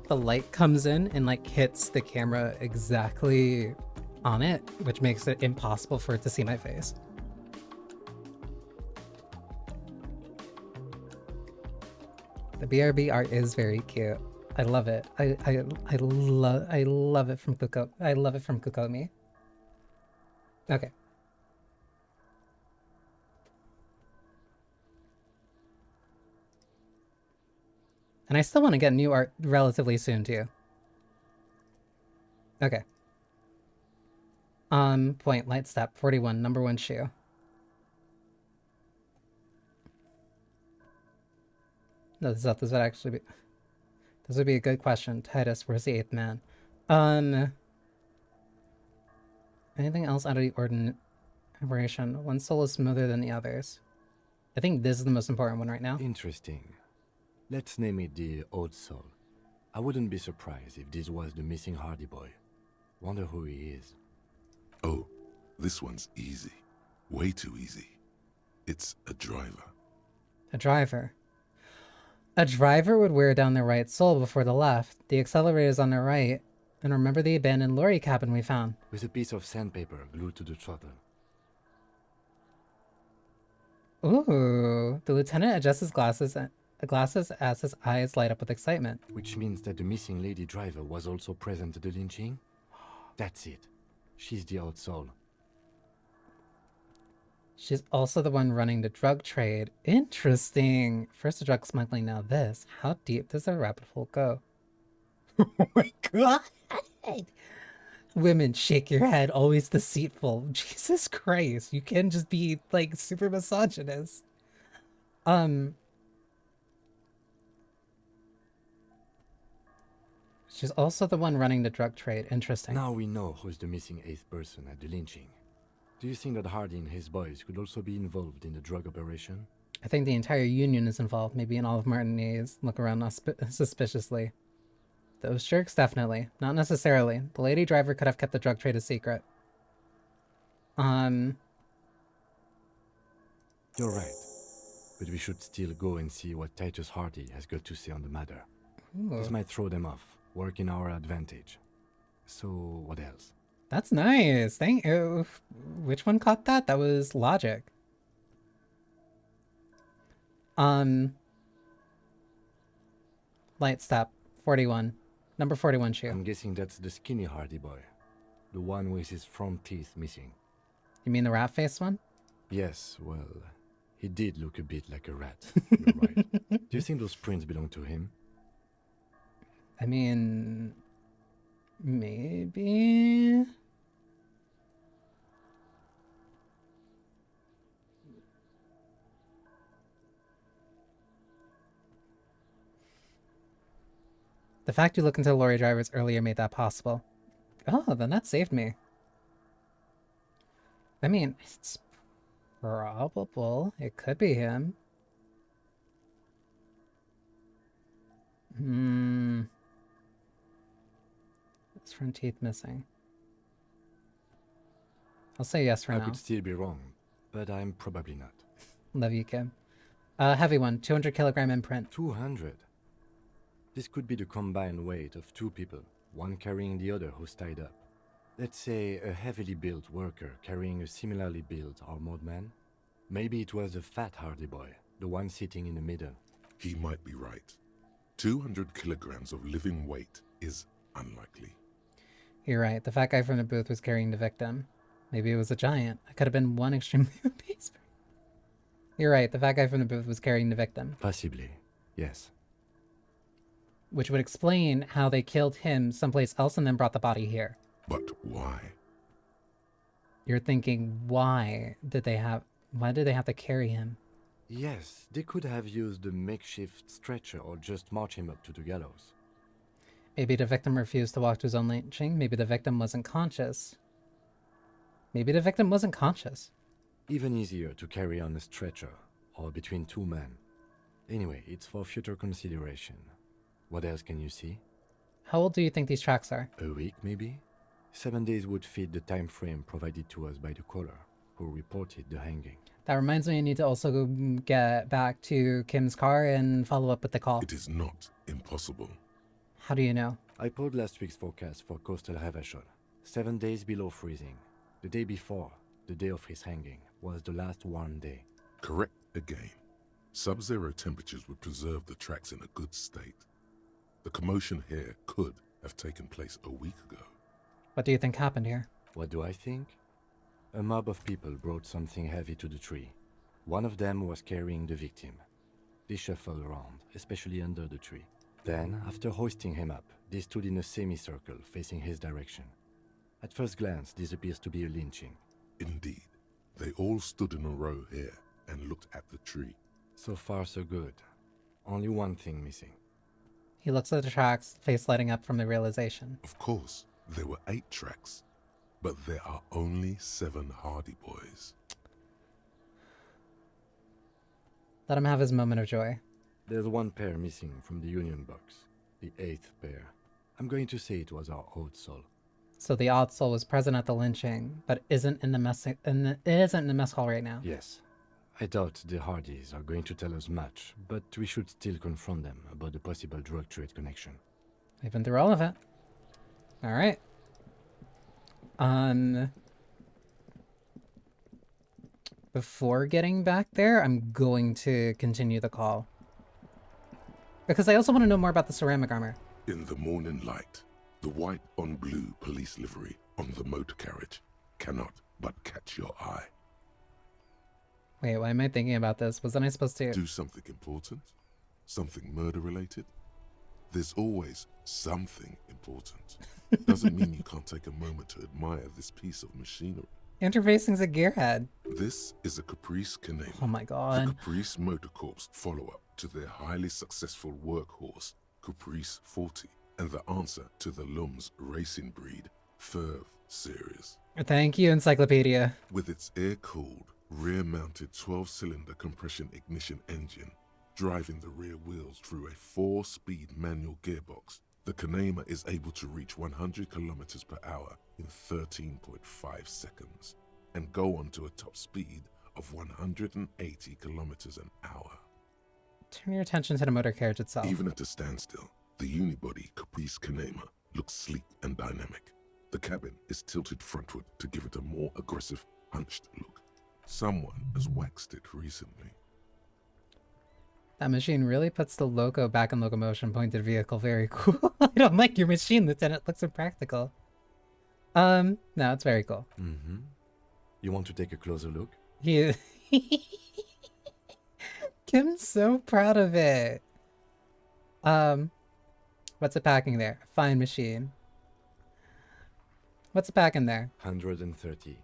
the light comes in and like hits the camera exactly on it, which makes it impossible for it to see my face. The BRB art is very cute. I love it. I love it from Kuko. I love it from Kukomi. Okay. And I still want to get new art relatively soon, too. Okay. Point, light step, 41, number 1 shoe. No, this would actually be... This would be a good question. Titus, where's the 8th man? Anything else out of the Aberration. One soul is smoother than the others. I think this is the most important one right now. Interesting. Let's name it the Odd Soul. I wouldn't be surprised if this was the missing Hardy boy. Wonder who he is. Oh, this one's easy. Way too easy. It's a driver. A driver. A driver would wear down their right soul before the left. The accelerator's on their right. And remember the abandoned lorry cabin we found? With a piece of sandpaper glued to the throttle. Ooh. The lieutenant adjusts his glasses as his eyes light up with excitement. Which means that the missing lady driver was also present at the lynching? That's it. She's the Odd Soul. She's also the one running the drug trade. Interesting. First the drug smuggling, now this. How deep does the rabbit hole go? Oh my god! Women, shake your head. Always deceitful. Jesus Christ. You can't just be, like, super misogynist. She's also the one running the drug trade. Interesting. Now we know who's the missing 8th person at the lynching. Do you think that Hardy and his boys could also be involved in the drug operation? I think the entire union is involved. Maybe in all of Martinez. Look around suspiciously. Those jerks, definitely. Not necessarily. The lady driver could have kept the drug trade a secret. You're right. But we should still go and see what Titus Hardy has got to say on the matter. Ooh. This might throw them off, work in our advantage. So, what else? That's nice. Thank you. Which one caught that? That was Logic. Light step. 41. Number 41 shoe. I'm guessing that's the skinny Hardy boy. The one with his front teeth missing. You mean the rat face one? Yes, well, he did look a bit like a rat. You're right. Do you think those prints belong to him? I mean... maybe... The fact you looked into the lorry drivers earlier made that possible. Oh, then that saved me. I mean, it's probable. It could be him. His front teeth missing. I'll say yes for now. I could still be wrong, but I'm probably not. Love you, Kim. Heavy one, 200 kilogram imprint. 200? This could be the combined weight of two people, one carrying the other who's tied up. Let's say a heavily built worker carrying a similarly built armored man. Maybe it was the fat Hardy boy, the one sitting in the middle. He might be right. 200 kilograms of living weight is unlikely. You're right. The fat guy from the booth was carrying the victim. Maybe it was a giant. I could have been one extremely obese. You're right. The fat guy from the booth was carrying the victim. Possibly, yes. Which would explain how they killed him someplace else and then brought the body here. But why? You're thinking, why did they have to carry him? Yes, they could have used a makeshift stretcher or just march him up to the gallows. Maybe the victim refused to walk to his own lynching. Maybe the victim wasn't conscious. Even easier to carry on a stretcher, or between two men. Anyway, it's for future consideration. What else can you see? How old do you think these tracks are? A week, maybe? 7 days would fit the time frame provided to us by the caller, who reported the hanging. That reminds me I need to also go get back to Kim's car and follow up with the call. It is not impossible. How do you know? I pulled last week's forecast for coastal Ravachol. 7 days below freezing. The day before, the day of his hanging, was the last warm day. Correct again. Sub-zero temperatures would preserve the tracks in a good state. The commotion here could have taken place a week ago. What do you think happened here? What do I think? A mob of people brought something heavy to the tree. One of them was carrying the victim. They shuffled around, especially under the tree. Then, after hoisting him up, they stood in a semicircle facing his direction. At first glance, this appears to be a lynching. Indeed. They all stood in a row here and looked at the tree. So far, so good. Only one thing missing. He looks at the tracks, face lighting up from the realization. Of course, there were 8 tracks. but there are only 7 Hardy Boys. Let him have his moment of joy. There's one pair missing from the Union box. The 8th pair. I'm going to say it was our old soul. So the odd soul was present at the lynching, but isn't in the mess hall right now. Yes. I doubt the Hardys are going to tell us much, but we should still confront them about the possible drug trade connection. We've been through all of it. All right. Before getting back there, I'm going to continue the call. Because I also want to know more about the ceramic armor. In the morning light, the white on blue police livery on the motor carriage cannot but catch your eye. Wait, why am I thinking about this? Wasn't I supposed to... Do something important? Something murder-related? There's always something important. Doesn't mean you can't take a moment to admire this piece of machinery. Interfacing's a gearhead. This is a Caprice Canema. Oh my god. The Caprice Motor Corp's follow-up to their highly successful workhorse, Caprice 40, and the answer to the Lum's racing breed, Ferv series. Thank you, Encyclopedia. With its air-cooled, rear-mounted 12-cylinder compression ignition engine, driving the rear wheels through a 4-speed manual gearbox, the Canema is able to reach 100 kilometers per hour in 13.5 seconds and go on to a top speed of 180 kilometers an hour. Turn your attention to the motor carriage itself. Even at a standstill, the unibody Caprice Canema looks sleek and dynamic. The cabin is tilted frontward to give it a more aggressive, hunched look. Someone has waxed it recently. That machine really puts the loco back in locomotion. Pointed vehicle, very cool. I don't like your machine, Lieutenant. It looks impractical. No, it's very cool. Mm-hmm. You want to take a closer look? Yeah. Kim's so proud of it. What's it packing there? Fine machine. What's it packing there? 130.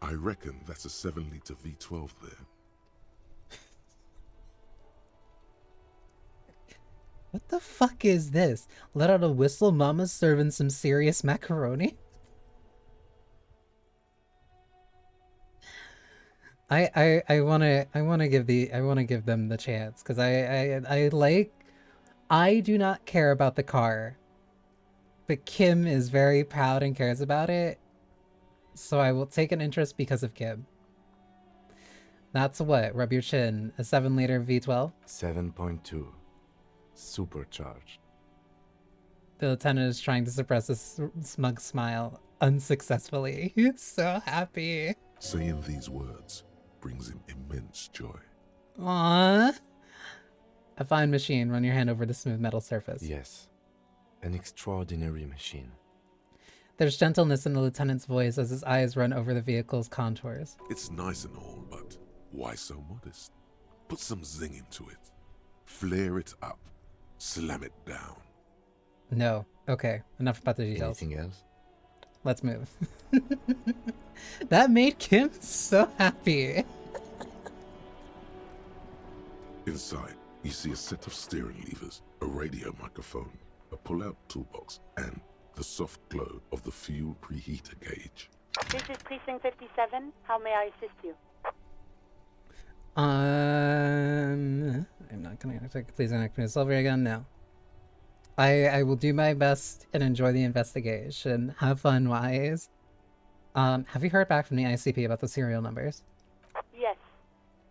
I reckon that's a 7-liter V12 there. What the fuck is this? Let out a whistle, mama's serving some serious macaroni? I wanna give them the chance, because I do not care about the car. But Kim is very proud and cares about it. So I will take an interest because of Kim. That's what? Rub your chin. A 7-liter V12? 7.2. Supercharged. The lieutenant is trying to suppress a smug smile unsuccessfully. He's so happy. Saying these words brings him immense joy. Aww. A fine machine. Run your hand over the smooth metal surface. Yes. An extraordinary machine. There's gentleness in the lieutenant's voice as his eyes run over the vehicle's contours. It's nice and all, but why so modest? Put some zing into it. Flare it up. Slam it down. No. Okay. Enough about the details. Anything else? Let's move. That made Kim so happy. Inside, you see a set of steering levers, a radio microphone, a pull-out toolbox, and the soft glow of the fuel preheater gauge. This is Precinct 57. How may I assist you? I'm not gonna please connect me to Silver again now. I will do my best and enjoy the investigation. Have fun, wise. Have you heard back from the ICP about the serial numbers? Yes.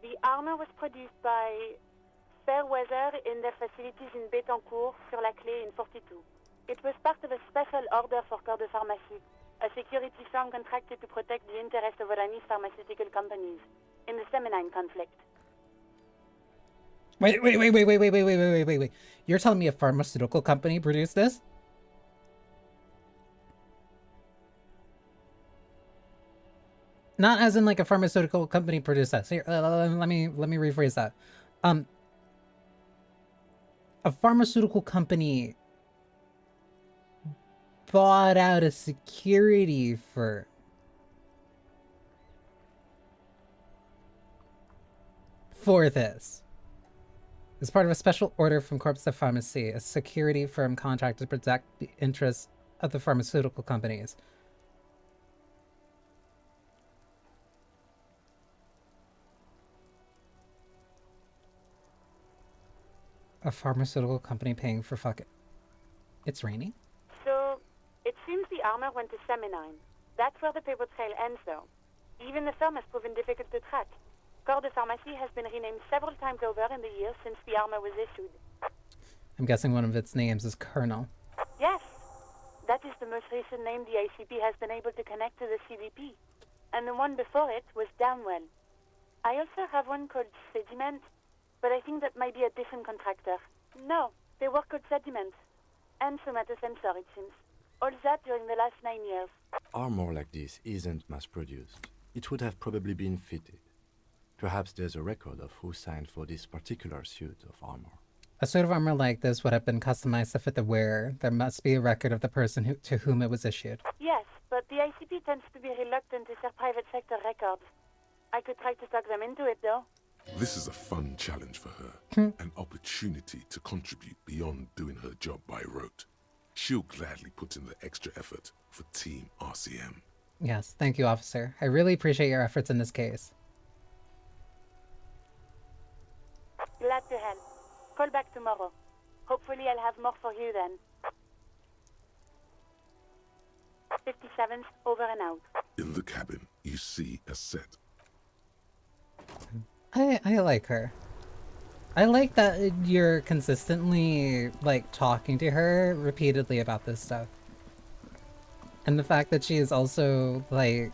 The armor was produced by Fairweather in their facilities in Betancourt sur la Clé in 42. It was part of a special order for Corps de Pharmacie, a security firm contracted to protect the interests of Oranese pharmaceutical companies in the Semenine conflict. Wait. You're telling me a pharmaceutical company produced this? Not as in like a pharmaceutical company produced this. Here, let me rephrase that. A pharmaceutical company bought out a security firm for this. As part of a special order from Corps de Pharmacie, a security firm contracted to protect the interests of the pharmaceutical companies. A pharmaceutical company paying for fucking... It's raining? So, it seems the armor went to Seminine. That's where the paper trail ends, though. Even the firm has proven difficult to track. Corps de Pharmacie has been renamed several times over in the years since the armor was issued. I'm guessing one of its names is Colonel. Yes, that is the most recent name the ICP has been able to connect to the CDP. And the one before it was Downwell. I also have one called Sediment, but I think that might be a different contractor. No, they work with Sediment. And somatosensor, it seems. All that during the last 9 years. Armor like this isn't mass-produced. It would have probably been fitted. Perhaps there's a record of who signed for this particular suit of armor. A suit of armor like this would have been customized to fit the wearer. There must be a record of the person to whom it was issued. Yes, but the ICP tends to be reluctant to share private sector records. I could try to talk them into it, though. This is a fun challenge for her. An opportunity to contribute beyond doing her job by rote. She'll gladly put in the extra effort for Team RCM. Yes, thank you, officer. I really appreciate your efforts in this case. Glad to help. Call back tomorrow. Hopefully I'll have more for you then. 57's over and out. In the cabin, you see a set. I like her. I like that you're consistently, like, talking to her repeatedly about this stuff. And the fact that she is also, like,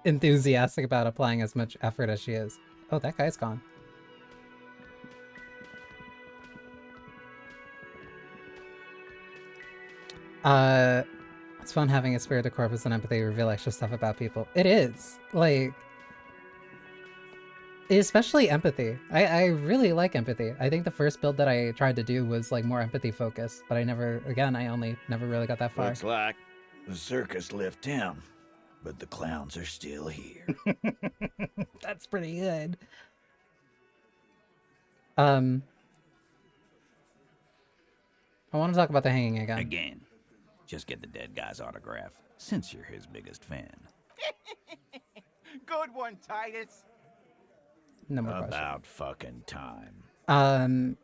enthusiastic about applying as much effort as she is. Oh, that guy's gone. It's fun having a spirit of corpus and empathy reveal extra stuff about people. It is. Like... especially empathy. I really like empathy. I think the first build that I tried to do was like more empathy focused, but I never really got that far. Looks like the circus left town, but the clowns are still here. That's pretty good. I want to talk about the hanging again. Again. Just get the dead guy's autograph, since you're his biggest fan. Good one, Titus. No more About fucking time. I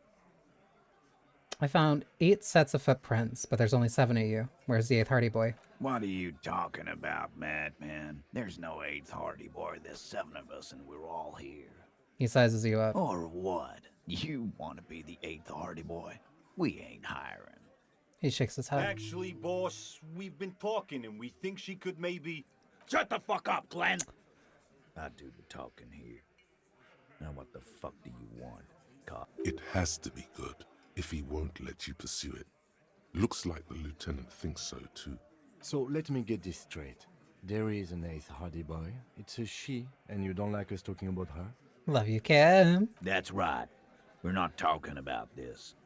found 8 sets of footprints, but there's only 7 of you. Where's the 8th Hardy Boy? What are you talking about, madman? There's no 8th Hardy Boy. There's 7 of us, and we're all here. He sizes you up. Or what? You want to be the 8th Hardy Boy? We ain't hiring. He shakes his head. Actually, boss, we've been talking, and we think she could maybe... Shut the fuck up, Glenn! I do the talking here. Now what the fuck do you want, cop? It has to be good, if he won't let you pursue it. Looks like the lieutenant thinks so too. So let me get this straight. There is an 8th Hardy Boy. It's a she, and you don't like us talking about her? Love you, Kim. That's right. We're not talking about this.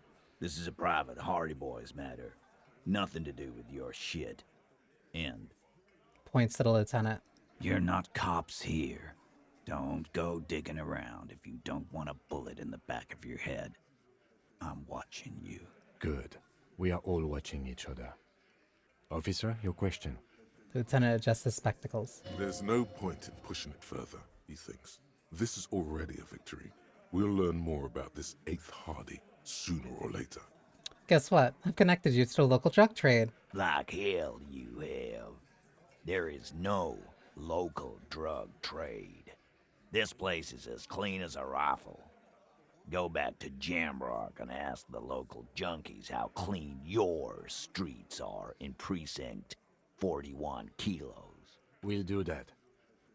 This is a private Hardy Boys matter. Nothing to do with your shit. End. Points to the lieutenant. You're not cops here. Don't go digging around if you don't want a bullet in the back of your head. I'm watching you. Good. We are all watching each other. Officer, your question. The lieutenant adjusts his spectacles. There's no point in pushing it further, he thinks. This is already a victory. We'll learn more about this 8th Hardy sooner or later. Guess what? I've connected you to the local drug trade. Like hell you have. There is no local drug trade. This place is as clean as a rifle. Go back to Jamrock and ask the local junkies how clean your streets are in Precinct 41 Kilos. We'll do that.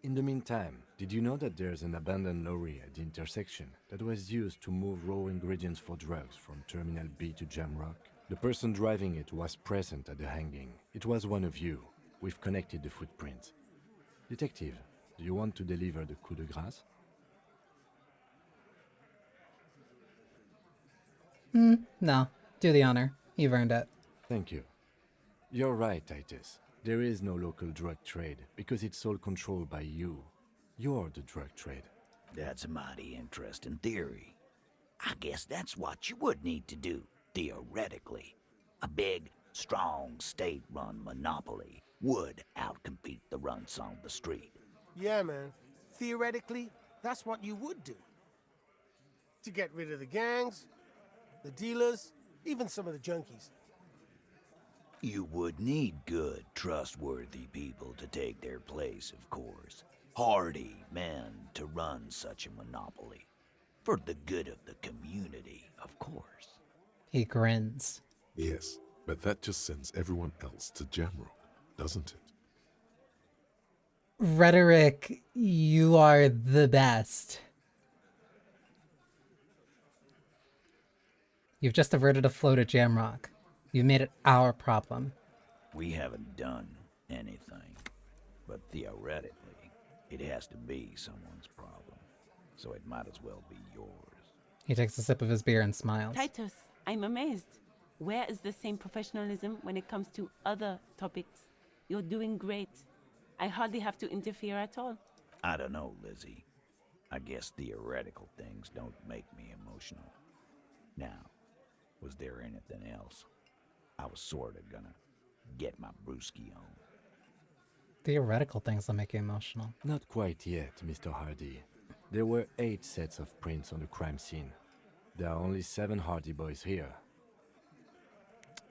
In the meantime, did you know that there's an abandoned lorry at the intersection that was used to move raw ingredients for drugs from Terminal B to Jamrock? The person driving it was present at the hanging. It was one of you. We've connected the footprint. Detective, do you want to deliver the coup de grâce? No. Do the honor. You've earned it. Thank you. You're right, Titus. There is no local drug trade because it's all controlled by you. You're the drug trade. That's a mighty interesting theory. I guess that's what you would need to do, theoretically. A big, strong state-run monopoly would outcompete the runts on the street. Yeah, man. Theoretically, that's what you would do. To get rid of the gangs, the dealers, even some of the junkies. You would need good, trustworthy people to take their place, of course. Hardy men to run such a monopoly. For the good of the community, of course. He grins. Yes, but that just sends everyone else to Jamrock, doesn't it? Rhetoric, you are the best. You've just averted a flow to Jamrock. You've made it our problem. We haven't done anything, but theoretically, it has to be someone's problem, so it might as well be yours. He takes a sip of his beer and smiles. Titus, I'm amazed. Where is the same professionalism when it comes to other topics? You're doing great. I hardly have to interfere at all. I don't know, Lizzie. I guess theoretical things don't make me emotional. Now, was there anything else? I was sorta gonna get my brewski on. Theoretical things that make you emotional. Not quite yet, Mr. Hardy. There were 8 sets of prints on the crime scene. There are only 7 Hardy boys here.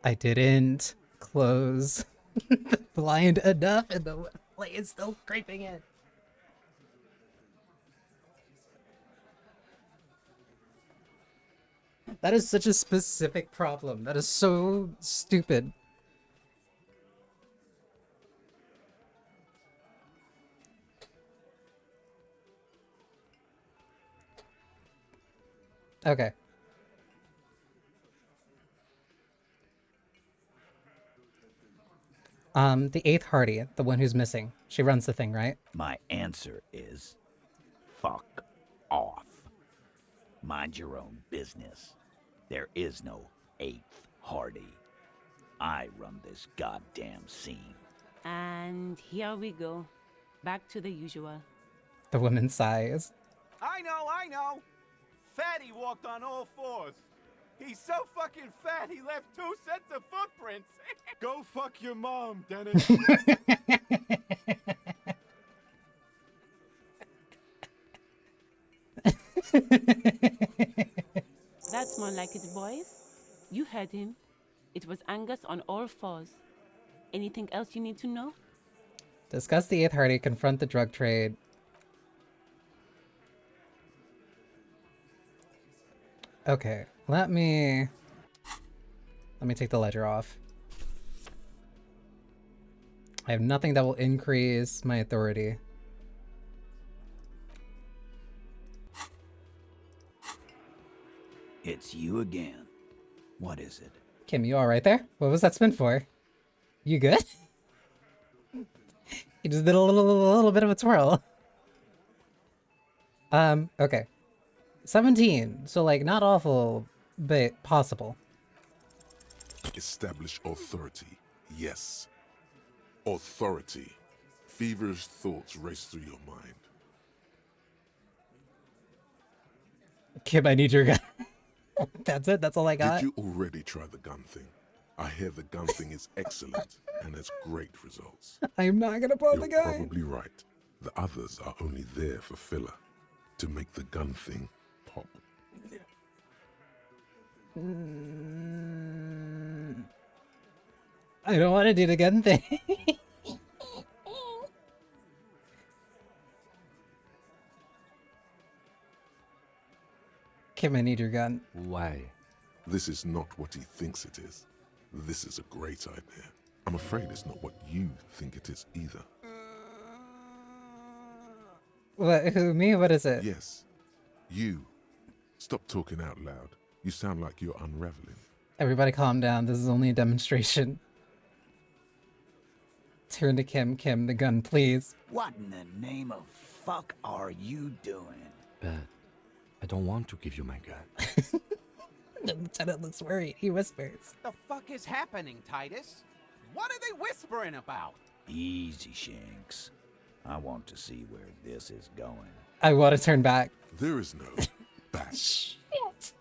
I didn't close the blind enough and the light is still creeping in. That is such a specific problem. That is so stupid. Okay. The 8th Hardy, the one who's missing. She runs the thing, right? My answer is fuck off. Mind your own business. There is no 8th Hardy. I run this goddamn scene. And here we go. Back to the usual. The woman sighs. I know. Fatty walked on all 4s. He's so fucking fat, he left 2 sets of footprints. Go fuck your mom, Dennis. That's more like it, boys. You heard him. It was Angus on all 4s. Anything else you need to know? Discuss the 8th Hardy, confront the drug trade. Okay, let me take the ledger off. I have nothing that will increase my authority. It's you again. What is it? Kim, you all right there? What was that spin for? You good? You just did a little bit of a twirl. Okay. 17, so like not awful, but possible. Establish authority. Yes. Authority. Feverish thoughts race through your mind. Kim, I need your gun. That's it? That's all I got? Did you already try the gun thing? I hear the gun thing is excellent and has great results. I'm not gonna pull the You're gun. probably right. The others are only there for filler. To make the gun thing pop. I don't want to do the gun thing. Kim, I need your gun. Why? This is not what he thinks it is. This is a great idea. I'm afraid it's not what you think it is either. What? Who? Me? What is it? Yes. You. Stop talking out loud. You sound like you're unraveling. Everybody calm down. This is only a demonstration. Turn to Kim. Kim, the gun, please. What in the name of fuck are you doing? I don't want to give you my gun. The lieutenant looks worried. He whispers. The fuck is happening, Titus? What are they whispering about? Easy, Shanks. I want to see where this is going. I want to turn back. There is no back. Shit.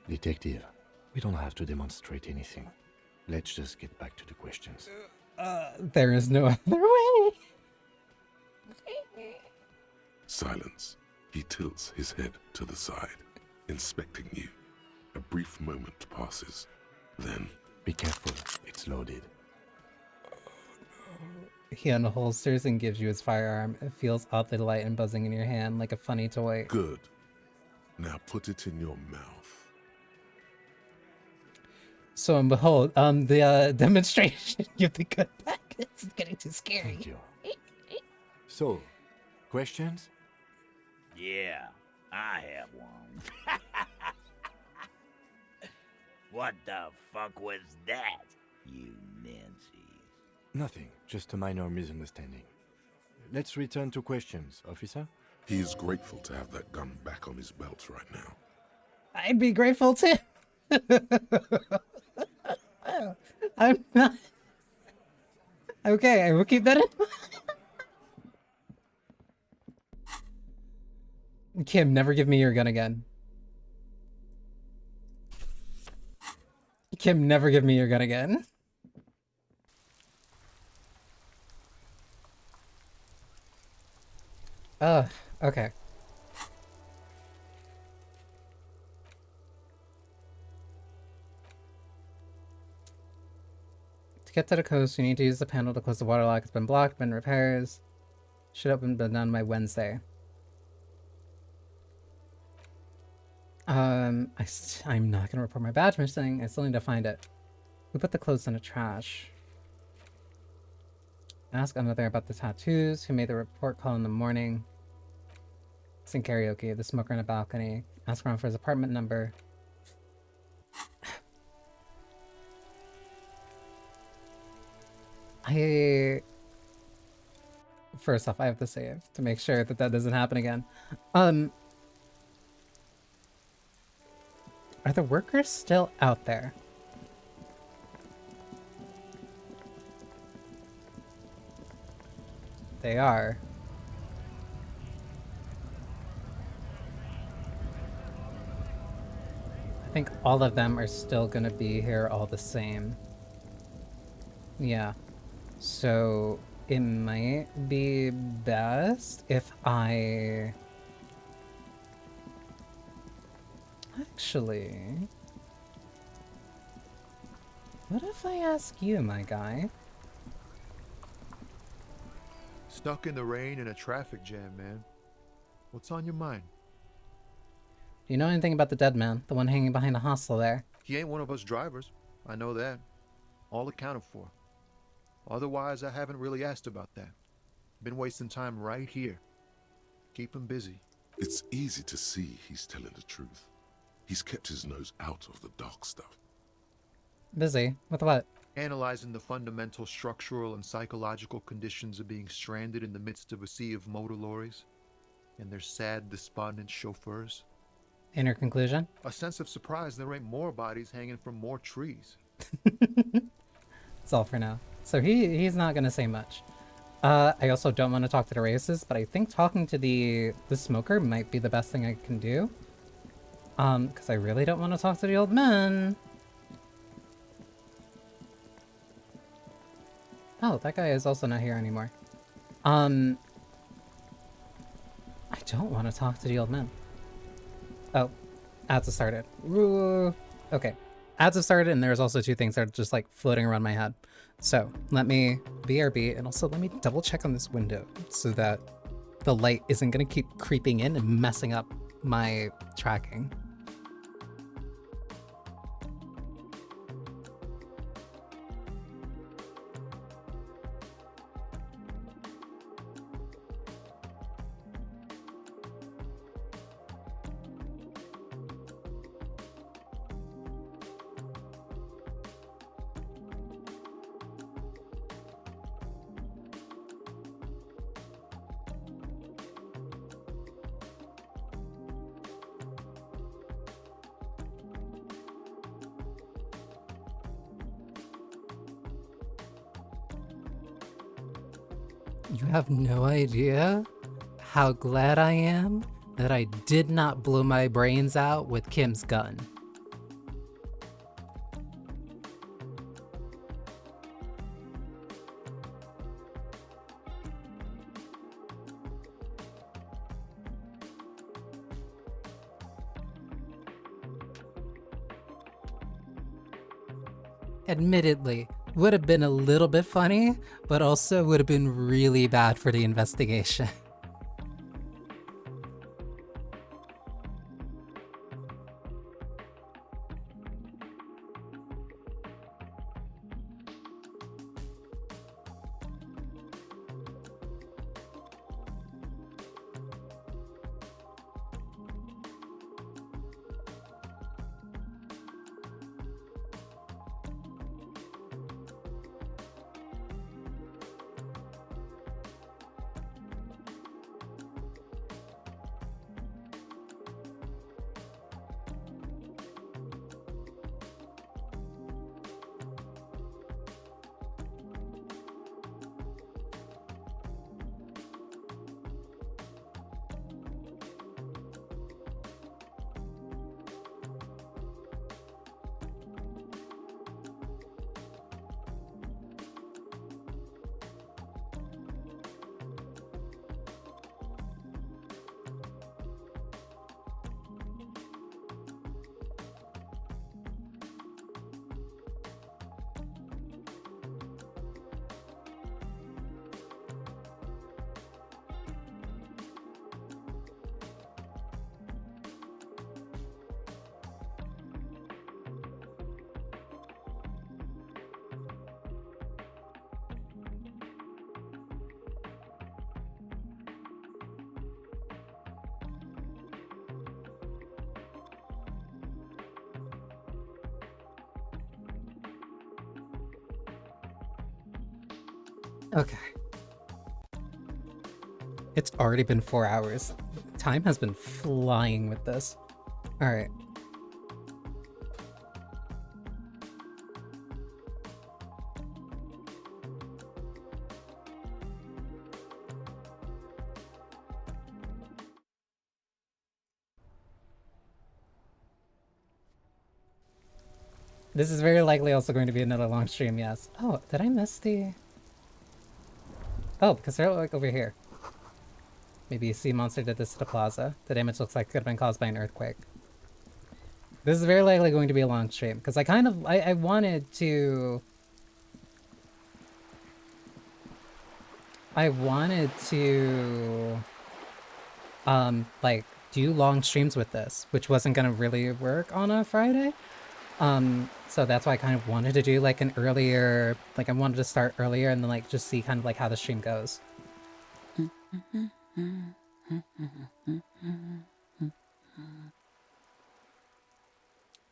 Detective, we don't have to demonstrate anything. Let's just get back to the questions. There is no other way. Silence. He tilts his head to the side, inspecting you. A brief moment passes. Then... Be careful, it's loaded. He unholsters and gives you his firearm. It feels oddly light and buzzing in your hand, like a funny toy. Good. Now put it in your mouth. So and behold, the demonstration of the good packets is getting too scary. Thank you. So, questions? Yeah, I have one. What the fuck was that, you Nancy? Nothing, just a minor misunderstanding. Let's return to questions, officer. He is grateful to have that gun back on his belt right now. I'd be grateful too. I'm not. Okay, I will keep that in mind. Kim, never give me your gun again. Kim, never give me your gun again. Okay. To get to the coast, you need to use the panel to close the water lock. It's been blocked, been repairs. Should have been done by Wednesday. I'm not gonna report my badge missing. I still need to find it. Who put the clothes in the trash? Ask another about the tattoos. Who made the report call in the morning? Sing karaoke. The smoker on a balcony. Ask around for his apartment number. First off, I have to save to make sure that that doesn't happen again. Are the workers still out there? They are. I think all of them are still gonna be here all the same. Yeah. So it might be best if I... Actually... What if I ask you, my guy? Stuck in the rain in a traffic jam, man. What's on your mind? Do you know anything about the dead man? The one hanging behind the hostel there? He ain't one of us drivers. I know that. All accounted for. Otherwise, I haven't really asked about that. Been wasting time right here. Keep him busy. It's easy to see he's telling the truth. He's kept his nose out of the dark stuff. Busy? With what? Analyzing the fundamental structural and psychological conditions of being stranded in the midst of a sea of motor lorries and their sad, despondent chauffeurs. Inner conclusion? A sense of surprise there ain't more bodies hanging from more trees. That's all for now. So he's not gonna say much. I also don't want to talk to the racists, but I think talking to the smoker might be the best thing I can do. Because I really don't want to talk to the old man. Oh, that guy is also not here anymore. I don't want to talk to the old man. Oh, ads have started. Woo. Okay, ads have started, and there's also two things that are just like floating around my head. So let me BRB, and also let me double check on this window so that the light isn't gonna keep creeping in and messing up my tracking. You have no idea how glad I am that I did not blow my brains out with Kim's gun. admittedly, would have been a little bit funny, but also would have been really bad for the investigation. Okay. It's already been 4 hours. Time has been flying with this. Alright. This is very likely also going to be another long stream, yes. Oh, did I miss the... Oh, because they're like over here. Maybe a sea monster did this to the plaza. The damage looks like it could have been caused by an earthquake. This is very likely going to be a long stream, because I wanted to... like, do long streams with this, which wasn't gonna really work on a Friday. So that's why I kind of wanted to do like an earlier, like I wanted to start earlier and then like just see kind of like how the stream goes.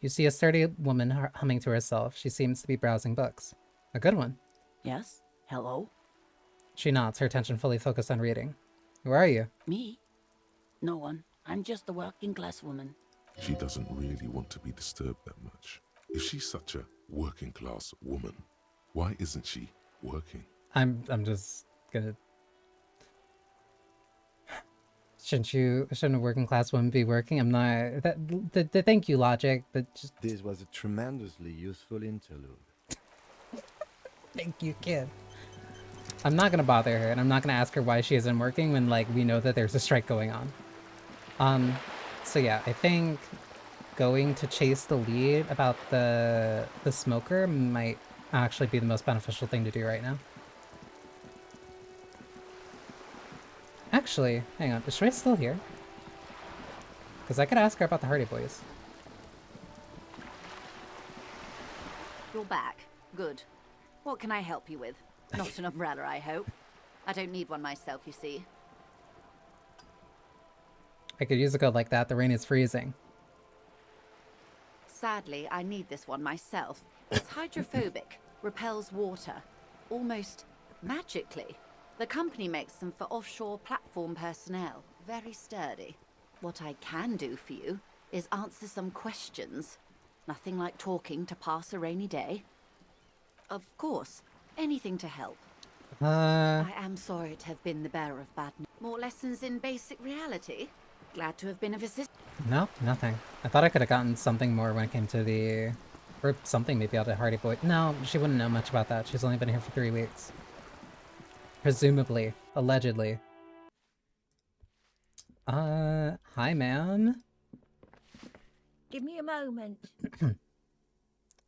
You see a sturdy woman humming to herself. She seems to be browsing books. A good one. Yes? Hello? She nods, her attention fully focused on reading. Who are you? Me? No one. I'm just a working class woman. She doesn't really want to be disturbed that much. If she's such a working class woman, why isn't she working? I'm just gonna... Shouldn't a working class woman be working? I'm not... The thank you logic, but just... This was a tremendously useful interlude. Thank you, kid. I'm not gonna bother her, and I'm not gonna ask her why she isn't working when, like, we know that there's a strike going on. So yeah, I think going to chase the lead about the smoker might actually be the most beneficial thing to do right now. Actually, hang on, is Shrey still here? Because I could ask her about the Hardy Boys. You're back. Good. What can I help you with? Not an umbrella, I hope. I don't need one myself, you see. I could use a code like that. The rain is freezing. Sadly, I need this one myself. It's hydrophobic, repels water, almost magically. The company makes them for offshore platform personnel. Very sturdy. What I can do for you is answer some questions. Nothing like talking to pass a rainy day. Of course, anything to help. I am sorry to have been the bearer of bad news. More lessons in basic reality? Glad to have been of assistance. No, nothing. I thought I could have gotten something more when it came to the... Or something maybe out of Hardy Boy. No, she wouldn't know much about that. She's only been here for 3 weeks. Presumably. Allegedly. Hi, ma'am. Give me a moment.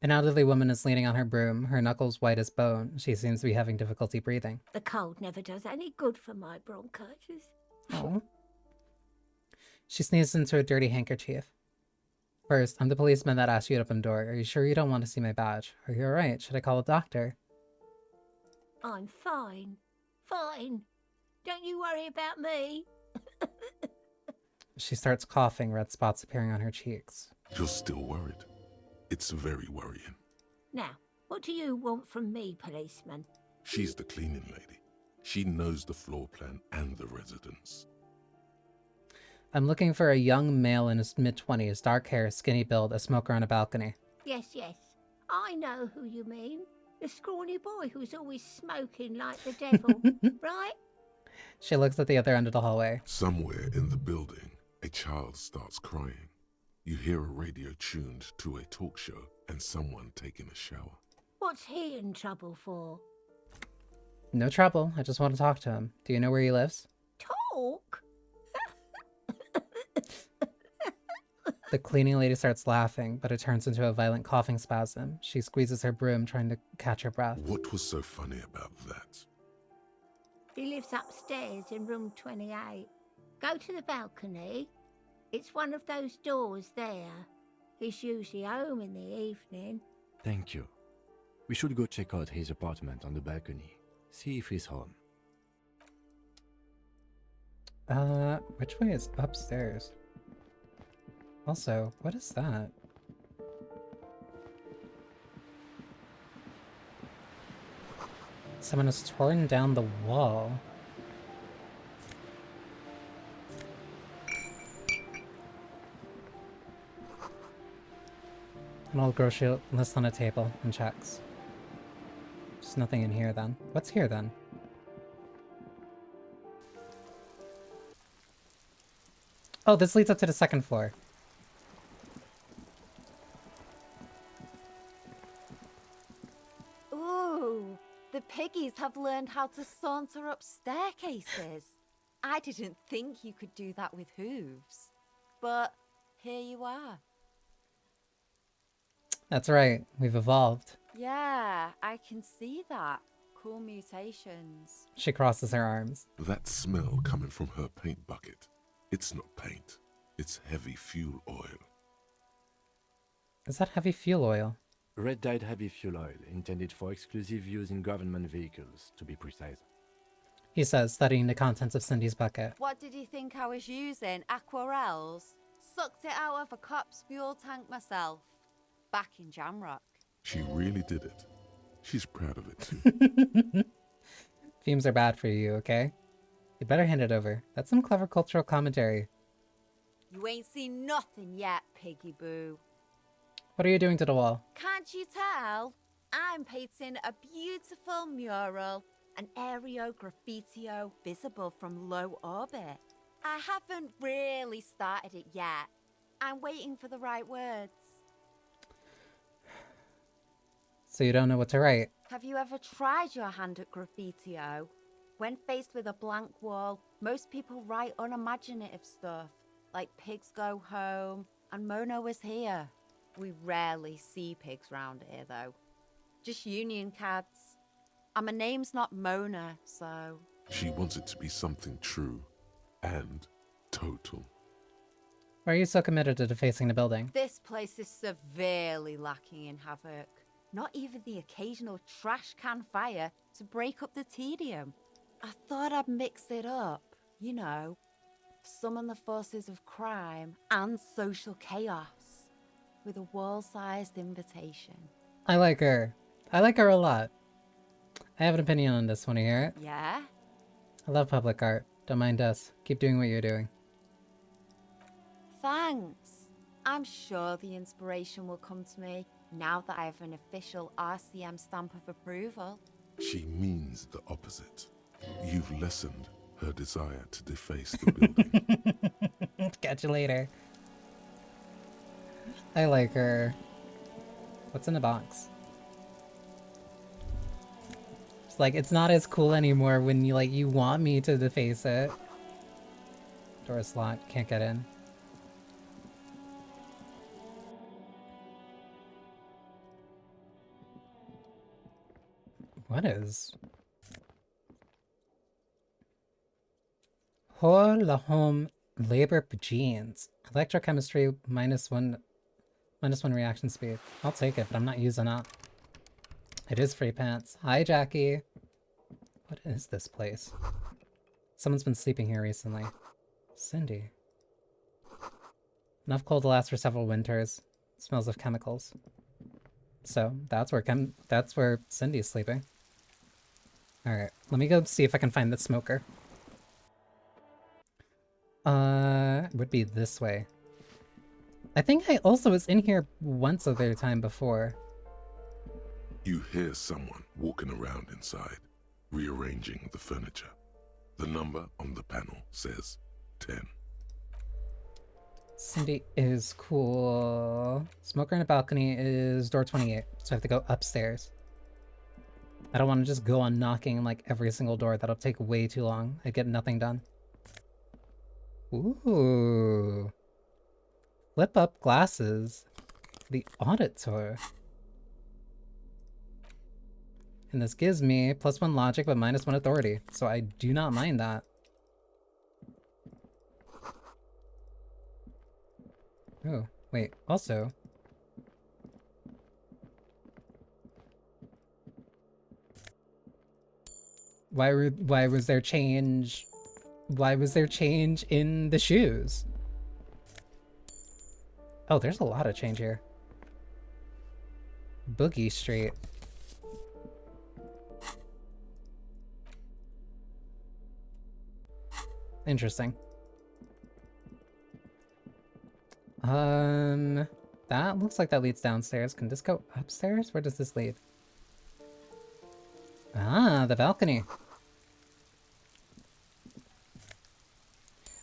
An elderly woman is leaning on her broom, her knuckles white as bone. She seems to be having difficulty breathing. The cold never does any good for my bronchitis. Oh. She sneezes into a dirty handkerchief. First, I'm the policeman that asked you to open the door. Are you sure you don't want to see my badge? Are you alright? Should I call a doctor? I'm fine. Fine. Don't you worry about me. She starts coughing, red spots appearing on her cheeks. You're still worried. It's very worrying. Now, what do you want from me, policeman? She's the cleaning lady. She knows the floor plan and the residence. I'm looking for a young male in his mid-20s, dark hair, skinny build, a smoker on a balcony. Yes, yes. I know who you mean. The scrawny boy who's always smoking like the devil, right? She looks at the other end of the hallway. Somewhere in the building, a child starts crying. You hear a radio tuned to a talk show and someone taking a shower. What's he in trouble for? No trouble. I just want to talk to him. Do you know where he lives? Talk? The cleaning lady starts laughing, but it turns into a violent coughing spasm. She squeezes her broom, trying to catch her breath. What was so funny about that? He lives upstairs in room 28. Go to the balcony. It's one of those doors there. He's usually home in the evening. Thank you. We should go check out his apartment on the balcony. See if he's home. Which way is upstairs? Also, what is that? Someone has torn down the wall. An old grocery list on a table and checks. There's nothing in here then. What's here then? Oh, this leads up to the second floor. Ooh, the piggies have learned how to saunter up staircases. I didn't think you could do that with hooves. But here you are. That's right, we've evolved. Yeah, I can see that. Cool mutations. She crosses her arms. That smell coming from her paint bucket. It's not paint. It's heavy fuel oil. Is that heavy fuel oil? Red dyed heavy fuel oil, intended for exclusive use in government vehicles, to be precise. He says, studying the contents of Cindy's bucket. What did you think I was using? Aquarels? Sucked it out of a cop's fuel tank myself. Back in Jamrock. She really did it. She's proud of it too. Fumes are bad for you, okay? You better hand it over. That's some clever cultural commentary. You ain't seen nothing yet, Piggy Boo. What are you doing to the wall? Can't you tell? I'm painting a beautiful mural, an aereo graffitio visible from low orbit. I haven't really started it yet. I'm waiting for the right words. So you don't know what to write? Have you ever tried your hand at graffitio? When faced with a blank wall, most people write unimaginative stuff, like pigs go home and Mona was here. We rarely see pigs round here, though. Just union cads. And my name's not Mona, so... She wants it to be something true and total. Why are you so committed to defacing the building? This place is severely lacking in havoc. Not even the occasional trash can fire to break up the tedium. I thought I'd mix it up, you know, summon the forces of crime and social chaos with a wall-sized invitation. I like her. I like her a lot. I have an opinion on this. Want to hear it? Yeah? I love public art. Don't mind us. Keep doing what you're doing. Thanks. I'm sure the inspiration will come to me now that I have an official RCM stamp of approval. She means the opposite. You've lessened her desire to deface the building. Catch you later. I like her. What's in the box? It's like, it's not as cool anymore when you want me to deface it. Door's locked. Can't get in. What is... Ho la home labor genes. Electrochemistry -1 reaction speed. I'll take it, but I'm not using it. It is free pants. Hi, Jackie. What is this place? Someone's been sleeping here recently. Cindy. Enough coal to last for several winters. Smells of chemicals. So that's where Cindy's sleeping. Alright, let me go see if I can find the smoker. It would be this way. I think I also was in here once other time before. You hear someone walking around inside, rearranging the furniture. The number on the panel says 10. Cindy is cool. Smoker in a balcony is door 28, so I have to go upstairs. I don't want to just go on knocking like every single door. That'll take way too long. I get nothing done. Ooh. Flip up glasses. The audit tour. And this gives me +1 logic but -1 authority, so I do not mind that. Oh, wait, also... Why was there change? Why was there change in the shoes? Oh, there's a lot of change here. Boogie Street. Interesting. That looks like that leads downstairs. Can this go upstairs? Where does this lead? Ah, the balcony.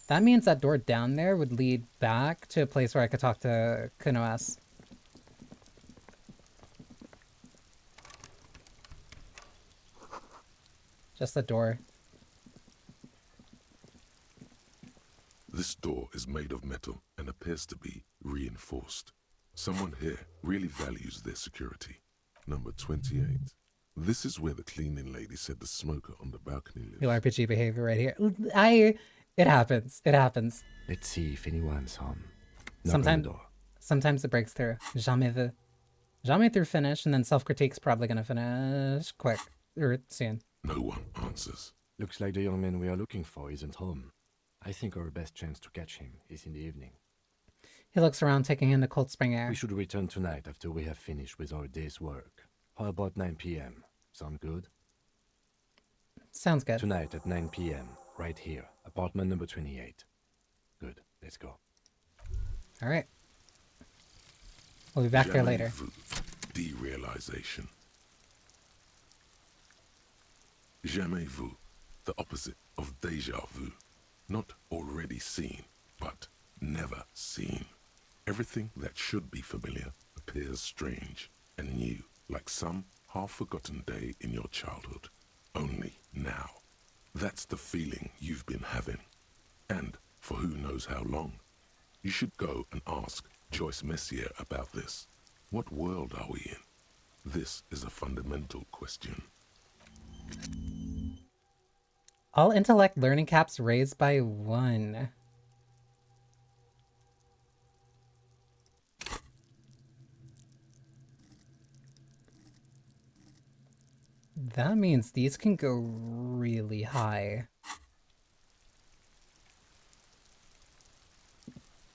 That means that door down there would lead back to a place where I could talk to Kuno-S. Just the door. This door is made of metal and appears to be reinforced. Someone here really values their security. Number 28. This is where the cleaning lady said the smoker on the balcony lives. Real RPG behavior right here. It happens. It happens. Let's see if anyone's home. Sometimes it breaks through. Jamais through finish, and then self-critique's probably gonna finish quick. Or soon. No one answers. Looks like the young man we are looking for isn't home. I think our best chance to catch him is in the evening. He looks around, taking in the cold spring air. We should return tonight after we have finished with our day's work. How about 9 p.m.? Sound good? Sounds good. Tonight at 9 p.m., right here, apartment number 28. Good, let's go. Alright. We'll be back here later. Derealization. Jamais vu, the opposite of déjà vu. Not already seen, but never seen. Everything that should be familiar appears strange and new, like some half-forgotten day in your childhood. Only now. That's the feeling you've been having. And for who knows how long. You should go and ask Joyce Messier about this. What world are we in? This is a fundamental question. All intellect learning caps raised by 1. That means these can go really high.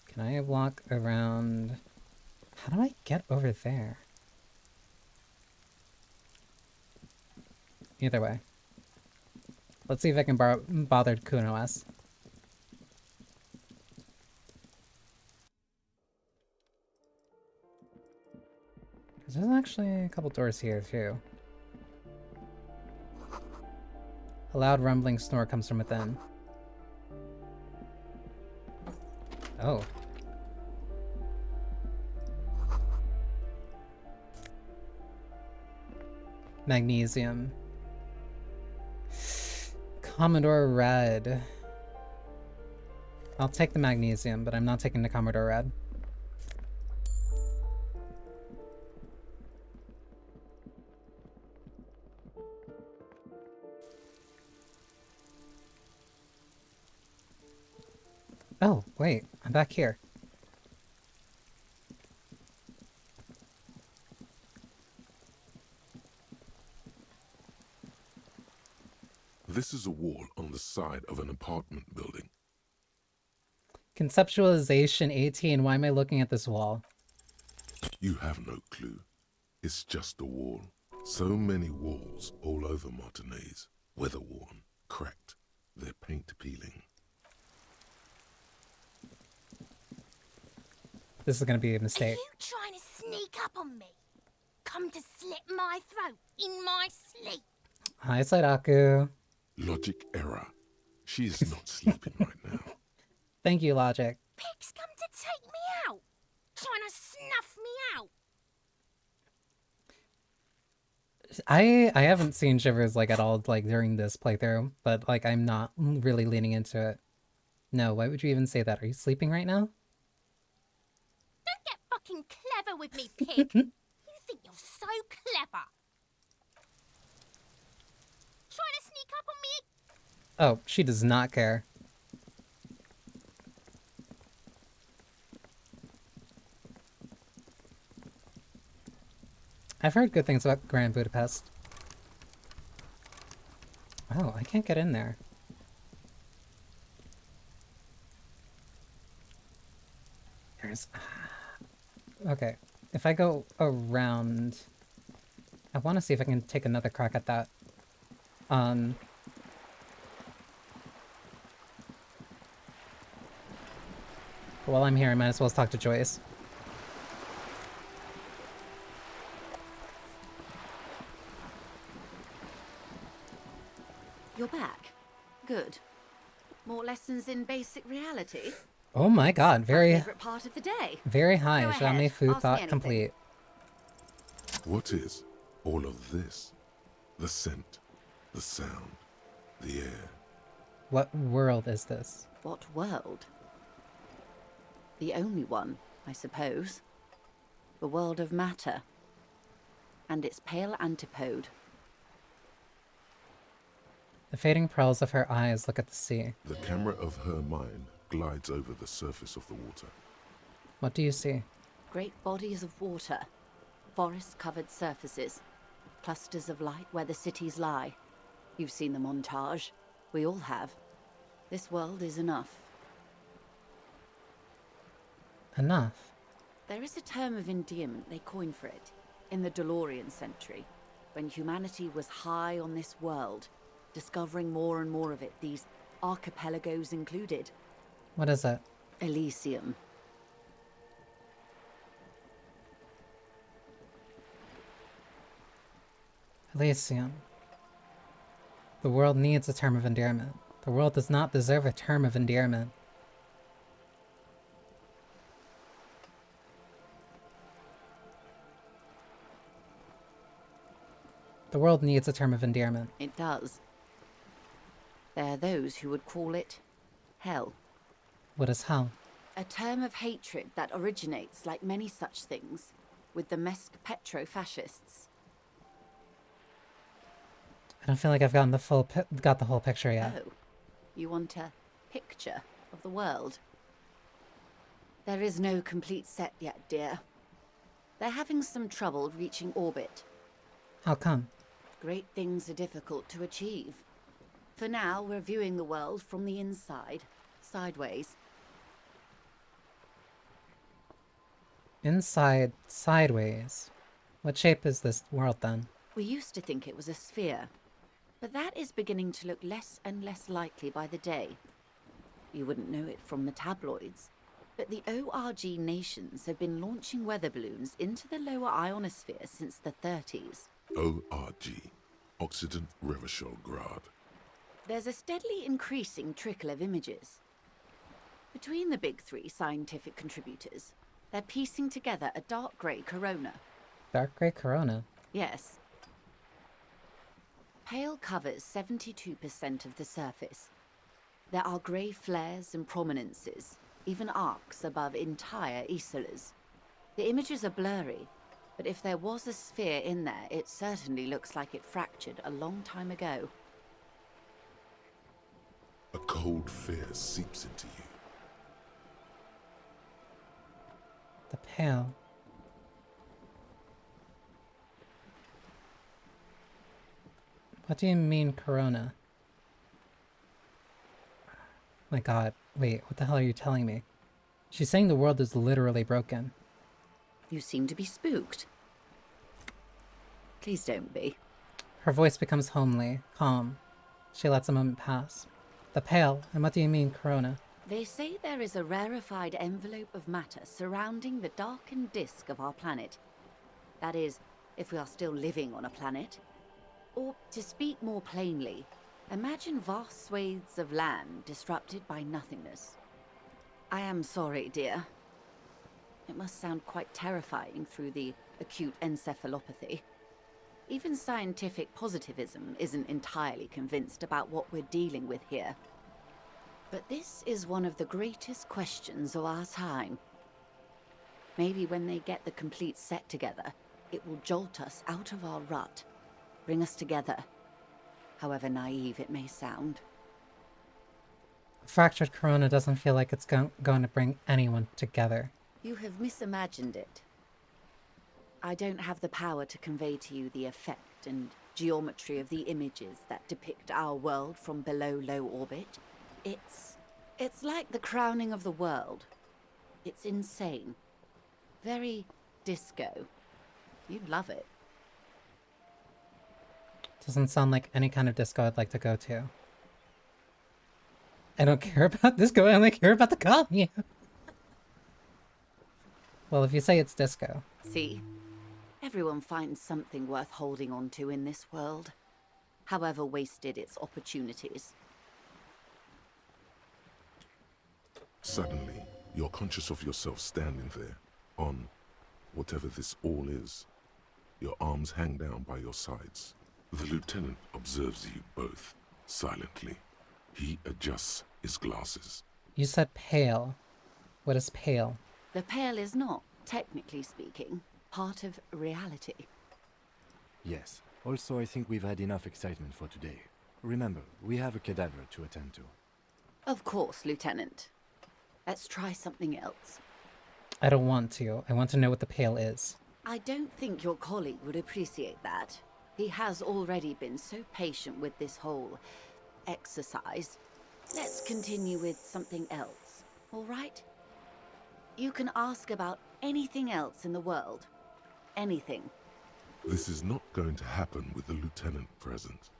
Can I walk around? How do I get over there? Either way. Let's see if I can bother Kuno-S. There's actually a couple doors here, too. A loud rumbling snore comes from within. Oh. Magnesium. Commodore Red. I'll take the magnesium, but I'm not taking the Commodore Red. wait, I'm back here. This is a wall on the side of an apartment building. Conceptualization 18. Why am I looking at this wall? You have no clue. It's just a wall. So many walls all over Martinez. Weather-worn, cracked, their paint peeling. This is gonna be a mistake. Are you trying to sneak up on me? Come to slit my throat in my sleep? Hi, Saidaku. Logic error. She is not sleeping right now. Thank you, Logic. Pigs come to take me out, trying to snuff me out. I haven't seen Shivers like at all like during this playthrough, but like I'm not really leaning into it. No, why would you even say that? Are you sleeping right now? Don't get fucking clever with me, pig. You think you're so clever. Trying to sneak up on me? Oh, she does not care. I've heard good things about Grand Budapest. Oh, I can't get in there. There's... Okay, if I go around... I want to see if I can take another crack at that. While I'm here, I might as well talk to Joyce. You're back. Good. More lessons in basic reality? Oh my god, My very... favorite part of the day. Very high. Go Jamais ahead, food ask me thought anything. complete. What is all of this? The scent, the sound, the air. What world is this? What world? The only one, I suppose. The world of matter. And its pale antipode. The fading pearls of her eyes look at the sea. The camera of her mind glides over the surface of the water. What do you see? Great bodies of water. Forest-covered surfaces. Clusters of light where the cities lie. You've seen the montage. We all have. This world is enough. Enough. There is a term of endearment they coined for it, in the DeLorean century, when humanity was high on this world, discovering more and more of it, these archipelagos included. What is it? Elysium. Elysium. The world needs a term of endearment. The world does not deserve a term of endearment. The world needs a term of endearment. It does. There are those who would call it hell. What is hell? A term of hatred that originates, like many such things, with the Mesk petro-fascists. I don't feel like I've gotten the got the whole picture yet. Oh, you want a picture of the world? There is no complete set yet, dear. They're having some trouble reaching orbit. How come? Great things are difficult to achieve. For now, we're viewing the world from the inside, sideways. Inside, sideways. What shape is this world then? We used to think it was a sphere, but that is beginning to look less and less likely by the day. You wouldn't know it from the tabloids, but the ORG nations have been launching weather balloons into the lower ionosphere since the 30s. ORG, Occident Revachol Grad. There's a steadily increasing trickle of images. Between the big three scientific contributors, they're piecing together a dark grey corona. Dark grey corona? Yes. Pale covers 72% of the surface. There are grey flares and prominences, even arcs above entire isolas. The images are blurry, but if there was a sphere in there, it certainly looks like it fractured a long time ago. A cold fear seeps into you. The Pale. What do you mean, Corona? My god, wait, what the hell are you telling me? She's saying the world is literally broken. You seem to be spooked. Please don't be. Her voice becomes homely, calm. She lets a moment pass. The Pale, and what do you mean, Corona? They say there is a rarefied envelope of matter surrounding the darkened disk of our planet. That is, if we are still living on a planet. Or, to speak more plainly, imagine vast swathes of land disrupted by nothingness. I am sorry, dear. It must sound quite terrifying through the acute encephalopathy. Even scientific positivism isn't entirely convinced about what we're dealing with here. But this is one of the greatest questions of our time. Maybe when they get the complete set together, it will jolt us out of our rut, bring us together, however naive it may sound. A fractured Corona doesn't feel like it's going to bring anyone together. You have misimagined it. I don't have the power to convey to you the effect and geometry of the images that depict our world from below low orbit. It's like the crowning of the world. It's insane. Very disco. You'd love it. Doesn't sound like any kind of disco I'd like to go to. I don't care about disco, I only care about the commune. Well, if you say it's disco. See? Everyone finds something worth holding on to in this world, however wasted its opportunities. Suddenly, you're conscious of yourself standing there, on whatever this all is. Your arms hang down by your sides. The lieutenant observes you both, silently. He adjusts his glasses. You said pale. What is pale? The Pale is not, technically speaking, part of reality. Yes. Also, I think we've had enough excitement for today. Remember, we have a cadaver to attend to. Of course, Lieutenant. Let's try something else. I don't want to. I want to know what the pale is. I don't think your colleague would appreciate that. He has already been so patient with this whole exercise. Let's continue with something else, all right? You can ask about anything else in the world. Anything. This is not going to happen with the lieutenant present,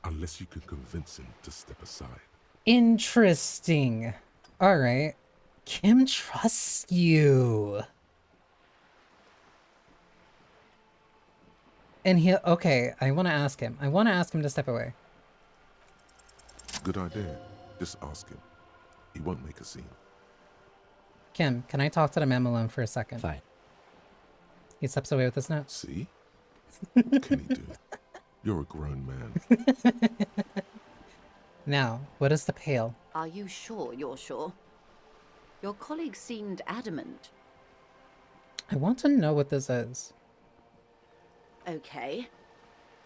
unless you can convince him to step aside. Interesting. Alright. Kim trusts you. And he, okay, I want to ask him. I want to ask him to step away. Good idea. Just ask him. He won't make a scene. Kim, can I talk to the man alone for a second? Fine. He steps away with his note. See? What can he do? You're a grown man. Now, what is the pale? Are you sure you're sure? Your colleague seemed adamant. I want to know what this is. Okay.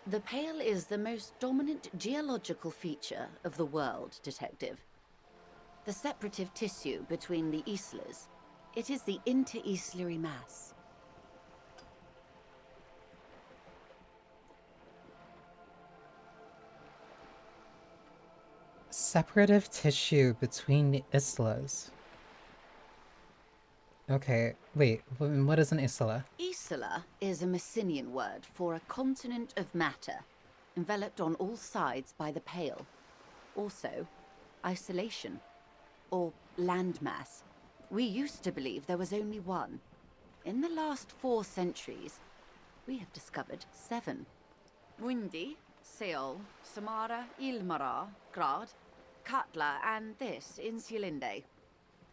The Pale is the most dominant geological feature of the world, Detective. The separative tissue between the islas. It is the inter-islary mass. Separative tissue between the islas. Okay, wait, what is an isla? Isla is a Messinian word for a continent of matter, enveloped on all sides by the Pale. Also, isolation, or landmass. We used to believe there was only one. In the last 4 centuries, we have discovered 7. Windy, Seol, Samara, Ilmara, Grad, Katla, and this, Insulinde.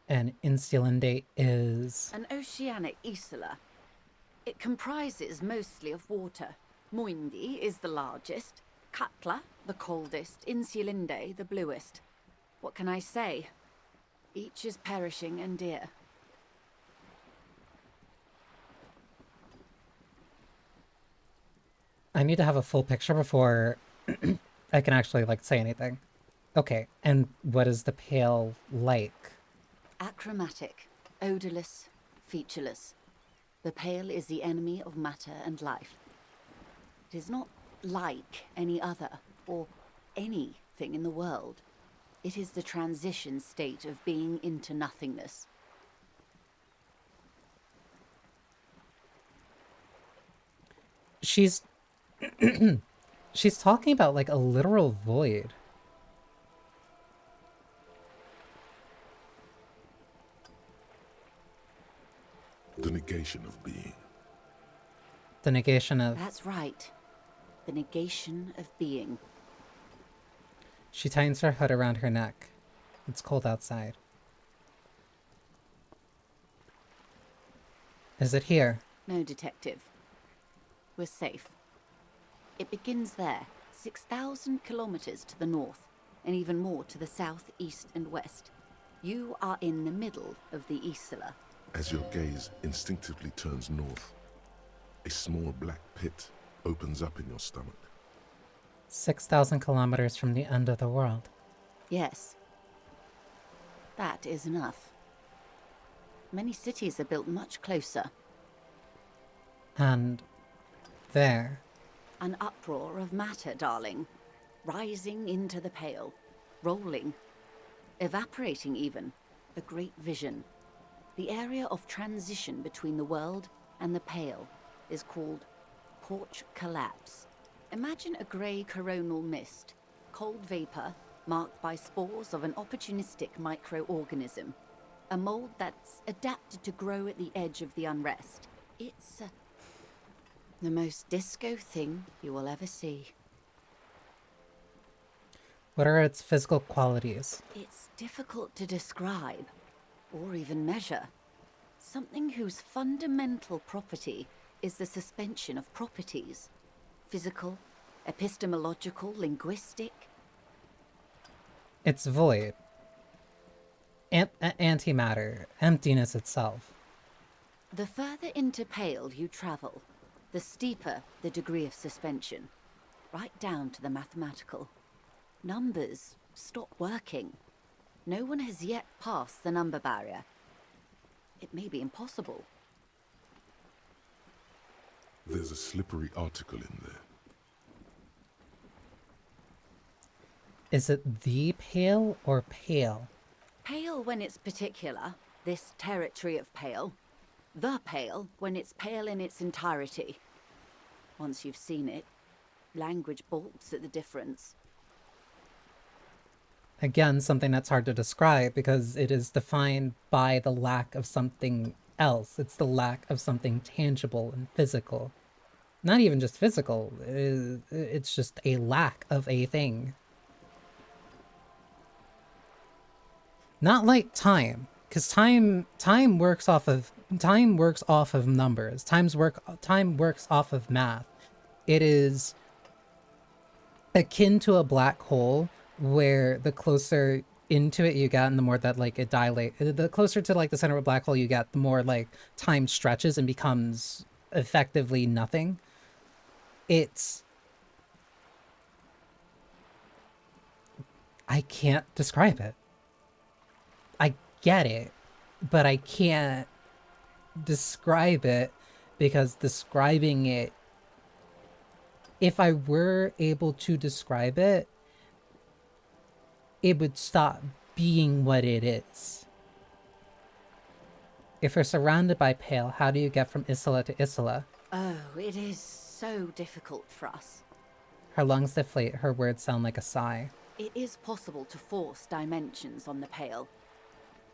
And Insulinde is... An oceanic isla. It comprises mostly of water. Muindi is the largest, Katla the coldest, Insulinde the bluest. What can I say? Each is perishing and dear. I need to have a full picture before I can actually, like, say anything. Okay, and what is the pale like? Achromatic, odorless, featureless. The Pale is the enemy of matter and life. It is not like any other, or anything in the world. It is the transition state of being into nothingness. She's she's talking about like a literal void. The negation of being. The negation of... That's right. The negation of being. She tightens her hood around her neck. It's cold outside. Is it here? No, detective. We're safe. It begins there, 6,000 kilometers to the north, and even more to the south, east, and west. You are in the middle of the Isla. As your gaze instinctively turns north, a small black pit opens up in your stomach. 6,000 kilometers from the end of the world. Yes. That is enough. Many cities are built much closer. And there. An uproar of matter, darling. Rising into the Pale. Rolling. Evaporating even. A great vision. The area of transition between the world and the Pale is called Porch Collapse. Imagine a grey coronal mist. Cold vapor marked by spores of an opportunistic microorganism. A mold that's adapted to grow at the edge of the unrest. It's the most disco thing you will ever see. What are its physical qualities? It's difficult to describe, or even measure. Something whose fundamental property is the suspension of properties. Physical, epistemological, linguistic. It's void. Antimatter. Emptiness itself. The further into Pale you travel, the steeper the degree of suspension. Right down to the mathematical. Numbers stop working. No one has yet passed the number barrier. It may be impossible. There's a slippery article in there. Is it the Pale or Pale? Pale when it's particular, this territory of Pale. The Pale when it's pale in its entirety. Once you've seen it, language balks at the difference. Again, something that's hard to describe because it is defined by the lack of something else. It's the lack of something tangible and physical. Not even just physical, it's just a lack of a thing. Not like time, because time works off of numbers. Time works off of math. It is akin to a black hole, where the closer into it you get and the more that like it dilates, the closer to like the center of a black hole you get, the more like time stretches and becomes effectively nothing. I can't describe it. I get it, but I can't describe it because describing it, if I were able to describe it, it would stop being what it is. If you're surrounded by Pale, how do you get from Isla to Isla? Oh, it is so difficult for us. Her lungs deflate, her words sound like a sigh. It is possible to force dimensions on the Pale.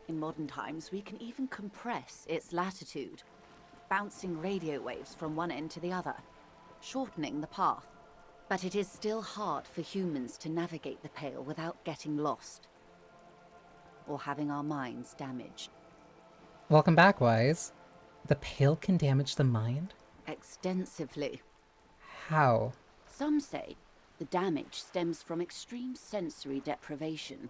In modern times, we can even compress its latitude, bouncing radio waves from one end to the other, shortening the path. But it is still hard for humans to navigate the Pale without getting lost, or having our minds damaged. Welcome back, Wise. The Pale can damage the mind? Extensively. How? Some say the damage stems from extreme sensory deprivation.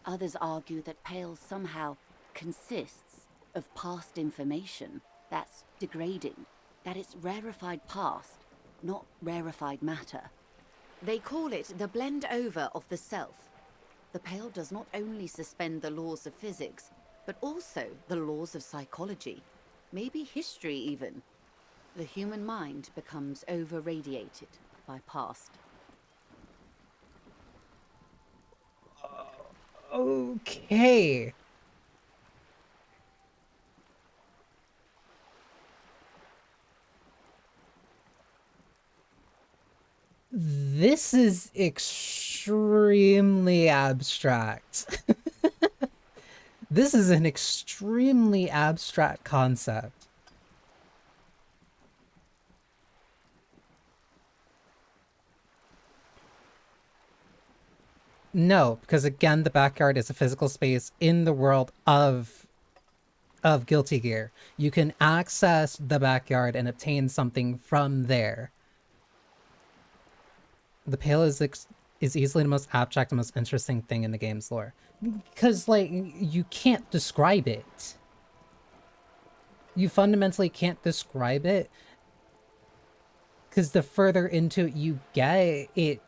Others argue that Pale somehow consists of past information that's degrading, that it's rarefied past, not rarefied matter. They call it the blend over of the self. The Pale does not only suspend the laws of physics, but also the laws of psychology. maybe history even. The human mind becomes over-radiated by past. Okay. This is extremely abstract. This is an extremely abstract concept. No, because again, the backyard is a physical space in the world of Guilty Gear. You can access the backyard and obtain something from there. The Pale is easily the most abstract and most interesting thing in the game's lore. Because, like, you can't describe it. You fundamentally can't describe it. Because the further into it you get, it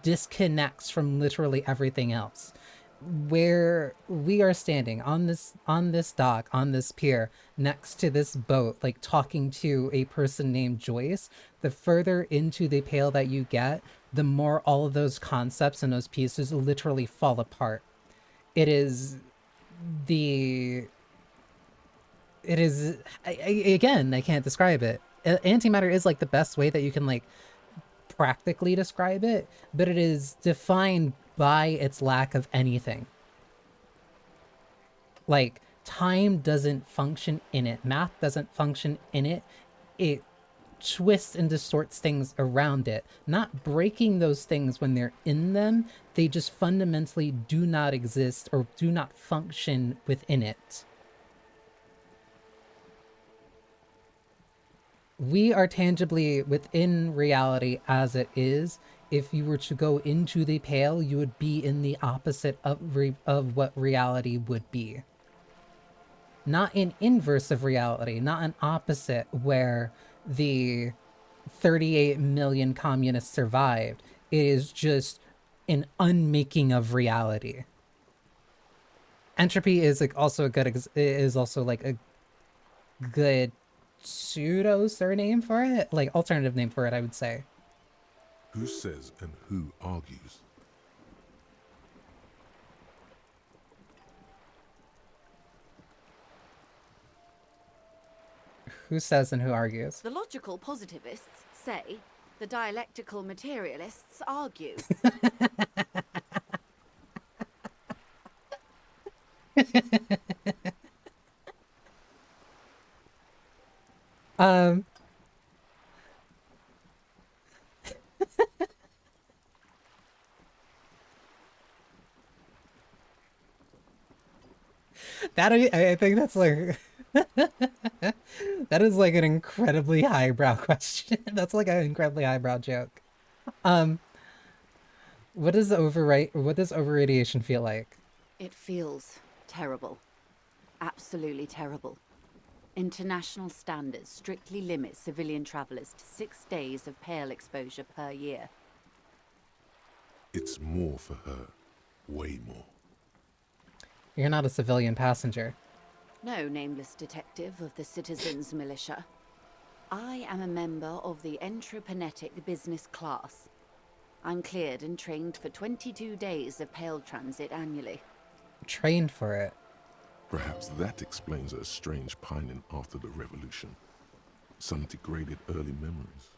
disconnects from literally everything else. Where we are standing on this dock, on this pier, next to this boat, like talking to a person named Joyce, the further into the Pale that you get, the more all of those concepts and those pieces literally fall apart. Again, I can't describe it. Antimatter is like the best way that you can like practically describe it, but it is defined by its lack of anything. Like, time doesn't function in it. Math doesn't function in it. It twists and distorts things around it. Not breaking those things when they're in them. They just fundamentally do not exist or do not function within it. We are tangibly within reality as it is. If you were to go into the Pale, you would be in the opposite of what reality would be. Not an inverse of reality, not an opposite where the 38 million communists survived. It is just an unmaking of reality. Entropy is like also a good good pseudo surname for it, like alternative name for it, I would say. Who says and who argues? Who says and who argues? The logical positivists say, the dialectical materialists argue. That I think that's like that is like an incredibly highbrow question. That's like an incredibly highbrow joke. What does overradiation feel like? It feels terrible. Absolutely terrible. International standards strictly limit civilian travelers to 6 days of Pale exposure per year. It's more for her. Way more. You're not a civilian passenger. No, nameless detective of the Citizens Militia. I am a member of the Entreprenetic Business Class. I'm cleared and trained for 22 days of Pale transit annually. Trained for it. Perhaps that explains her strange pining after the revolution. Some degraded early memories.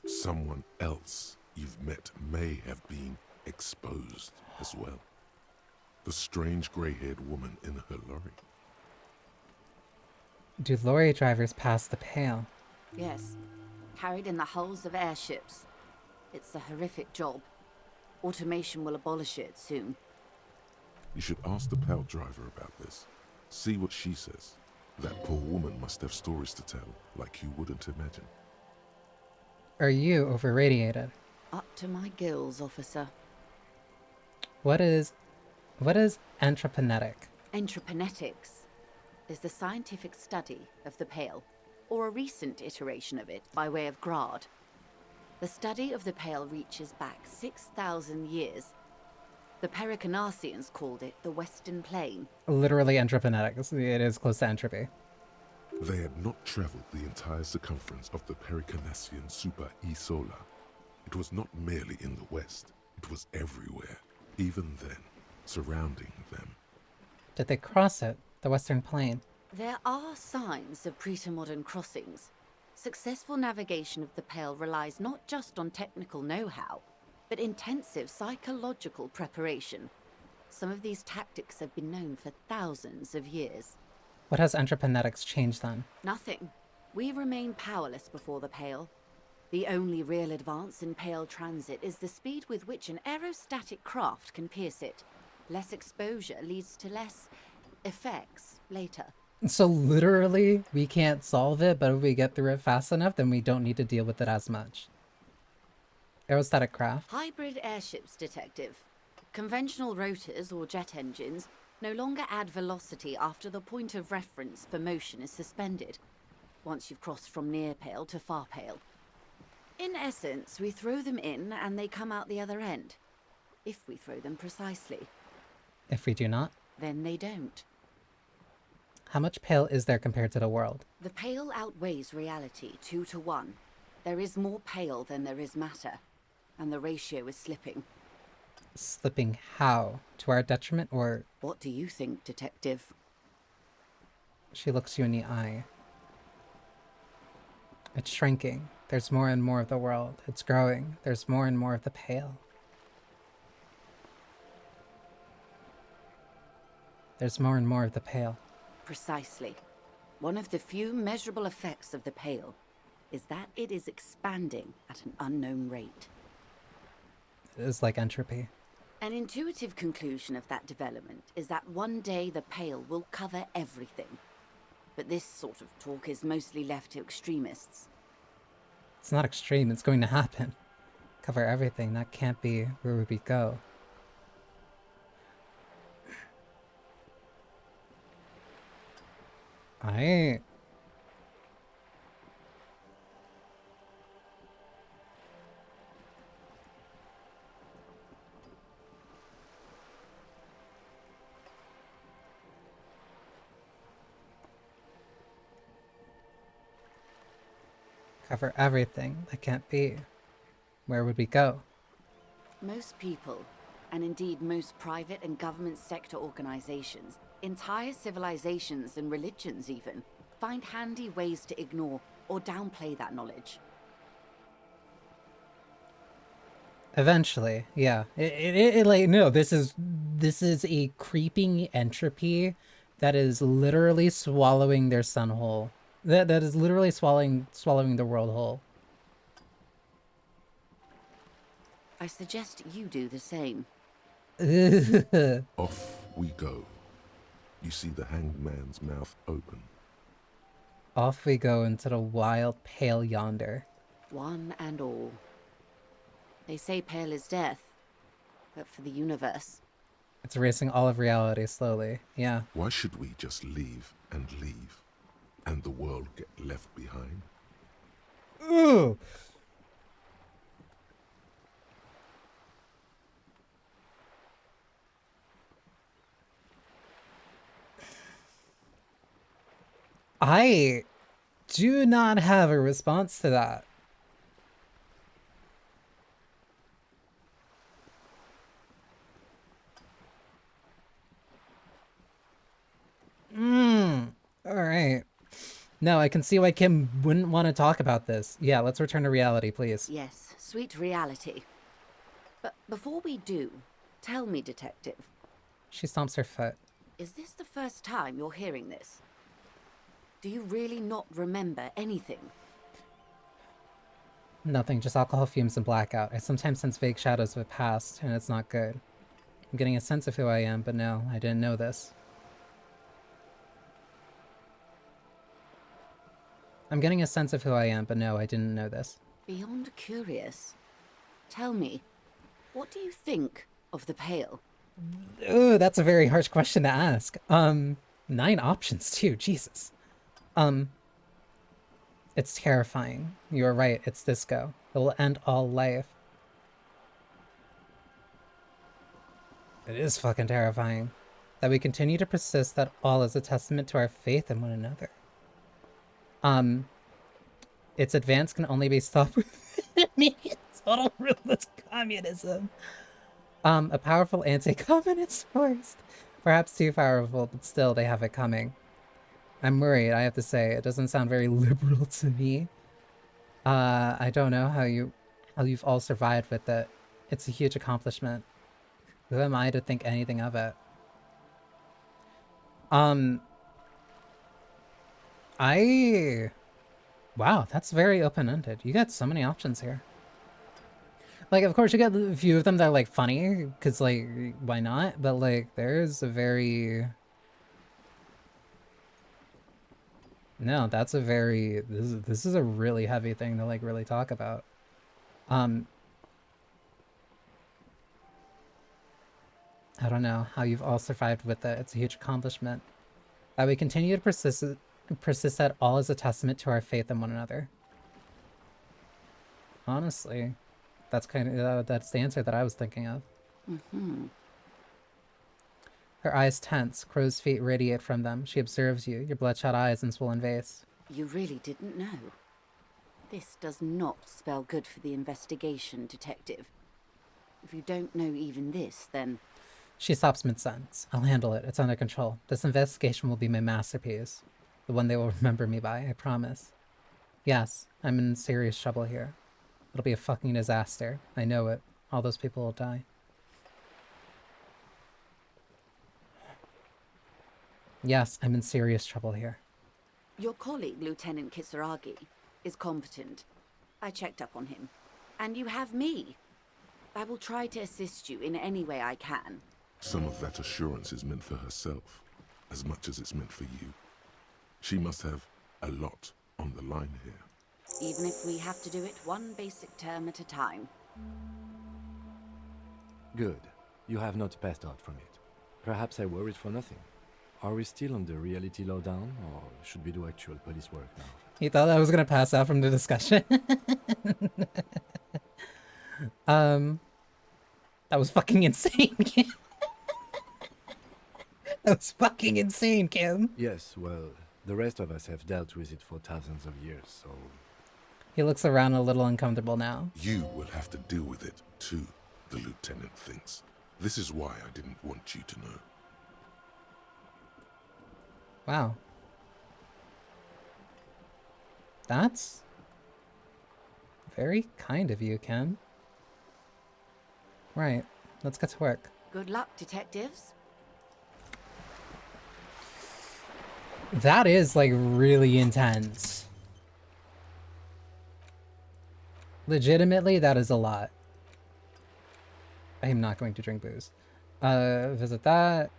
Someone else you've met may have been exposed as well. The strange grey-haired woman in her lorry. Do lorry drivers pass the Pale? Yes, carried in the hulls of airships. It's a horrific job. Automation will abolish it soon. You should ask the Pale driver about this. See what she says. That poor woman must have stories to tell, like you wouldn't imagine. Are you overradiated? Up to my gills, officer. What is entreprenetic? Entreprenetics is the scientific study of the Pale, or a recent iteration of it by way of grad. The study of the Pale reaches back 6,000 years. The Pericarnassians called it the Western Plain. Literally entreprenetic. It is close to entropy. They had not traveled the entire circumference of the Pericarnassian Super E Solar. It was not merely in the west, it was everywhere, even then, surrounding them. Did they cross it? The Western Plain? There are signs of pre-modern crossings. Successful navigation of the Pale relies not just on technical know-how, but intensive psychological preparation. Some of these tactics have been known for thousands of years. What has entreprenetics changed then? Nothing. We remain powerless before the Pale. The only real advance in Pale transit is the speed with which an aerostatic craft can pierce it. Less exposure leads to less effects later. So literally, we can't solve it, but if we get through it fast enough, then we don't need to deal with it as much. Aerostatic craft. Hybrid airships, Detective. Conventional rotors or jet engines no longer add velocity after the point of reference for motion is suspended, once you've crossed from near Pale to far Pale. In essence, we throw them in and they come out the other end. If we throw them precisely. If we do not? Then they don't. How much Pale is there compared to the world? The Pale outweighs reality 2 to 1. There is more Pale than there is matter, and the ratio is slipping. Slipping how? To our detriment, or...? What do you think, Detective? She looks you in the eye. It's shrinking. There's more and more of the world. It's growing. There's more and more of the Pale. There's more and more of the Pale. Precisely. One of the few measurable effects of the Pale is that it is expanding at an unknown rate. It is like entropy. An intuitive conclusion of that development is that one day the Pale will cover everything. But this sort of talk is mostly left to extremists. It's not extreme, it's going to happen. Cover everything, that can't be where would we go. Cover everything, that can't be. Where would we go? Most people, and indeed most private and government sector organizations, entire civilizations and religions even, find handy ways to ignore or downplay that knowledge. Eventually, yeah. Like, no, this is a creeping entropy that is literally swallowing their sun whole. That is literally swallowing the world whole. I suggest you do the same. Off we go. You see the hanged man's mouth open. Off we go into the wild Pale yonder. One and all. They say Pale is death, but for the universe. It's erasing all of reality slowly, yeah. Why should we just leave, and the world get left behind? Ooh! I do not have a response to that. Alright. No, I can see why Kim wouldn't want to talk about this. Yeah, let's return to reality, please. Yes, sweet reality. But before we do, tell me, Detective. She stomps her foot. Is this the first time you're hearing this? Do you really not remember anything? Nothing, just alcohol fumes and blackout. I sometimes sense vague shadows of the past, and it's not good. I'm getting a sense of who I am, but no, I didn't know this. I'm getting a sense of who I am, but no, I didn't know this. Beyond curious. Tell me, what do you think of the Pale? Ooh, that's a very harsh question to ask. 9 options too, Jesus. It's terrifying. You're right, it's disco. It will end all life. It is fucking terrifying. That we continue to persist that all is a testament to our faith in one another. Its advance can only be stopped with immediate total ruthless communism. A powerful anti-communist force. Perhaps too powerful, but still they have it coming. I'm worried, I have to say. It doesn't sound very liberal to me. I don't know how you've all survived with it. It's a huge accomplishment. Who am I to think anything of it? Wow, that's very open-ended. You got so many options here. Like, of course, you got a few of them that are, like, funny, because, like, why not? But, like, there's a very... No, that's a very... This is a really heavy thing to, like, really talk about. I don't know how you've all survived with it. It's a huge accomplishment. That we continue to persist at all is a testament to our faith in one another. Honestly, that's kind of that's the answer that I was thinking of. Her eyes tense, crow's feet radiate from them. She observes you, your bloodshot eyes and swollen face. You really didn't know. This does not spell good for the investigation, Detective. If you don't know even this, then... She stops mid-sentence. I'll handle it. It's under control. This investigation will be my masterpiece. The one they will remember me by, I promise. Yes, I'm in serious trouble here. It'll be a fucking disaster. I know it. All those people will die. Yes, I'm in serious trouble here. Your colleague, Lieutenant Kisaragi, is competent. I checked up on him. And you have me. I will try to assist you in any way I can. Some of that assurance is meant for herself, as much as it's meant for you. She must have a lot on the line here. Even if we have to do it one basic term at a time. Good. You have not passed out from it. Perhaps I worried for nothing. Are we still on the reality lowdown, or should we do actual police work now? You thought I was gonna pass out from the discussion? That was fucking insane, Kim. That was fucking insane, Kim. Yes, well, the rest of us have dealt with it for thousands of years, so... He looks around a little uncomfortable now. You will have to deal with it, too, the lieutenant thinks. This is why I didn't want you to know. Wow. That's very kind of you, Ken. Right, let's get to work. Good luck, detectives. That is, like, really intense. Legitimately, that is a lot. I am not going to drink booze. Visit that.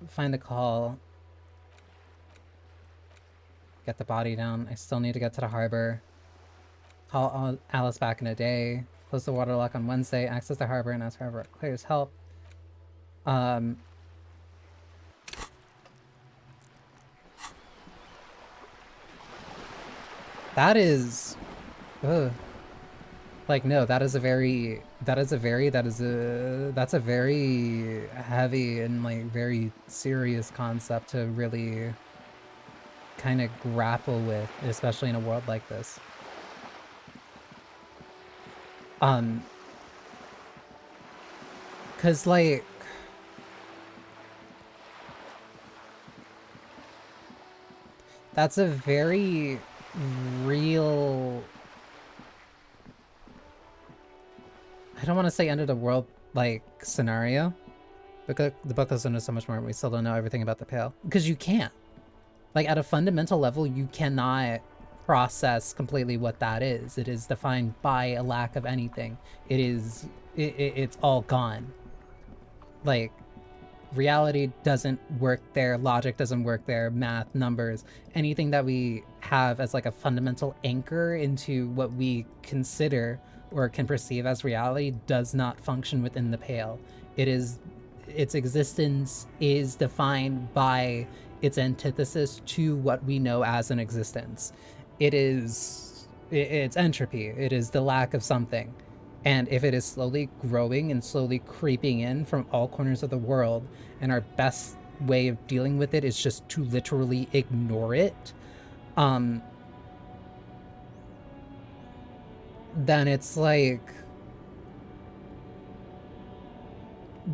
Find a call. Get the body down. I still need to get to the harbor. Call Alice back in a day. Close the water lock on Wednesday. Access the harbor and ask her if it clears help. That is... Ugh. Like, no, that's a very heavy and, like, very serious concept to really kind of grapple with, especially in a world like this. Cause, like... That's a very real... I don't want to say end of the world, like, scenario. Because the book doesn't know so much more and we still don't know everything about the Pale. Because you can't. Like, at a fundamental level, you cannot process completely what that is. It is defined by a lack of anything. It's all gone. Like, reality doesn't work there, logic doesn't work there, math, numbers, anything that we have as like a fundamental anchor into what we consider or can perceive as reality does not function within the Pale. Its existence is defined by its antithesis to what we know as an existence. It's entropy. It is the lack of something. And if it is slowly growing and slowly creeping in from all corners of the world, and our best way of dealing with it is just to literally ignore it, um, then it's like,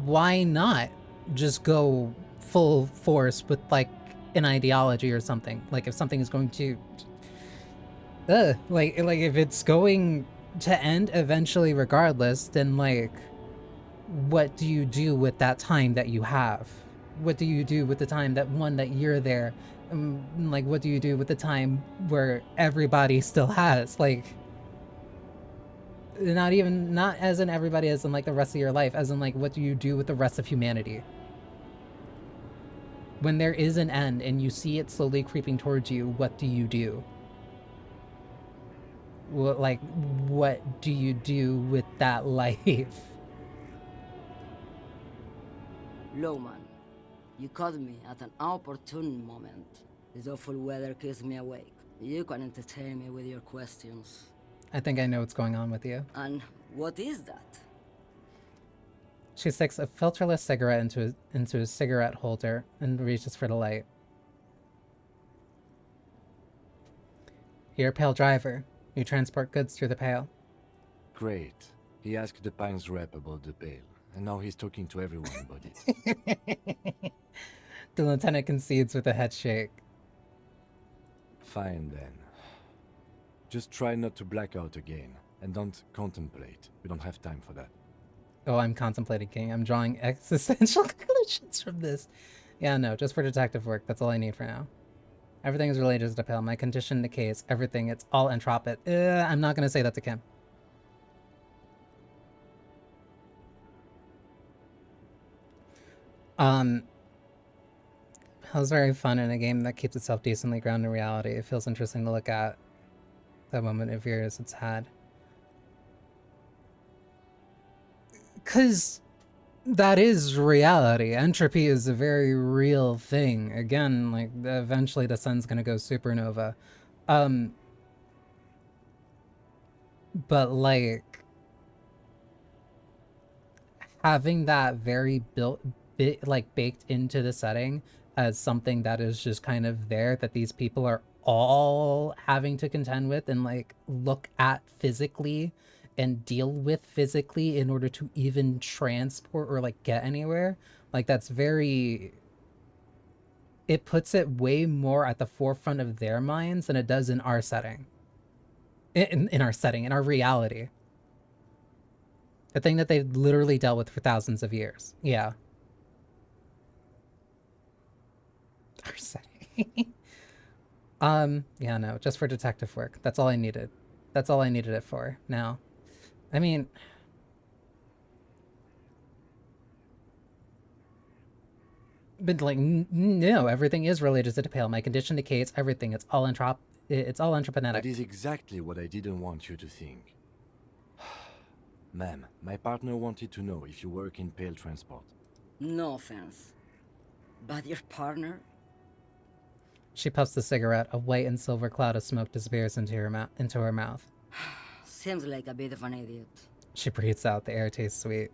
why not just go full force with like an ideology or something? Like if something is going to, like if it's going to end eventually regardless, then like, what do you do with that time that you have? What do you do with the time that you're there? Like, what do you do with the time where everybody still has? Like, not as in everybody as in like the rest of your life, as in like, what do you do with the rest of humanity? When there is an end and you see it slowly creeping towards you, what do you do? What do you do with that life? Lowman, you caught me at an opportune moment. This awful weather keeps me awake. You can entertain me with your questions. I think I know what's going on with you. And what is that? She sticks a filterless cigarette into a cigarette holder and reaches for the light. You're a Pale driver. You transport goods through the Pale. Great. He asked the Pines rep about the Pale, and now he's talking to everyone about it. The lieutenant concedes with a head shake. Fine then. Just try not to black out again, and don't contemplate. We don't have time for that. Oh, I'm contemplating, King. I'm drawing existential conclusions from this. Yeah, no, just for detective work. That's all I need for now. Everything is related to the Pale. My condition decays. Everything. It's all entropic. I'm not going to say that to Kim. It was very fun in a game that keeps itself decently grounded in reality. It feels interesting to look at that moment of years it's had. Because that is reality. Entropy is a very real thing. Again, like, eventually the sun's gonna go supernova. But, like, having that very baked into the setting as something that is just kind of there, that these people are all having to contend with and, like, look at physically and deal with physically in order to even transport or like get anywhere, like that's very, it puts it way more at the forefront of their minds than it does in our setting, in our setting, in our reality, the thing that they've literally dealt with for thousands of years. Yeah, our setting. Yeah, no, just for detective work. That's all I needed. That's all I needed it for. Now, I mean, but like, no, everything is related to the Pale. My condition decays. Everything. It's all entrepreneuric. That is exactly what I didn't want you to think. Ma'am, my partner wanted to know if you work in Pale transport. No offense, but your partner? She puffs the cigarette. A white and silver cloud of smoke disappears into her mouth. Seems like a bit of an idiot. She breathes out. The air tastes sweet.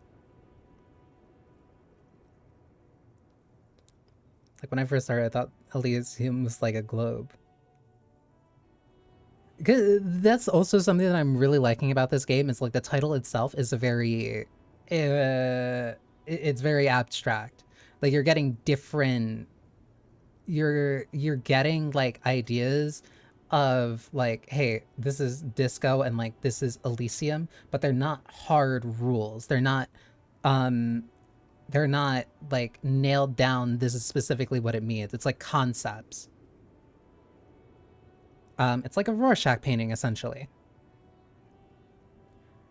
Like, when I first started, I thought Elysium was like a globe. That's also something that I'm really liking about this game, is like the title itself is a very... it's very abstract. Like, you're getting different... You're getting, like, ideas of, like, hey, this is disco and, like, this is Elysium, but they're not hard rules. They're not, like, nailed down, this is specifically what it means. It's like concepts. It's like a Rorschach painting, essentially.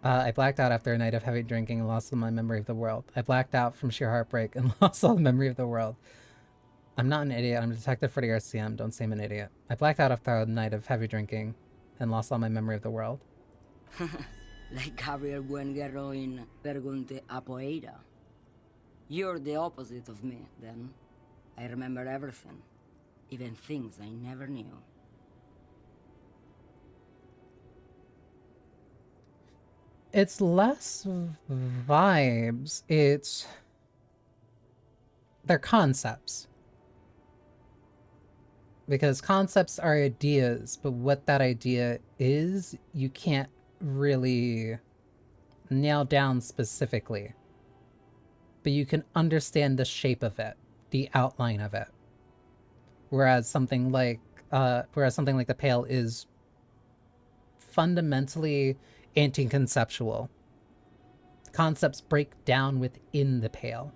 I blacked out after a night of heavy drinking and lost all my memory of the world. I blacked out from sheer heartbreak and lost all the memory of the world. I'm not an idiot. I'm a detective for the RCM. Don't seem an idiot. I blacked out after a night of heavy drinking and lost all my memory of the world. Like Gabriel Buenguerro in Pergunte a Poeira. You're the opposite of me, then. I remember everything. Even things I never knew. It's less vibes. They're concepts. Because concepts are ideas, but what that idea is, you can't really nail down specifically. But you can understand the shape of it, the outline of it. Whereas something like the Pale is fundamentally anti-conceptual. Concepts break down within the Pale.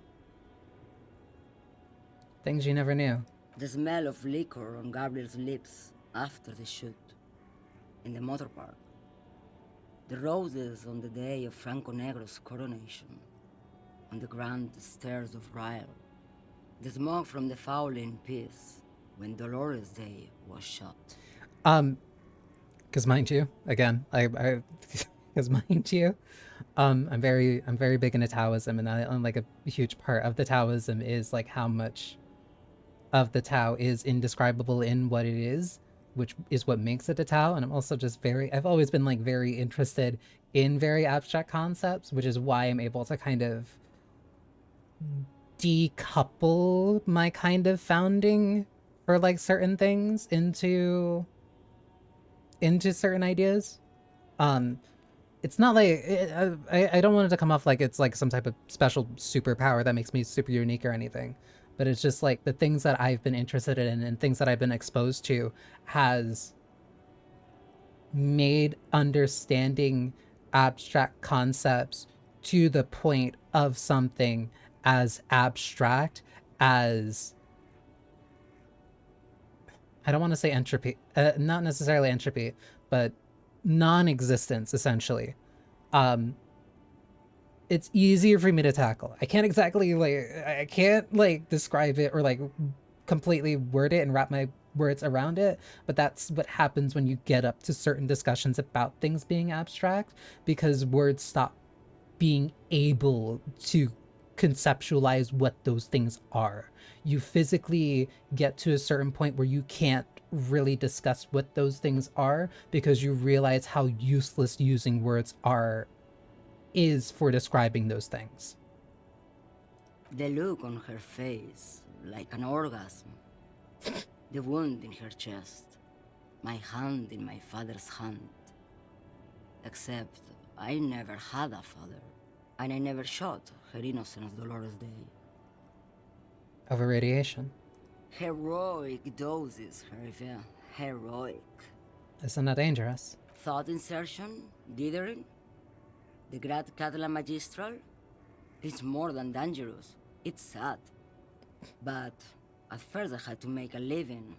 Things you never knew. The smell of liquor on Gabriel's lips after the shoot. In the motor park. The roses on the day of Franco Negro's coronation. On the grand stairs of Ryle. The smoke from the fowling piece when Dolores Day was shot. Because mind you, again, because mind you, I'm very big into Taoism, and like a huge part of the Taoism is like how much of the Tao is indescribable in what it is, which is what makes it a Tao. And I'm also just I've always been like very interested in very abstract concepts, which is why I'm able to kind of decouple my kind of founding for like certain things into certain ideas. It's not like I don't want it to come off like it's like some type of special superpower that makes me super unique or anything, but it's just like the things that I've been interested in and things that I've been exposed to has made understanding abstract concepts to the point of something as abstract as, I don't want to say entropy, not necessarily entropy, but non-existence, essentially. It's easier for me to tackle. I can't describe it or like completely word it and wrap my words around it, but that's what happens when you get up to certain discussions about things being abstract, because words stop being able to conceptualize what those things are. You physically get to a certain point where you can't really discuss what those things are because you realize how useless using words is for describing those things. The look on her face, like an orgasm. The wound in her chest. My hand in my father's hand. Except I never had a father. And I never shot her innocent as Dolores Day. Of irradiation. Heroic doses, Herifia. Heroic. Isn't that dangerous? Thought insertion? Dithering? The Grad Catalan Magistral? It's more than dangerous. It's sad. But at first I had to make a living.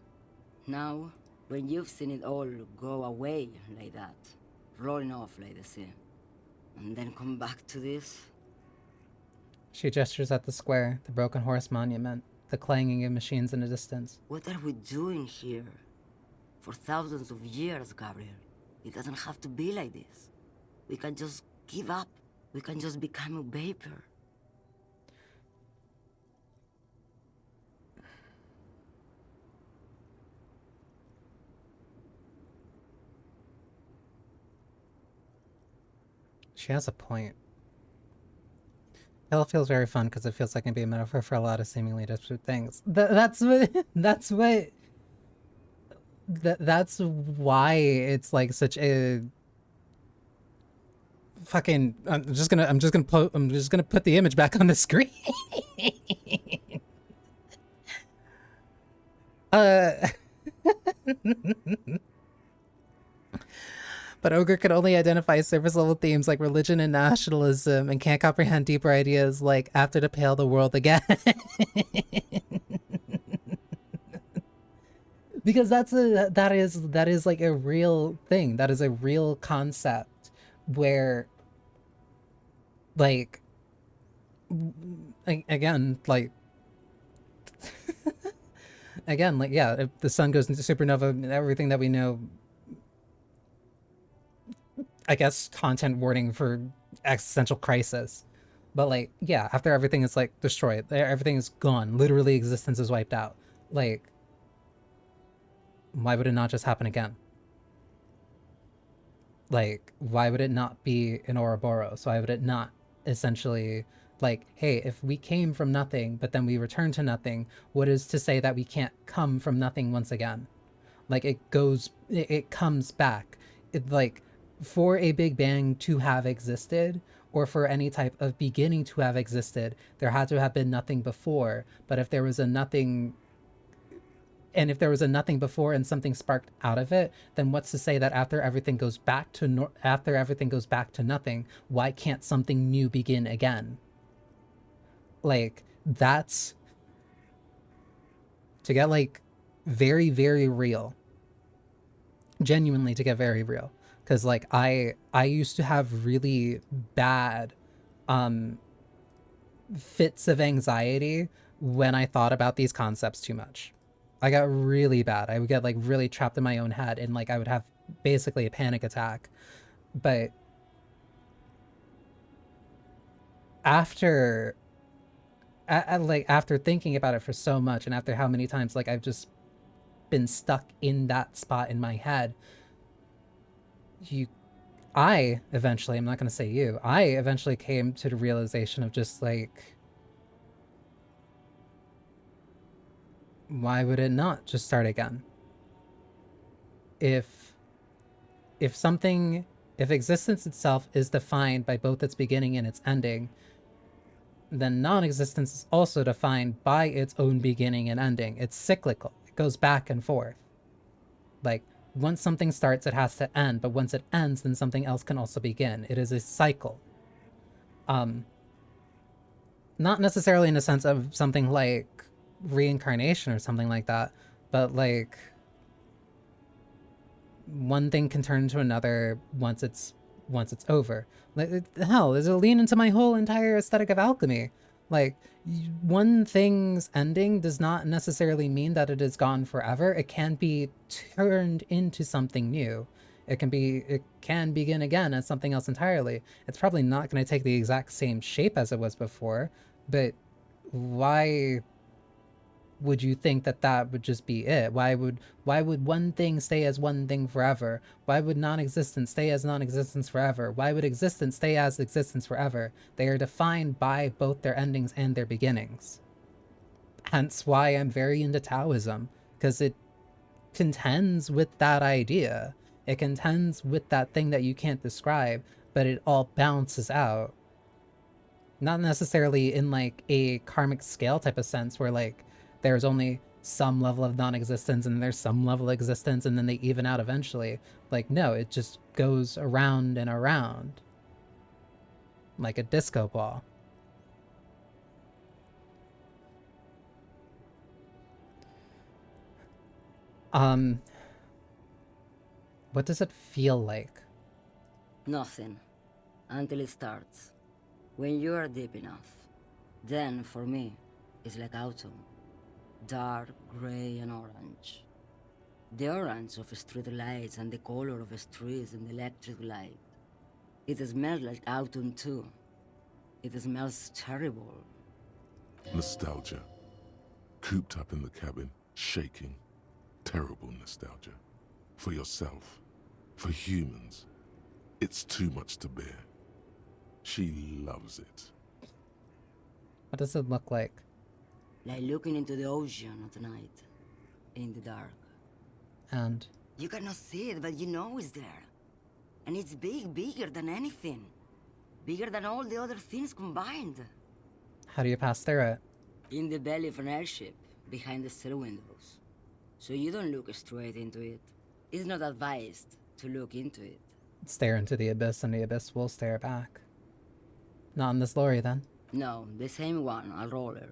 Now, when you've seen it all go away like that, rolling off like the sea, and then come back to this? She gestures at the square, the broken horse monument, the clanging of machines in the distance. What are we doing here? For thousands of years, Gabriel. It doesn't have to be like this. We can just give up. We can just become a vapor. She has a point. It feels very fun because it feels like it can be a metaphor for a lot of seemingly disparate things. That's why it's like such a fucking. I'm just gonna put the image back on the screen. But Ogre can only identify surface-level themes like religion and nationalism and can't comprehend deeper ideas like after the Pale, the world again. Because that is like a real thing. That is a real concept where, like, again, like, yeah, if the sun goes into supernova, everything that we know, I guess, content warning for existential crisis. But like, yeah, after everything is like destroyed, everything is gone, literally existence is wiped out. Like, why would it not just happen again? Like, why would it not be an Ouroboros? Why would it not essentially Like, hey, if we came from nothing, but then we return to nothing, what is to say that we can't come from nothing once again? Like, it comes back. It, like, for a Big Bang to have existed, or for any type of beginning to have existed, there had to have been nothing before. But if there was a nothing, and if there was a nothing before and something sparked out of it, then what's to say that after everything goes back to nothing, why can't something new begin again? Like, that's to get like very, very real. Genuinely to get very real. Because like I used to have really bad fits of anxiety when I thought about these concepts too much. I got really bad. I would get like really trapped in my own head, and like I would have basically a panic attack. But after after thinking about it for so much, and after how many times like I've just been stuck in that spot in my head, I eventually, I'm not going to say you, I eventually came to the realization of just like, why would it not just start again? If existence itself is defined by both its beginning and its ending, then non-existence is also defined by its own beginning and ending. It's cyclical. It goes back and forth. Like, once something starts, it has to end, but once it ends, then something else can also begin. It is a cycle. Not necessarily in the sense of something like reincarnation or something like that, but like one thing can turn into another once it's over. Like, hell, there's a lean into my whole entire aesthetic of alchemy. Like, one thing's ending does not necessarily mean that it is gone forever. It can be turned into something new. It can begin again as something else entirely. It's probably not going to take the exact same shape as it was before, but why would you think that that would just be it? Why would one thing stay as one thing forever? Why would non-existence stay as non-existence forever? Why would existence stay as existence forever? They are defined by both their endings and their beginnings. Hence why I'm very into Taoism, because it contends with that idea. It contends with that thing that you can't describe, but it all balances out. Not necessarily in like a karmic scale type of sense where like there's only some level of non-existence and there's some level of existence and then they even out eventually. Like, no, it just goes around and around. Like a disco ball. What does it feel like? Nothing. Until it starts. When you are deep enough. Then, for me, it's like autumn. Dark, gray, and orange. The orange of street lights and the color of streets and electric light. It smells like autumn too. It smells terrible. Nostalgia. Cooped up in the cabin, shaking. Terrible nostalgia. For yourself. For humans. It's too much to bear. She loves it. What does it look like? Like looking into the ocean at night. In the dark. And? You cannot see it, but you know it's there. And it's big, bigger than anything. Bigger than all the other things combined. How do you pass through it? In the belly of an airship, behind the stair windows. So you don't look straight into it. It's not advised to look into it. Stare into the abyss and the abyss will stare back. Not in this lorry then. No, the same one, a roller.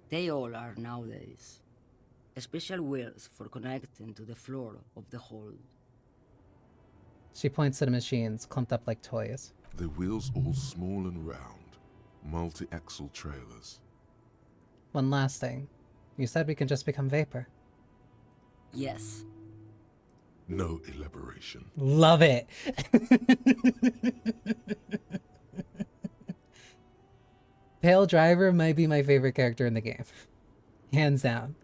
They all are nowadays. Special wheels for connecting to the floor of the hold. She points to the machines, clumped up like toys. The wheels all small and round. Multi-axle trailers. One last thing. You said we can just become vapor. Yes. No elaboration. Love it! Pale Driver might be my favorite character in the game. Hands down.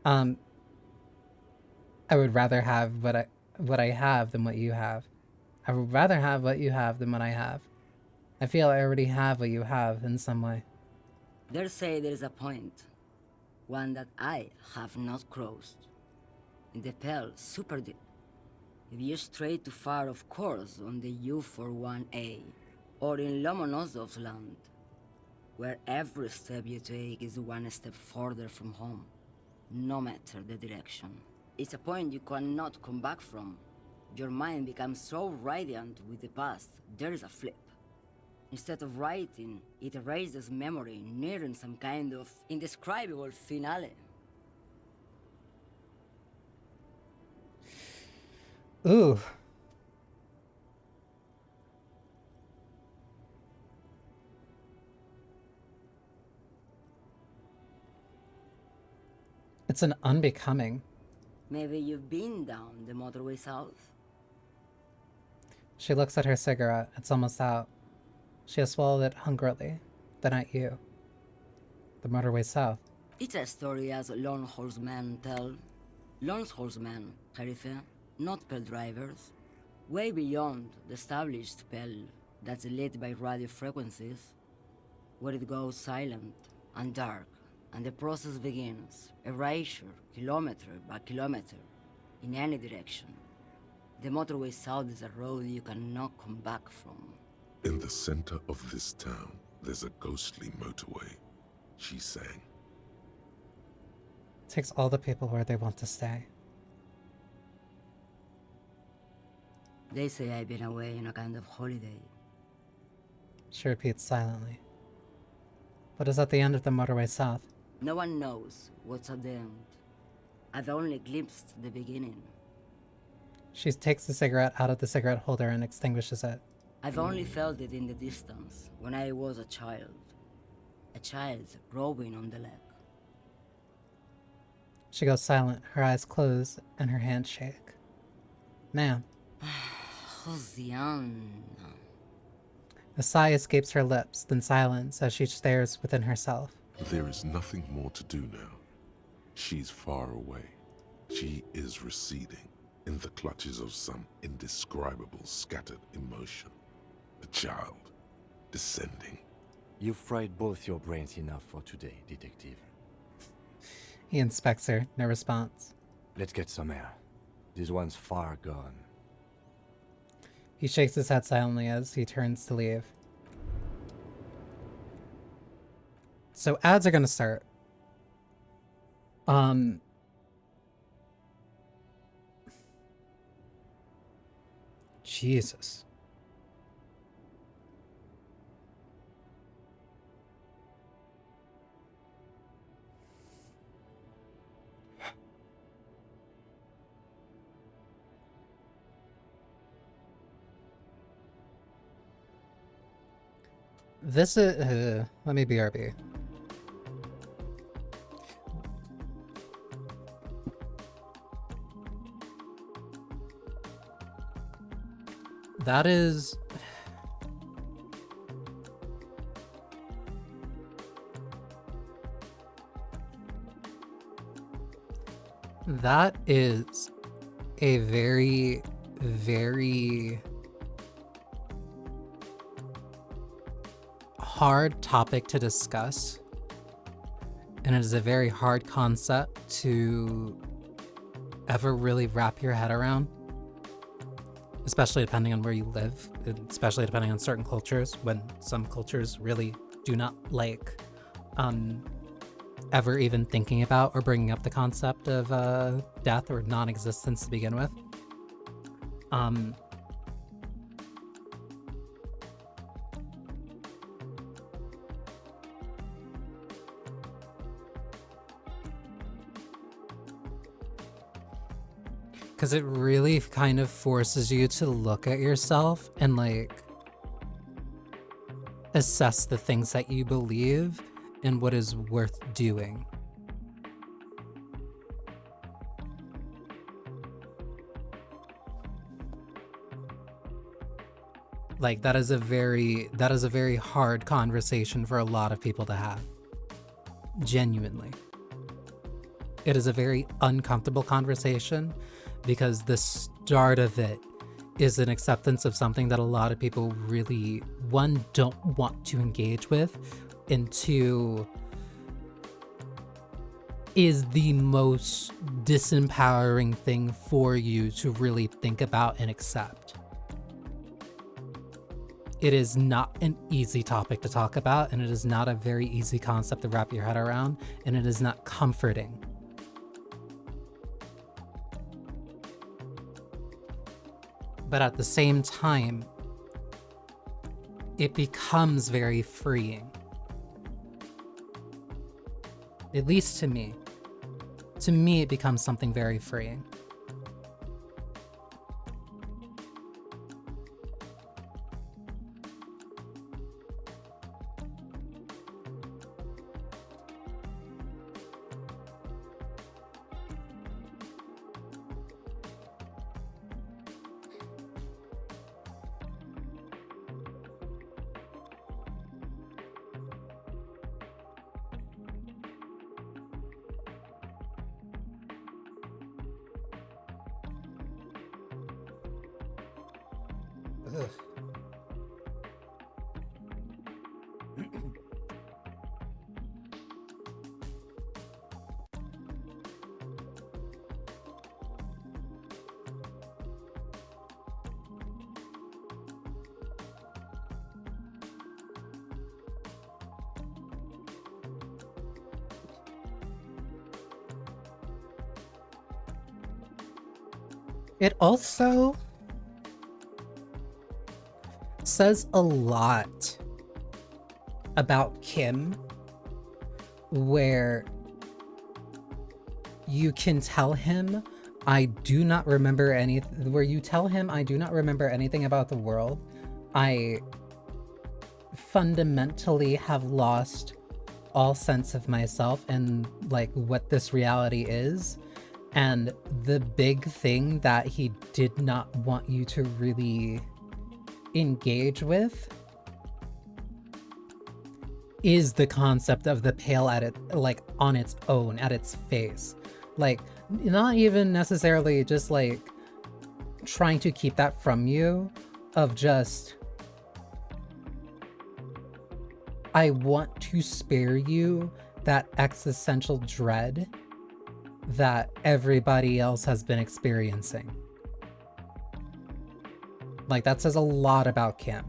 I would rather have what I have than what you have. I would rather have what you have than what I have. I feel I already have what you have in some way. They say there is a point, one that I have not crossed. In the Pale, super deep. If you stray too far, of course, on the U41A, or in Lomonosov's land, where every step you take is one step further from home, no matter the direction. It's a point you cannot come back from. Your mind becomes so radiant with the past, there is a flip. Instead of writing, it erases memory, nearing some kind of indescribable finale. Ooh. It's an unbecoming. Maybe you've been down the motorway south. She looks at her cigarette. It's almost out. She has swallowed it hungrily. Then at you. The motorway south. It's a story as lone horsemen tell. Lone horsemen, Jerife, not Pale drivers. Way beyond the established Pale that's lit by radio frequencies, where it goes silent and dark, and the process begins, erasure, kilometer by kilometer, in any direction. The motorway south is a road you cannot come back from. In the center of this town, there's a ghostly motorway, she sang. Takes all the people where they want to stay. They say I've been away on a kind of holiday. She repeats silently. What is at the end of the motorway south? No one knows what's at the end. I've only glimpsed the beginning. She takes the cigarette out of the cigarette holder and extinguishes it. I've only felt it in the distance, when I was a child. A child rowing on the lake. She goes silent, her eyes close, and her hands shake. Ma'am. Josiane. A sigh escapes her lips, then silence as she stares within herself. There is nothing more to do now. She's far away. She is receding in the clutches of some indescribable scattered emotion. A child descending. You've fried both your brains enough for today, detective. He inspects her, no response. Let's get some air. This one's far gone. He shakes his head silently as he turns to leave. So ads are gonna start. Jesus. This is, let me BRB. That is... That is a very, very hard topic to discuss, and it is a very hard concept to ever really wrap your head around, especially depending on where you live, especially depending on certain cultures, when some cultures really do not like ever even thinking about or bringing up the concept of death or non-existence to begin with. Because it really kind of forces you to look at yourself and like assess the things that you believe and what is worth doing. Like that is a very hard conversation for a lot of people to have. Genuinely. It is a very uncomfortable conversation because the start of it is an acceptance of something that a lot of people really, one, don't want to engage with, and two, is the most disempowering thing for you to really think about and accept. It is not an easy topic to talk about, and it is not a very easy concept to wrap your head around, and it is not comforting. But at the same time, it becomes very freeing. At least to me. To me, it becomes something very freeing. Ugh. It also says a lot about Kim, where you can tell him, I do not remember anything, where you tell him, I do not remember anything about the world. I fundamentally have lost all sense of myself and like what this reality is. And the big thing that he did not want you to really engage with is the concept of the pale at it, like on its own, at its face. Like, not even necessarily just like trying to keep that from you, of just, I want to spare you that existential dread that everybody else has been experiencing. Like, that says a lot about Kim.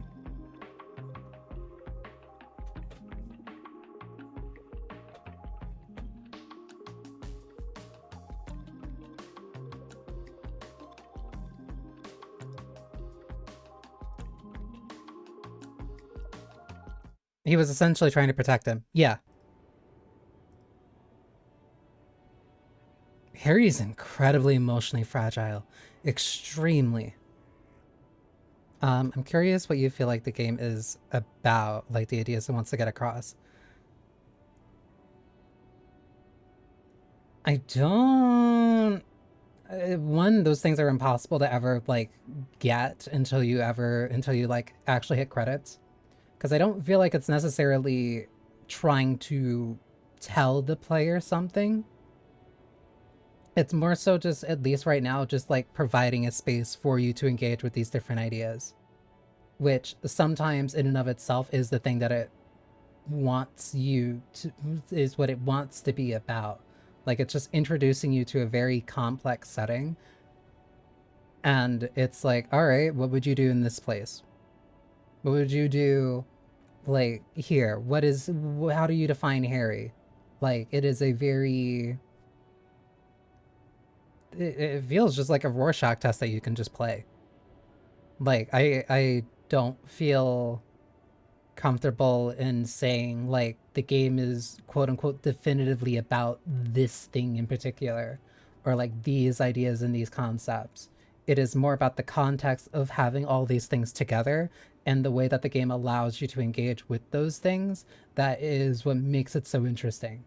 He was essentially trying to protect him. Yeah. Harry's incredibly emotionally fragile. Extremely. I'm curious what you feel like the game is about, like the ideas it wants to get across. I don't... one, those things are impossible to ever, like, get until you like, actually hit credits. Because I don't feel like it's necessarily trying to tell the player something. It's more so just, at least right now, just like providing a space for you to engage with these different ideas. Which sometimes in and of itself is the thing that it wants you to, is what it wants to be about. Like, it's just introducing you to a very complex setting. And it's like, all right, what would you do in this place? What would you do, like, here? How do you define Harry? Like, it is a very... It feels just like a Rorschach test that you can just play. Like, I don't feel comfortable in saying, like, the game is quote-unquote definitively about this thing in particular, or like these ideas and these concepts. It is more about the context of having all these things together and the way that the game allows you to engage with those things. That is what makes it so interesting.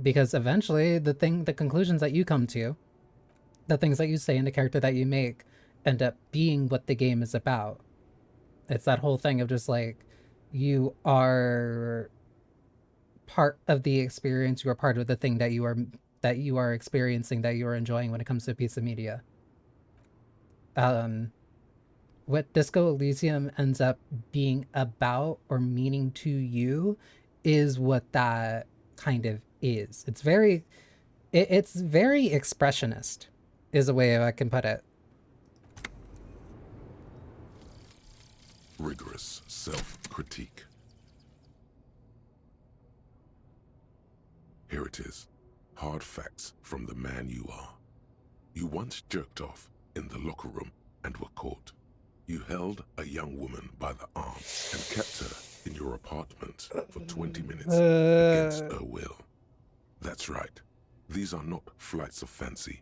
Because eventually the conclusions that you come to, the things that you say and the character that you make end up being what the game is about. It's that whole thing of just like, you are part of the experience, you are part of the thing that you are experiencing, that you are enjoying when it comes to a piece of media. what Disco Elysium ends up being about or meaning to you is what that kind of is. It's very expressionist, is a way I can put it. Rigorous self-critique. Here it is. Hard facts from the man you are. You once jerked off in the locker room and were caught. You held a young woman by the arm and kept her in your apartment for 20 minutes against her will. That's right. These are not flights of fancy.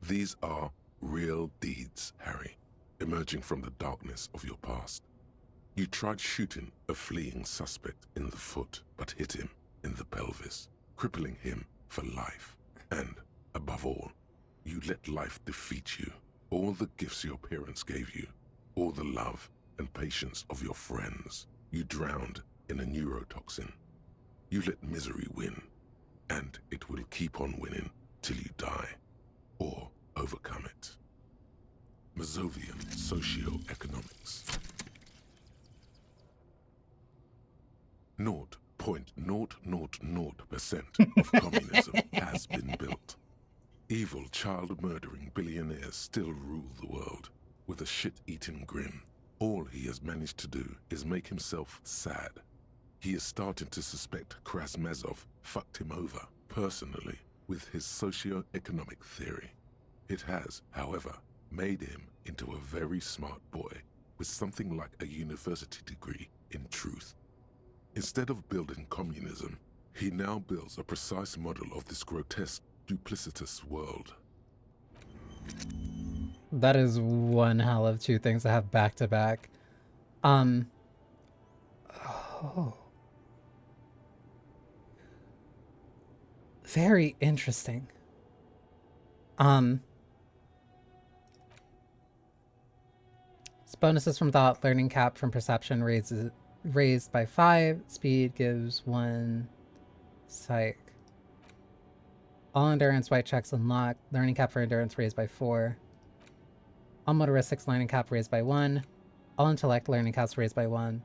These are real deeds, Harry, emerging from the darkness of your past. You tried shooting a fleeing suspect in the foot, but hit him in the pelvis, crippling him for life. And, above all, you let life defeat you. All the gifts your parents gave you, all the love and patience of your friends, you drowned in a neurotoxin. You let misery win, and it will keep on winning till you die, or overcome it. Mazovian Socioeconomics. 0.0000% of communism has been built. Evil, child-murdering billionaires still rule the world with a shit-eating grin. All he has managed to do is make himself sad. He is starting to suspect Krasmazov fucked him over, personally, with his socio-economic theory. It has, however, made him into a very smart boy with something like a university degree in truth. Instead of building communism, he now builds a precise model of this grotesque, duplicitous world. That is one hell of two things I have back to back. Oh. Very interesting. Bonuses from thought, learning cap from perception raised by 5, speed gives 1, psych. All endurance white checks unlocked, learning cap for endurance raised by 4. All motoristics learning cap raised by 1. All intellect learning caps raised by 1.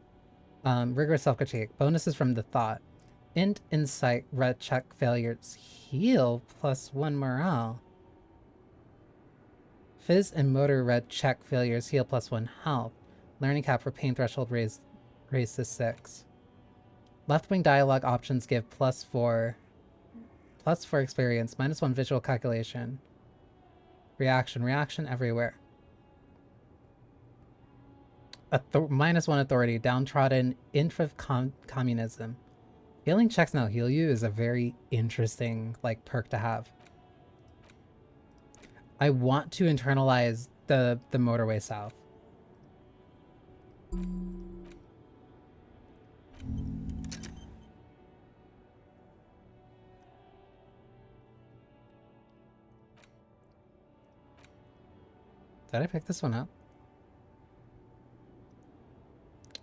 Rigorous self-critique, bonuses from the thought. Int, insight, red check failures, heal plus 1 morale. Phys and motor red check failures, heal plus 1 health. Learning cap for pain threshold raised to 6. Left wing dialogue options give plus 4 experience, minus 1 visual calculation. Reaction everywhere. Minus 1 authority, downtrodden, inf communism. Healing checks now heal you is a very interesting perk to have. I want to internalize the motorway south. Did I pick this one up?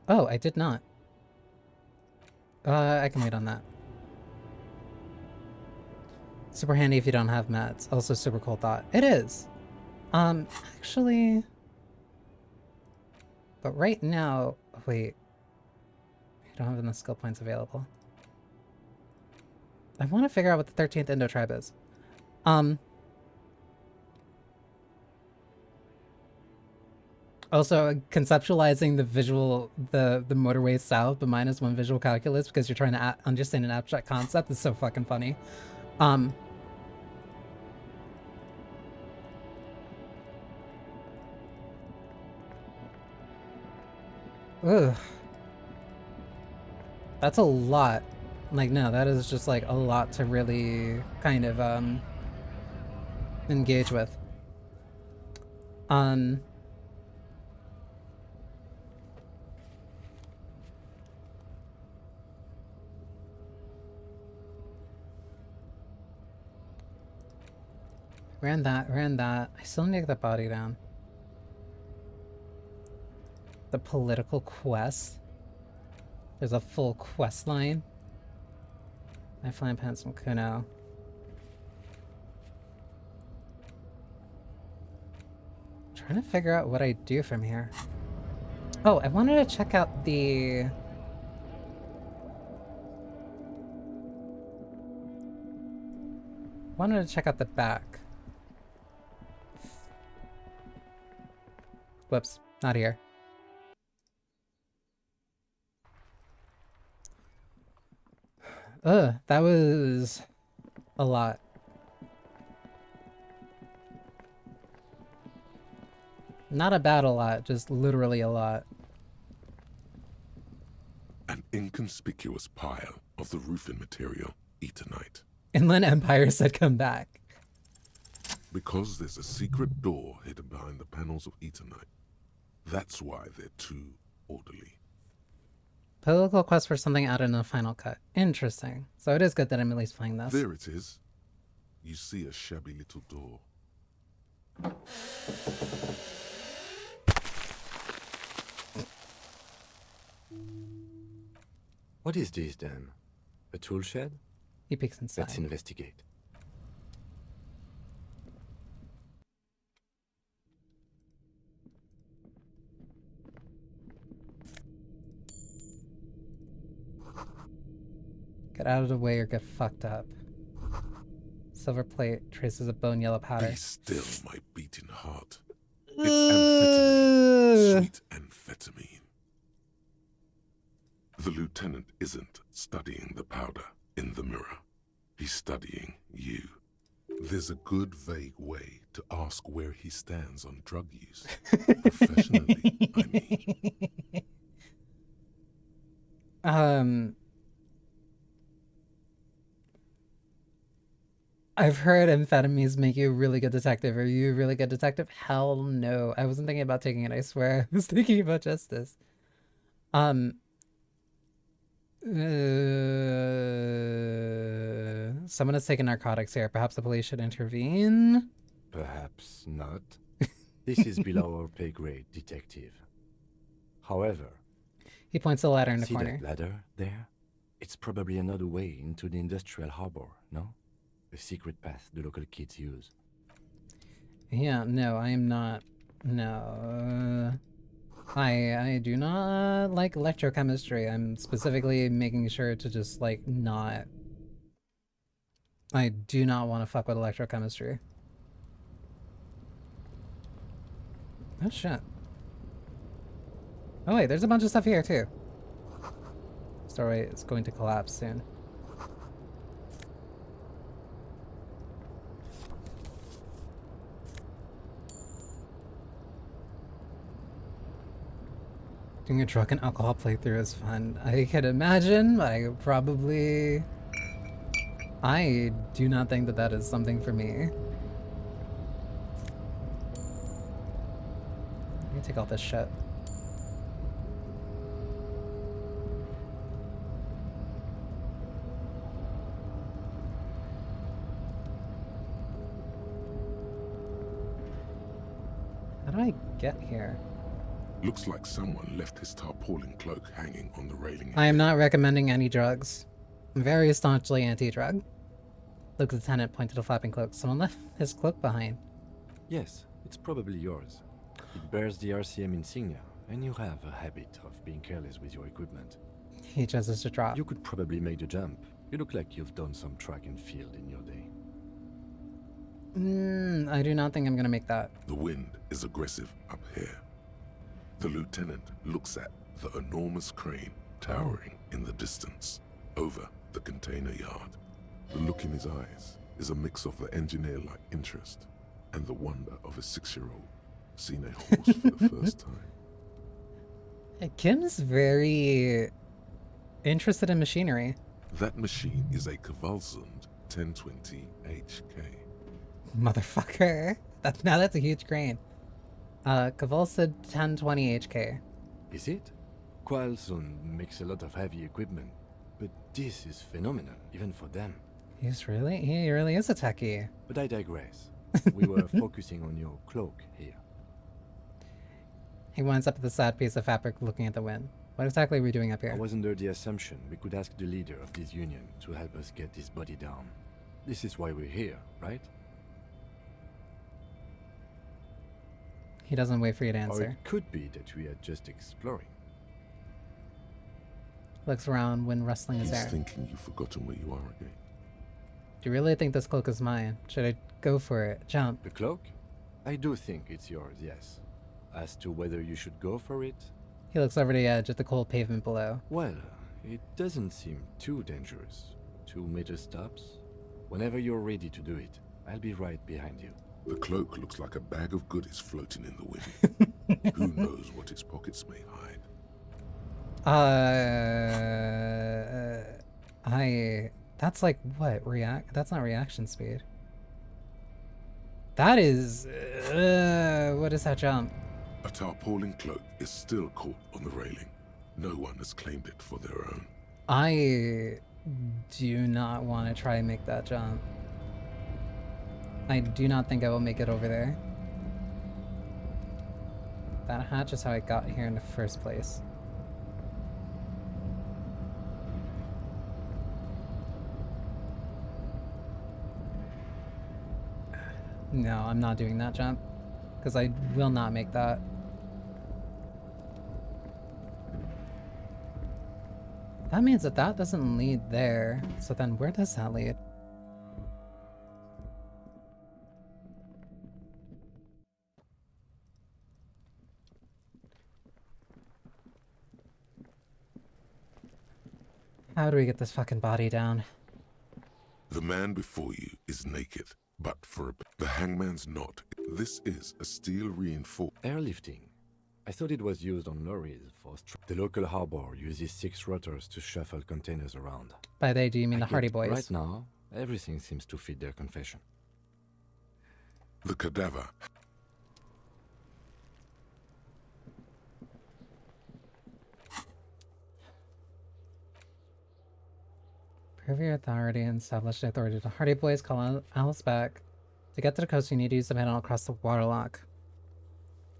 Oh, I did not. I can wait on that. Super handy if you don't have meds. Also super cool thought. It is. Actually... But right now... Wait. I don't have enough skill points available. I want to figure out what the 13th Indo tribe is. Also, conceptualizing the visual, the motorway south, but minus 1 visual calculus because you're trying to understand an abstract concept is so fucking funny. Ugh. That's a lot. No, that is just a lot to really kind of engage with. Ran that. I still need to get the body down. The political quest. There's a full quest line. I flying pants from Kuno. trying to figure out what I do from here. Oh, I wanted to check out the... wanted to check out the back. Whoops, not here. Ugh, that was a lot. Not about a lot, just literally a lot. An inconspicuous pile of the roofing material, Eternite. Inland Empire said come back. Because there's a secret door hidden behind the panels of Eternite. That's why they're too orderly. Political quest for something added in the final cut. Interesting. So it is good that I'm at least playing this. There it is. You see a shabby little door. What is this then? A tool shed? He peeks inside. Let's investigate. Get out of the way or get fucked up. Silver plate, traces of bone yellow powder. Be still, my beating heart. It's amphetamine. Sweet amphetamine. The lieutenant isn't studying the powder in the mirror. He's studying you. There's a good vague way to ask where he stands on drug use. Professionally, I mean. I've heard amphetamines make you a really good detective. Are you a really good detective? Hell no. I wasn't thinking about taking it, I swear. I was thinking about justice. Someone has taken narcotics here. Perhaps the police should intervene? Perhaps not. This is below our pay grade, detective. However... He points the ladder in the corner. See that ladder there? It's probably another way into the industrial harbor, no? A secret path the local kids use. Yeah, no, I am not. No. I do not like electrochemistry. I'm specifically making sure to just, like, not... I do not want to fuck with electrochemistry. Oh, shit. Oh, wait, there's a bunch of stuff here, too. Story is going to collapse soon. Doing a drug and alcohol playthrough is fun. I can imagine, but I probably... I do not think that that is something for me. Let me take all this shit. How do I get here? Looks like someone left his tarpaulin cloak hanging on the railing. I am not recommending any drugs. I'm very staunchly anti-drug. Look, Lieutenant pointed to the flapping cloak. Someone left his cloak behind. Yes, it's probably yours. It bears the RCM insignia, and you have a habit of being careless with your equipment. He chooses to drop. You could probably make the jump. You look like you've done some track and field in your day. I do not think I'm gonna make that. The wind is aggressive up here. The lieutenant looks at the enormous crane towering in the distance over the container yard. The look in his eyes is a mix of the engineer-like interest and the wonder of a 6-year-old seeing a horse for the first time. Kim's very interested in machinery. That machine is a Kvalsund 1020 HK. Motherfucker. Now that's a huge crane. Kvalsund 1020 HK. Is it? Kvalsund makes a lot of heavy equipment, but this is phenomenal, even for them. He really is a techie. But I digress. We were focusing on your cloak here. He winds up with a sad piece of fabric looking at the wind. What exactly are we doing up here? I was under the assumption we could ask the leader of this union to help us get this body down. This is why we're here, right? He doesn't wait for you to Or answer. it could be that we are just exploring. Looks around when rustling his He's hair. thinking you've forgotten where you are again. Do you really think this cloak is mine? Should I go for it? Jump. The cloak? I do think it's yours, yes. As to whether you should go for it? He looks over the edge at the cold pavement below. Well, it doesn't seem too dangerous. 2 meter stops. Whenever you're ready to do it, I'll be right behind you. The cloak looks like a bag of goodies floating in the wind. Who knows what its pockets may hide? That's like what? That's not reaction speed. That is, what is that jump? A tarpaulin cloak is still caught on the railing. No one has claimed it for their own. I do not want to try and make that jump. I do not think I will make it over there. That hatch is how I got here in the first place. No, I'm not doing that jump. Because I will not make that. That means that that doesn't lead there. So then where does that lead? How do we get this fucking body down? The man before you is naked, but the hangman's not. This is a steel reinforced Airlifting. I thought it was used on lorries for the local harbor uses 6 rotors to shuffle containers around. By they, do you mean the Hardy Boys? Right now, everything seems to fit their confession. The cadaver. Prove your authority and establish the authority. The Hardy Boys call Alice back. To get to the coast, you need to use the panel across the waterlock.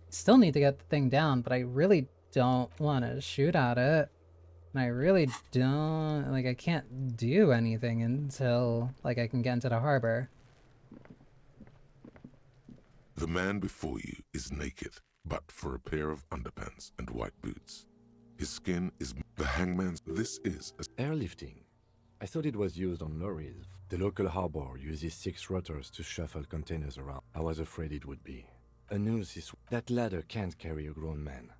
Still need to get the thing down, but I really don't want to shoot at it. And I really don't... Like, I can't do anything until, like, I can get into the harbor. The man before you is naked, but for a pair of underpants and white boots. His skin is the hangman's. This is airlifting. I thought it was used on lorries. The local harbor uses 6 rotors to shuffle containers around. I was afraid it would be. A noose is... That ladder can't carry a grown man.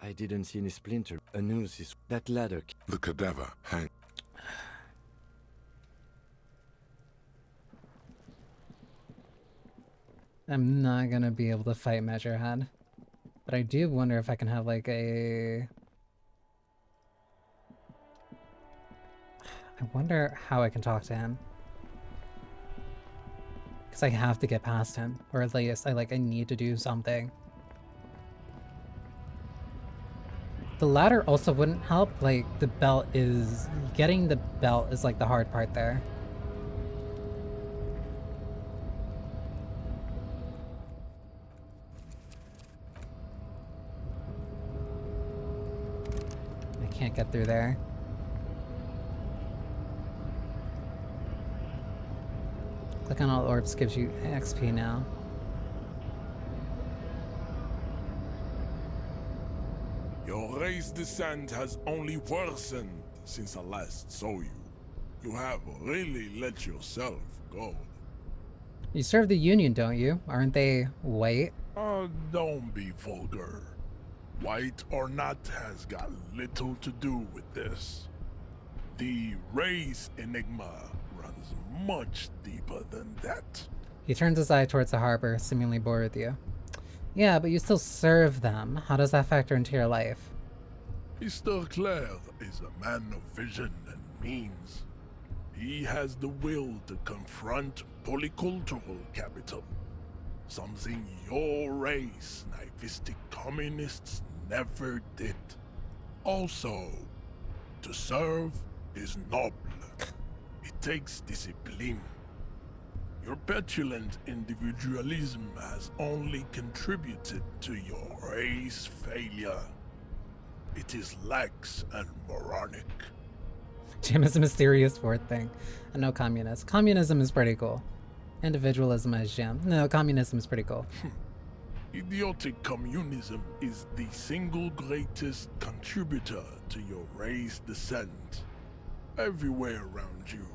I didn't see any splinter. A noose is... That ladder... The cadaver hang... I'm not gonna be able to fight Measurehead. But I do wonder if I can have, like, a... I wonder how I can talk to him. Because I have to get past him. Or at least, I need to do something. The ladder also wouldn't help. Like, the belt is... Getting the belt is, like, the hard part there. I can't get through there. Click on all orbs gives you XP now. Your race descent has only worsened since I last saw you. You have really let yourself go. You serve the Union, don't you? Aren't they white? Don't be vulgar. White or not has got little to do with this. The race enigma runs much deeper than that. He turns his eye towards the harbor, seemingly bored with you. Yeah, but you still serve them. How does that factor into your life? Mr. Clare is a man of vision and means. He has the will to confront polycultural capital. Something your race, naivistic communists, never did. Also, to serve is noble. It takes discipline. Your petulant individualism has only contributed to your race failure. It is lax and moronic. Jim is a mysterious fourth thing. And no communist. Communism is pretty cool. Individualism is Jim. No, communism is pretty cool. Idiotic communism is the single greatest contributor to your race descent. Everywhere around you.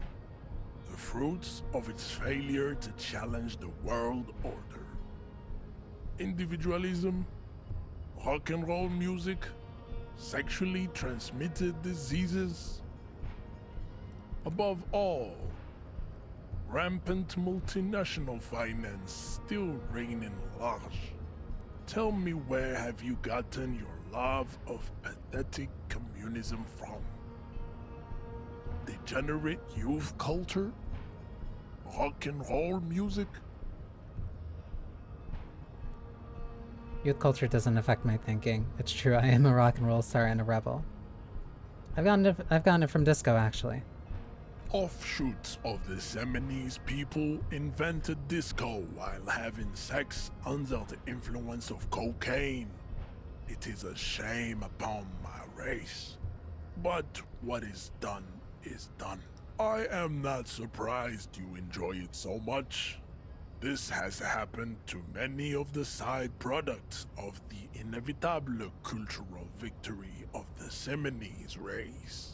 The fruits of its failure to challenge the world order. Individualism, rock and roll music, sexually transmitted diseases. Above all, rampant multinational finance still reigning large. Tell me, where have you gotten your love of pathetic communism from? Degenerate youth culture? Rock and roll music? Youth culture doesn't affect my thinking. It's true, I am a rock and roll star and a rebel. I've gotten it from disco, actually. Offshoots of the Seminoles people invented disco while having sex under the influence of cocaine. It is a shame upon my race. But what is done is done. I am not surprised you enjoy it so much. This has happened to many of the side products of the inevitable cultural victory of the Seminoles race.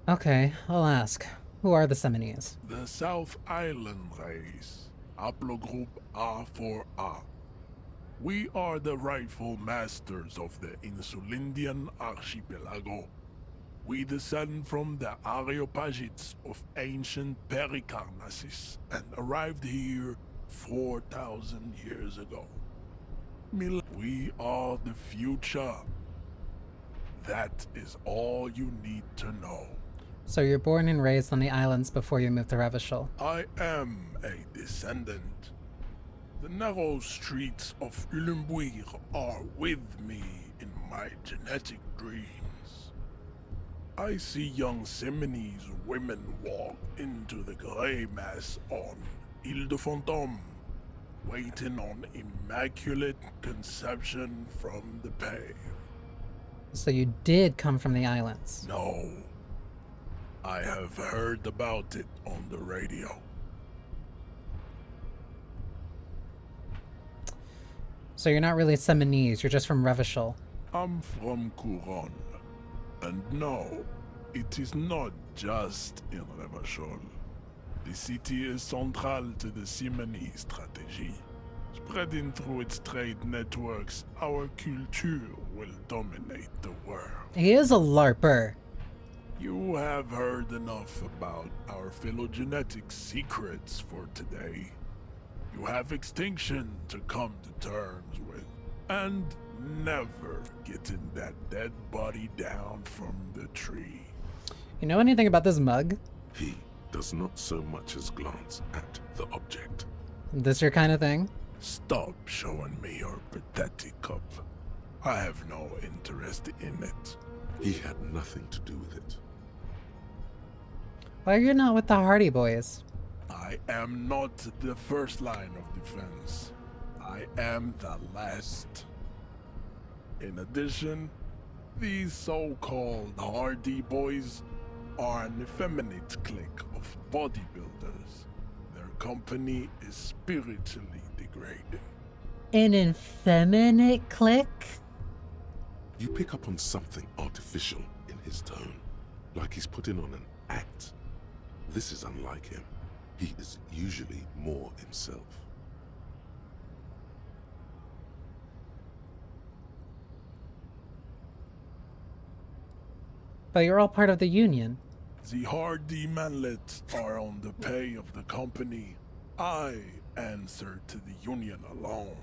Okay, I'll ask. Who are the Seminoles? The South Island race, haplogroup A4A. We are the rightful masters of the Insulindian archipelago. We descend from the Areopagites of ancient Pericarnassus and arrived here 4,000 years ago. We are the future. That is all you need to know. So you're born and raised on the islands before you moved to Revachol. I am a descendant. The narrow streets of Ulimbuir are with me in my genetic dreams. I see young Seminoles women walk into the grey mass on Ile de Fantôme, waiting on immaculate conception from the pale. So you did come from the islands? No. I have heard about it on the radio. So you're not really Seminoles, you're just from Revachol. I'm from Couronne. And no, it is not just in Revachol. The city is central to the Seminoles strategy. Spreading through its trade networks, our culture will dominate the world. He is a LARPer. You have heard enough about our phylogenetic secrets for today. You have extinction to come to terms with, and never getting that dead body down from the tree. You know anything about this mug? He does not so much as glance at the object. This your kind of thing? Stop showing me your pathetic cup. I have no interest in it. He had nothing to do with it. Why are you not with the Hardy Boys? I am not the first line of defense. I am the last. In addition, these so-called Hardy Boys are an effeminate clique of bodybuilders. Their company is spiritually degrading. An effeminate clique? You pick up on something artificial in his tone, like he's putting on an act. This is unlike him. He is usually more himself. But you're all part of the union. The Hardy manlets are on the pay of the company. I answer to the union alone.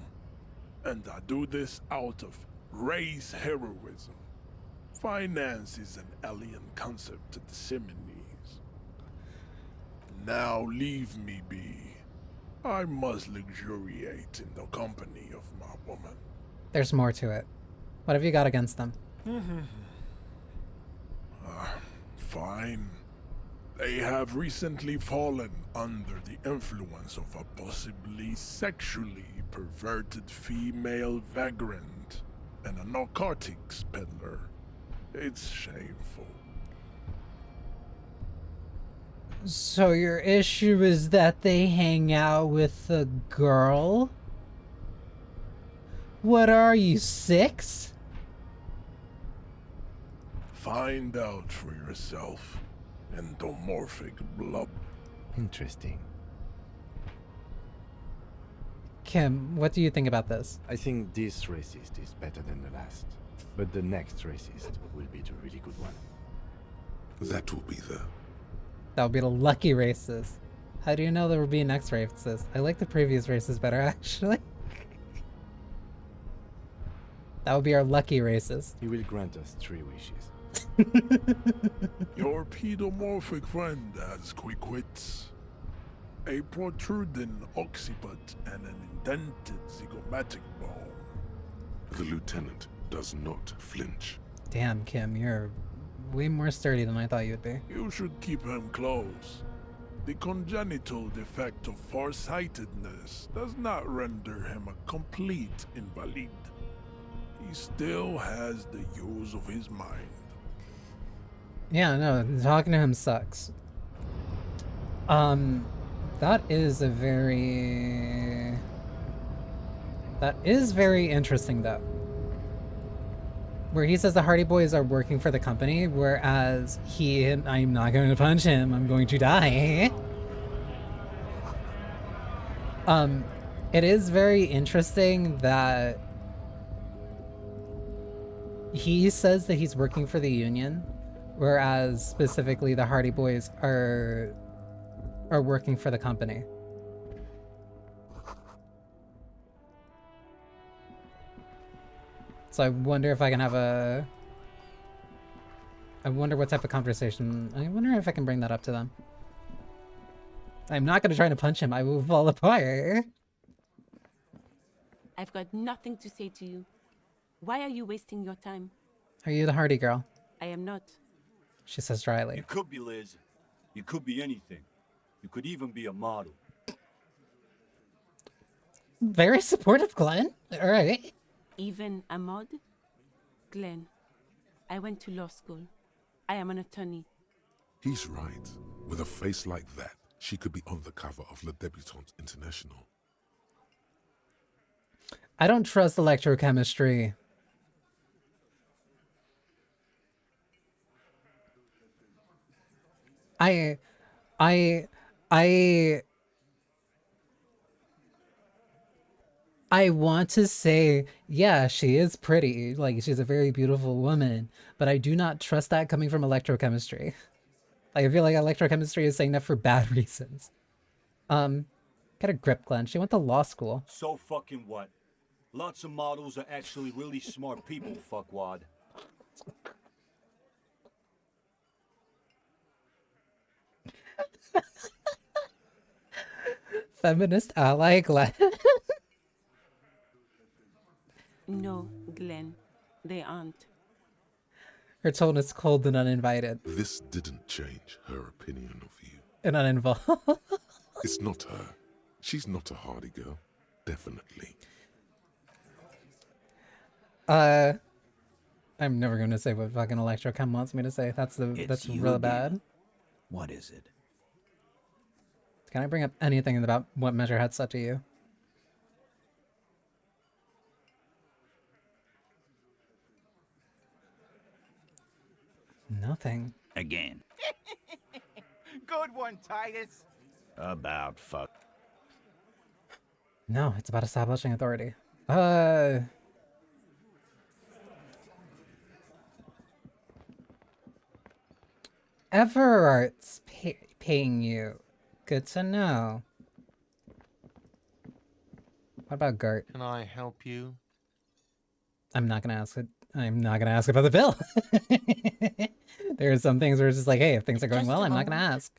And I do this out of race heroism. Finance is an alien concept to the Seminoles. Now leave me be. I must luxuriate in the company of my woman. There's more to it. What have you got against them? Fine. They have recently fallen under the influence of a possibly sexually perverted female vagrant and a narcotics peddler. It's shameful. So your issue is that they hang out with a girl? What are you, 6? Find out for yourself. Endomorphic blob. Interesting. Kim, what do you think about this? I think this racist is better than the last. But the next racist will be the really good one. That will be the... That would be the lucky racist. How do you know there will be a next racist? I like the previous racist better, actually. That would be our lucky racist. He will grant us 3 wishes. Your pedomorphic friend has quick wits. A protruding occiput and an indented zygomatic bone. The lieutenant does not flinch. Damn, Kim, you're way more sturdy than I thought you would be. You should keep him close. The congenital defect of farsightedness does not render him a complete invalid. He still has the use of his mind. Yeah, no, talking to him sucks. That is very interesting, though. Where he says the Hardy Boys are working for the company, whereas I'm not going to punch him, I'm going to die. It is very interesting that he says that he's working for the Union, whereas specifically the Hardy Boys are working for the company. So I wonder if I can have I wonder what type of conversation. I wonder if I can bring that up to them. I'm not going to try to punch him. I will fall apart. I've got nothing to say to you. Why are you wasting your time? Are you the Hardy girl? I am not. She says dryly. You could be Liz. You could be anything. You could even be a model. Very supportive, Glenn. All right. Even a mod? Glenn, I went to law school. I am an attorney. He's right. With a face like that, she could be on the cover of Le Debutante International. I don't trust electrochemistry. I want to say, yeah, she is pretty. Like, she's a very beautiful woman, but I do not trust that coming from electrochemistry. Like, I feel like electrochemistry is saying that for bad reasons. Get a grip, Glenn. She went to law school. So fucking what? Lots of models are actually really smart people, fuckwad. Feminist ally, Glenn. No, Glenn, they aren't. Her tone is cold and uninvited. This didn't change her opinion of you. And uninvolved. It's not her. She's not a Hardy girl. Definitely. I'm never going to say what fucking Electrochem wants me to say. That's real bad. What is it? Can I bring up anything about what Measurehead said to you? Nothing. Again. Good one, Titus. About fuck. No, it's about establishing authority. Everart's paying you. Good to know. What about Gert? Can I help you? I'm not gonna ask it. I'm not gonna ask about the bill. There are some things where it's just like, hey, if things are going well, I'm not gonna ask.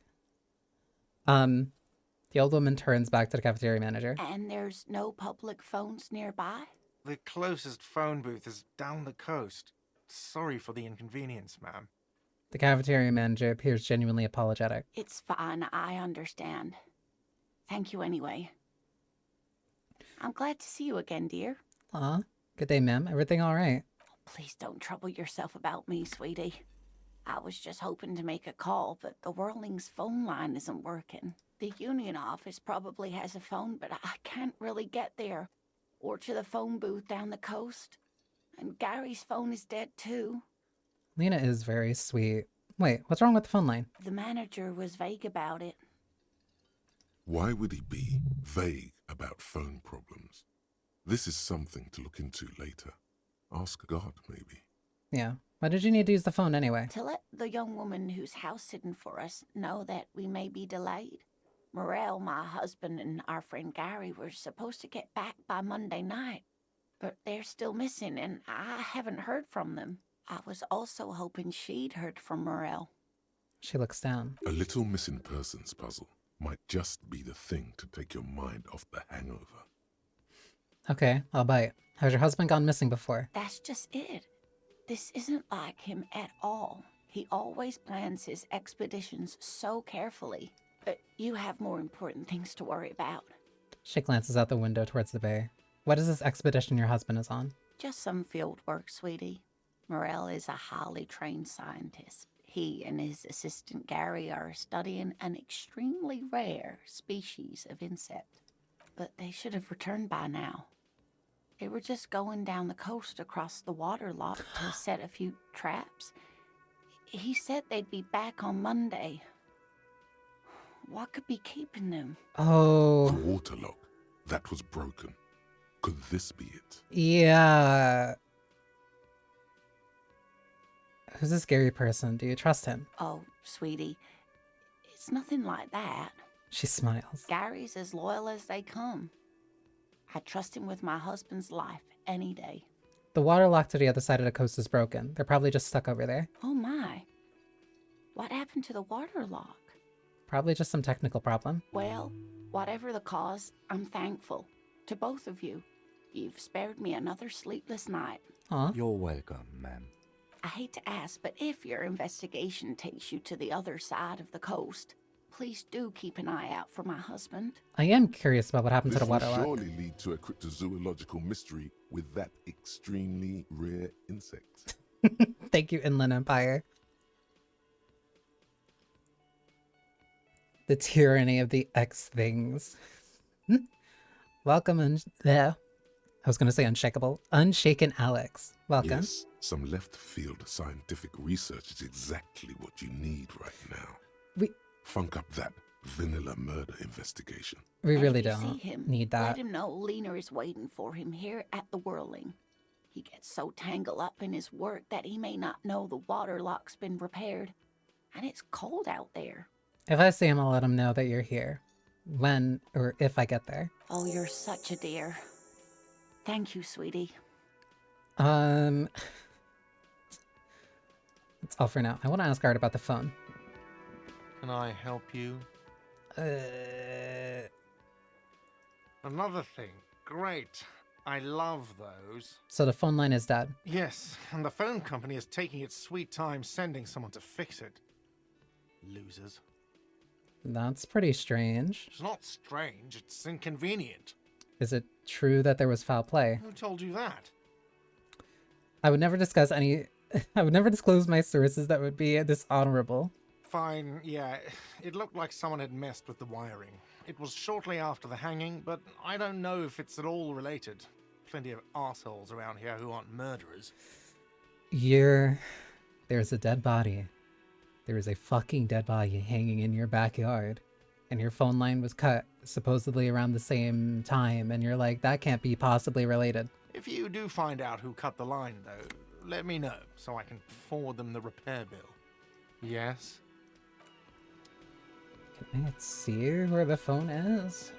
The old woman turns back to the cafeteria manager. And there's no public phones nearby? The closest phone booth is down the coast. Sorry for the inconvenience, ma'am. The cafeteria manager appears genuinely apologetic. It's fine, I understand. Thank you anyway. I'm glad to see you again, dear. Aw, good day, ma'am. Everything all right? Please don't trouble yourself about me, sweetie. I was just hoping to make a call, but the Whirling's phone line isn't working. The union office probably has a phone, but I can't really get there. or to the phone booth down the coast. And Gary's phone is dead too. Lena is very sweet. Wait, what's wrong with the phone line? The manager was vague about it. Why would he be vague about phone problems? This is something to look into later. Ask God, maybe. Yeah. Why did you need to use the phone anyway? To let the young woman who's house-sitting for us know that we may be delayed. Morel, my husband, and our friend Gary were supposed to get back by Monday night, but they're still missing, and I haven't heard from them. I was also hoping she'd heard from Morel. She looks down. A little missing persons puzzle might just be the thing to take your mind off the hangover. Okay, I'll bite. Has your husband gone missing before? That's just it. This isn't like him at all. He always plans his expeditions so carefully. But you have more important things to worry about. She glances out the window towards the bay. What is this expedition your husband is on? Just some field work, sweetie. Morel is a highly trained scientist. He and his assistant Gary are studying an extremely rare species of insect. But they should have returned by now. They were just going down the coast across the water lock to set a few traps. He said they'd be back on Monday. What could be keeping them? Oh. The water lock. That was broken. Could this be it? Yeah. Who's this scary person? Do you trust him? Oh, sweetie, it's nothing like that. She smiles. Gary's as loyal as they come. I trust him with my husband's life any day. The water lock to the other side of the coast is broken. They're probably just stuck over there. Oh my. What happened to the water lock? Probably just some technical problem. Well, whatever the cause, I'm thankful. To both of you. You've spared me another sleepless night. Aw. You're welcome, ma'am. I hate to ask, but if your investigation takes you to the other side of the coast, please do keep an eye out for my husband. I am curious about what happened to This the water will lock. surely lead to a cryptozoological mystery with that extremely rare insect. Thank you, Inland Empire. The tyranny of the X things. Welcome, I was going to say unshakable. Unshaken Alex. Welcome. Yes, some left-field scientific research is exactly what you need right now. Funk up that vanilla murder investigation. We really If you don't see him, need that. Let him know Lena is waiting for him here at the Whirling. He gets so tangled up in his work that he may not know the water lock's been repaired. And it's cold out there. If I see him, I'll let him know that you're here. When or if I get there. Oh, you're such a dear. Thank you, sweetie. That's all for now. I want to ask Art about the phone. Can I help you? Another thing. Great. I love those. So the phone line is dead. Yes, and the phone company is taking its sweet time sending someone to fix it. Losers. That's pretty strange. It's not strange, it's inconvenient. Is it true that there was foul play? Who told you that? I would never discuss any... I would never disclose my sources that would be dishonorable. Fine, yeah. It looked like someone had messed with the wiring. It was shortly after the hanging, but I don't know if it's at all related. Plenty of assholes around here who aren't murderers. There's a dead body. There is a fucking dead body hanging in your backyard. And your phone line was cut supposedly around the same time. And you're like, that can't be possibly related. If you do find out who cut the line, though, let me know so I can forward them the repair bill. Yes? Can I see where the phone is?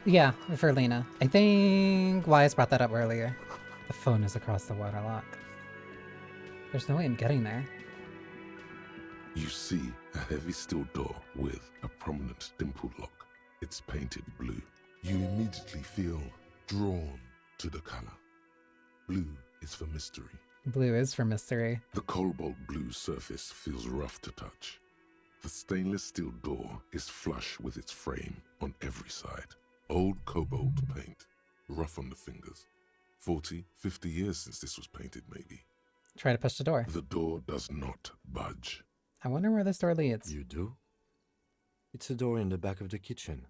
Yeah, for Lena. I think Wise brought that up earlier. The phone is across the water lock. There's no way I'm getting there. You see a heavy steel door with a prominent dimple lock. It's painted blue. You immediately feel drawn to the color. Blue is for mystery. Blue is for mystery. The cobalt blue surface feels rough to touch. The stainless steel door is flush with its frame on every side. Old cobalt paint, rough on the fingers. 40, 50 years since this was painted, maybe. Try to push the door. The door does not budge. I wonder where this door leads. You do? It's a door in the back of the kitchen.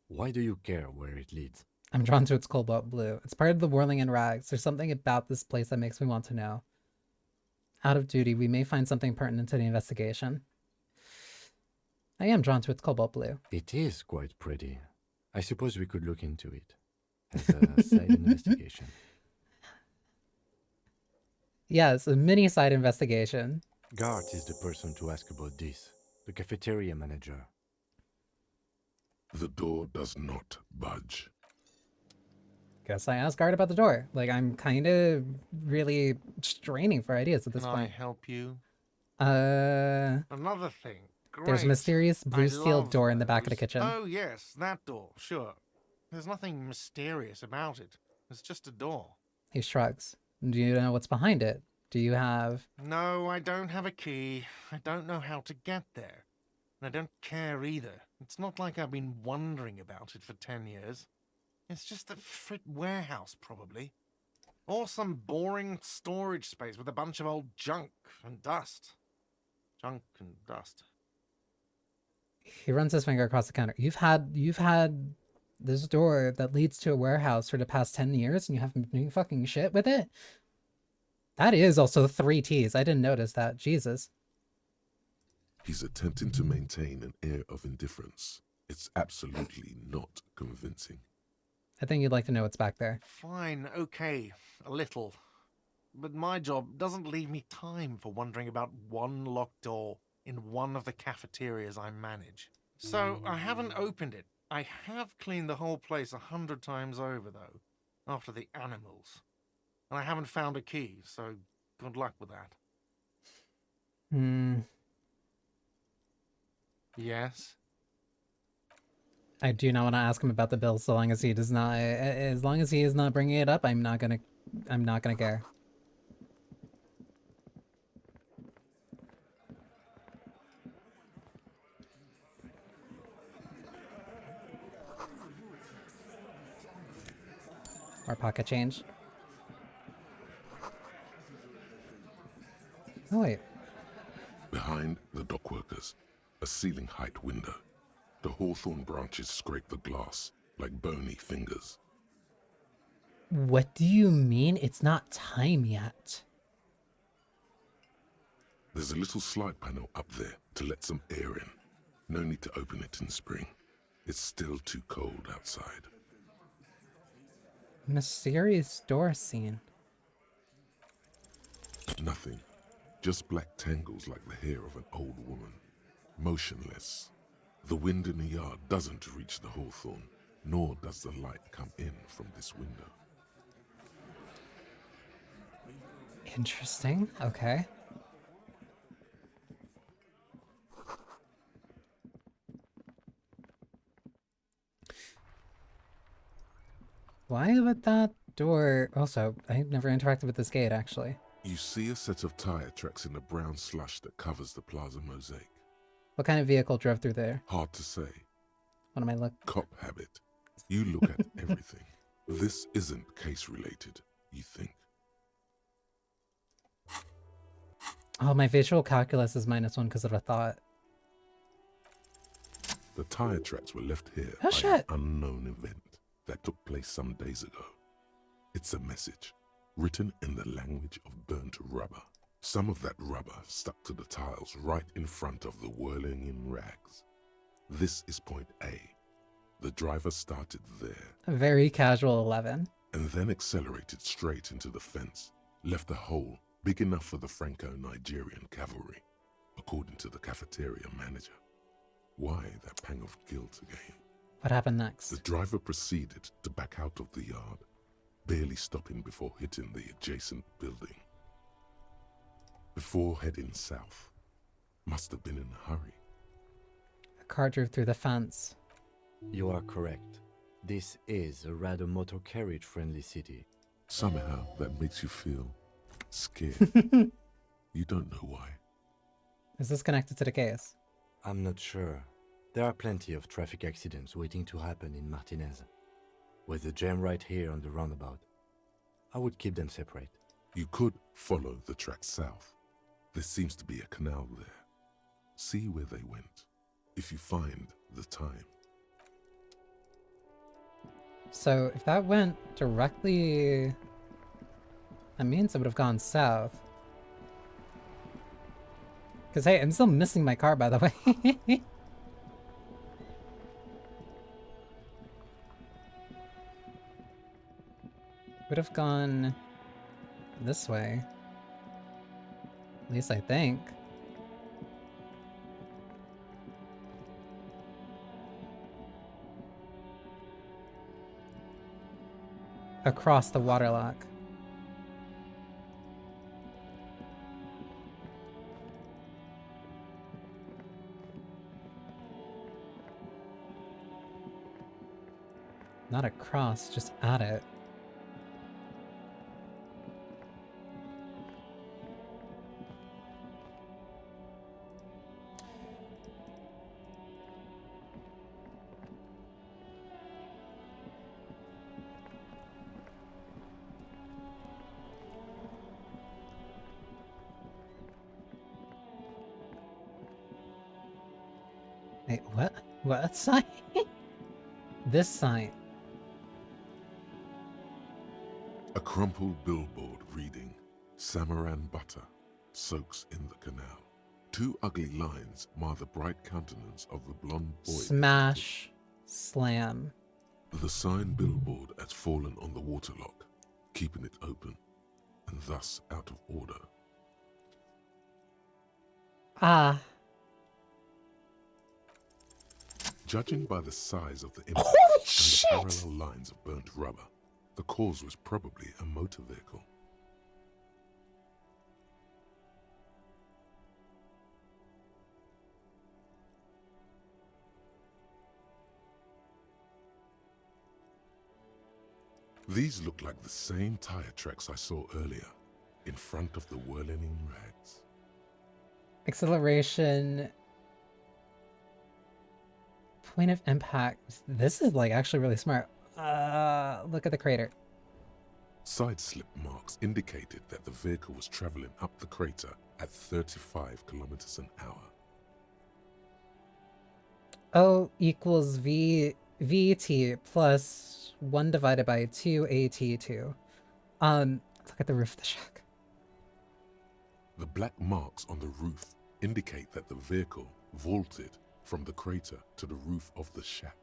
Why do you care where it leads? I'm drawn to its cobalt blue. It's part of the whirling in rags. There's something about this place that makes me want to know. Out of duty, we may find something pertinent to the investigation. I am drawn to its cobalt blue. It is quite pretty. I suppose we could look into it as a side investigation. Yes, a mini side investigation. Gart is the person to ask about this. The cafeteria manager. The door does not budge. Guess I asked Gart about the door. Like, I'm kind of really straining for ideas at this Can point. I help you? Another thing. There's a Great. mysterious blue I steel love door in the back of the those. kitchen. Oh, yes, that door, sure. There's nothing mysterious about it. It's just a door. He shrugs. Do you know what's behind it? Do you have... No, I don't have a key. I don't know how to get there. And I don't care either. It's not like I've been wondering about it for 10 years. It's just a frit warehouse, probably. Or some boring storage space with a bunch of old junk and dust. Junk and dust. He runs his finger across the counter. You've had this door that leads to a warehouse for the past 10 years and you haven't been doing fucking shit with it? That is also 3 T's. I didn't notice that. Jesus. He's attempting to maintain an air of indifference. It's absolutely not convincing. I think you'd like to know what's back there. Fine, okay, a little. But my job doesn't leave me time for wondering about one locked door in one of the cafeterias I manage. So I haven't opened it. I have cleaned the whole place 100 times over, though, after the animals. And I haven't found a key, so good luck with that. Yes? I do not want to ask him about the bill so long as he does not... As long as he is not bringing it up, I'm not gonna care. Or pocket change. Oh, wait. Behind the dockworkers, a ceiling-height window. The hawthorn branches scrape the glass like bony fingers. What do you mean it's not time yet? There's a little slide panel up there to let some air in. No need to open it in spring. It's still too cold outside. Mysterious door scene. Nothing. Just black tangles like the hair of an old woman. Motionless. The wind in the yard doesn't reach the hawthorn, nor does the light come in from this window. Interesting. Okay. Why would that door... Also, I never interacted with this gate, actually. You see a set of tire tracks in the brown slush that covers the plaza mosaic. What kind of vehicle drove through there? Hard to say. What am I look? Cop habit. You look at everything. This isn't case-related, you think. Oh, my visual calculus is -1 because of a thought. The tire tracks were left here Oh, by shit. an unknown event that took place some days ago. It's a message, written in the language of burnt rubber. Some of that rubber stuck to the tiles right in front of the whirling in rags. This is point A. The driver started there. A very casual 11. And then accelerated straight into the fence, left a hole big enough for the Franco-Nigerian cavalry, according to the cafeteria manager. Why that pang of guilt again? What happened next? The driver proceeded to back out of the yard, barely stopping before hitting the adjacent building. Before heading south. Must have been in a hurry. A car drove through the fence. You are correct. This is a rather motor carriage friendly city. Somehow that makes you feel scared. You don't know why. Is this connected to the case? I'm not sure. There are plenty of traffic accidents waiting to happen in Martinez. With a jam right here on the roundabout. I would keep them separate. You could follow the track south. There seems to be a canal there. See where they went, if you find the time. So if that went directly, that means it would have gone south. Because hey, I'm still missing my car, by the way. Would have gone this way. At least I think. Across the waterlock. Not across, just at it. Wait, what? What sign? This sign. A crumpled billboard reading, Samaran butter soaks in the canal. Two ugly lines mar the bright countenance of the blonde boy. Smash. Slam. The sign billboard has fallen on the waterlock, keeping it open, and thus out of order. Ah. Judging by the size of the impact Holy and shit! the parallel lines of burnt rubber, the cause was probably a motor vehicle. These look like the same tire tracks I saw earlier, in front of the whirling rags. Acceleration. Point of impact. This is like actually really smart. Look at the crater. Side slip marks indicated that the vehicle was traveling up the crater at 35 kilometers an hour. O equals VT plus 1 divided by 2 AT2. Look at the roof of the shack. The black marks on the roof indicate that the vehicle vaulted from the crater to the roof of the shack.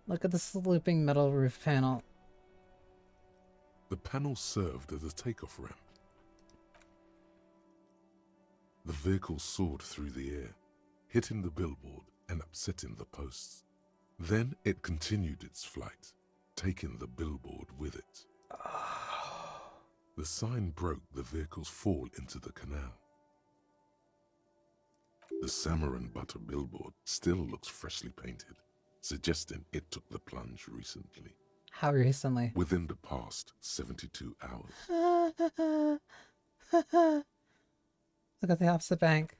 Look at the sloping metal roof panel. The panel served as a takeoff ramp. The vehicle soared through the air, hitting the billboard and upsetting the posts. Then it continued its flight, taking the billboard with it. The sign broke the vehicle's fall into the canal. The Samaran butter billboard still looks freshly painted, suggesting it took the plunge recently. How recently? Within the past 72 hours. Look at the opposite bank.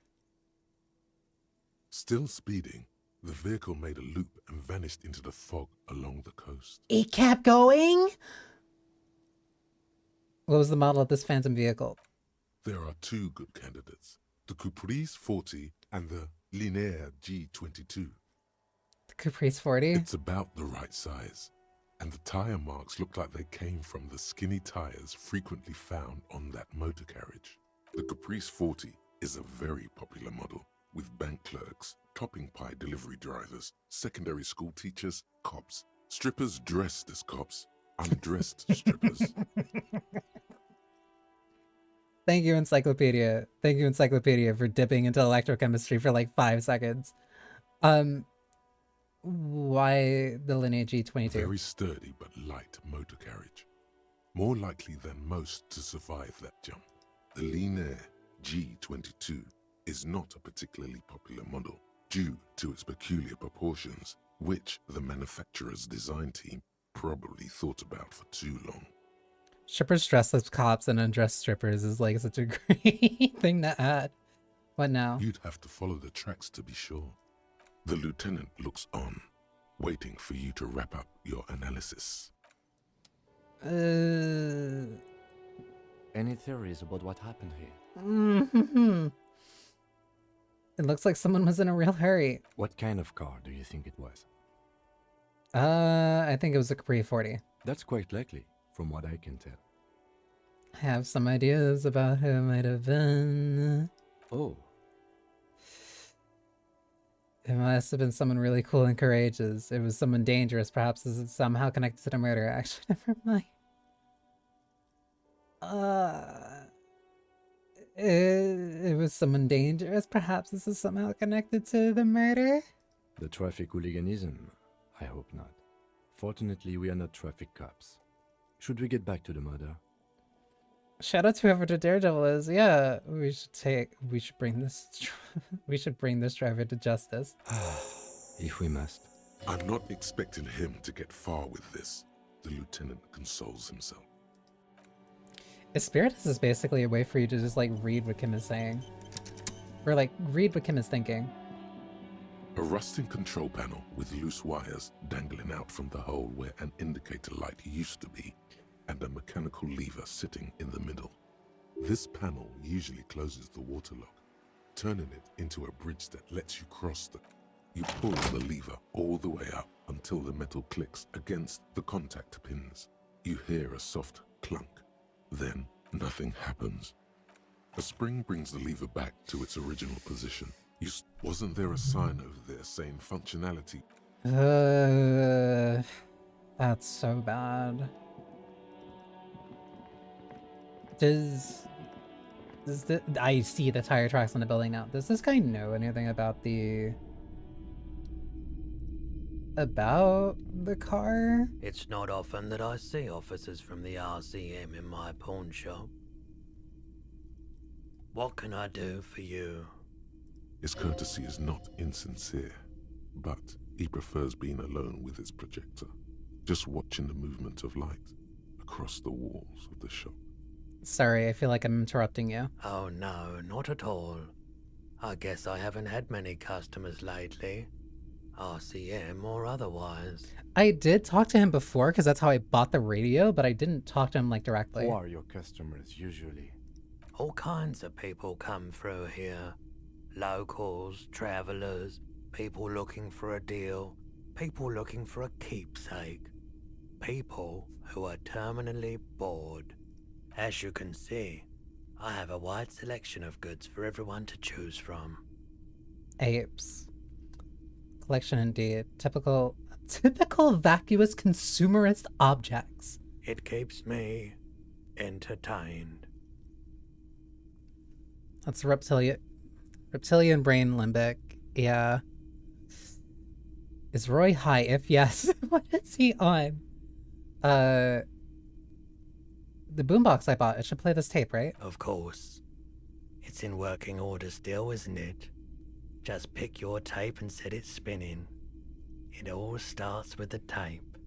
Still speeding, the vehicle made a loop and vanished into the fog along the coast. It kept going? What was the model of this phantom vehicle? There are two good candidates, the Caprice 40 and the Linear G22. The Caprice 40? It's about the right size, and the tire marks look like they came from the skinny tires frequently found on that motor carriage. The Caprice 40 is a very popular model, with bank clerks, topping pie delivery drivers, secondary school teachers, cops, strippers dressed as cops, undressed strippers. Thank you, Encyclopedia. Thank you, Encyclopedia, for dipping into electrochemistry for like 5 seconds. Why the Linear G22? Very sturdy but light motor carriage. More likely than most to survive that jump. The Linear G22 is not a particularly popular model due to its peculiar proportions, which the manufacturer's design team probably thought about for too long. Strippers dressed as cops and undressed strippers is like such a great thing to add. What now? You'd have to follow the tracks to be sure. The lieutenant looks on. waiting for you to wrap up your analysis. Any theories about what happened here? It looks like someone was in a real hurry. What kind of car do you think it was? I think it was a Capri 40. That's quite likely, from what I can tell. I have some ideas about who it might have been. Oh. It must have been someone really cool and courageous. It was someone dangerous. Perhaps this is somehow connected to the murder. Actually, never mind. It was someone dangerous. Perhaps this is somehow connected to the murder. The traffic hooliganism? I hope not. Fortunately, we are not traffic cops. Should we get back to the murder? Shout out to whoever the Daredevil is. Yeah, we should bring this driver to justice. If we must. I'm not expecting him to get far with this, the lieutenant consoles himself. Spiritus is basically a way for you to just like read what Kim is saying. Or like read what Kim is thinking. A rusting control panel with loose wires dangling out from the hole where an indicator light used to be, and a mechanical lever sitting in the middle. This panel usually closes the water lock, turning it into a bridge that lets you cross the... You pull the lever all the way up until the metal clicks against the contact pins. You hear a soft clunk. Then nothing happens. A spring brings the lever back to its original position. Wasn't there a sign over there saying functionality? That's so bad. I see the tire tracks on the building now. Does this guy know anything about the car? It's not often that I see officers from the RCM in my pawn shop. What can I do for you? His courtesy is not insincere, but he prefers being alone with his projector, just watching the movement of light across the walls of the shop. Sorry, I feel like I'm interrupting you. Oh no, not at all. I guess I haven't had many customers lately. RCM or otherwise. I did talk to him before because that's how I bought the radio, but I didn't talk to him like directly. Who are your customers usually? All kinds of people come through here. Locals, travelers, people looking for a deal, people looking for a keepsake. People who are terminally bored. As you can see, I have a wide selection of goods for everyone to choose from. Apes. Collection indeed. Typical vacuous consumerist objects. It keeps me entertained. That's reptilian brain limbic. Yeah. Is Roy high? If yes, what is he on? The boombox I bought, it should play this tape, right? Of course. It's in working order still, isn't it? Just pick your tape and set it spinning. It all starts with the tape.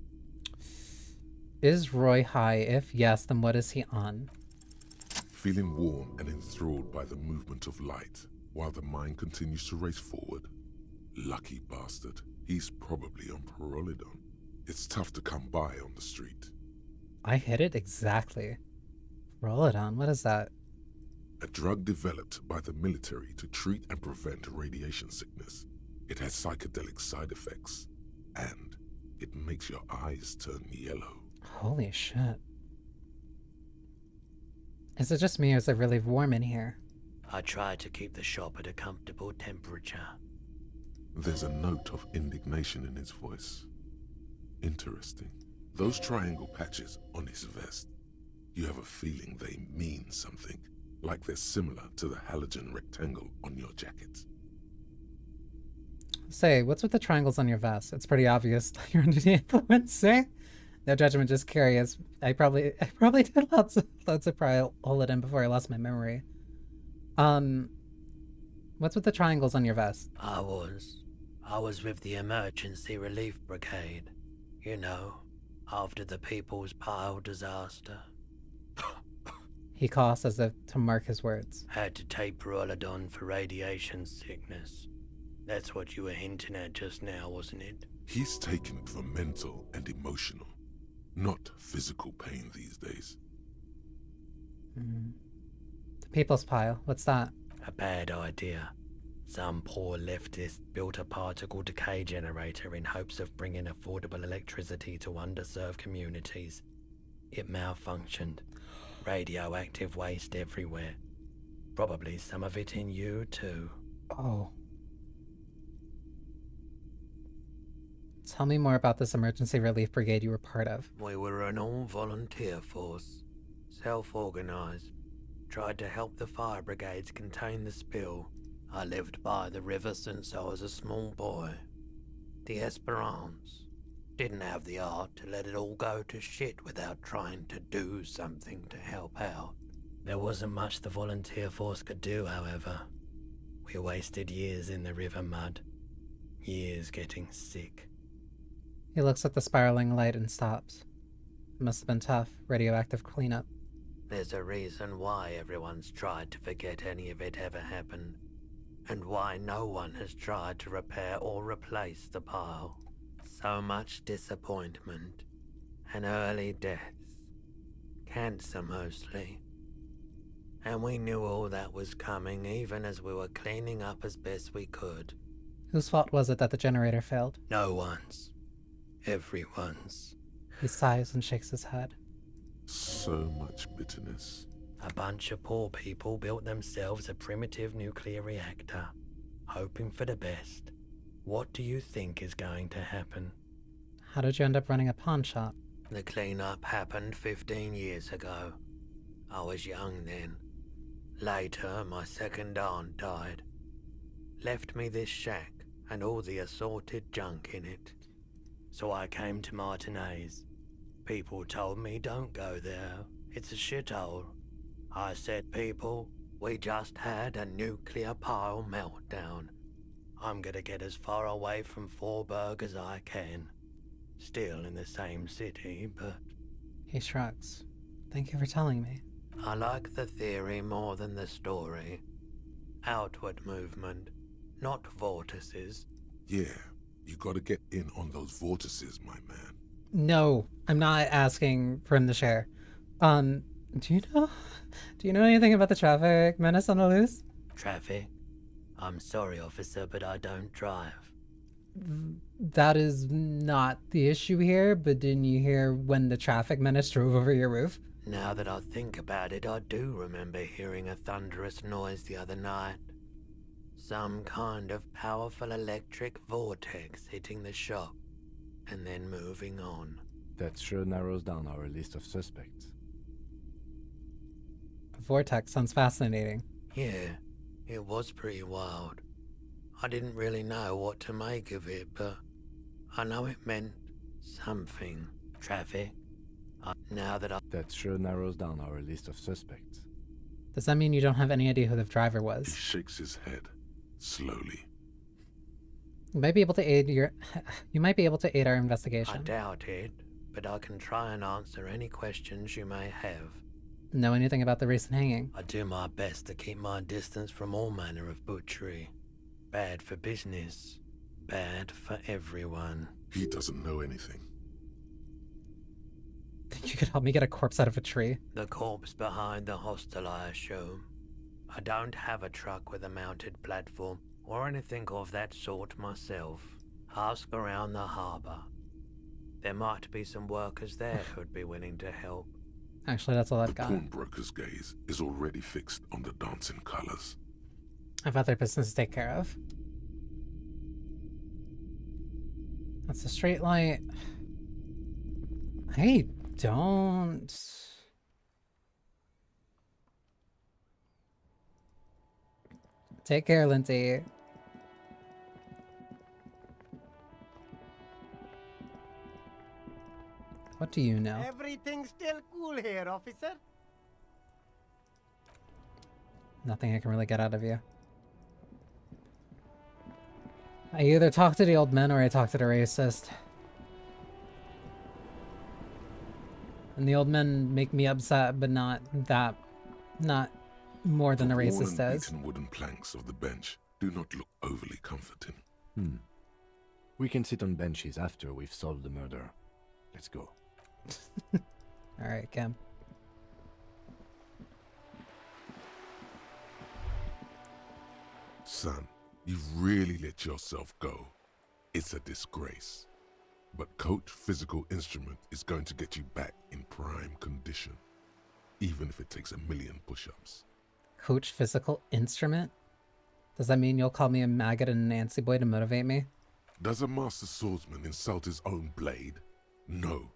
Is Roy high? If yes, then what is he on? Feeling warm and enthralled by the movement of light, while the mind continues to race forward. Lucky bastard. He's probably on Pyrrolidon. It's tough to come by on the street. I hit it exactly. Roll it on. What is that? A drug developed by the military to treat and prevent radiation sickness. It has psychedelic side effects, and it makes your eyes turn yellow. Holy shit. Is it just me or is it really warm in here? I try to keep the shop at a comfortable temperature. There's a note of indignation in his voice. Interesting. Those triangle patches on his vest, you have a feeling they mean something, like they're similar to the halogen rectangle on your jacket. Say, what's with the triangles on your vest? It's pretty obvious that you're under the influence, eh? No judgment, just curious. I probably did lots of probably hold it in before I lost my memory. What's with the triangles on your vest? I was with the Emergency Relief Brigade. You know, after the People's Pile disaster. He coughs as if to mark his words. Had to take Pyrrolidon for radiation sickness. That's what you were hinting at just now, wasn't it? He's taking it for mental and emotional, not physical pain these days. The People's Pile, what's that? A bad idea. Some poor leftist built a particle decay generator in hopes of bringing affordable electricity to underserved communities. It malfunctioned. Radioactive waste everywhere. Probably some of it in you too. Oh. Tell me more about this emergency relief brigade you were part of. We were an all-volunteer force. Self-organized. Tried to help the fire brigades contain the spill. I lived by the river since I was a small boy. The Esperance. Didn't have the art to let it all go to shit without trying to do something to help out. There wasn't much the volunteer force could do, however. We wasted years in the river mud. Years getting sick. He looks at the spiraling light and stops. It must have been tough, radioactive cleanup. There's a reason why everyone's tried to forget any of it ever happened, and why no one has tried to repair or replace the pile. So much disappointment, and early deaths. Cancer mostly. And we knew all that was coming even as we were cleaning up as best we could. Whose fault was it that the generator failed? No one's. Everyone's. He sighs and shakes his head. So much bitterness. A bunch of poor people built themselves a primitive nuclear reactor, hoping for the best. What do you think is going to happen? How did you end up running a pawn shop? The cleanup happened 15 years ago. I was young then. Later, my second aunt died. Left me this shack and all the assorted junk in it. So I came to Martinez. People told me don't go there. It's a shithole. I said, people, we just had a nuclear pile meltdown. I'm gonna get as far away from Forburg as I can. Still in the same city, but... He shrugs. Thank you for telling me. I like the theory more than the story. Outward movement, not vortices. Yeah, you gotta get in on those vortices, my man. No, I'm not asking for him to share. Do you know anything about the traffic menace on the loose? Traffic? I'm sorry, officer, but I don't drive. That is not the issue here, but didn't you hear when the traffic menace drove over your roof? Now that I think about it, I do remember hearing a thunderous noise the other night. Some kind of powerful electric vortex hitting the shop, and then moving on. That sure narrows down our list of suspects. Vortex sounds fascinating. Yeah, it was pretty wild. I didn't really know what to make of it, but I know it meant something. Traffic. That sure narrows down our list of suspects. Does that mean you don't have any idea who the driver He was? shakes his head, slowly. You might be able to aid our investigation. I doubt it, but I can try and answer any questions you may have. Know anything about the recent hanging? I do my best to keep my distance from all manner of butchery. Bad for business. Bad for everyone. He doesn't know anything. Think you could help me get a corpse out of a tree? The corpse behind the hostel, I assume. I don't have a truck with a mounted platform or anything of that sort myself. Ask around the harbour. There might be some workers there who'd be willing to help. Actually, that's all I've got. The pawnbroker's gaze is already fixed on the dancing colours. I've other business to take care of. That's a straight light. Hey, don't... Take care, Lindsay. What do you know? Everything's still cool here, officer. Nothing I can really get out of you. I either talk to the old men or I talk to the racist. And the old men make me upset, but not more than the racist The does. beaten wooden planks of the bench do not look overly comforting. We can sit on benches after we've solved the murder. Let's go. Alright, Cam. Son, you've really let yourself go. It's a disgrace. But Coach Physical Instrument is going to get you back in prime condition, even if it takes 1,000,000 push-ups. Coach Physical Instrument? Does that mean you'll call me a maggot and a Nancy boy to motivate me? Does a master swordsman insult his own blade? No.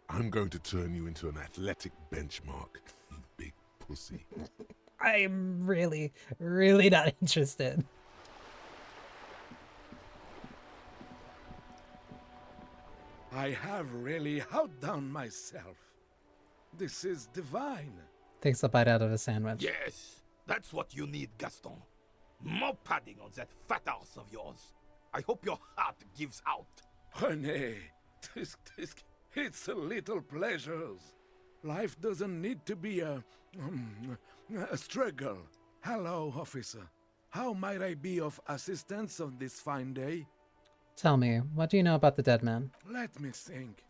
I'm going to turn you into an athletic benchmark, you big pussy. I'm really, really not interested. I have really outdone myself. This is divine. Takes a bite out of a sandwich. Yes, that's what you need, Gaston. More padding on that fat ass of yours. I hope your heart gives out. René, it's a little pleasures. Life doesn't need to be a struggle. Hello, officer. How might I be of assistance on this fine day? Tell me, what do you know about the dead man? Let me think.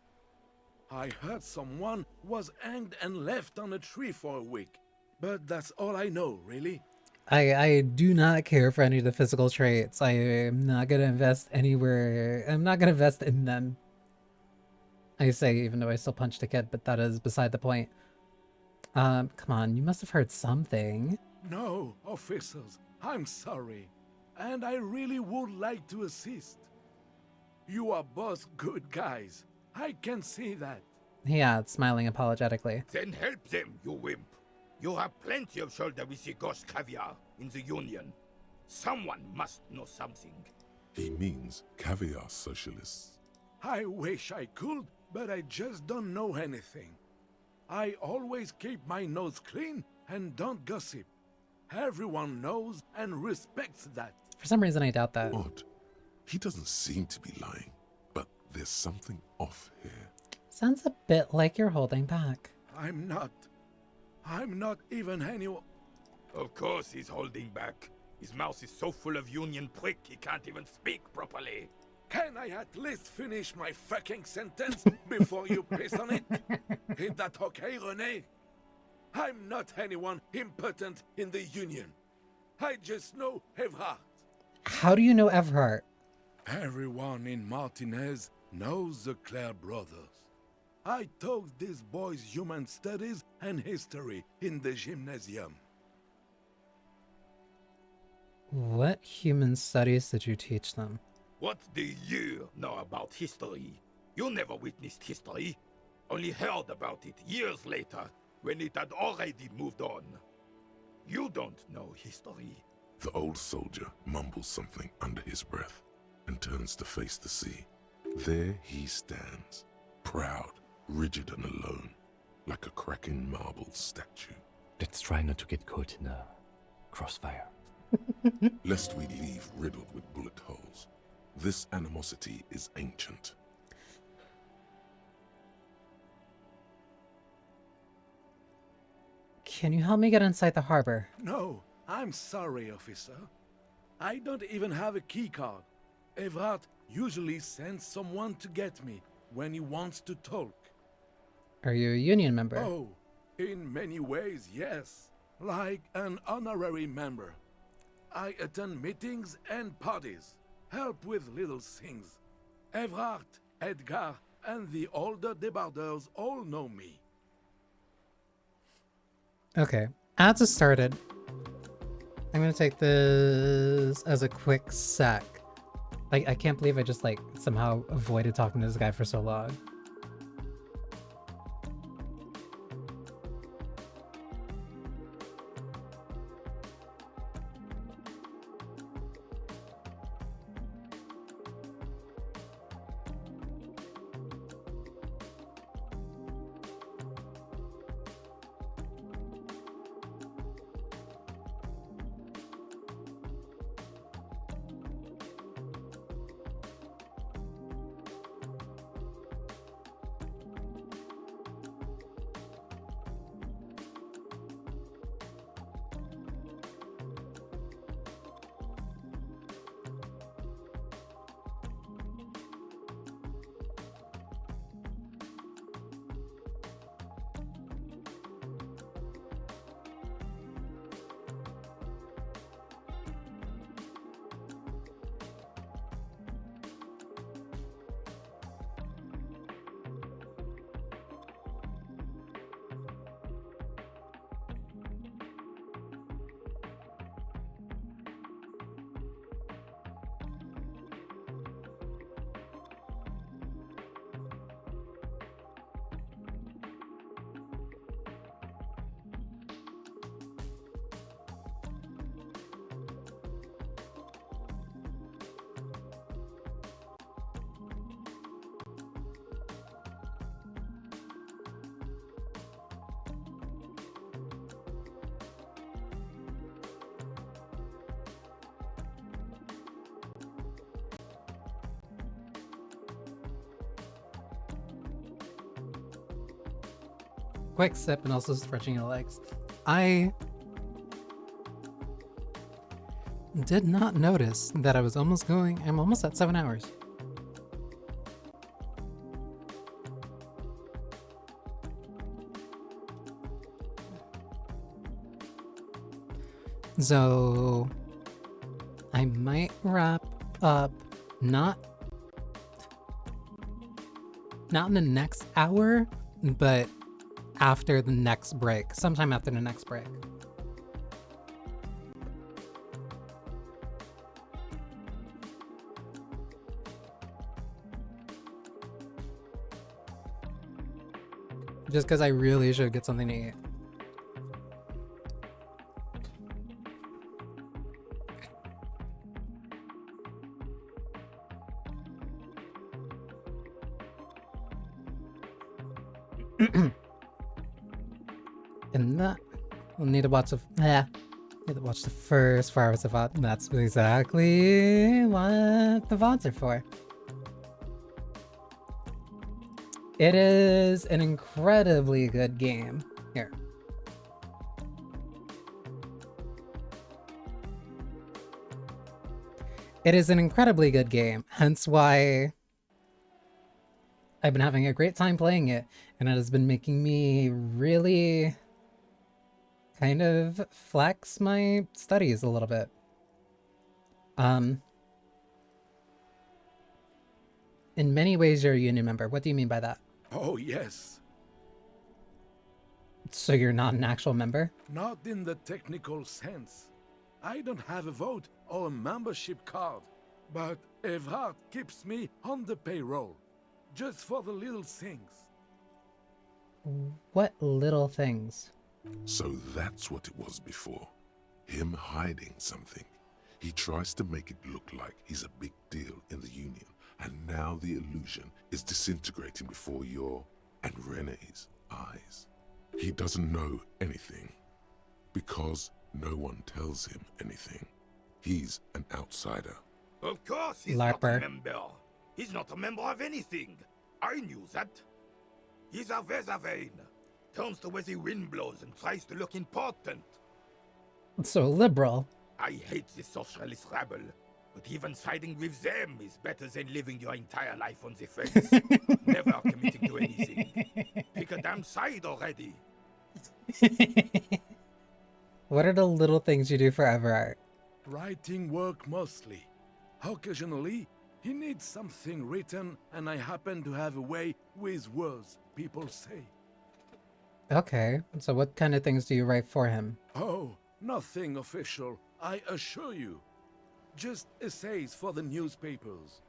I heard someone was hanged and left on a tree for a week. But that's all I know, really. I do not care for any of the physical traits. I am not going to invest anywhere. I'm not going to invest in them. I say, even though I still punched a kid, but that is beside the point. Come on, you must have heard something. No, officers, I'm sorry. And I really would like to assist. You are both good guys. I can see that. He adds, smiling apologetically. Then help them, you wimp. You have plenty of shoulder with the ghost caviar in the Union. Someone must know something. He means caviar socialists. I wish I could, but I just don't know anything. I always keep my nose clean and don't gossip. Everyone knows and respects that. For some reason, I doubt that. Odd. He doesn't seem to be lying, but there's something off here. Sounds a bit like you're holding back. I'm not even anyone. Of course he's holding back. His mouth is so full of Union prick he can't even speak properly. Can I at least finish my fucking sentence before you piss on it? Is that okay, René? I'm not anyone important in the Union. I just know Evrard. How do you know Everhart? Everyone in Martinez knows the Clare brothers. I taught these boys human studies and history in the gymnasium. What human studies did you teach them? What do you know about history? You never witnessed history. Only heard about it years later, when it had already moved on. You don't know history. The old soldier mumbles something under his breath and turns to face the sea. There he stands, proud, rigid and alone, like a cracking marble statue. Let's try not to get caught in a crossfire. Lest we leave riddled with bullet holes. This animosity is ancient. Can you help me get inside the harbor? No, I'm sorry, officer. I don't even have a key card. Evrard usually sends someone to get me when he wants to talk. Are you a union member? Oh, in many ways, yes. Like an honorary member. I attend meetings and parties, help with little things. Evrard, Edgar, and the older debardeurs all know me. Okay, ads has started. I'm gonna take this as a quick sec. I can't believe I just somehow avoided talking to this guy for so long. quick sip and also stretching your legs. I did not notice that I'm almost at 7 hours. So I might wrap up not in the next hour, but after the next break, sometime after the next break. Just because I really should get something to eat. And that we'll need to watch the first 4 hours of VOD. That's exactly what the VODs are for. It is an incredibly good game. Here. It is an incredibly good game, hence why I've been having a great time playing it, and it has been making me really kind of flex my studies a little bit. In many ways, you're a union member. What do you mean by that? Oh, yes. So you're not an actual member? Not in the technical sense. I don't have a vote or a membership card, but Evrard keeps me on the payroll, just for the little things. What little things? So that's what it was before. Him hiding something. He tries to make it look like he's a big deal in the Union, and now the illusion is disintegrating before your and Renee's eyes. He doesn't know anything, because no one tells him anything. He's an outsider. Of course he's not a member. He's not a member of anything. I knew that. He's a Weservein. Turns the way the wind blows and tries to look important. So liberal. I hate the socialist rabble, but even siding with them is better than living your entire life on the fence, never committing to anything. Pick a damn side already. What are the little things you do for Everard? Writing work mostly. Occasionally, he needs something written, and I happen to have a way with words, people say. Okay, so what kind of things do you write for him? Oh, nothing official, I assure you. Just essays for the newspapers.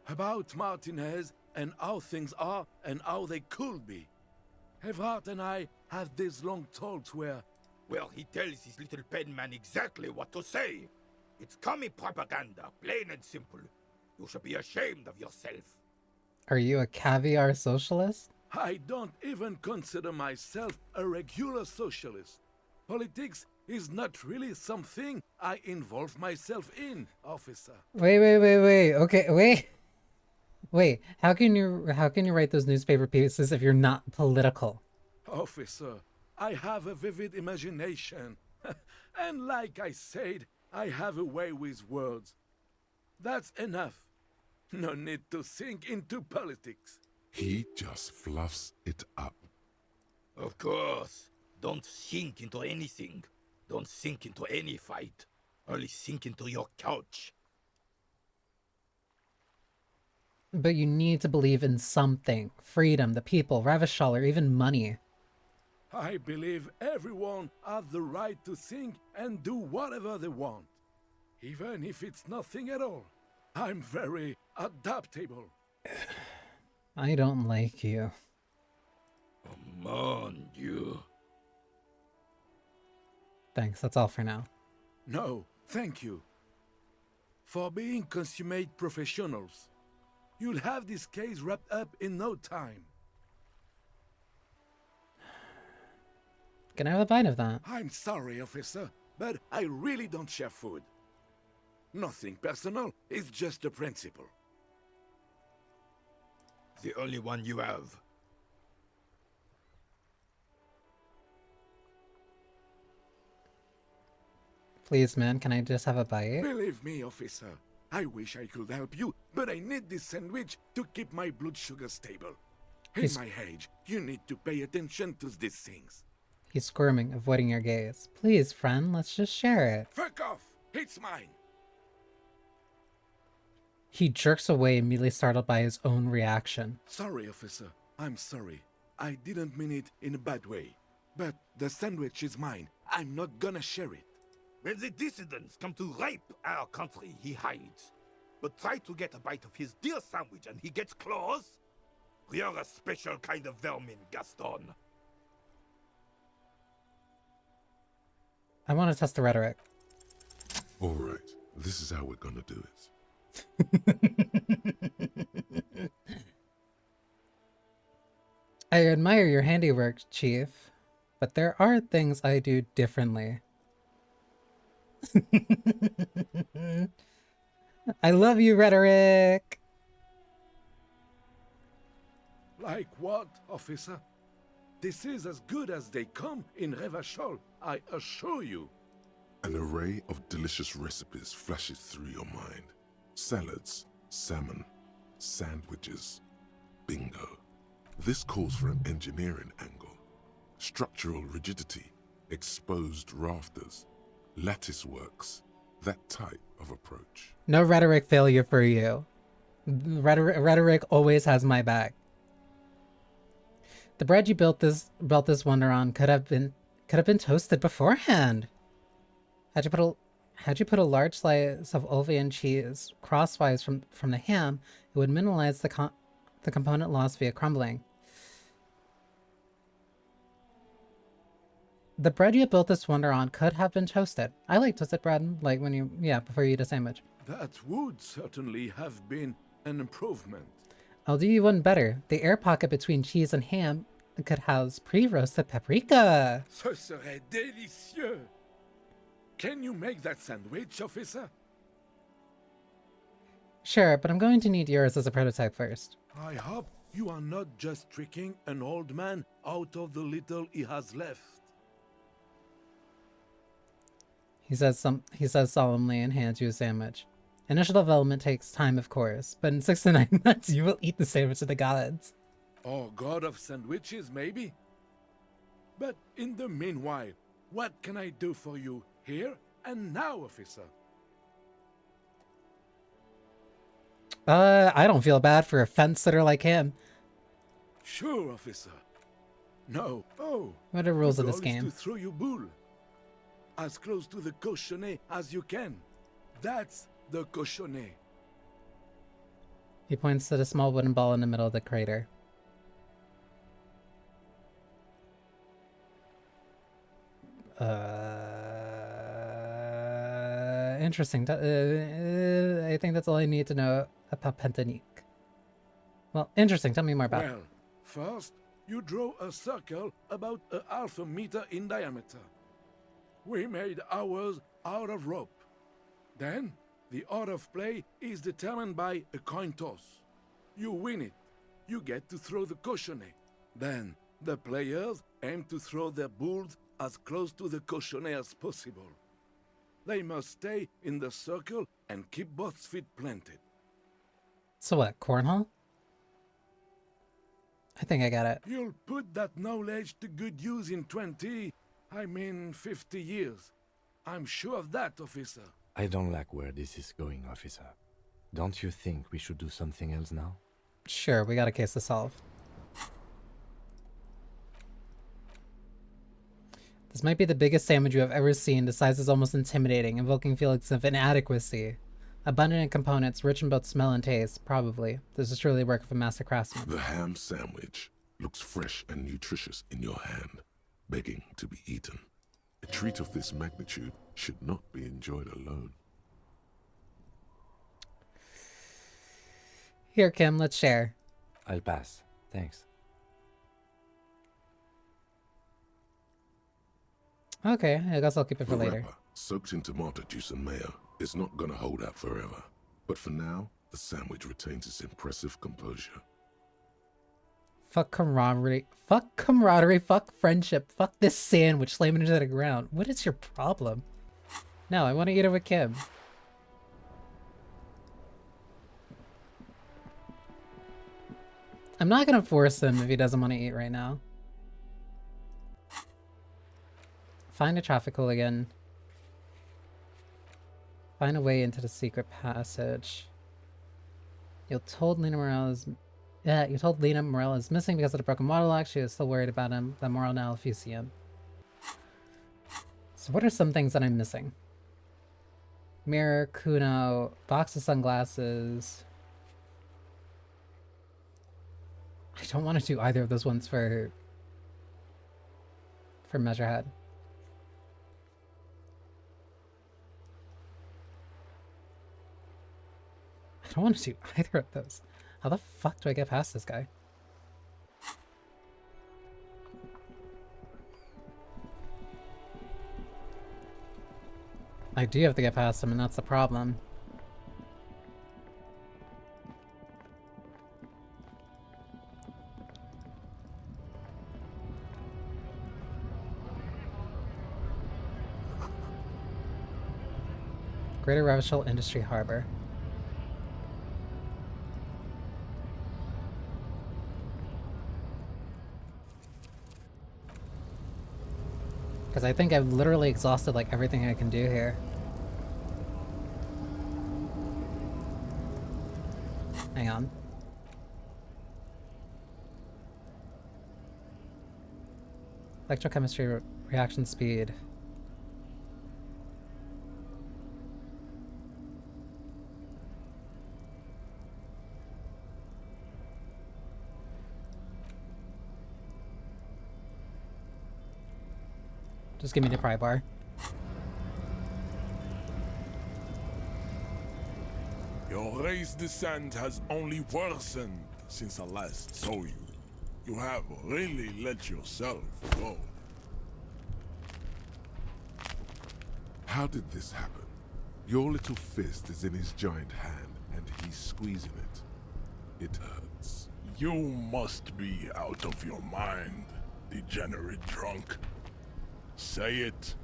About Martinez and how things are and how they could be. Evrard and I had these long talks where... Well, he tells his little pen man exactly what to say. It's commie propaganda, plain and simple. You should be ashamed of yourself. Are you a caviar socialist? I don't even consider myself a regular socialist. Politics is not really something I involve myself in, officer. Wait. Okay, wait. How can you write those newspaper pieces if you're not political? Officer, I have a vivid imagination. And like I said, I have a way with words. That's enough. No need to sink into politics. He just fluffs it up. Of course. Don't sink into anything. Don't sink into any fight. Only sink into your couch. But you need to believe in something. Freedom, the people, Revachol, or even money. I believe everyone has the right to think and do whatever they want. Even if it's nothing at all. I'm very adaptable. I don't like you. Come on, you. Thanks, that's all for now. No, thank you. For being consummate professionals. You'll have this case wrapped up in no time. Can I have a bite of that? I'm sorry, officer, but I really don't share food. Nothing personal, it's just a principle. The only one you have. Please, man, can I just have a bite? Believe me, officer, I wish I could help you, but I need this sandwich to keep my blood sugar stable. In He's- my age, you need to pay attention to these things. He's squirming, avoiding your gaze. Please, friend, let's just share it. Fuck off! It's mine! He jerks away, immediately startled by his own reaction. Sorry, officer. I'm sorry. I didn't mean it in a bad way. But the sandwich is mine. I'm not gonna share it. When the dissidents come to rape our country, he hides. But try to get a bite of his dear sandwich and he gets claws? We are a special kind of vermin, Gaston. I want to test the rhetoric. All right, this is how we're gonna do it. I admire your handiwork, Chief, but there are things I do differently. I love you, rhetoric. Like what, officer? This is as good as they come in Revachol, I assure you. An array of delicious recipes flashes through your mind. Salads, salmon, sandwiches. Bingo. This calls for an engineering angle. Structural rigidity, exposed rafters, lattice works, that type of approach. No rhetoric failure for you. Rhetoric always has my back. The bread you built this wonder on could have been toasted beforehand. Had you put a large slice of Olvian cheese crosswise from the ham, it would minimize the component loss via crumbling. The bread you built this wonder on could have been toasted. I like toasted bread, like when you, before you eat a sandwich. That would certainly have been an improvement. I'll do you one better. The air pocket between cheese and ham could house pre-roasted paprika. Ce serait délicieux! Can you make that sandwich, officer? Sure, but I'm going to need yours as a prototype first. I hope you are not just tricking an old man out of the little he has left. He says solemnly and hands you a sandwich. Initial development takes time, of course, but in 6 to 9 months you will eat the sandwich of the gods. Oh, god of sandwiches, maybe? But in the meanwhile, what can I do for you here and now, officer? I don't feel bad for a fence sitter like him. Sure, officer. No. Oh. What are the rules of this goal is game? to throw you bull. As close to the cochonnet as you can. That's the cochonnet. He points to the small wooden ball in the middle of the crater. Interesting. I think that's all I need to know about Pentanique. Well, interesting. Tell me more about it. Well, first, you draw a circle about a half a meter in diameter. We made ours out of rope. Then, the order of play is determined by a coin toss. You win it. You get to throw the cochonnet. Then, the players aim to throw their bulls as close to the cochonnet as possible. They must stay in the circle and keep both feet planted. So what, cornhole? I think I got it. You'll put that knowledge to good use in 50 years. I'm sure of that, officer. I don't like where this is going, officer. Don't you think we should do something else now? Sure, we got a case to solve. This might be the biggest sandwich you have ever seen. The size is almost intimidating, invoking feelings of inadequacy. Abundant in components, rich in both smell and taste, probably. This is truly work of a master craftsman. The ham sandwich looks fresh and nutritious in your hand, begging to be eaten. A treat of this magnitude should not be enjoyed alone. Here, Kim, let's share. I'll pass. Thanks. Okay, I guess I'll keep it for The later. wrapper, soaked in tomato juice and mayo, is not gonna hold out forever. But for now, the sandwich retains its impressive composure. Fuck camaraderie, fuck friendship, fuck this sandwich, slam it into the ground. What is your problem? No, I want to eat it with Kim. I'm not gonna force him if he doesn't want to eat right now. Find a traffic hooligan. Find a way into the secret passage. You told Lena Morel is missing because of the broken water lock. She was still worried about him. The Morel now Elysium. So what are some things that I'm missing? Mirror, Kuno, box of sunglasses. I don't want to do either of those ones for Measurehead. I don't want to do either of those. How the fuck do I get past this guy? I do have to get past him, and that's the problem. Greater Revachol Industry Harbor. Because I think I've literally exhausted like everything I can do here. Hang on. Electrochemistry reaction speed. Just give me the pry bar. Your race descent has only worsened since I last saw you. You have really let yourself go. How did this happen? Your little fist is in his giant hand, and he's squeezing it. It hurts. You must be out of your mind, degenerate drunk. Say it.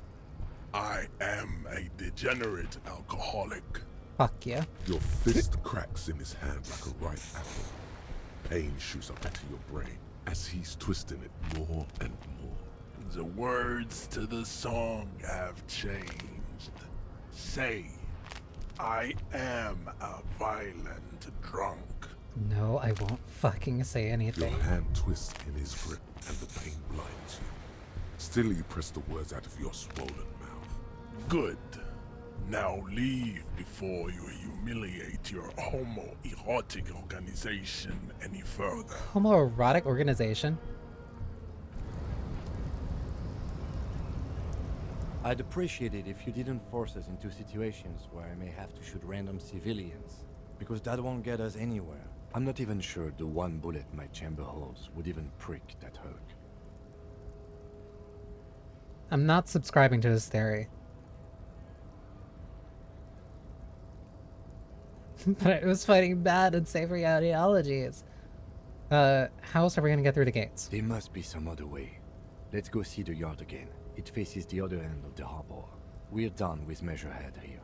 I am a degenerate alcoholic. Fuck you. Your fist cracks in his hand like a ripe apple. Pain shoots up into your brain as he's twisting it more and more. The words to the song have changed. Say, I am a violent drunk. No, I won't fucking say anything. Your hand twists in his grip and the pain blinds you. Still you press the words out of your swollen mouth. Good. Now leave before you humiliate your homoerotic organization any further. Homoerotic organization? I'd appreciate it if you didn't force us into situations where I may have to shoot random civilians, because that won't get us anywhere. I'm not even sure the one bullet my chamber holds would even prick that hook. I'm not subscribing to his theory. But it was fighting bad and savory ideologies. How else are we gonna get through the gates? There must be some other way. Let's go see the yard again. It faces the other end of the harbor. We're done with Measurehead here.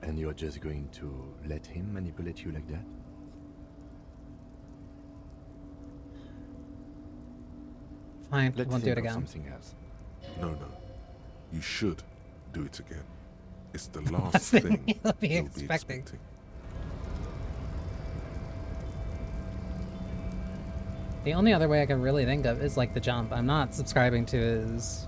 And you're just going to let him manipulate you like that? Fine, Let's won't do it think of again. something else. No. You should do it again. It's the last Last thing thing you'll be you'll expecting. The only other way I can really think of is like the jump. I'm not subscribing to his...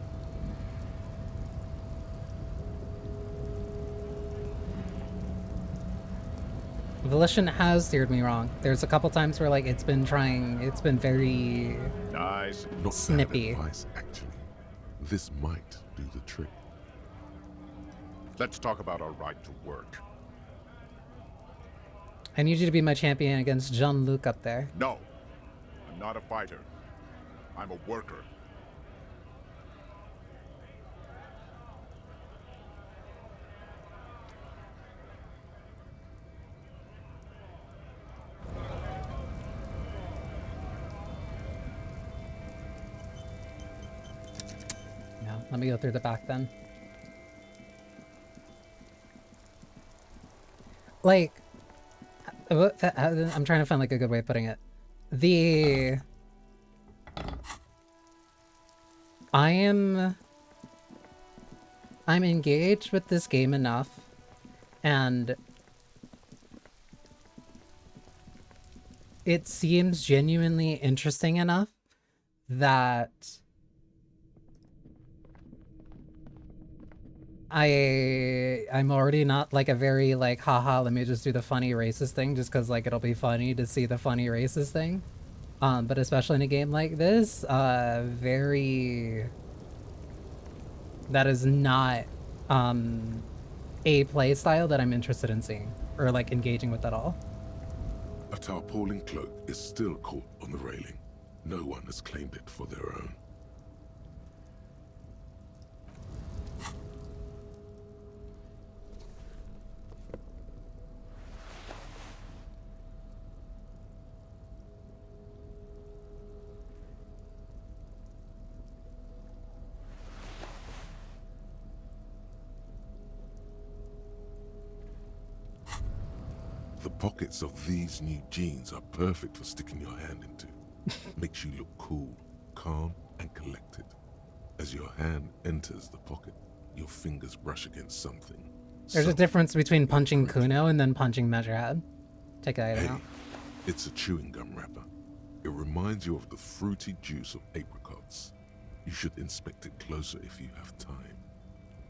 Volition has steered me wrong. There's a couple times where like it's been very Nice. Not snippy. bad advice, actually. This might do the trick. Let's talk about our right to work. I need you to be my champion against Jean-Luc up there. No, I'm not a fighter. I'm a worker. Let me go through the back then. Like, I'm trying to find like a good way of putting it. I'm engaged with this game enough, and it seems genuinely interesting enough that I'm already not like a very like haha let me just do the funny racist thing just because like it'll be funny to see the funny racist thing. But especially in a game like this, that is not a play style that I'm interested in seeing or like engaging with at all. A tarpaulin cloak is still caught on the railing. No one has claimed it for their own. The pockets of these new jeans are perfect for sticking your hand into. Makes you look cool, calm, and collected. As your hand enters the pocket, your fingers brush against something. There's a difference between punching Kuno and then punching Measurehead. Take that out. It's a chewing gum wrapper. It reminds you of the fruity juice of apricots. You should inspect it closer if you have time.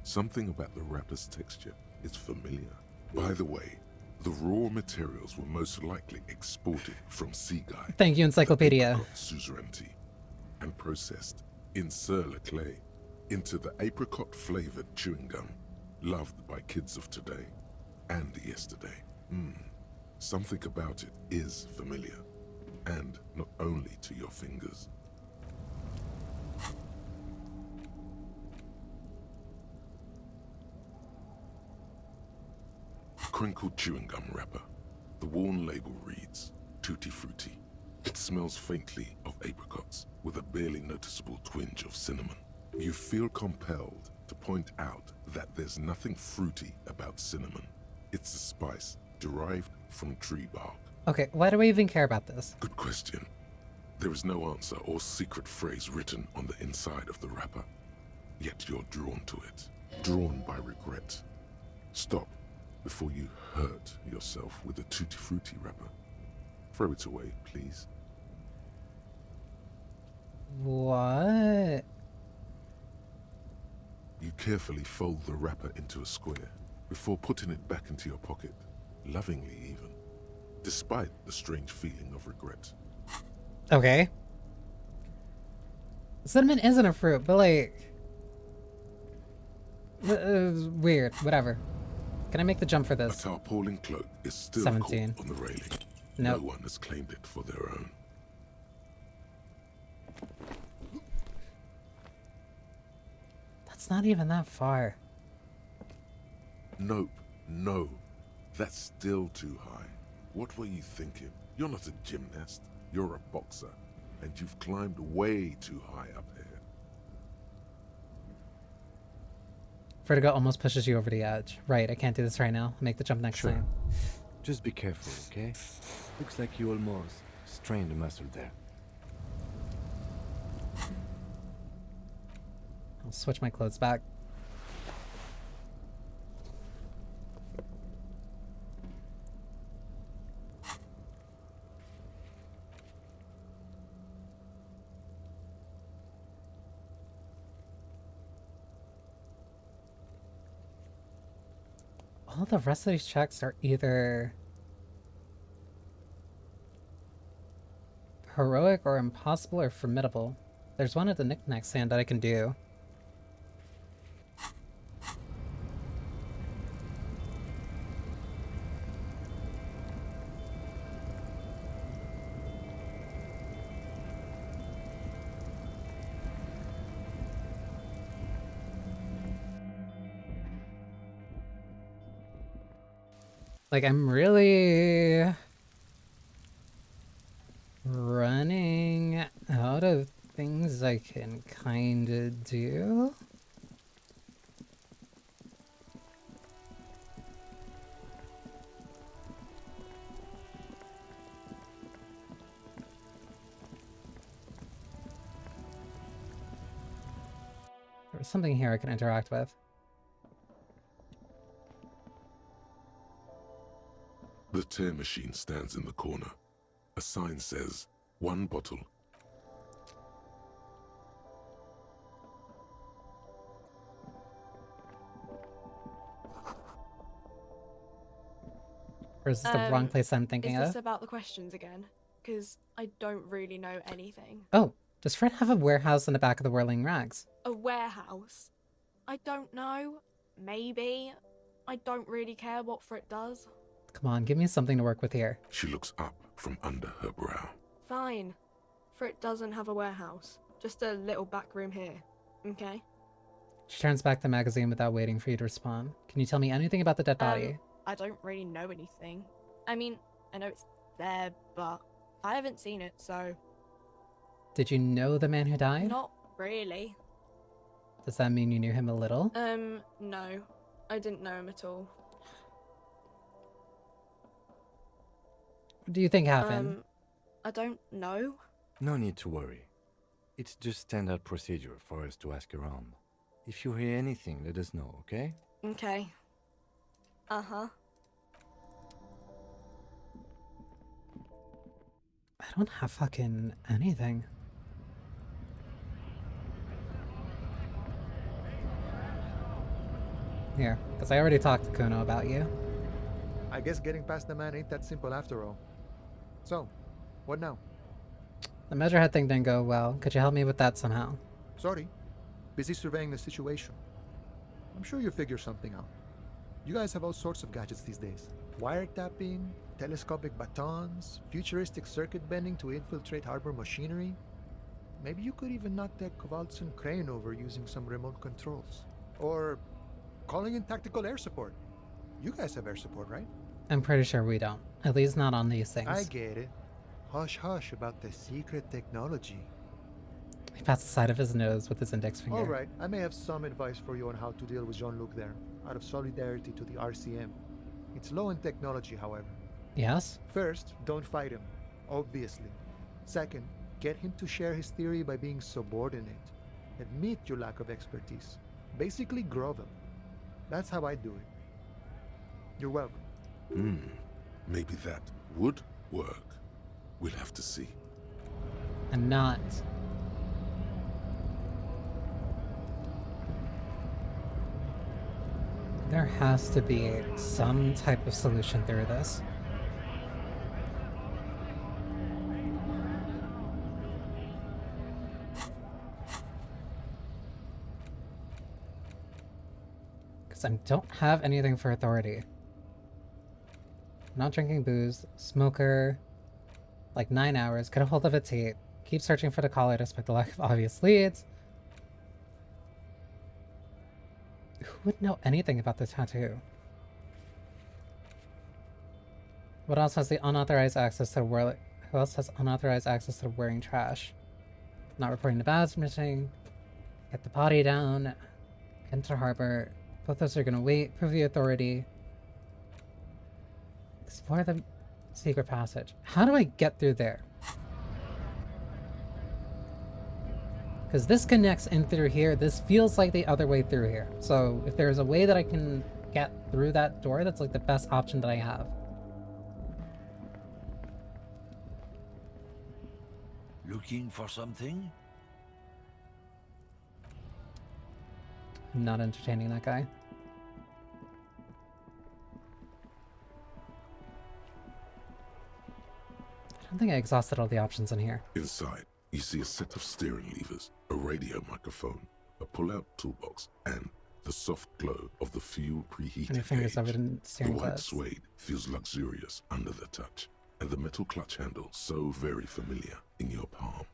Something about the wrapper's texture is familiar. By the way, the raw materials were most likely exported from Seaguy. Thank you, Encyclopedia. Suzerainty, and processed in Sur-le-Clay into the apricot-flavored chewing gum loved by kids of today and yesterday. Something about it is familiar, and not only to your fingers. Crinkled chewing gum wrapper. The worn label reads, Tutti Frutti. It smells faintly of apricots, with a barely noticeable twinge of cinnamon. You feel compelled to point out that there's nothing fruity about cinnamon. It's a spice derived from tree bark. Okay, why do we even care about this? Good question. There is no answer or secret phrase written on the inside of the wrapper. Yet you're drawn to it. Drawn by regret. Stop before you hurt yourself with a Tutti Frutti wrapper. Throw it away, please. What? You carefully fold the wrapper into a square before putting it back into your pocket, lovingly even, despite the strange feeling of regret. Okay. Cinnamon isn't a fruit, but like... weird, whatever. Can I make the jump for this? A tarpaulin cloak is still 17. caught on the railing. Nope. No one has claimed it for their own. That's not even that far. Nope. No. That's still too high. What were you thinking? You're not a gymnast. You're a boxer. And you've climbed way too high up here. Vertigo almost pushes you over the edge. Right, I can't do this right now. I'll make the jump next time. Just be careful, okay? Looks like you almost strained a muscle there. I'll switch my clothes back. All the rest of these checks are either heroic or impossible or formidable. There's one at the knick-knack stand that I can do. Like, I'm really running out of things I can kind of do. There's something here I can interact with. The tear machine stands in the corner. A sign says, 1 bottle. Or is this the wrong place I'm thinking Is of? this about the questions again? Because I don't really know anything. Oh, does Fred have a warehouse in the back of the Whirling Rags? A warehouse? I don't know. Maybe. I don't really care what Frit does. Come on, give me something to work with here. She looks up from under her brow. Fine. Frit doesn't have a warehouse. Just a little back room here. Okay? She turns back the magazine without waiting for you to respond. Can you tell me anything about the dead body? I don't really know anything. I mean, I know it's there, but I haven't seen it, so... Did you know the man who died? Not really. Does that mean you knew him a little? No. I didn't know him at all. What do you think happened? I don't know. No need to worry. It's just standard procedure for us to ask around. If you hear anything, let us know, okay? Okay. Uh-huh. I don't have fucking anything. Here, because I already talked to Kuno about you. I guess getting past the man ain't that simple after all. So, what now? The Measurehead thing didn't go well. Could you help me with that somehow? Sorry. Busy surveying the situation. I'm sure you'll figure something out. You guys have all sorts of gadgets these days. Wiretapping, telescopic batons, futuristic circuit bending to infiltrate harbor machinery. Maybe you could even knock that Kowalson crane over using some remote controls. Or calling in tactical air support. You guys have air support, right? I'm pretty sure we don't. At least not on these things. I get it. Hush hush about the secret technology. He passed the side of his nose with his index finger. All right, I may have some advice for you on how to deal with Jean-Luc there, out of solidarity to the RCM. It's low in technology, however. Yes? First, don't fight him, obviously. Second, get him to share his theory by being subordinate. Admit your lack of expertise. Basically grovel. That's how I do it. You're welcome. Maybe that would work. We'll have to see. And not. There has to be some type of solution through this. Because I don't have anything for authority. Not drinking booze, smoker, like 9 hours, get a hold of a tape, keep searching for the caller despite the lack of obvious leads. Who would know anything about the tattoo? What else has the unauthorized access to the who else has unauthorized access to wearing trash? Not reporting the badge missing. Get the body down. Enter harbor. Both those are gonna wait. Prove the authority. Explore the secret passage. How do I get through there? Because this connects in through here. This feels like the other way through here. So if there's a way that I can get through that door, that's like the best option that I have. Looking for something? I'm not entertaining that guy. I don't think I exhausted all the options in here. Inside, you see a set of steering levers, a radio microphone, a pull-out toolbox, and the soft glow of the fuel preheater And your fingers over the The steering white glass. suede feels luxurious under the touch, and the metal clutch handle so very familiar in your palm.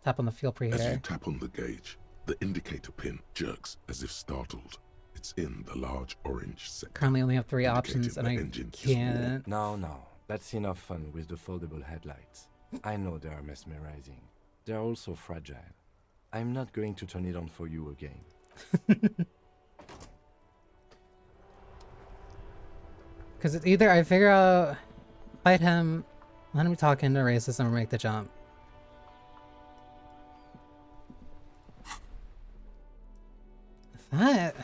Tap on the fuel As you preheater. tap on the gauge, the indicator pin jerks as if startled. It's in the large orange sector. Currently only have 3 indicating options and the I engine is warm. can't. No. That's enough fun with the foldable headlights. I know they are mesmerizing. They're also fragile. I'm not going to turn it on for you again. Because it's either I figure out, fight him, let him talk into racism, or make the jump. That...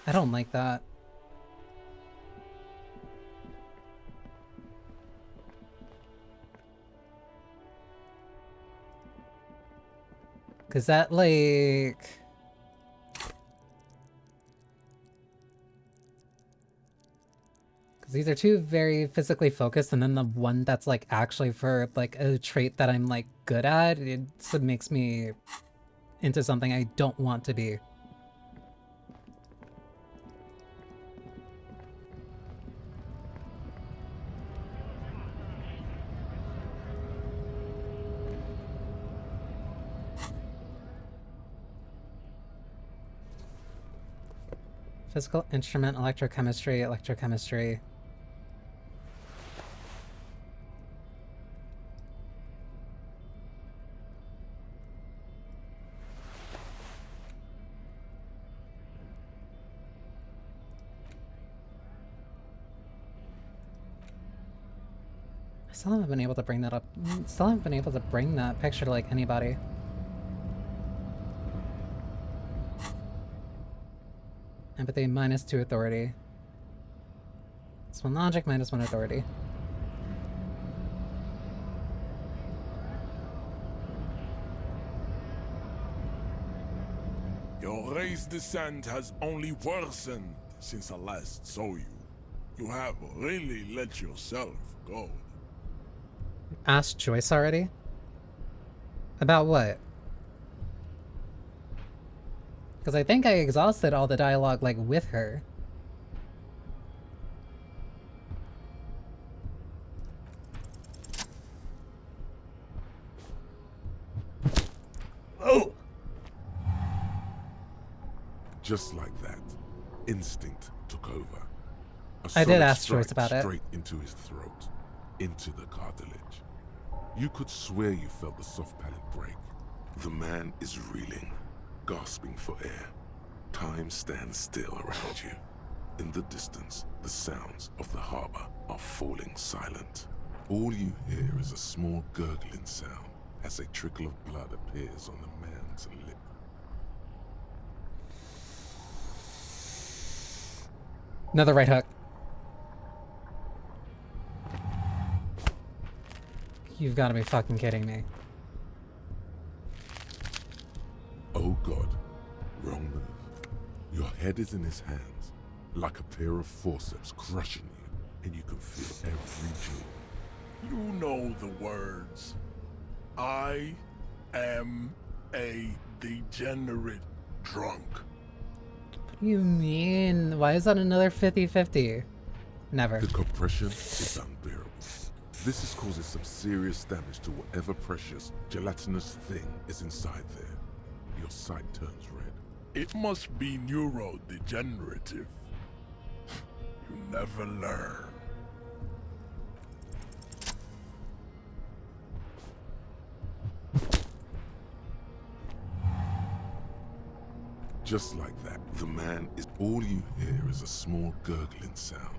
I don't like that. Cause that, like... Cause these are two very physically focused, and then the one that's like actually for like a trait that I'm like good at, it makes me into something I don't want to be. Physical instrument, electrochemistry, electrochemistry. I still haven't been able to bring that up. Still haven't been able to bring that picture to like anybody. Empathy -2 authority. This one logic -1 authority. Your race descent has only worsened since I last saw you. You have really let yourself go. Asked Joyce already? About what? Because I think I exhausted all the dialogue, like, with her. Oh! Just like that, instinct took over. I did ask Joyce about it. Straight into his throat, into the cartilage. You could swear you felt the soft palate break. The man is reeling, gasping for air. Time stands still around you. In the distance, the sounds of the harbor are falling silent. All you hear is a small gurgling sound as a trickle of blood appears on the man's lip. Another right hook. You've got to be fucking kidding me. Oh God, wrong move. Your head is in his hands, like a pair of forceps crushing you, and you can feel every jewel. You know the words. I am a degenerate drunk. What do you mean? Why is that another 50-50? Never. The compression is unbearable. This is causing some serious damage to whatever precious, gelatinous thing is inside there. Your sight turns red. It must be neurodegenerative. You never learn. Just like that, the man is... All you hear is a small gurgling sound.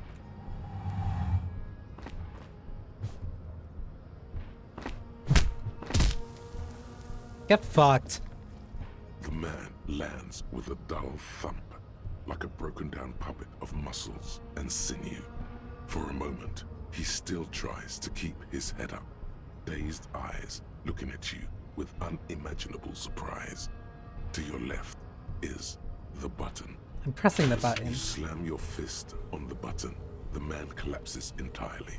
Get fucked. The man lands with a dull thump, like a broken down puppet of muscles and sinew. For a moment, he still tries to keep his head up, dazed eyes looking at you with unimaginable surprise. To your left is the button. I'm pressing the As button. you slam your fist on the button, the man collapses entirely,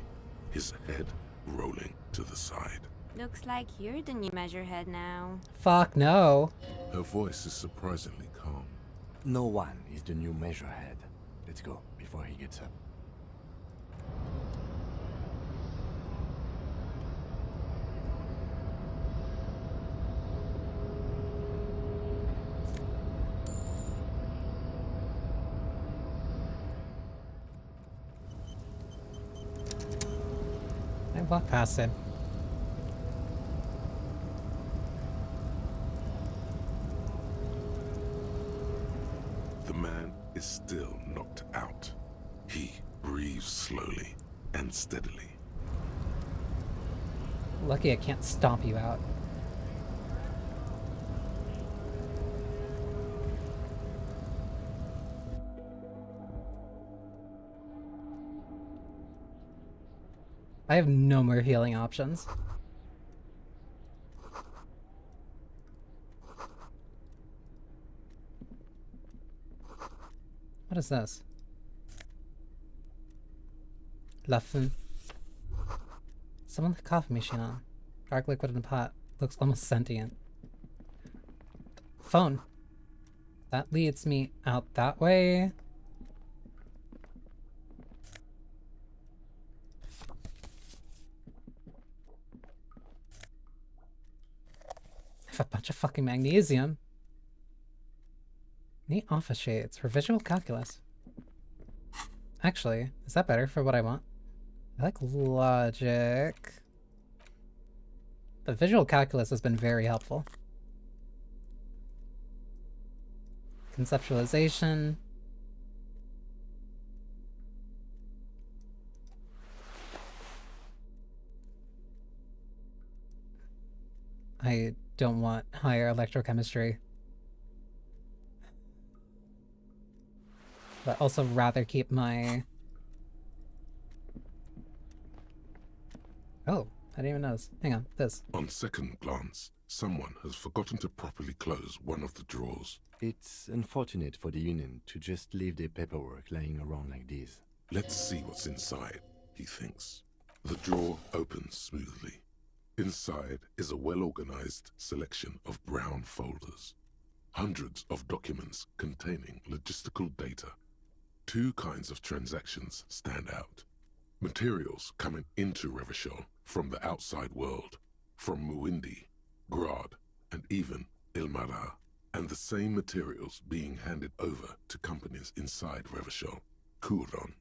his head rolling to the side. Looks like you're the new measurehead now. Fuck no. Her voice is surprisingly calm. No one is the new measurehead. Let's go before he gets up. I walk past him. The man is still knocked out. He breathes slowly and steadily. Lucky I can't stomp you out. I have no more healing options. What is this? Laughing. Someone left a coffee machine on. Dark liquid in a pot. Looks almost sentient. Phone. That leads me out that way. I have a bunch of fucking magnesium. Neat office shades for visual calculus. Actually, is that better for what I want? I like logic. But visual calculus has been very helpful. Conceptualization. I don't want higher electrochemistry. But also rather keep my... Oh, I didn't even notice. Hang on, this. On second glance, someone has forgotten to properly close one of the drawers. It's unfortunate for the Union to just leave their paperwork lying around like this. Let's see what's inside, he thinks. The drawer opens smoothly. Inside is a well-organized selection of brown folders. Hundreds of documents containing logistical data. Two kinds of transactions stand out. Materials coming into Revachol from the outside world, from Muindi, Grad, and even Ilmara, and the same materials being handed over to companies inside Revachol. Kuron,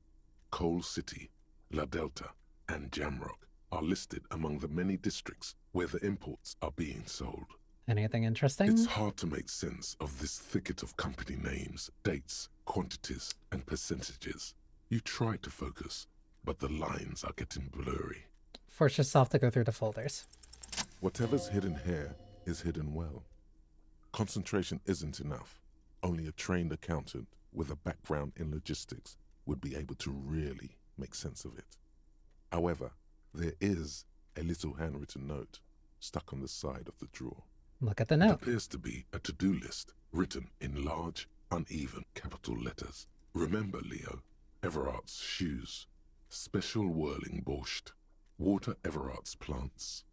Coal City, La Delta, and Jamrock are listed among the many districts where the imports are being sold. Anything interesting? It's hard to make sense of this thicket of company names, dates, quantities, and percentages. You try to focus, but the lines are getting blurry. Force yourself to go through the folders. Whatever's hidden here is hidden well. Concentration isn't enough. Only a trained accountant with a background in logistics would be able to really make sense of it. However, there is a little handwritten note stuck on the side of the drawer. Look at the It note. appears to be a to-do list written in large, uneven capital letters. Remember, Leo, Everart's shoes, special whirling borscht, water Everart's plants,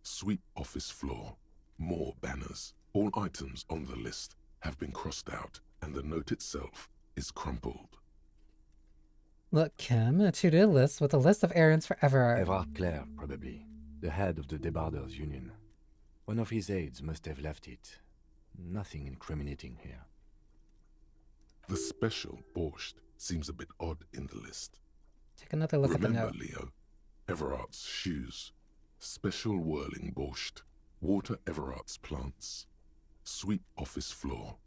sweep office floor, more banners. All items on the list have been crossed out, and the note itself is crumpled. Look, Kim, a to-do list with a list of errands for Everard. Everard Clare, probably. The head of the Debarders Union. One of his aides must have left it. Nothing incriminating here. The special borscht seems a bit odd in the list. Take another look at the Remember, note. Leo, Everart's shoes, special whirling borscht, water Everart's plants, sweep office floor,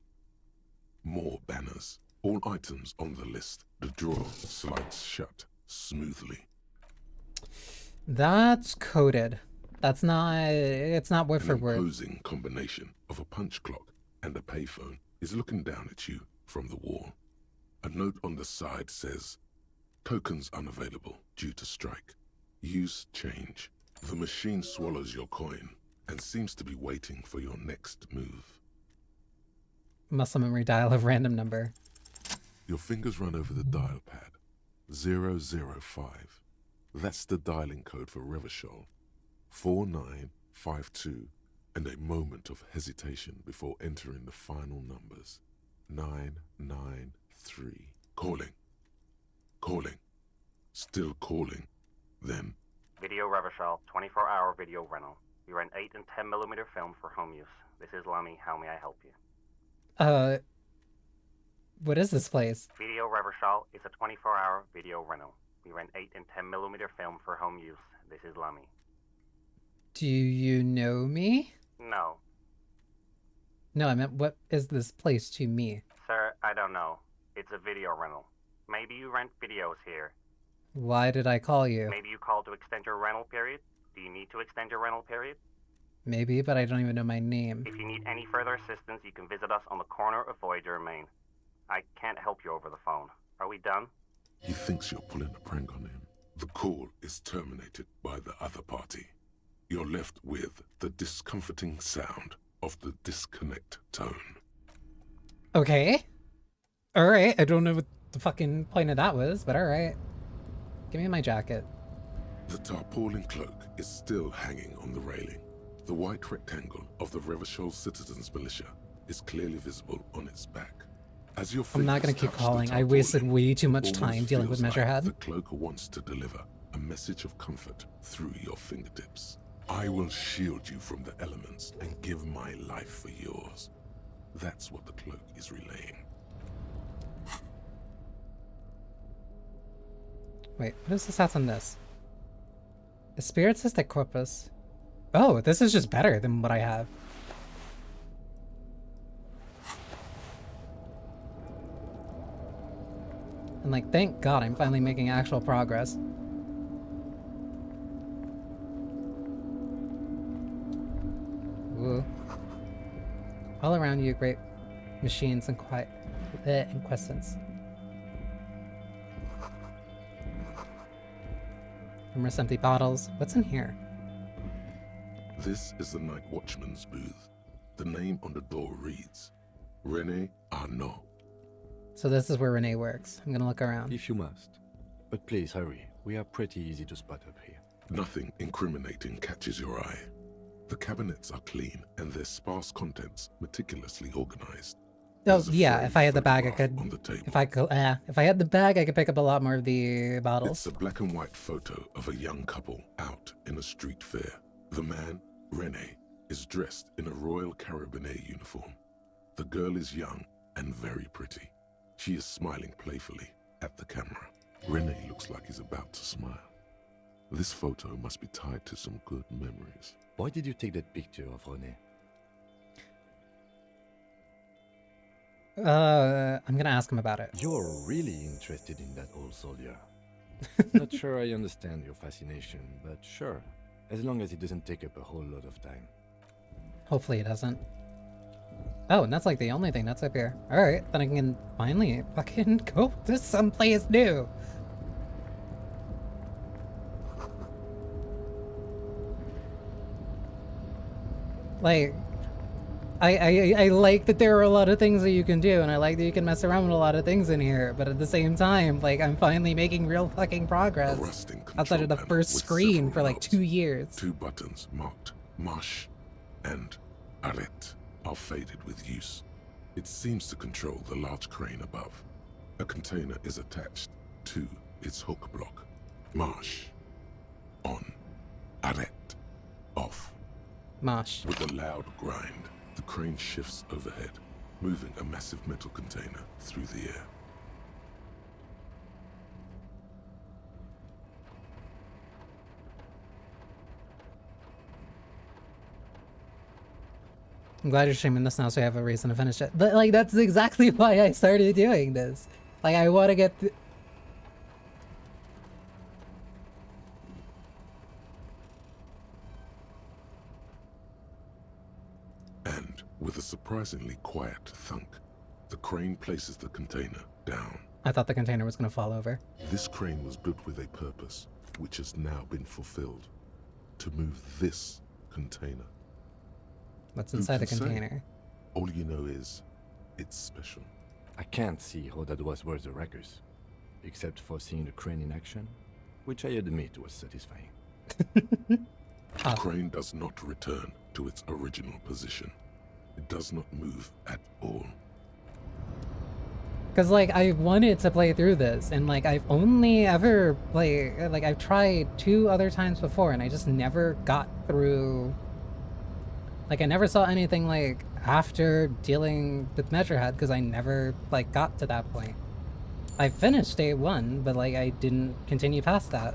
more banners. All items on the list. The drawer slides shut smoothly. That's coded. That's not... It's not word for An word. imposing combination of a punch clock and a payphone is looking down at you from the wall. A note on the side says, "Tokens unavailable due to strike. Use change." The machine swallows your coin and seems to be waiting for your next move. Muscle memory dial a random number. Your fingers run over the dial pad. 005. That's the dialing code for Revachol. 4952, and a moment of hesitation before entering the final numbers. 993. Calling. Calling. Still calling. Then... Video Revachol, 24-hour video rental. We rent 8 and 10mm film for home use. This is Lummy. How may I help you? What is this place? Video Revachol is a 24-hour video rental. We rent 8 and 10mm film for home use. This is Lummy. Do you know me? No. No, I meant what is this place to me? Sir, I don't know. It's a video rental. Maybe you rent videos here. Why did I call you? Maybe you called to extend your rental period? Do you need to extend your rental period? Maybe, but I don't even know my name. If you need any further assistance, you can visit us on the corner of Voyager and Main. I can't help you over the phone. Are we done? He thinks you're pulling a prank on him. The call is terminated by the other party. You're left with the discomforting sound of the disconnect tone. Okay. Alright, I don't know what the fucking point of that was, but alright. Give me my jacket. The tarpaulin cloak is still hanging on the railing. The white rectangle of the Revachol Citizens Militia is clearly visible on its back. As your I'm not gonna keep calling. I wasted way too much time dealing with Measurehead. The cloak wants to deliver a message of comfort through your fingertips. I will shield you from the elements and give my life for yours. That's what the cloak is relaying. Wait, what is the stats on this? The Spiritistic Corpus. Oh, this is just better than what I have. And like, thank God I'm finally making actual progress. Woo. All around you, great machines and quiet and questions. Numerous empty bottles. What's in here? This is the Night Watchman's booth. The name on the door reads, René Arnaud. So this is where Renee works. I'm gonna look around. If you must. But please hurry. We are pretty easy to spot up here. Nothing incriminating catches your eye. The cabinets are clean and their sparse contents meticulously organized. Oh yeah, if I had the bag, I could. If I had the bag, I could pick up a lot more of the bottles. It's a black and white photo of a young couple out in a street fair. The man, René, is dressed in a Royal Carabinier uniform. The girl is young and very pretty. She is smiling playfully at the camera. René looks like he's about to smile. This photo must be tied to some good memories. Why did you take that picture of René? I'm gonna ask him about it. You're really interested in that old soldier. Not sure I understand your fascination, but sure. As long as it doesn't take up a whole lot of time. Hopefully it doesn't. Oh, and that's like the only thing that's up here. Alright, then I can finally fucking go to someplace new. Like, I like that there are a lot of things that you can do, and I like that you can mess around with a lot of things in here, but at the same time, like, I'm finally making real fucking progress outside of the first screen for like 2 years. 2 buttons marked Marche and Arrête are faded with use. It seems to control the large crane above. A container is attached to its hook block. Marche. On. Arrête. Off. Marche. With a loud grind, the crane shifts overhead, moving a massive metal container through the air. I'm glad you're streaming this now so I have a reason to finish it. But, like, that's exactly why I started doing this. Like, I want to get... And, with a surprisingly quiet thunk, the crane places the container down. I thought the container was going to fall over. This crane was built with a purpose, which has now been fulfilled. To move this container. What's inside the container? All you know is, it's special. I can't see how that was worth the wreckers, except for seeing the crane in action, which I admit was satisfying. The crane does not return to its original position. It does not move at all. Because, like, I wanted to play through this, and, like, I've only ever played... Like, I've tried 2 other times before, and I just never got through... Like, I never saw anything, like, after dealing with Measurehead, because I never, like, got to that point. I finished day 1, but, like, I didn't continue past that.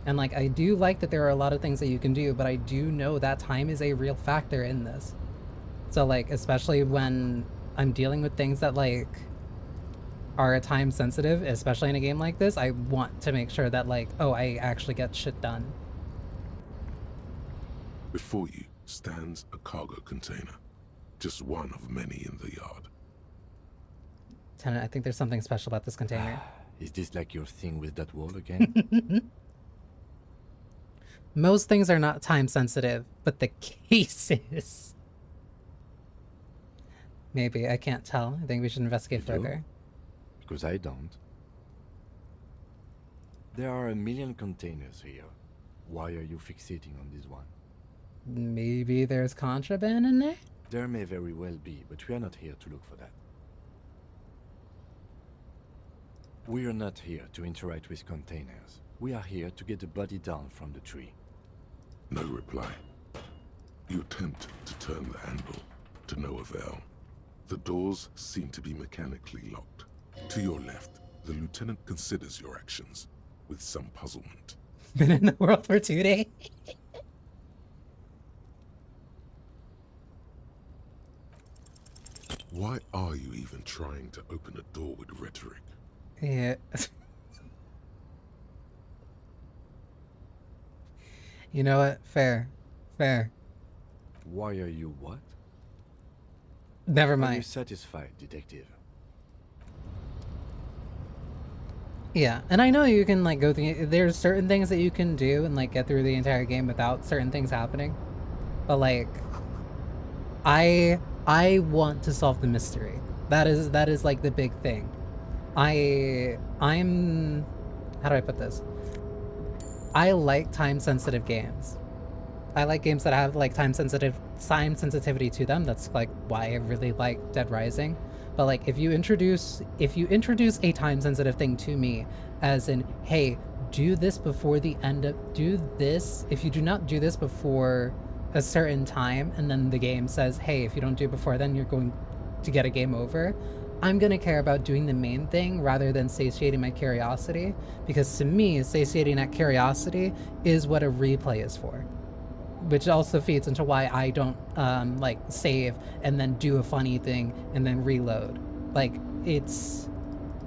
And, like, I do like that there are a lot of things that you can do, but I do know that time is a real factor in this. So, like, especially when I'm dealing with things that, like, are time sensitive, especially in a game like this, I want to make sure that, like, oh, I actually get shit done. Before you stands a cargo container, just one of many in the yard. Tenant, I think there's something special about this container. Is this like your thing with that wall again? Most things are not time sensitive, but the case is. Maybe, I can't tell. I think we should investigate further. Because I don't. There are a million containers here. Why are you fixating on this one? Maybe there's contraband in there? There may very well be, but we are not here to look for that. We are not here to interact with containers. We are here to get the body down from the tree. No reply. You attempt to turn the handle, to no avail. The doors seem to be mechanically locked. To your left, the lieutenant considers your actions with some puzzlement. Been in the world for 2 days? Why are you even trying to open a door with rhetoric? Yeah. You know what? Fair. Fair. Why are you what? Never Are you mind. satisfied, detective? Yeah, and I know you can like go through. There's certain things that you can do and like get through the entire game without certain things happening, but like, I want to solve the mystery. That is like the big thing. I'm how do I put this? I like time sensitive games. I like games that have like time sensitivity to them. That's like why I really like Dead Rising. But like if you introduce a time sensitive thing to me, as in, hey, do this before the end of if you do not do this before a certain time, and then the game says, hey, if you don't do it before then you're going to get a game over, I'm gonna care about doing the main thing rather than satiating my curiosity, because to me, satiating that curiosity is what a replay is for. Which also feeds into why I don't like save and then do a funny thing and then reload. Like it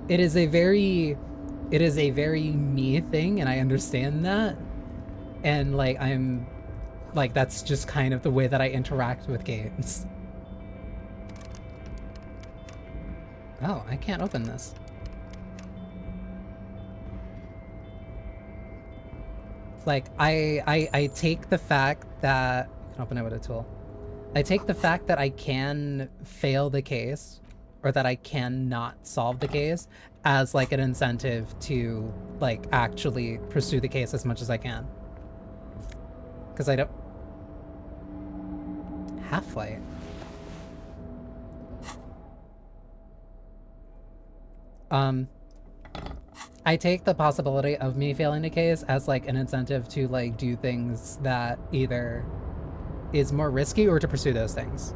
is a very me thing, and I understand that. And like I'm like that's just kind of the way that I interact with games. Oh, I can't open this. Like, I take the fact that... I can open it with a tool. I take the fact that I can fail the case, or that I cannot solve the case, as, like, an incentive to, like, actually pursue the case as much as I can. Because I don't... Half-Light. I take the possibility of me failing the case as like an incentive to like do things that either is more risky or to pursue those things.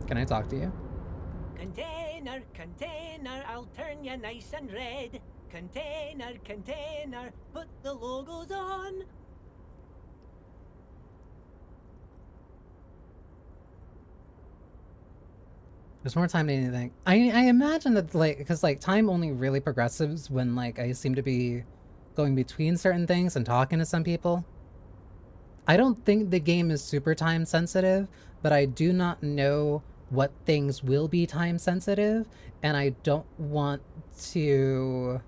Can I talk to you? Container, container, I'll turn you nice and red. Container, container, put the logos on. There's more time than anything. I imagine that like, because like time only really progresses when like I seem to be going between certain things and talking to some people. I don't think the game is super time sensitive, but I do not know what things will be time sensitive, and I don't want to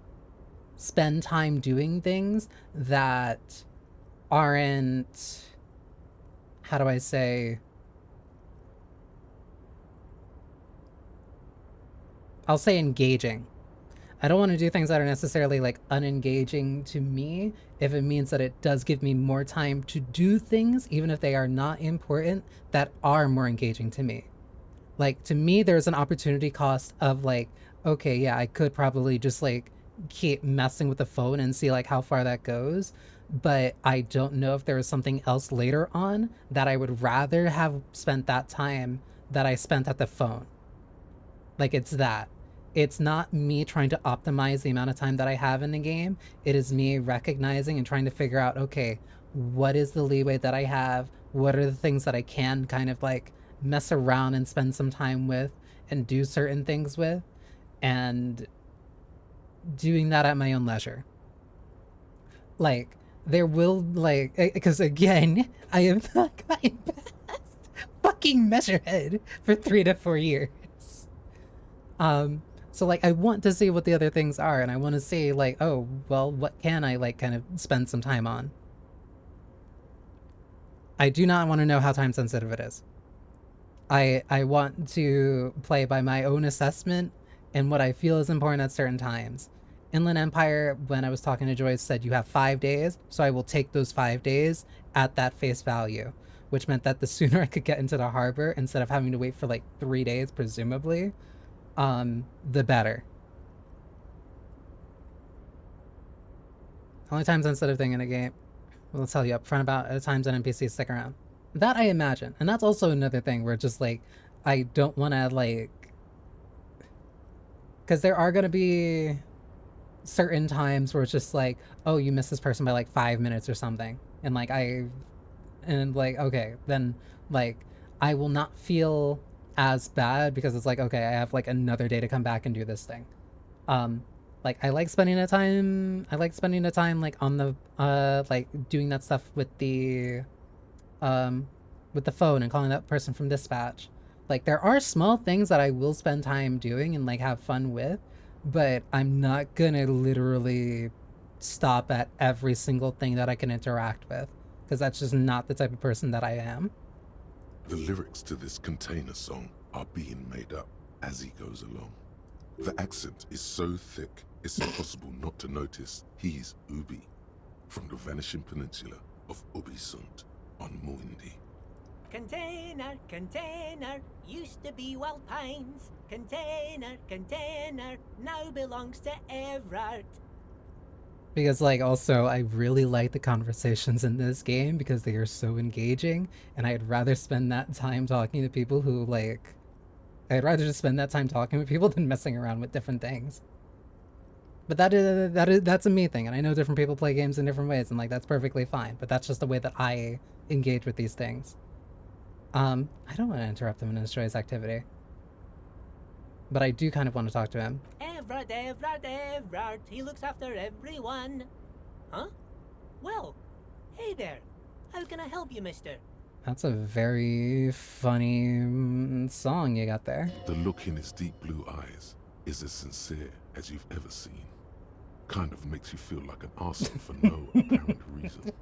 spend time doing things that aren't, how do I say, I'll say engaging. I don't want to do things that are necessarily like unengaging to me if it means that it does give me more time to do things, even if they are not important, that are more engaging to me. Like, to me, there's an opportunity cost of like, okay, yeah, I could probably just like keep messing with the phone and see like how far that goes, but I don't know if there is something else later on that I would rather have spent that time that I spent at the phone. Like, it's that. It's not me trying to optimize the amount of time that I have in the game. It is me recognizing and trying to figure out, okay, what is the leeway that I have? What are the things that I can kind of like mess around and spend some time with and do certain things with? And doing that at my own leisure. Like, there will, like, because again, I have not gotten past fucking Measurehead for 3 to 4 years. So like I want to see what the other things are, and I want to see like, oh, well, what can I like kind of spend some time on? I do not want to know how time sensitive it is. I want to play by my own assessment and what I feel is important at certain times. Inland Empire, when I was talking to Joyce, said you have 5 days, so I will take those 5 days at that face value, which meant that the sooner I could get into the harbor instead of having to wait for like 3 days, presumably, the better. Only time sensitive thing in a game, we'll tell you up front about at times an NPC stick around. That I imagine, and that's also another thing where just like I don't want to like, because there are gonna be certain times where it's just like, oh, you missed this person by like 5 minutes or something, and like okay, then like I will not feel as bad because it's like, okay, I have like another day to come back and do this thing. Like I like spending the time like on the like doing that stuff with the phone and calling that person from dispatch. Like there are small things that I will spend time doing and like have fun with, but I'm not gonna literally stop at every single thing that I can interact with, because that's just not the type of person that I am. The lyrics to this container song are being made up as he goes along. The accent is so thick, it's impossible not to notice he's Ubi, from the vanishing peninsula of Ubisund on Muindi. Container, container, used to be Wild Pines. Container, container, now belongs to Everard. Because like also I really like the conversations in this game because they are so engaging, and I'd rather spend that time talking to people who like, I'd rather just spend that time talking with people than messing around with different things. But that's a me thing, and I know different people play games in different ways, and like that's perfectly fine, but that's just the way that I engage with these things. I don't want to interrupt him in his choice activity, but I do kind of want to talk to him. Everard, Everard, Everard, he looks after everyone. Huh? Well, hey there. How can I help you, mister? That's a very funny song you got there. The look in his deep blue eyes is as sincere as you've ever seen. Kind of makes you feel like an arson for no apparent reason.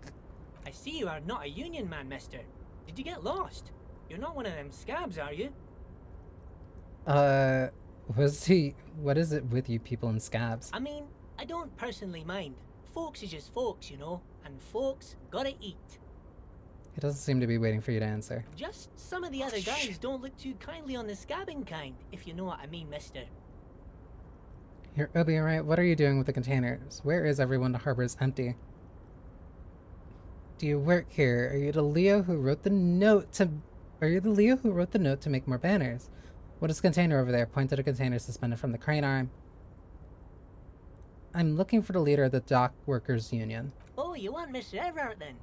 I see you are not a union man, mister. Did you get lost? You're not one of them scabs, are you? What is it with you people in scabs? I mean, I don't personally mind. Folks is just folks, you know, and folks gotta eat. He doesn't seem to be waiting for you to answer. Just some of the other guys don't look too kindly on the scabbing kind, if you know what I mean, mister. You're Obi, right? What are you doing with the containers? Where is everyone? The harbor is empty. Do you work here? Are you the Leo who wrote the note to... Are you the Leo who wrote the note to make more banners? What is the container over there? Point to the container suspended from the crane arm. I'm looking for the leader of the Dock Workers Union. Oh, you want Mr. Everard then?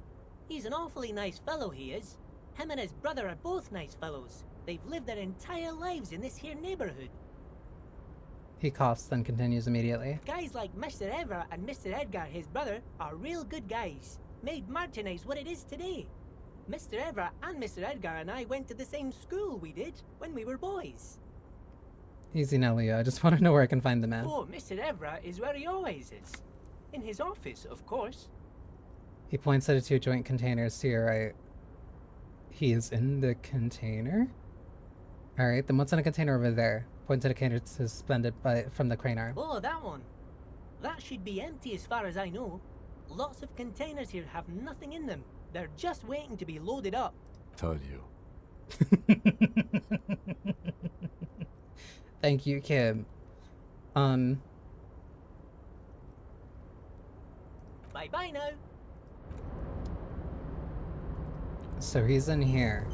He's an awfully nice fellow, he is. Him and his brother are both nice fellows. They've lived their entire lives in this here neighborhood. He coughs, then continues immediately. Guys like Mr. Everard and Mr. Edgar, his brother, are real good guys. Made Martinez what it is today. Mr. Everard and Mr. Edgar and I went to the same school we did when we were boys. Easy now, Leo. I just want to know where I can find the man. Oh, Mr. Everard is where he always is. In his office, of course. He points at the 2 joint containers to your right. He is in the container? Alright, then what's in a container over there? Point to the container suspended from the crane arm. Oh, that one. That should be empty as far as I know. Lots of containers here have nothing in them. They're just waiting to be loaded up. Told you. Thank you, Kim. Bye-bye now. So he's in here.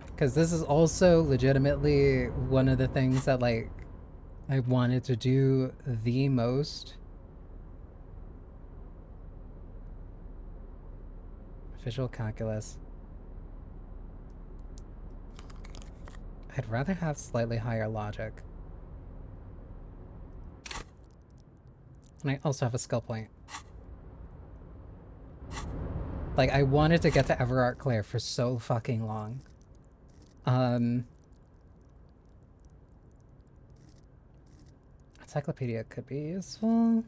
Because this is also legitimately one of the things that, like, I wanted to do the most. Visual calculus. I'd rather have slightly higher logic. And I also have a skill point. Like, I wanted to get to Everard Clare for so fucking long. Encyclopedia could be useful.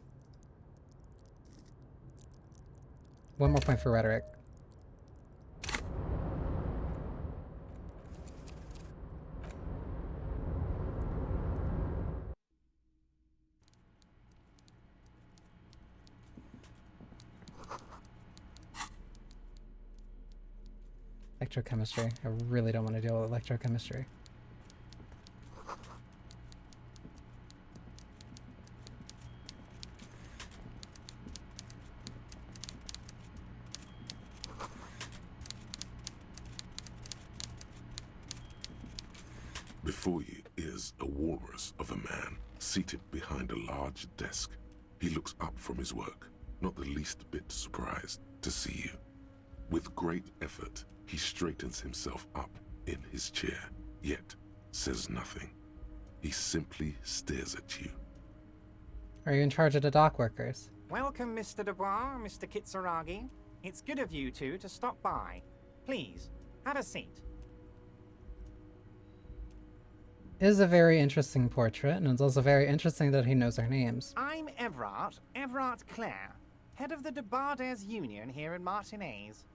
One more point for rhetoric. Electrochemistry. I really don't want to deal with electrochemistry. Before you is a walrus of a man seated behind a large desk. He looks up from his work, not the least bit surprised to see you. With great effort, he straightens himself up in his chair, yet says nothing. He simply stares at you. Are you in charge of the dock workers? Welcome, Mr. Dubois, Mr. Kitsuragi. It's good of you two to stop by. Please, have a seat. It is a very interesting portrait, and it's also very interesting that he knows our names. I'm Everard Clare, head of the Debarders Union here in Martinez.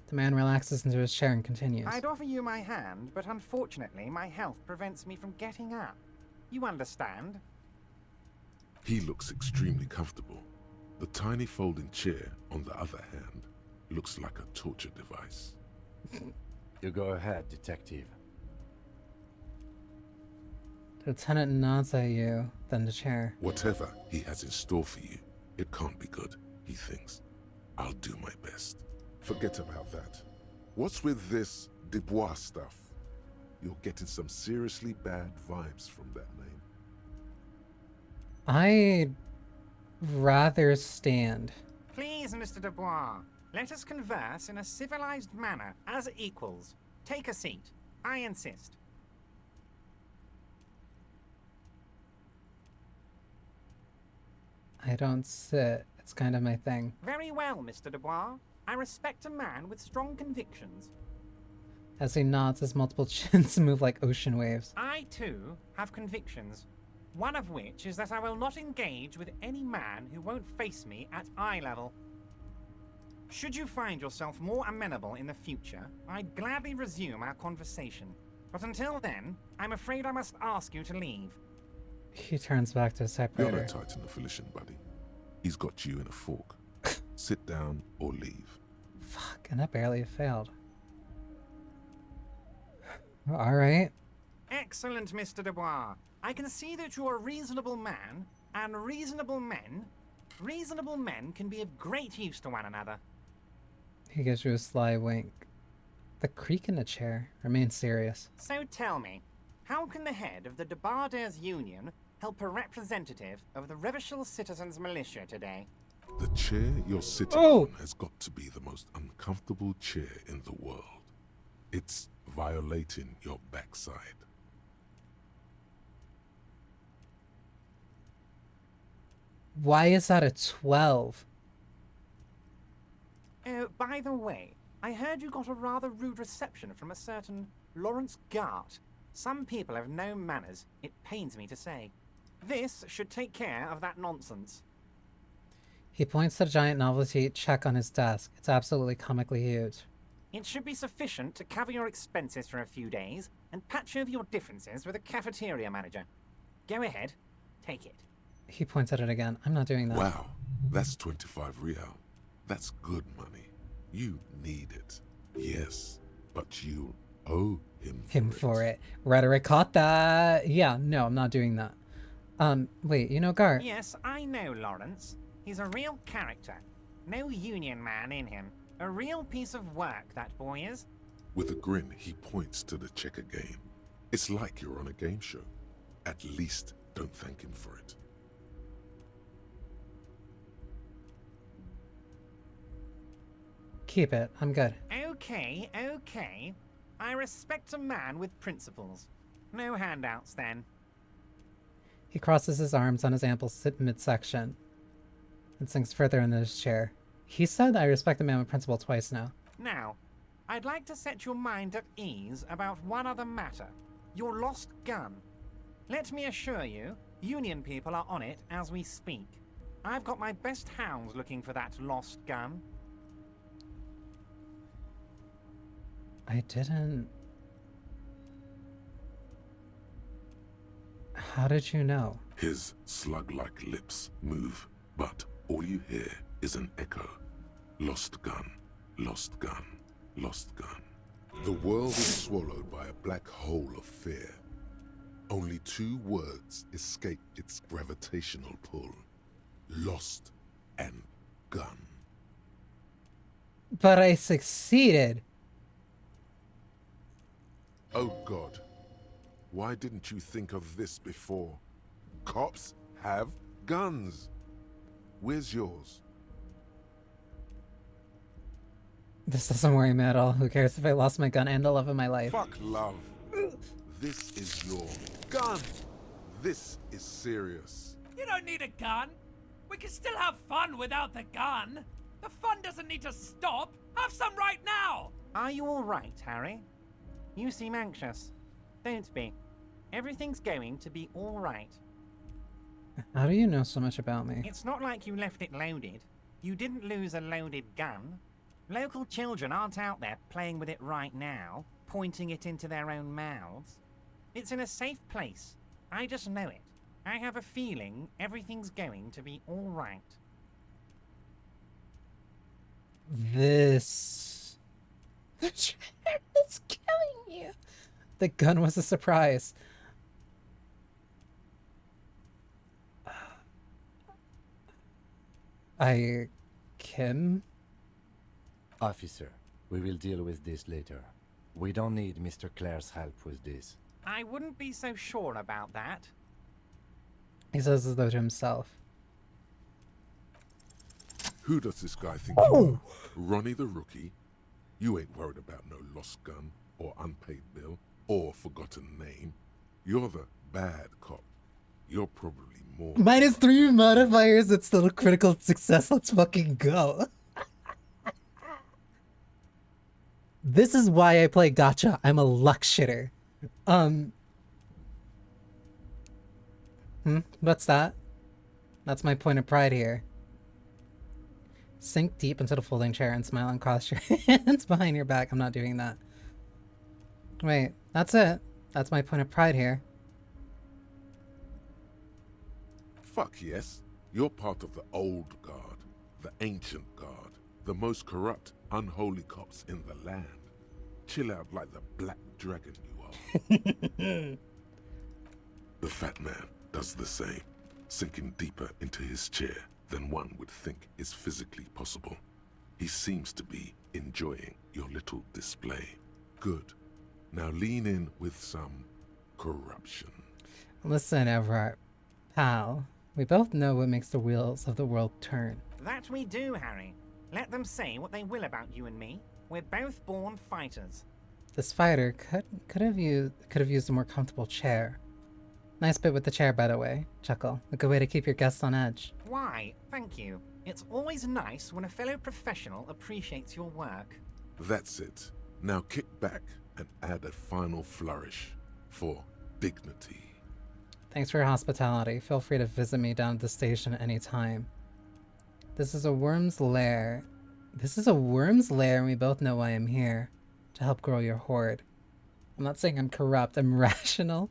The man relaxes into his chair and continues. I'd offer you my hand, but unfortunately my health prevents me from getting up. You understand? He looks extremely comfortable. The tiny folding chair, on the other hand, looks like a torture device. You go ahead, detective. The lieutenant nods at you, then the chair. Whatever he has in store for you, it can't be good, he thinks. I'll do my best. Forget about that. What's with this Dubois stuff? You're getting some seriously bad vibes from that name. I'd rather stand. Please, Mr. Dubois, let us converse in a civilized manner, as equals. Take a seat. I insist. I don't sit. It's kind of my thing. Very well, Mr. Dubois. I respect a man with strong convictions. As he nods, his multiple chins move like ocean waves. I, too, have convictions. One of which is that I will not engage with any man who won't face me at eye level. Should you find yourself more amenable in the future, I'd gladly resume our conversation. But until then, I'm afraid I must ask you to leave. He turns back to his You're typewriter. no Titan affiliation, buddy. He's got you in a fork. Sit down or leave. Fuck, and that barely failed. Alright. Excellent, Mr. Dubois. I can see that you're a reasonable man, and reasonable men can be of great use to one another. He gives you a sly wink. The creak in the chair remains serious. So tell me, how can the head of the Debarders Union help a representative of the Revachol Citizens Militia today? The chair you're sitting on has got to be the most uncomfortable chair in the world. It's violating your backside. Why is that a 12? Oh, by the way, I heard you got a rather rude reception from a certain Lawrence Gart. Some people have no manners, it pains me to say. This should take care of that nonsense. He points to the giant novelty check on his desk. It's absolutely comically huge. It should be sufficient to cover your expenses for a few days and patch over your differences with a cafeteria manager. Go ahead, take it. He points at it again. I'm not doing that. Wow, that's 25 real. That's good money. You need it. Yes, but you owe him for it. Rhetoric caught that. Yeah, no, I'm not doing that. Wait, you know Gart? Yes, I know Lawrence. He's a real character. No union man in him. A real piece of work, that boy is. With a grin, he points to the checker game. It's like you're on a game show. At least don't thank him for it. Keep it. I'm good. Okay, okay. I respect a man with principles. No handouts, then. He crosses his arms on his ample midsection and sinks further into his chair. He said I respect a man with principle twice now. Now, I'd like to set your mind at ease about one other matter. Your lost gun. Let me assure you, Union people are on it as we speak. I've got my best hounds looking for that lost gun. I didn't... How did you know? His slug-like lips move, but all you hear is an echo. Lost gun, lost gun, lost gun. The world is swallowed by a black hole of fear. Only 2 words escape its gravitational pull. Lost and gun. But I succeeded. Oh God, why didn't you think of this before? Cops have guns. Where's yours? This doesn't worry me at all. Who cares if I lost my gun and the love of my life? Fuck love. This is your gun. This is serious. You don't need a gun. We can still have fun without the gun. The fun doesn't need to stop. Have some right now. Are you all right, Harry? You seem anxious. Don't be. Everything's going to be all right. How do you know so much about me? It's not like you left it loaded. You didn't lose a loaded gun. Local children aren't out there playing with it right now, pointing it into their own mouths. It's in a safe place. I just know it. I have a feeling everything's going to be all right. This... The chair is killing you. The gun was a surprise. Kim? Officer, we will deal with this later. We don't need Mr. Clare's help with this. I wouldn't be so sure about that. He says as though to himself. Who does this guy think you are? Ronnie the Rookie? You ain't worried about no lost gun, or unpaid bill, or forgotten name. You're the bad cop. You're probably more... -3 modifiers, it's still a critical success. Let's fucking go. This is why I play gacha. I'm a luck shitter. What's that? That's my point of pride here. Sink deep into the folding chair and smile and cross your hands behind your back. I'm not doing that. Wait, that's it. That's my point of pride here. Fuck yes. You're part of the old guard, the ancient guard, the most corrupt, unholy cops in the land. Chill out like the black dragon you are. The fat man does the same, sinking deeper into his chair than one would think is physically possible. He seems to be enjoying your little display. Good. Now lean in with some corruption. Listen, Everett. Pal, we both know what makes the wheels of the world turn. That we do, Harry. Let them say what they will about you and me. We're both born fighters. This fighter could have used a more comfortable chair. Nice bit with the chair, by the way. Chuckle. A good way to keep your guests on edge. Why, thank you. It's always nice when a fellow professional appreciates your work. That's it. Now kick back and add a final flourish for dignity. Thanks for your hospitality. Feel free to visit me down at the station anytime. This is a worm's lair. This is a worm's lair, and we both know why I'm here. To help grow your horde. I'm not saying I'm corrupt, I'm rational.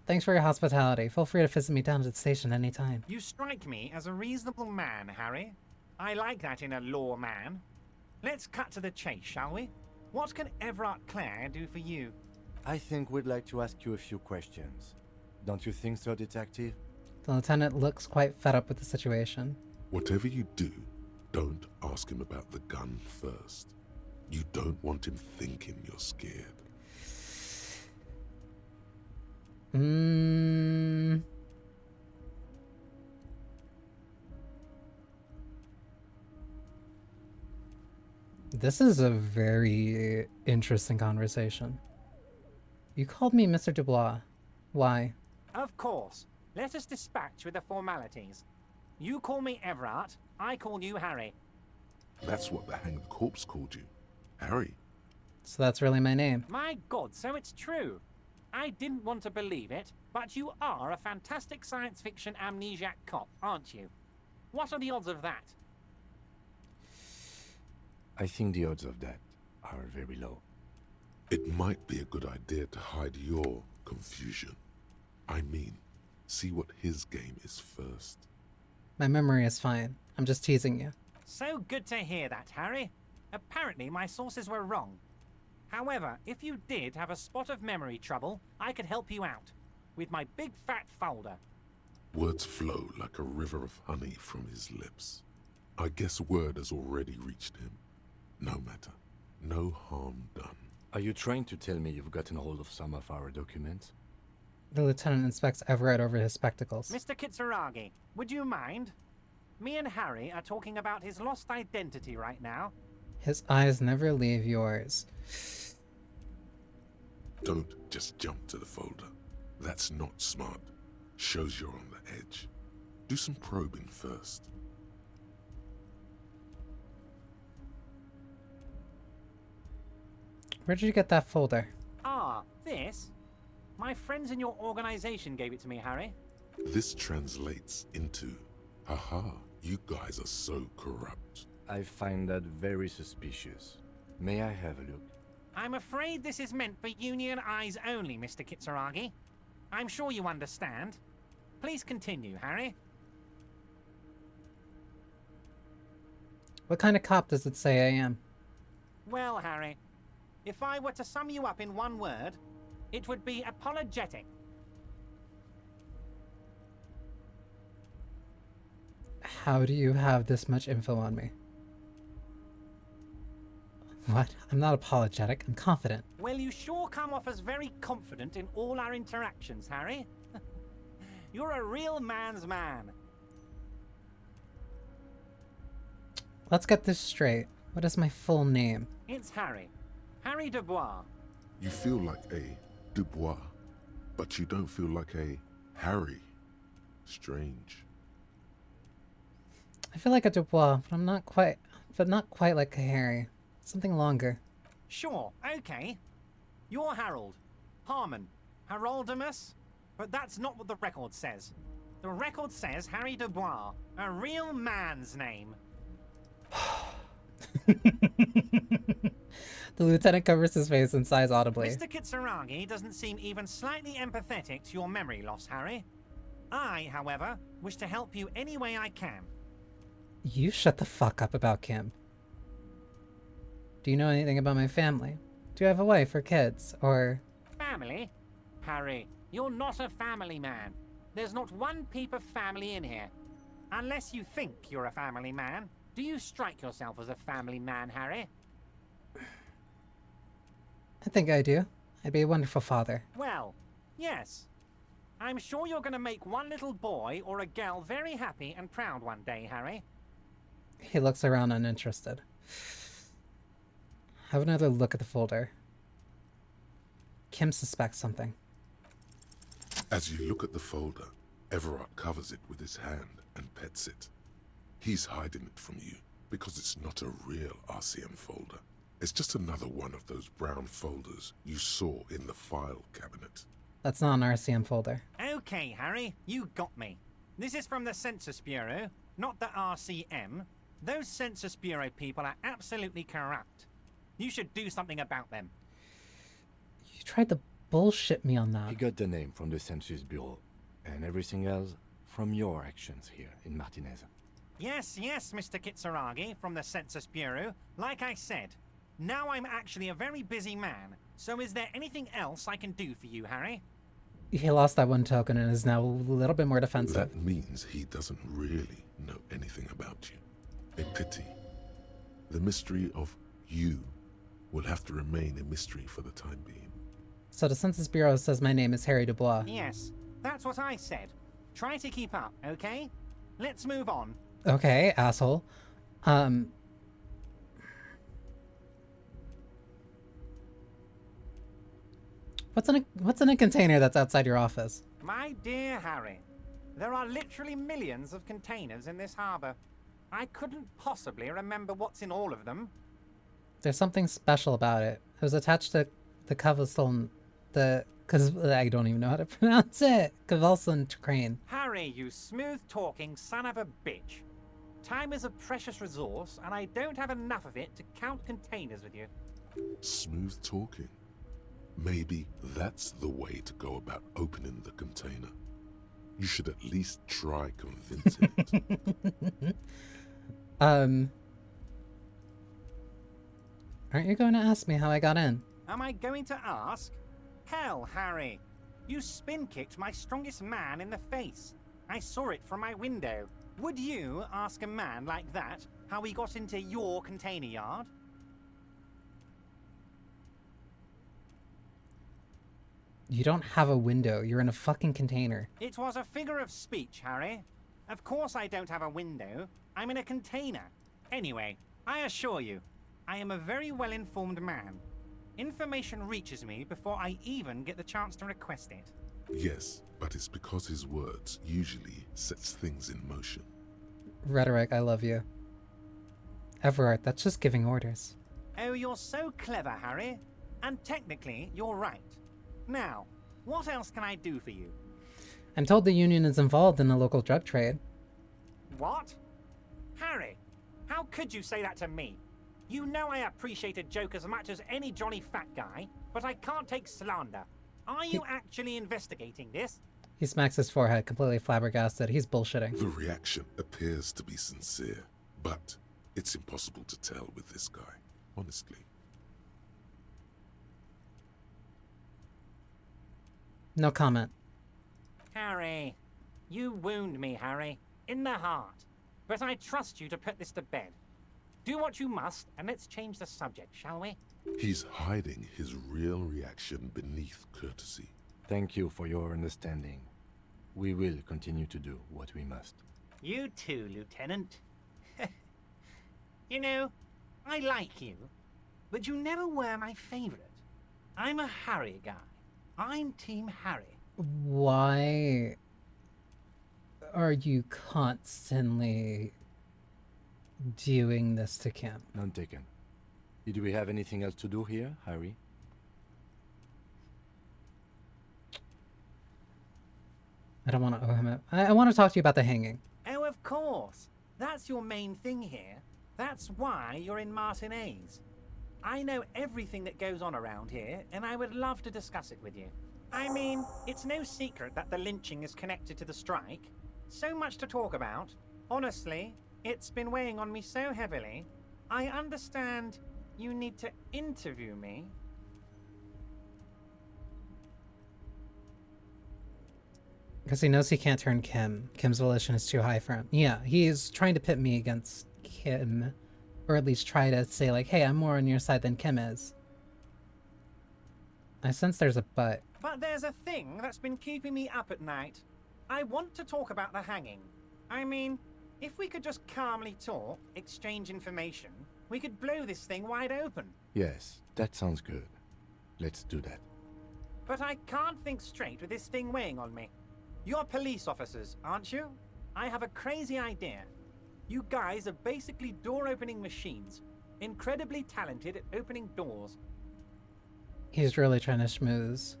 Thanks for your hospitality. Feel free to visit me down at the station anytime. You strike me as a reasonable man, Harry. I like that in a lawman. Let's cut to the chase, shall we? What can Everett Clare do for you? I think we'd like to ask you a few questions. Don't you think so, Detective? The lieutenant looks quite fed up with the situation. Whatever you do, don't ask him about the gun first. You don't want him thinking you're scared. This is a very interesting conversation. You called me Mr. Dubois. Why? Of course. Let us dispatch with the formalities. You call me Everett, I call you Harry. That's what the hanged corpse called you. Harry. So that's really my name. My God, so it's true. I didn't want to believe it, but you are a fantastic science fiction amnesiac cop, aren't you? What are the odds of that? I think the odds of that are very low. It might be a good idea to hide your confusion. I mean, see what his game is first. My memory is fine. I'm just teasing you. So good to hear that, Harry. Apparently my sources were wrong. However, if you did have a spot of memory trouble, I could help you out with my big fat folder. Words flow like a river of honey from his lips. I guess word has already reached him. No matter. No harm done. Are you trying to tell me you've gotten hold of some of our documents? The lieutenant inspects Everett over his spectacles. Mr. Kitsuragi, would you mind? Me and Harry are talking about his lost identity right now. His eyes never leave yours. Don't just jump to the folder. That's not smart. Shows you're on the edge. Do some probing first. Where did you get that folder? Ah, this? My friends in your organization gave it to me, Harry. This translates into, haha, you guys are so corrupt. I find that very suspicious. May I have a look? I'm afraid this is meant for Union eyes only, Mr. Kitsuragi. I'm sure you understand. Please continue, Harry. What kind of cop does it say I am? Well, Harry, if I were to sum you up in one word, it would be apologetic. How do you have this much info on me? What? I'm not apologetic. I'm confident. Well, you sure come off as very confident in all our interactions, Harry. You're a real man's man. Let's get this straight. What is my full name? It's Harry. Harry Dubois. You feel like a Dubois, but you don't feel like a Harry. Strange. I feel like a Dubois, but not quite like a Harry. Something longer. Sure, okay. You're Harold. Harmon. Haroldamus? But that's not what the record says. The record says Harry Dubois, a real man's name. The lieutenant covers his face and sighs audibly. Mr. Kitsuragi doesn't seem even slightly empathetic to your memory loss, Harry. I, however, wish to help you any way I can. You shut the fuck up about Kim. Do you know anything about my family? Do you have a wife or kids, or... Family? Harry, you're not a family man. There's not one peep of family in here. Unless you think you're a family man. Do you strike yourself as a family man, Harry? I think I do. I'd be a wonderful father. Well, yes. I'm sure you're going to make one little boy or a girl very happy and proud one day, Harry. He looks around uninterested. Have another look at the folder. Kim suspects something. As you look at the folder, Everett covers it with his hand and pets it. He's hiding it from you because it's not a real RCM folder. It's just another one of those brown folders you saw in the file cabinet. That's not an RCM folder. Okay, Harry, you got me. This is from the Census Bureau, not the RCM. Those Census Bureau people are absolutely corrupt. You should do something about them. You tried to bullshit me on that. He got the name from the Census Bureau, and everything else from your actions here in Martinez. Yes, Mr. Kitsuragi from the Census Bureau. Like I said, now I'm actually a very busy man. So is there anything else I can do for you, Harry? He lost that one token and is now a little bit more defensive. That means he doesn't really know anything about you. A pity. The mystery of you will have to remain a mystery for the time being. So the Census Bureau says my name is Harry Dubois. Yes, that's what I said. Try to keep up, okay? Let's move on. Okay, asshole. What's in a container that's outside your office? My dear Harry, there are literally millions of containers in this harbor. I couldn't possibly remember what's in all of them. There's something special about it. It was attached to the cobblestone, because I don't even know how to pronounce it. Cobblestone crane. Harry, you smooth-talking son of a bitch. Time is a precious resource, and I don't have enough of it to count containers with you. Smooth talking. Maybe that's the way to go about opening the container. You should at least try convincing it. Aren't you going to ask me how I got in? Am I going to ask? Hell, Harry. You spin-kicked my strongest man in the face. I saw it from my window. Would you ask a man like that how he got into your container yard? You don't have a window. You're in a fucking container. It was a figure of speech, Harry. Of course I don't have a window. I'm in a container. Anyway, I assure you, I am a very well-informed man. Information reaches me before I even get the chance to request it. Yes, but it's because his words usually sets things in motion. Rhetoric, I love you. Everard, that's just giving orders. Oh, you're so clever, Harry. And technically, you're right. Now, what else can I do for you? I'm told the Union is involved in the local drug trade. What? Harry, how could you say that to me? You know I appreciate a joke as much as any jolly fat guy, but I can't take slander. Are you actually investigating this? He smacks his forehead, completely flabbergasted. He's bullshitting. The reaction appears to be sincere, but it's impossible to tell with this guy, honestly. No comment. Harry, you wound me, Harry, in the heart. But I trust you to put this to bed. Do what you must, and let's change the subject, shall we? He's hiding his real reaction beneath courtesy. Thank you for your understanding. We will continue to do what we must. You too, Lieutenant. You know, I like you, but you never were my favorite. I'm a Harry guy. I'm Team Harry. Why are you constantly doing this to Kim? None taken. Did we have anything else to do here, Harry? I don't want to owe him it. I want to talk to you about the hanging. Oh, of course. That's your main thing here. That's why you're in Martinez. I know everything that goes on around here, and I would love to discuss it with you. I mean, it's no secret that the lynching is connected to the strike. So much to talk about. Honestly, it's been weighing on me so heavily. I understand you need to interview me. Because he knows he can't turn Kim. Kim's volition is too high for him. Yeah, he's trying to pit me against Kim. Or at least try to say like, hey, I'm more on your side than Kim is. I sense there's a but. But there's a thing that's been keeping me up at night. I want to talk about the hanging. I mean, if we could just calmly talk, exchange information, we could blow this thing wide open. Yes, that sounds good. Let's do that. But I can't think straight with this thing weighing on me. You're police officers, aren't you? I have a crazy idea. You guys are basically door-opening machines. Incredibly talented at opening doors. He's really trying to schmooze.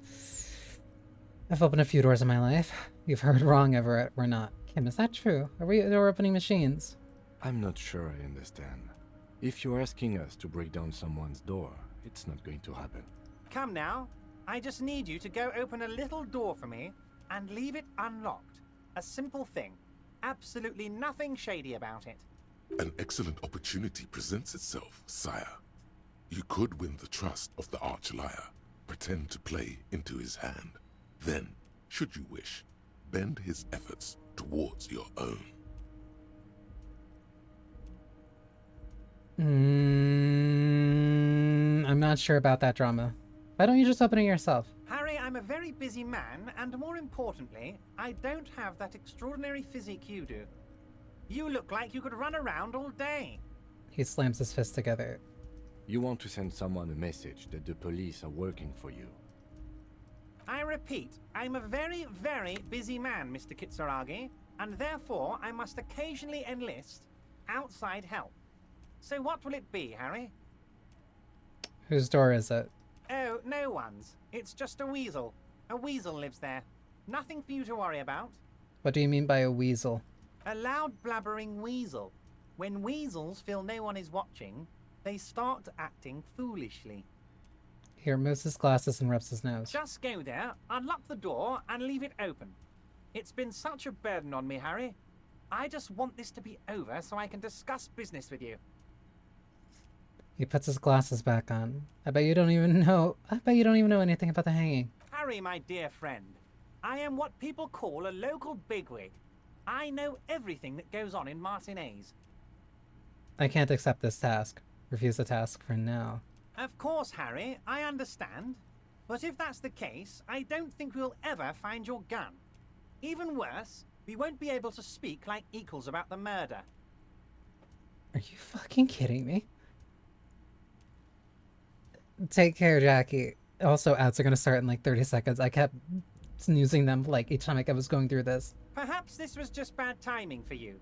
I've opened a few doors in my life. You've heard wrong, Everett. We're not. Kim, is that true? Are we door-opening machines? I'm not sure I understand. If you're asking us to break down someone's door, it's not going to happen. Come now. I just need you to go open a little door for me and leave it unlocked. A simple thing. Absolutely nothing shady about it. An excellent opportunity presents itself, sire. You could win the trust of the arch-liar, pretend to play into his hand. Then, should you wish, bend his efforts towards your own. I'm not sure about that drama. Why don't you just open it yourself? Harry, I'm a very busy man, and more importantly, I don't have that extraordinary physique you do. You look like you could run around all day. He slams his fists together. You want to send someone a message that the police are working for you. I repeat, I'm a very, very busy man, Mr. Kitsuragi, and therefore I must occasionally enlist outside help. So what will it be, Harry? Whose door is it? Oh, no one's. It's just a weasel. A weasel lives there. Nothing for you to worry about. What do you mean by a weasel? A loud blabbering weasel. When weasels feel no one is watching, they start acting foolishly. He removes his glasses and rubs his nose. Just go there, unlock the door, and leave it open. It's been such a burden on me, Harry. I just want this to be over so I can discuss business with you. He puts his glasses back on. I bet you don't even know anything about the hanging. Harry, my dear friend, I am what people call a local bigwig. I know everything that goes on in Martinez. I can't accept this task. Refuse the task for now. Of course, Harry, I understand. But if that's the case, I don't think we'll ever find your gun. Even worse, we won't be able to speak like equals about the murder. Are you fucking kidding me? Take care, Jackie. Also, ads are gonna start in like 30 seconds. I kept snoozing them like each time I was going through this. Perhaps this was just bad timing for you.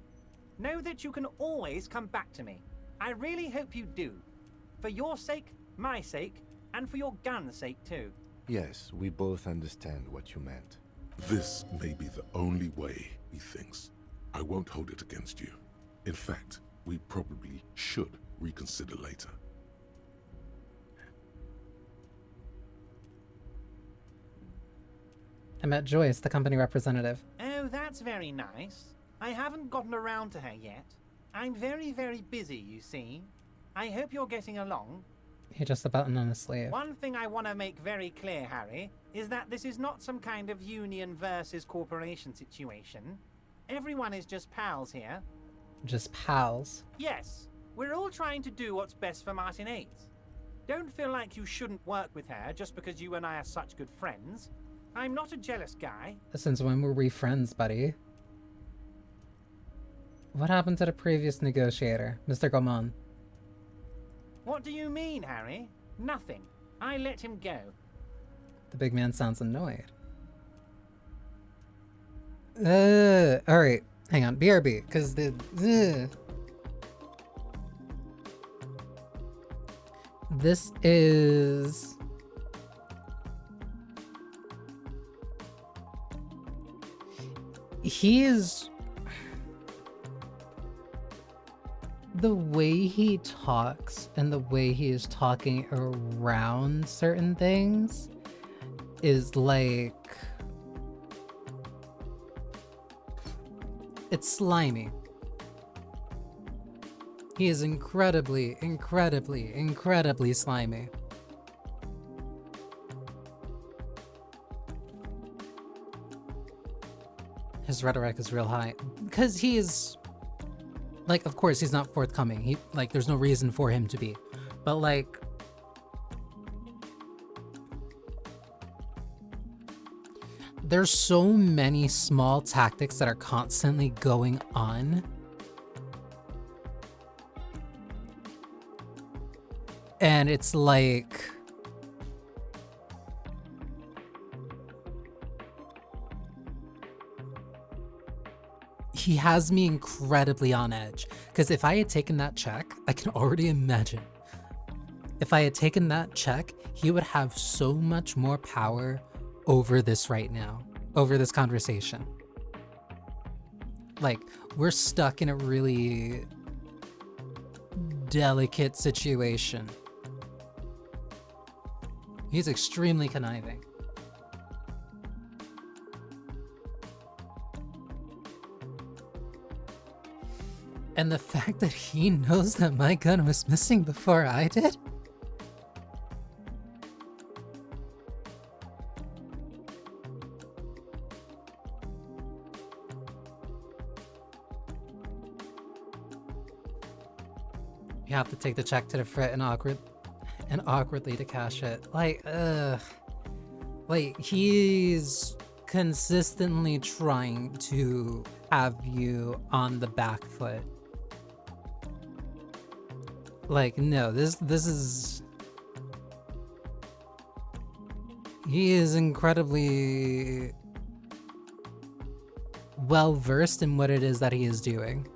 Know that you can always come back to me. I really hope you do. For your sake, my sake, and for your gun's sake too. Yes, we both understand what you meant. This may be the only way, he thinks. I won't hold it against you. In fact, we probably should reconsider later. I met Joyce, the company representative. Oh, that's very nice. I haven't gotten around to her yet. I'm very, very busy, you see. I hope you're getting along. He adjusts a button on his sleeve. One thing I want to make very clear, Harry, is that this is not some kind of union versus corporation situation. Everyone is just pals here. Just pals? Yes, we're all trying to do what's best for Martinez. Don't feel like you shouldn't work with her just because you and I are such good friends. I'm not a jealous guy. Since when were we friends, buddy? What happened to the previous negotiator, Mr. Gaumont? What do you mean, Harry? Nothing. I let him go. The big man sounds annoyed. Alright. Hang on. BRB, because this is... He is... The way he talks and the way he is talking around certain things is like... It's slimy. He is incredibly, incredibly, incredibly slimy. His rhetoric is real high. Because he is... Like, of course, he's not forthcoming. There's no reason for him to be. But, like... There's so many small tactics that are constantly going on. And it's like... He has me incredibly on edge. Because if I had taken that check, I can already imagine. If I had taken that check, he would have so much more power over this right now. Over this conversation. Like, we're stuck in a really delicate situation. He's extremely conniving. And the fact that he knows that my gun was missing before I did? You have to take the check to the frit and awkwardly to cash it. Like, he's consistently trying to have you on the back foot. Like, no, this is... He is incredibly well-versed in what it is that he is doing.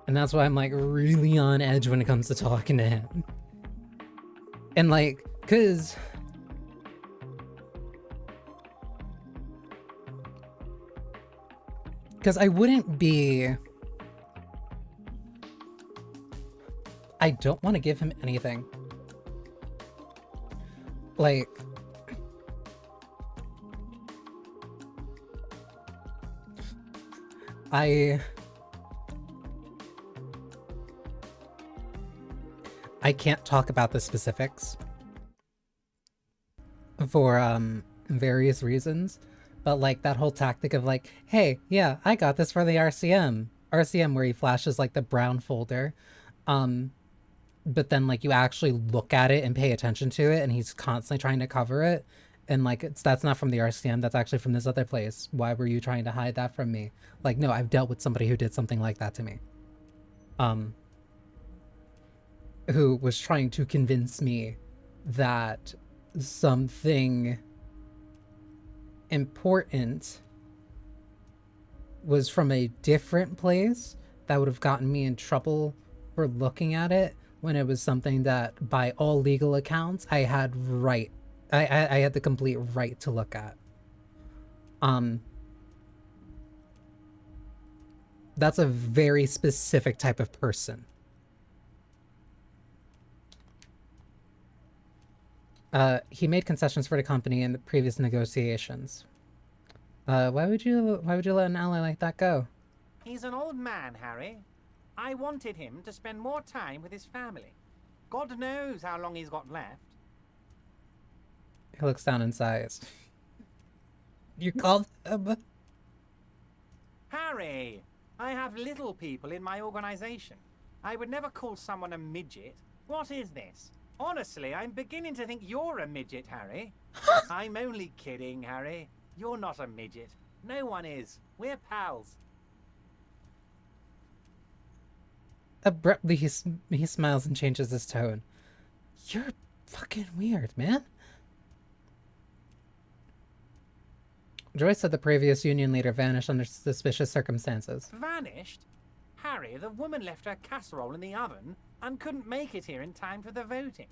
And that's why I'm like really on edge when it comes to talking to him. And like, cause I wouldn't be, I don't want to give him anything. Like, I can't talk about the specifics for various reasons, but like that whole tactic of like, hey, yeah, I got this for the RCM where he flashes like the brown folder, but then like you actually look at it and pay attention to it and he's constantly trying to cover it, and like that's not from the RCM, that's actually from this other place. Why were you trying to hide that from me? Like, no, I've dealt with somebody who did something like that to me, who was trying to convince me that something important was from a different place that would have gotten me in trouble for looking at it, when it was something that by all legal accounts I had I had the complete right to look at. That's a very specific type of person. He made concessions for the company in the previous negotiations. Why would you let an ally like that go? He's an old man, Harry. I wanted him to spend more time with his family. God knows how long he's got left. He looks down in size. You called him? Harry, I have little people in my organization. I would never call someone a midget. What is this? Honestly, I'm beginning to think you're a midget, Harry. I'm only kidding, Harry. You're not a midget. No one is. We're pals. Abruptly, he smiles and changes his tone. You're fucking weird, man. Joyce said the previous union leader vanished under suspicious circumstances. Vanished? Harry, the woman left her casserole in the oven and couldn't make it here in time for the voting.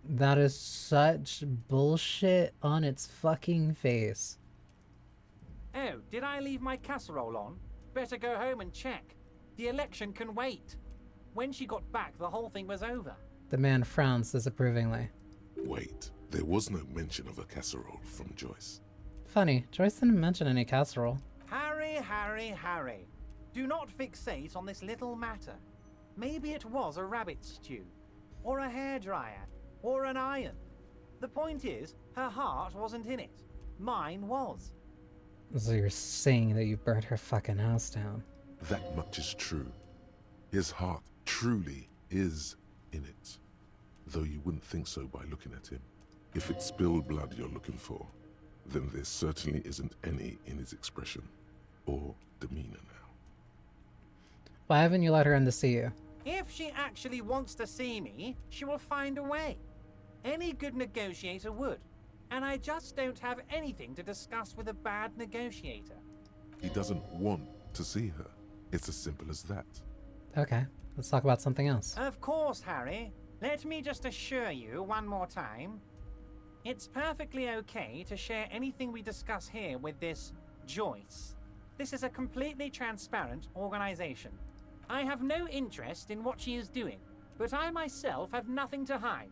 That is such bullshit on its fucking face. Oh, did I leave my casserole on? Better go home and check. The election can wait. When she got back, the whole thing was over. The man frowns disapprovingly. Wait, there was no mention of a casserole from Joyce. Funny, Joyce didn't mention any casserole. Harry, Harry, Harry. Do not fixate on this little matter. Maybe it was a rabbit stew, or a hairdryer, or an iron. The point is, her heart wasn't in it. Mine was. So you're saying that you burnt her fucking house down? That much is true. His heart truly is in it. Though you wouldn't think so by looking at him. If it's spilled blood you're looking for, then there certainly isn't any in his expression or demeanor now. Why haven't you let her in to see you? If she actually wants to see me, she will find a way. Any good negotiator would. And I just don't have anything to discuss with a bad negotiator. He doesn't want to see her. It's as simple as that. Okay, let's talk about something else. Of course, Harry. Let me just assure you one more time. It's perfectly okay to share anything we discuss here with this Joyce. This is a completely transparent organization. I have no interest in what she is doing, but I myself have nothing to hide.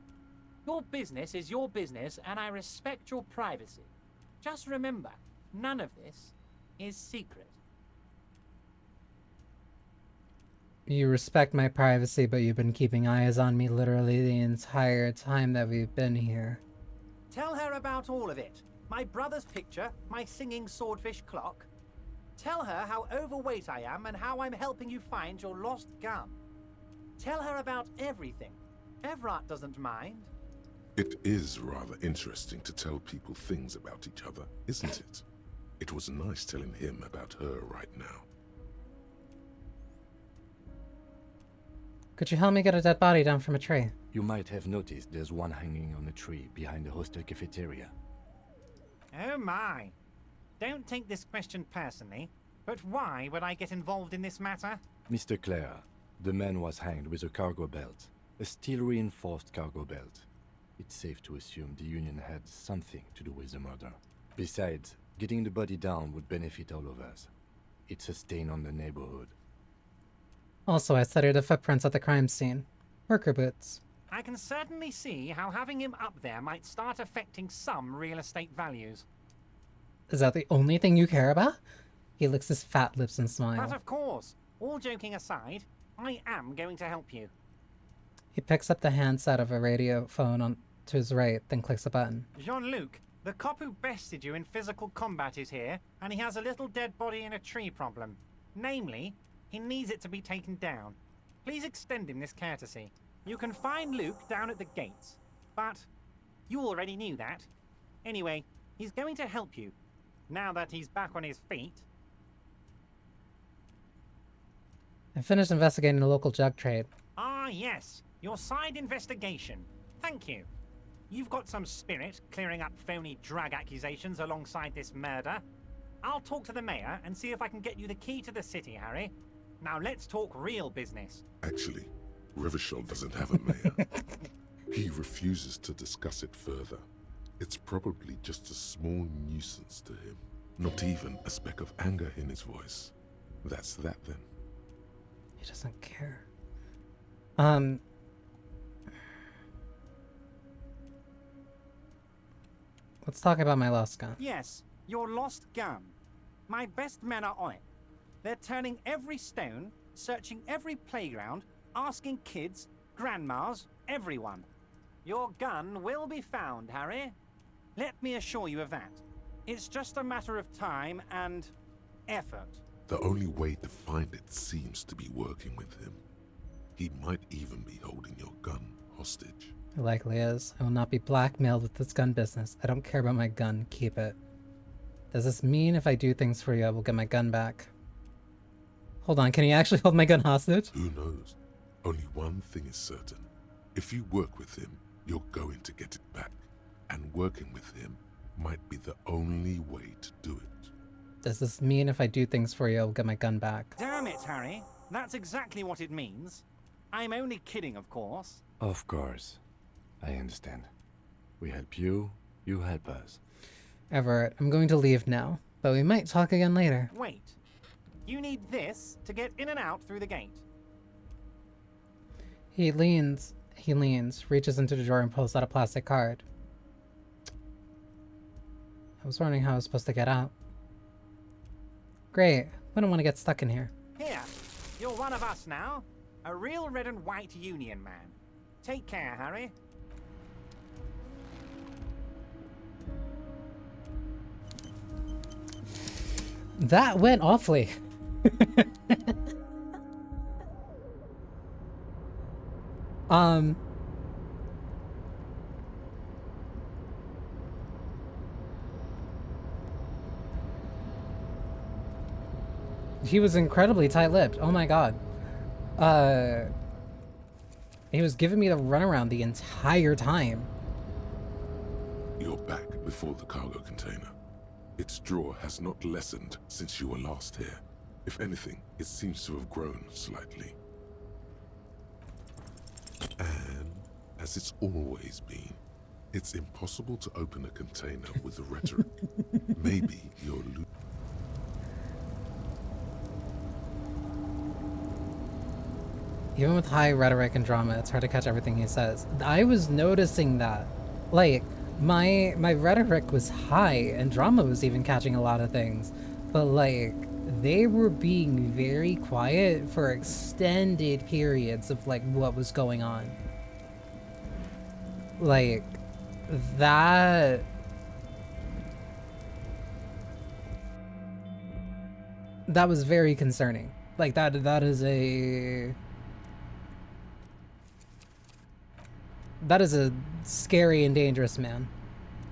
Your business is your business, and I respect your privacy. Just remember, none of this is secret. You respect my privacy, but you've been keeping eyes on me literally the entire time that we've been here. Tell her about all of it. My brother's picture, my singing swordfish clock. Tell her how overweight I am and how I'm helping you find your lost gun. Tell her about everything. Everett doesn't mind. It is rather interesting to tell people things about each other, isn't it? It was nice telling him about her right now. Could you help me get a dead body down from a tree? You might have noticed there's one hanging on a tree behind the hostel cafeteria. Oh my. Don't take this question personally, but why would I get involved in this matter? Mr. Clare, The man was hanged with a cargo belt, a steel-reinforced cargo belt. It's safe to assume the Union had something to do with the murder. Besides, getting the body down would benefit all of us. It's a stain on the neighborhood. Also, I studied the footprints at the crime scene. Worker boots. I can certainly see how having him up there might start affecting some real estate values. Is that the only thing you care about? He licks his fat lips and But smiles. of course, all joking aside, I am going to help you. He picks up the handset of a radio phone on to his right, then clicks a button. Jean-Luc, the cop who bested you in physical combat is here, and he has a little dead body in a tree problem. Namely, he needs it to be taken down. Please extend him this courtesy. You can find Luke down at the gates, but you already knew that. Anyway, he's going to help you, now that he's back on his feet. I finished investigating the local drug trade. Ah, yes, your side investigation. Thank you. You've got some spirit clearing up phony drug accusations alongside this murder. I'll talk to the mayor and see if I can get you the key to the city, Harry. Now let's talk real business. Actually, Revachol doesn't have a mayor. He refuses to discuss it further. It's probably just a small nuisance to him. Not even a speck of anger in his voice. That's that then. He doesn't care. Let's talk about my lost gun. Yes, your lost gun. My best men are on it. They're turning every stone, searching every playground, asking kids, grandmas, everyone. Your gun will be found, Harry. Let me assure you of that. It's just a matter of time and effort. The only way to find it seems to be working with him. He might even be holding your gun hostage. It likely is. I will not be blackmailed with this gun business. I don't care about my gun. Keep it. Does this mean if I do things for you, I will get my gun back? Hold on, can he actually hold my gun hostage? Who knows? Only one thing is certain. If you work with him, you're going to get it back. And working with him might be the only way to do it. Does this mean if I do things for you, I'll get my gun back? Damn it, Harry. That's exactly what it means. I'm only kidding, of course. Of course. I understand. We help you, you help us. Everett, I'm going to leave now, but we might talk again later. Wait. You need this to get in and out through the gate. He leans, reaches into the drawer and pulls out a plastic card. I was wondering how I was supposed to get out. Great. I don't want to get stuck in here. Here, you're one of us now. A real red and white Union man. Take care, Harry. That went awfully. He was incredibly tight-lipped. Oh my god. He was giving me the runaround the entire time. You're back before the cargo container. Its draw has not lessened since you were last here. If anything, it seems to have grown slightly. And, as it's always been, it's impossible to open a container with the rhetoric. Maybe you're Even with high rhetoric and drama, it's hard to catch everything he says. I was noticing that. Like, my rhetoric was high, and drama was even catching a lot of things. But, like, they were being very quiet for extended periods of, like, what was going on. Like, that... That was very concerning. Like, that is a... That is a scary and dangerous man.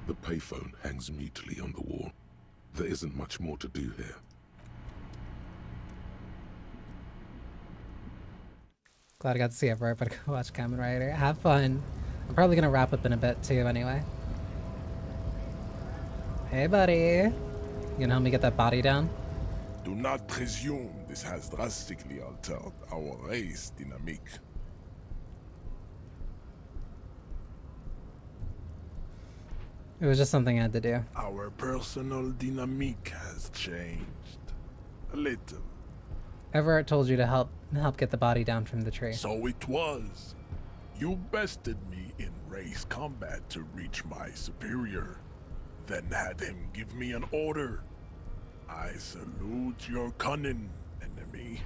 The payphone hangs mutely on the wall. There isn't much more to do here. Glad I got to see it, but go watch Kamen Rider. Have fun. I'm probably gonna wrap up in a bit too anyway. Hey buddy. You gonna help me get that body down? Do not presume this has drastically altered our race dynamic. It was just something I had to do. Our personal dynamic has changed. A little. Everett told you to help get the body down from the tree. So it was. You bested me in race combat to reach my superior, then had him give me an order. I salute your cunning, enemy.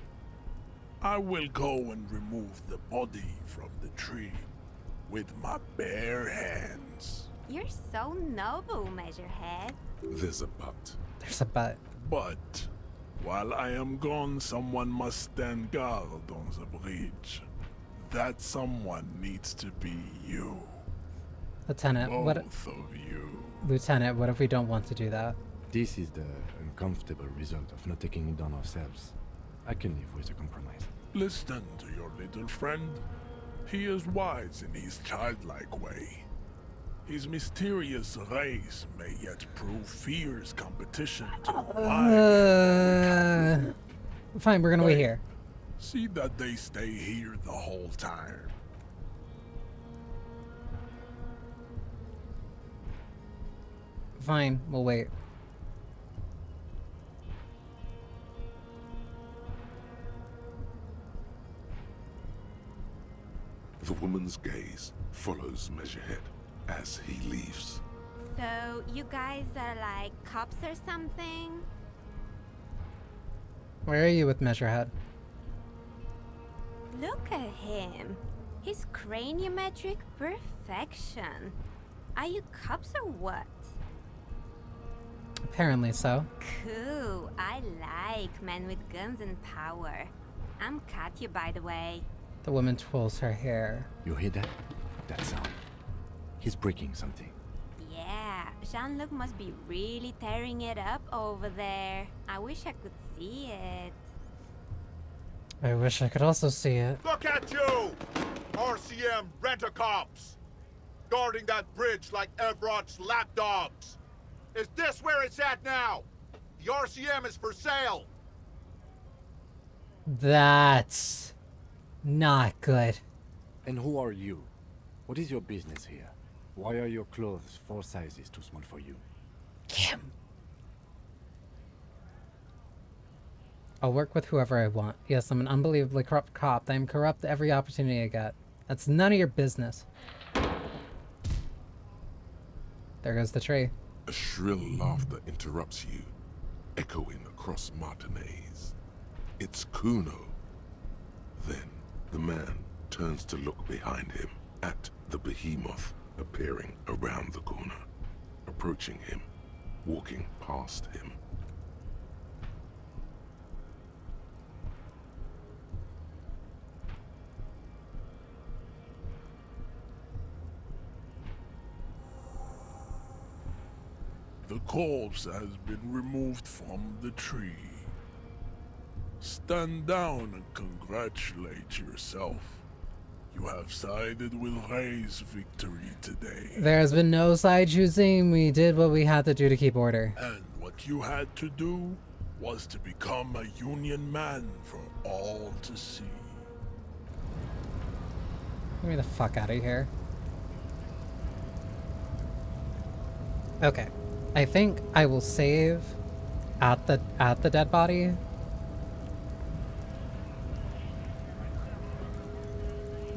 I will go and remove the body from the tree with my bare hands. You're so noble, Measurehead. There's a but. There's a but. But while I am gone, someone must stand guard on the bridge. That someone needs to be you. Lieutenant, Both of you. Lieutenant, what if we don't want to do that? This is the uncomfortable result of not taking it on ourselves. I can live with a compromise. Listen to your little friend. He is wise in his childlike way. His mysterious race may yet prove fierce competition to mine. Fine, we're gonna wait here. See that they stay here the whole time. Fine, we'll wait. The woman's gaze follows Measurehead as he leaves. So, you guys are like cops or something? Where are you with Measurehead? Look at him. His craniometric perfection. Are you cops or what? Apparently so. Cool. I like men with guns and power. I'm Katya, by the way. The woman twirls her hair. You hear that? That sound. He's breaking something. Yeah, Jean-Luc must be really tearing it up over there. I wish I could see it. I wish I could also see it. Look at you! RCM rent-a-cops! Guarding that bridge like Everett's lapdogs! Is this where it's at now? The RCM is for sale! That's not good. And who are you? What is your business here? Why are your clothes 4 sizes too small for you? Kim. I'll work with whoever I want. Yes, I'm an unbelievably corrupt cop. I'm corrupt every opportunity I get. That's none of your business. There goes the tree. A shrill laughter interrupts you, echoing across Martinez. It's Kuno. Then the man turns to look behind him at the behemoth appearing around the corner, approaching him, walking past him. The corpse has been removed from the tree. Stand down and congratulate yourself. You have sided with Ray's victory today. There's been no side choosing. We did what we had to do to keep order. And what you had to do was to become a Union man for all to see. Get me the fuck out of here. Okay. I think I will save at the dead body.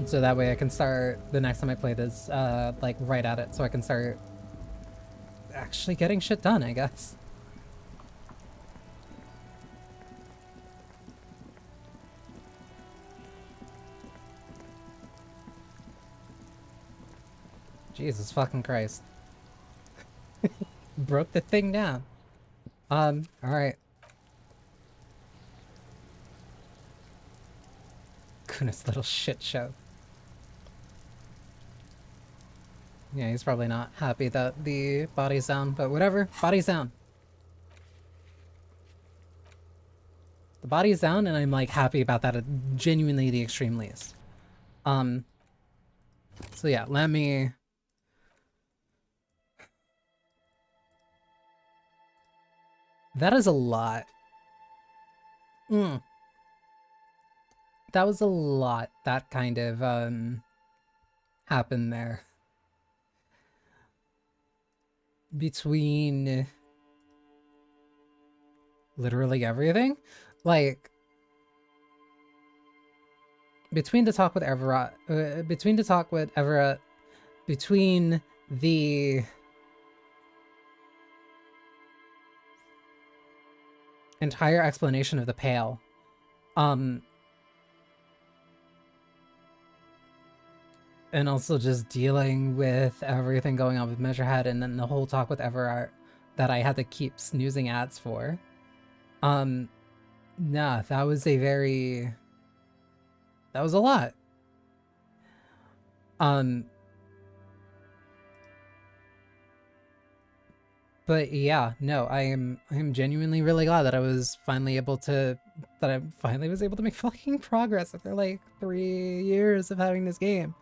So that way I can start the next time I play this, like right at it, so I can start actually getting shit done, I guess. Jesus fucking Christ. Broke the thing down. Alright. Goodness, little shit show. Yeah, he's probably not happy that the body's down, but whatever. Body's down. The body's down, and I'm like happy about that at genuinely the extreme least. So yeah, let me... That is a lot. That was a lot that kind of happened there. Between literally everything. Like, between the talk with Everett, between the entire explanation of the Pale, and also just dealing with everything going on with Measurehead, and then the whole talk with Everett that I had to keep snoozing ads for. Nah, that was a lot. But yeah, no, I am genuinely really glad that I was finally able to make fucking progress after like 3 years of having this game.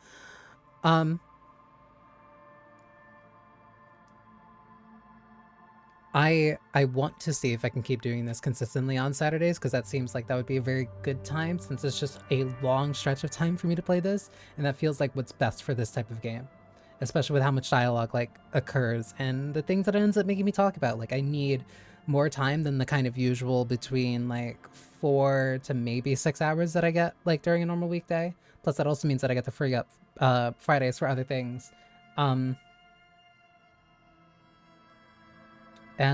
I want to see if I can keep doing this consistently on Saturdays, because that seems like that would be a very good time, since it's just a long stretch of time for me to play this, and that feels like what's best for this type of game, especially with how much dialogue like occurs and the things that it ends up making me talk about. Like, I need more time than the kind of usual between like 4 to maybe 6 hours that I get like during a normal weekday. Plus that also means that I get to free up Fridays for other things. And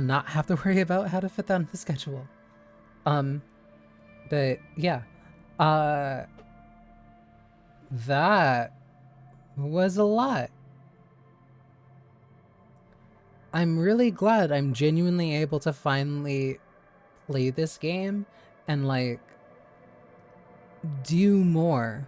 not have to worry about how to fit that in the schedule. But yeah, that was a lot. I'm really glad I'm genuinely able to finally play this game and like do more.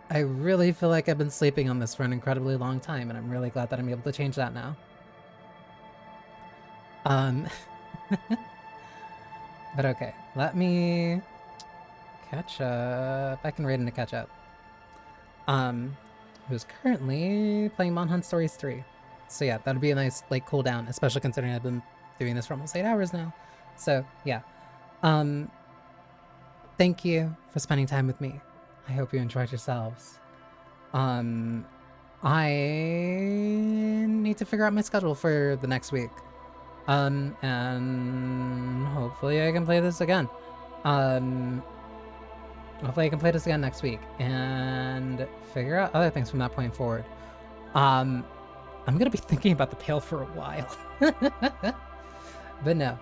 I really feel like I've been sleeping on this for an incredibly long time, and I'm really glad that I'm able to change that now. But okay, let me catch up. I can raid into catch up. Who's currently playing Monhunt Stories 3. So yeah, that'd be a nice like cool down, especially considering I've been doing this for almost 8 hours now. So yeah. Thank you for spending time with me. I hope you enjoyed yourselves. I need to figure out my schedule for the next week. And hopefully I can play this again. Hopefully I can play this again next week and figure out other things from that point forward. I'm gonna be thinking about the Pale for a while. But no.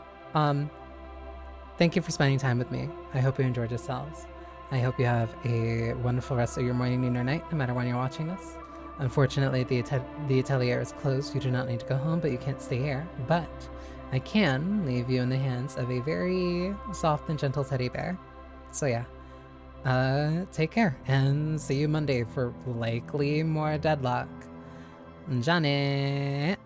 Thank you for spending time with me. I hope you enjoyed yourselves. I hope you have a wonderful rest of your morning, noon, or night, no matter when you're watching this. Unfortunately, the atelier is closed. You do not need to go home, but you can't stay here. But I can leave you in the hands of a very soft and gentle teddy bear. So yeah, take care, and see you Monday for likely more Deadlock. Janet!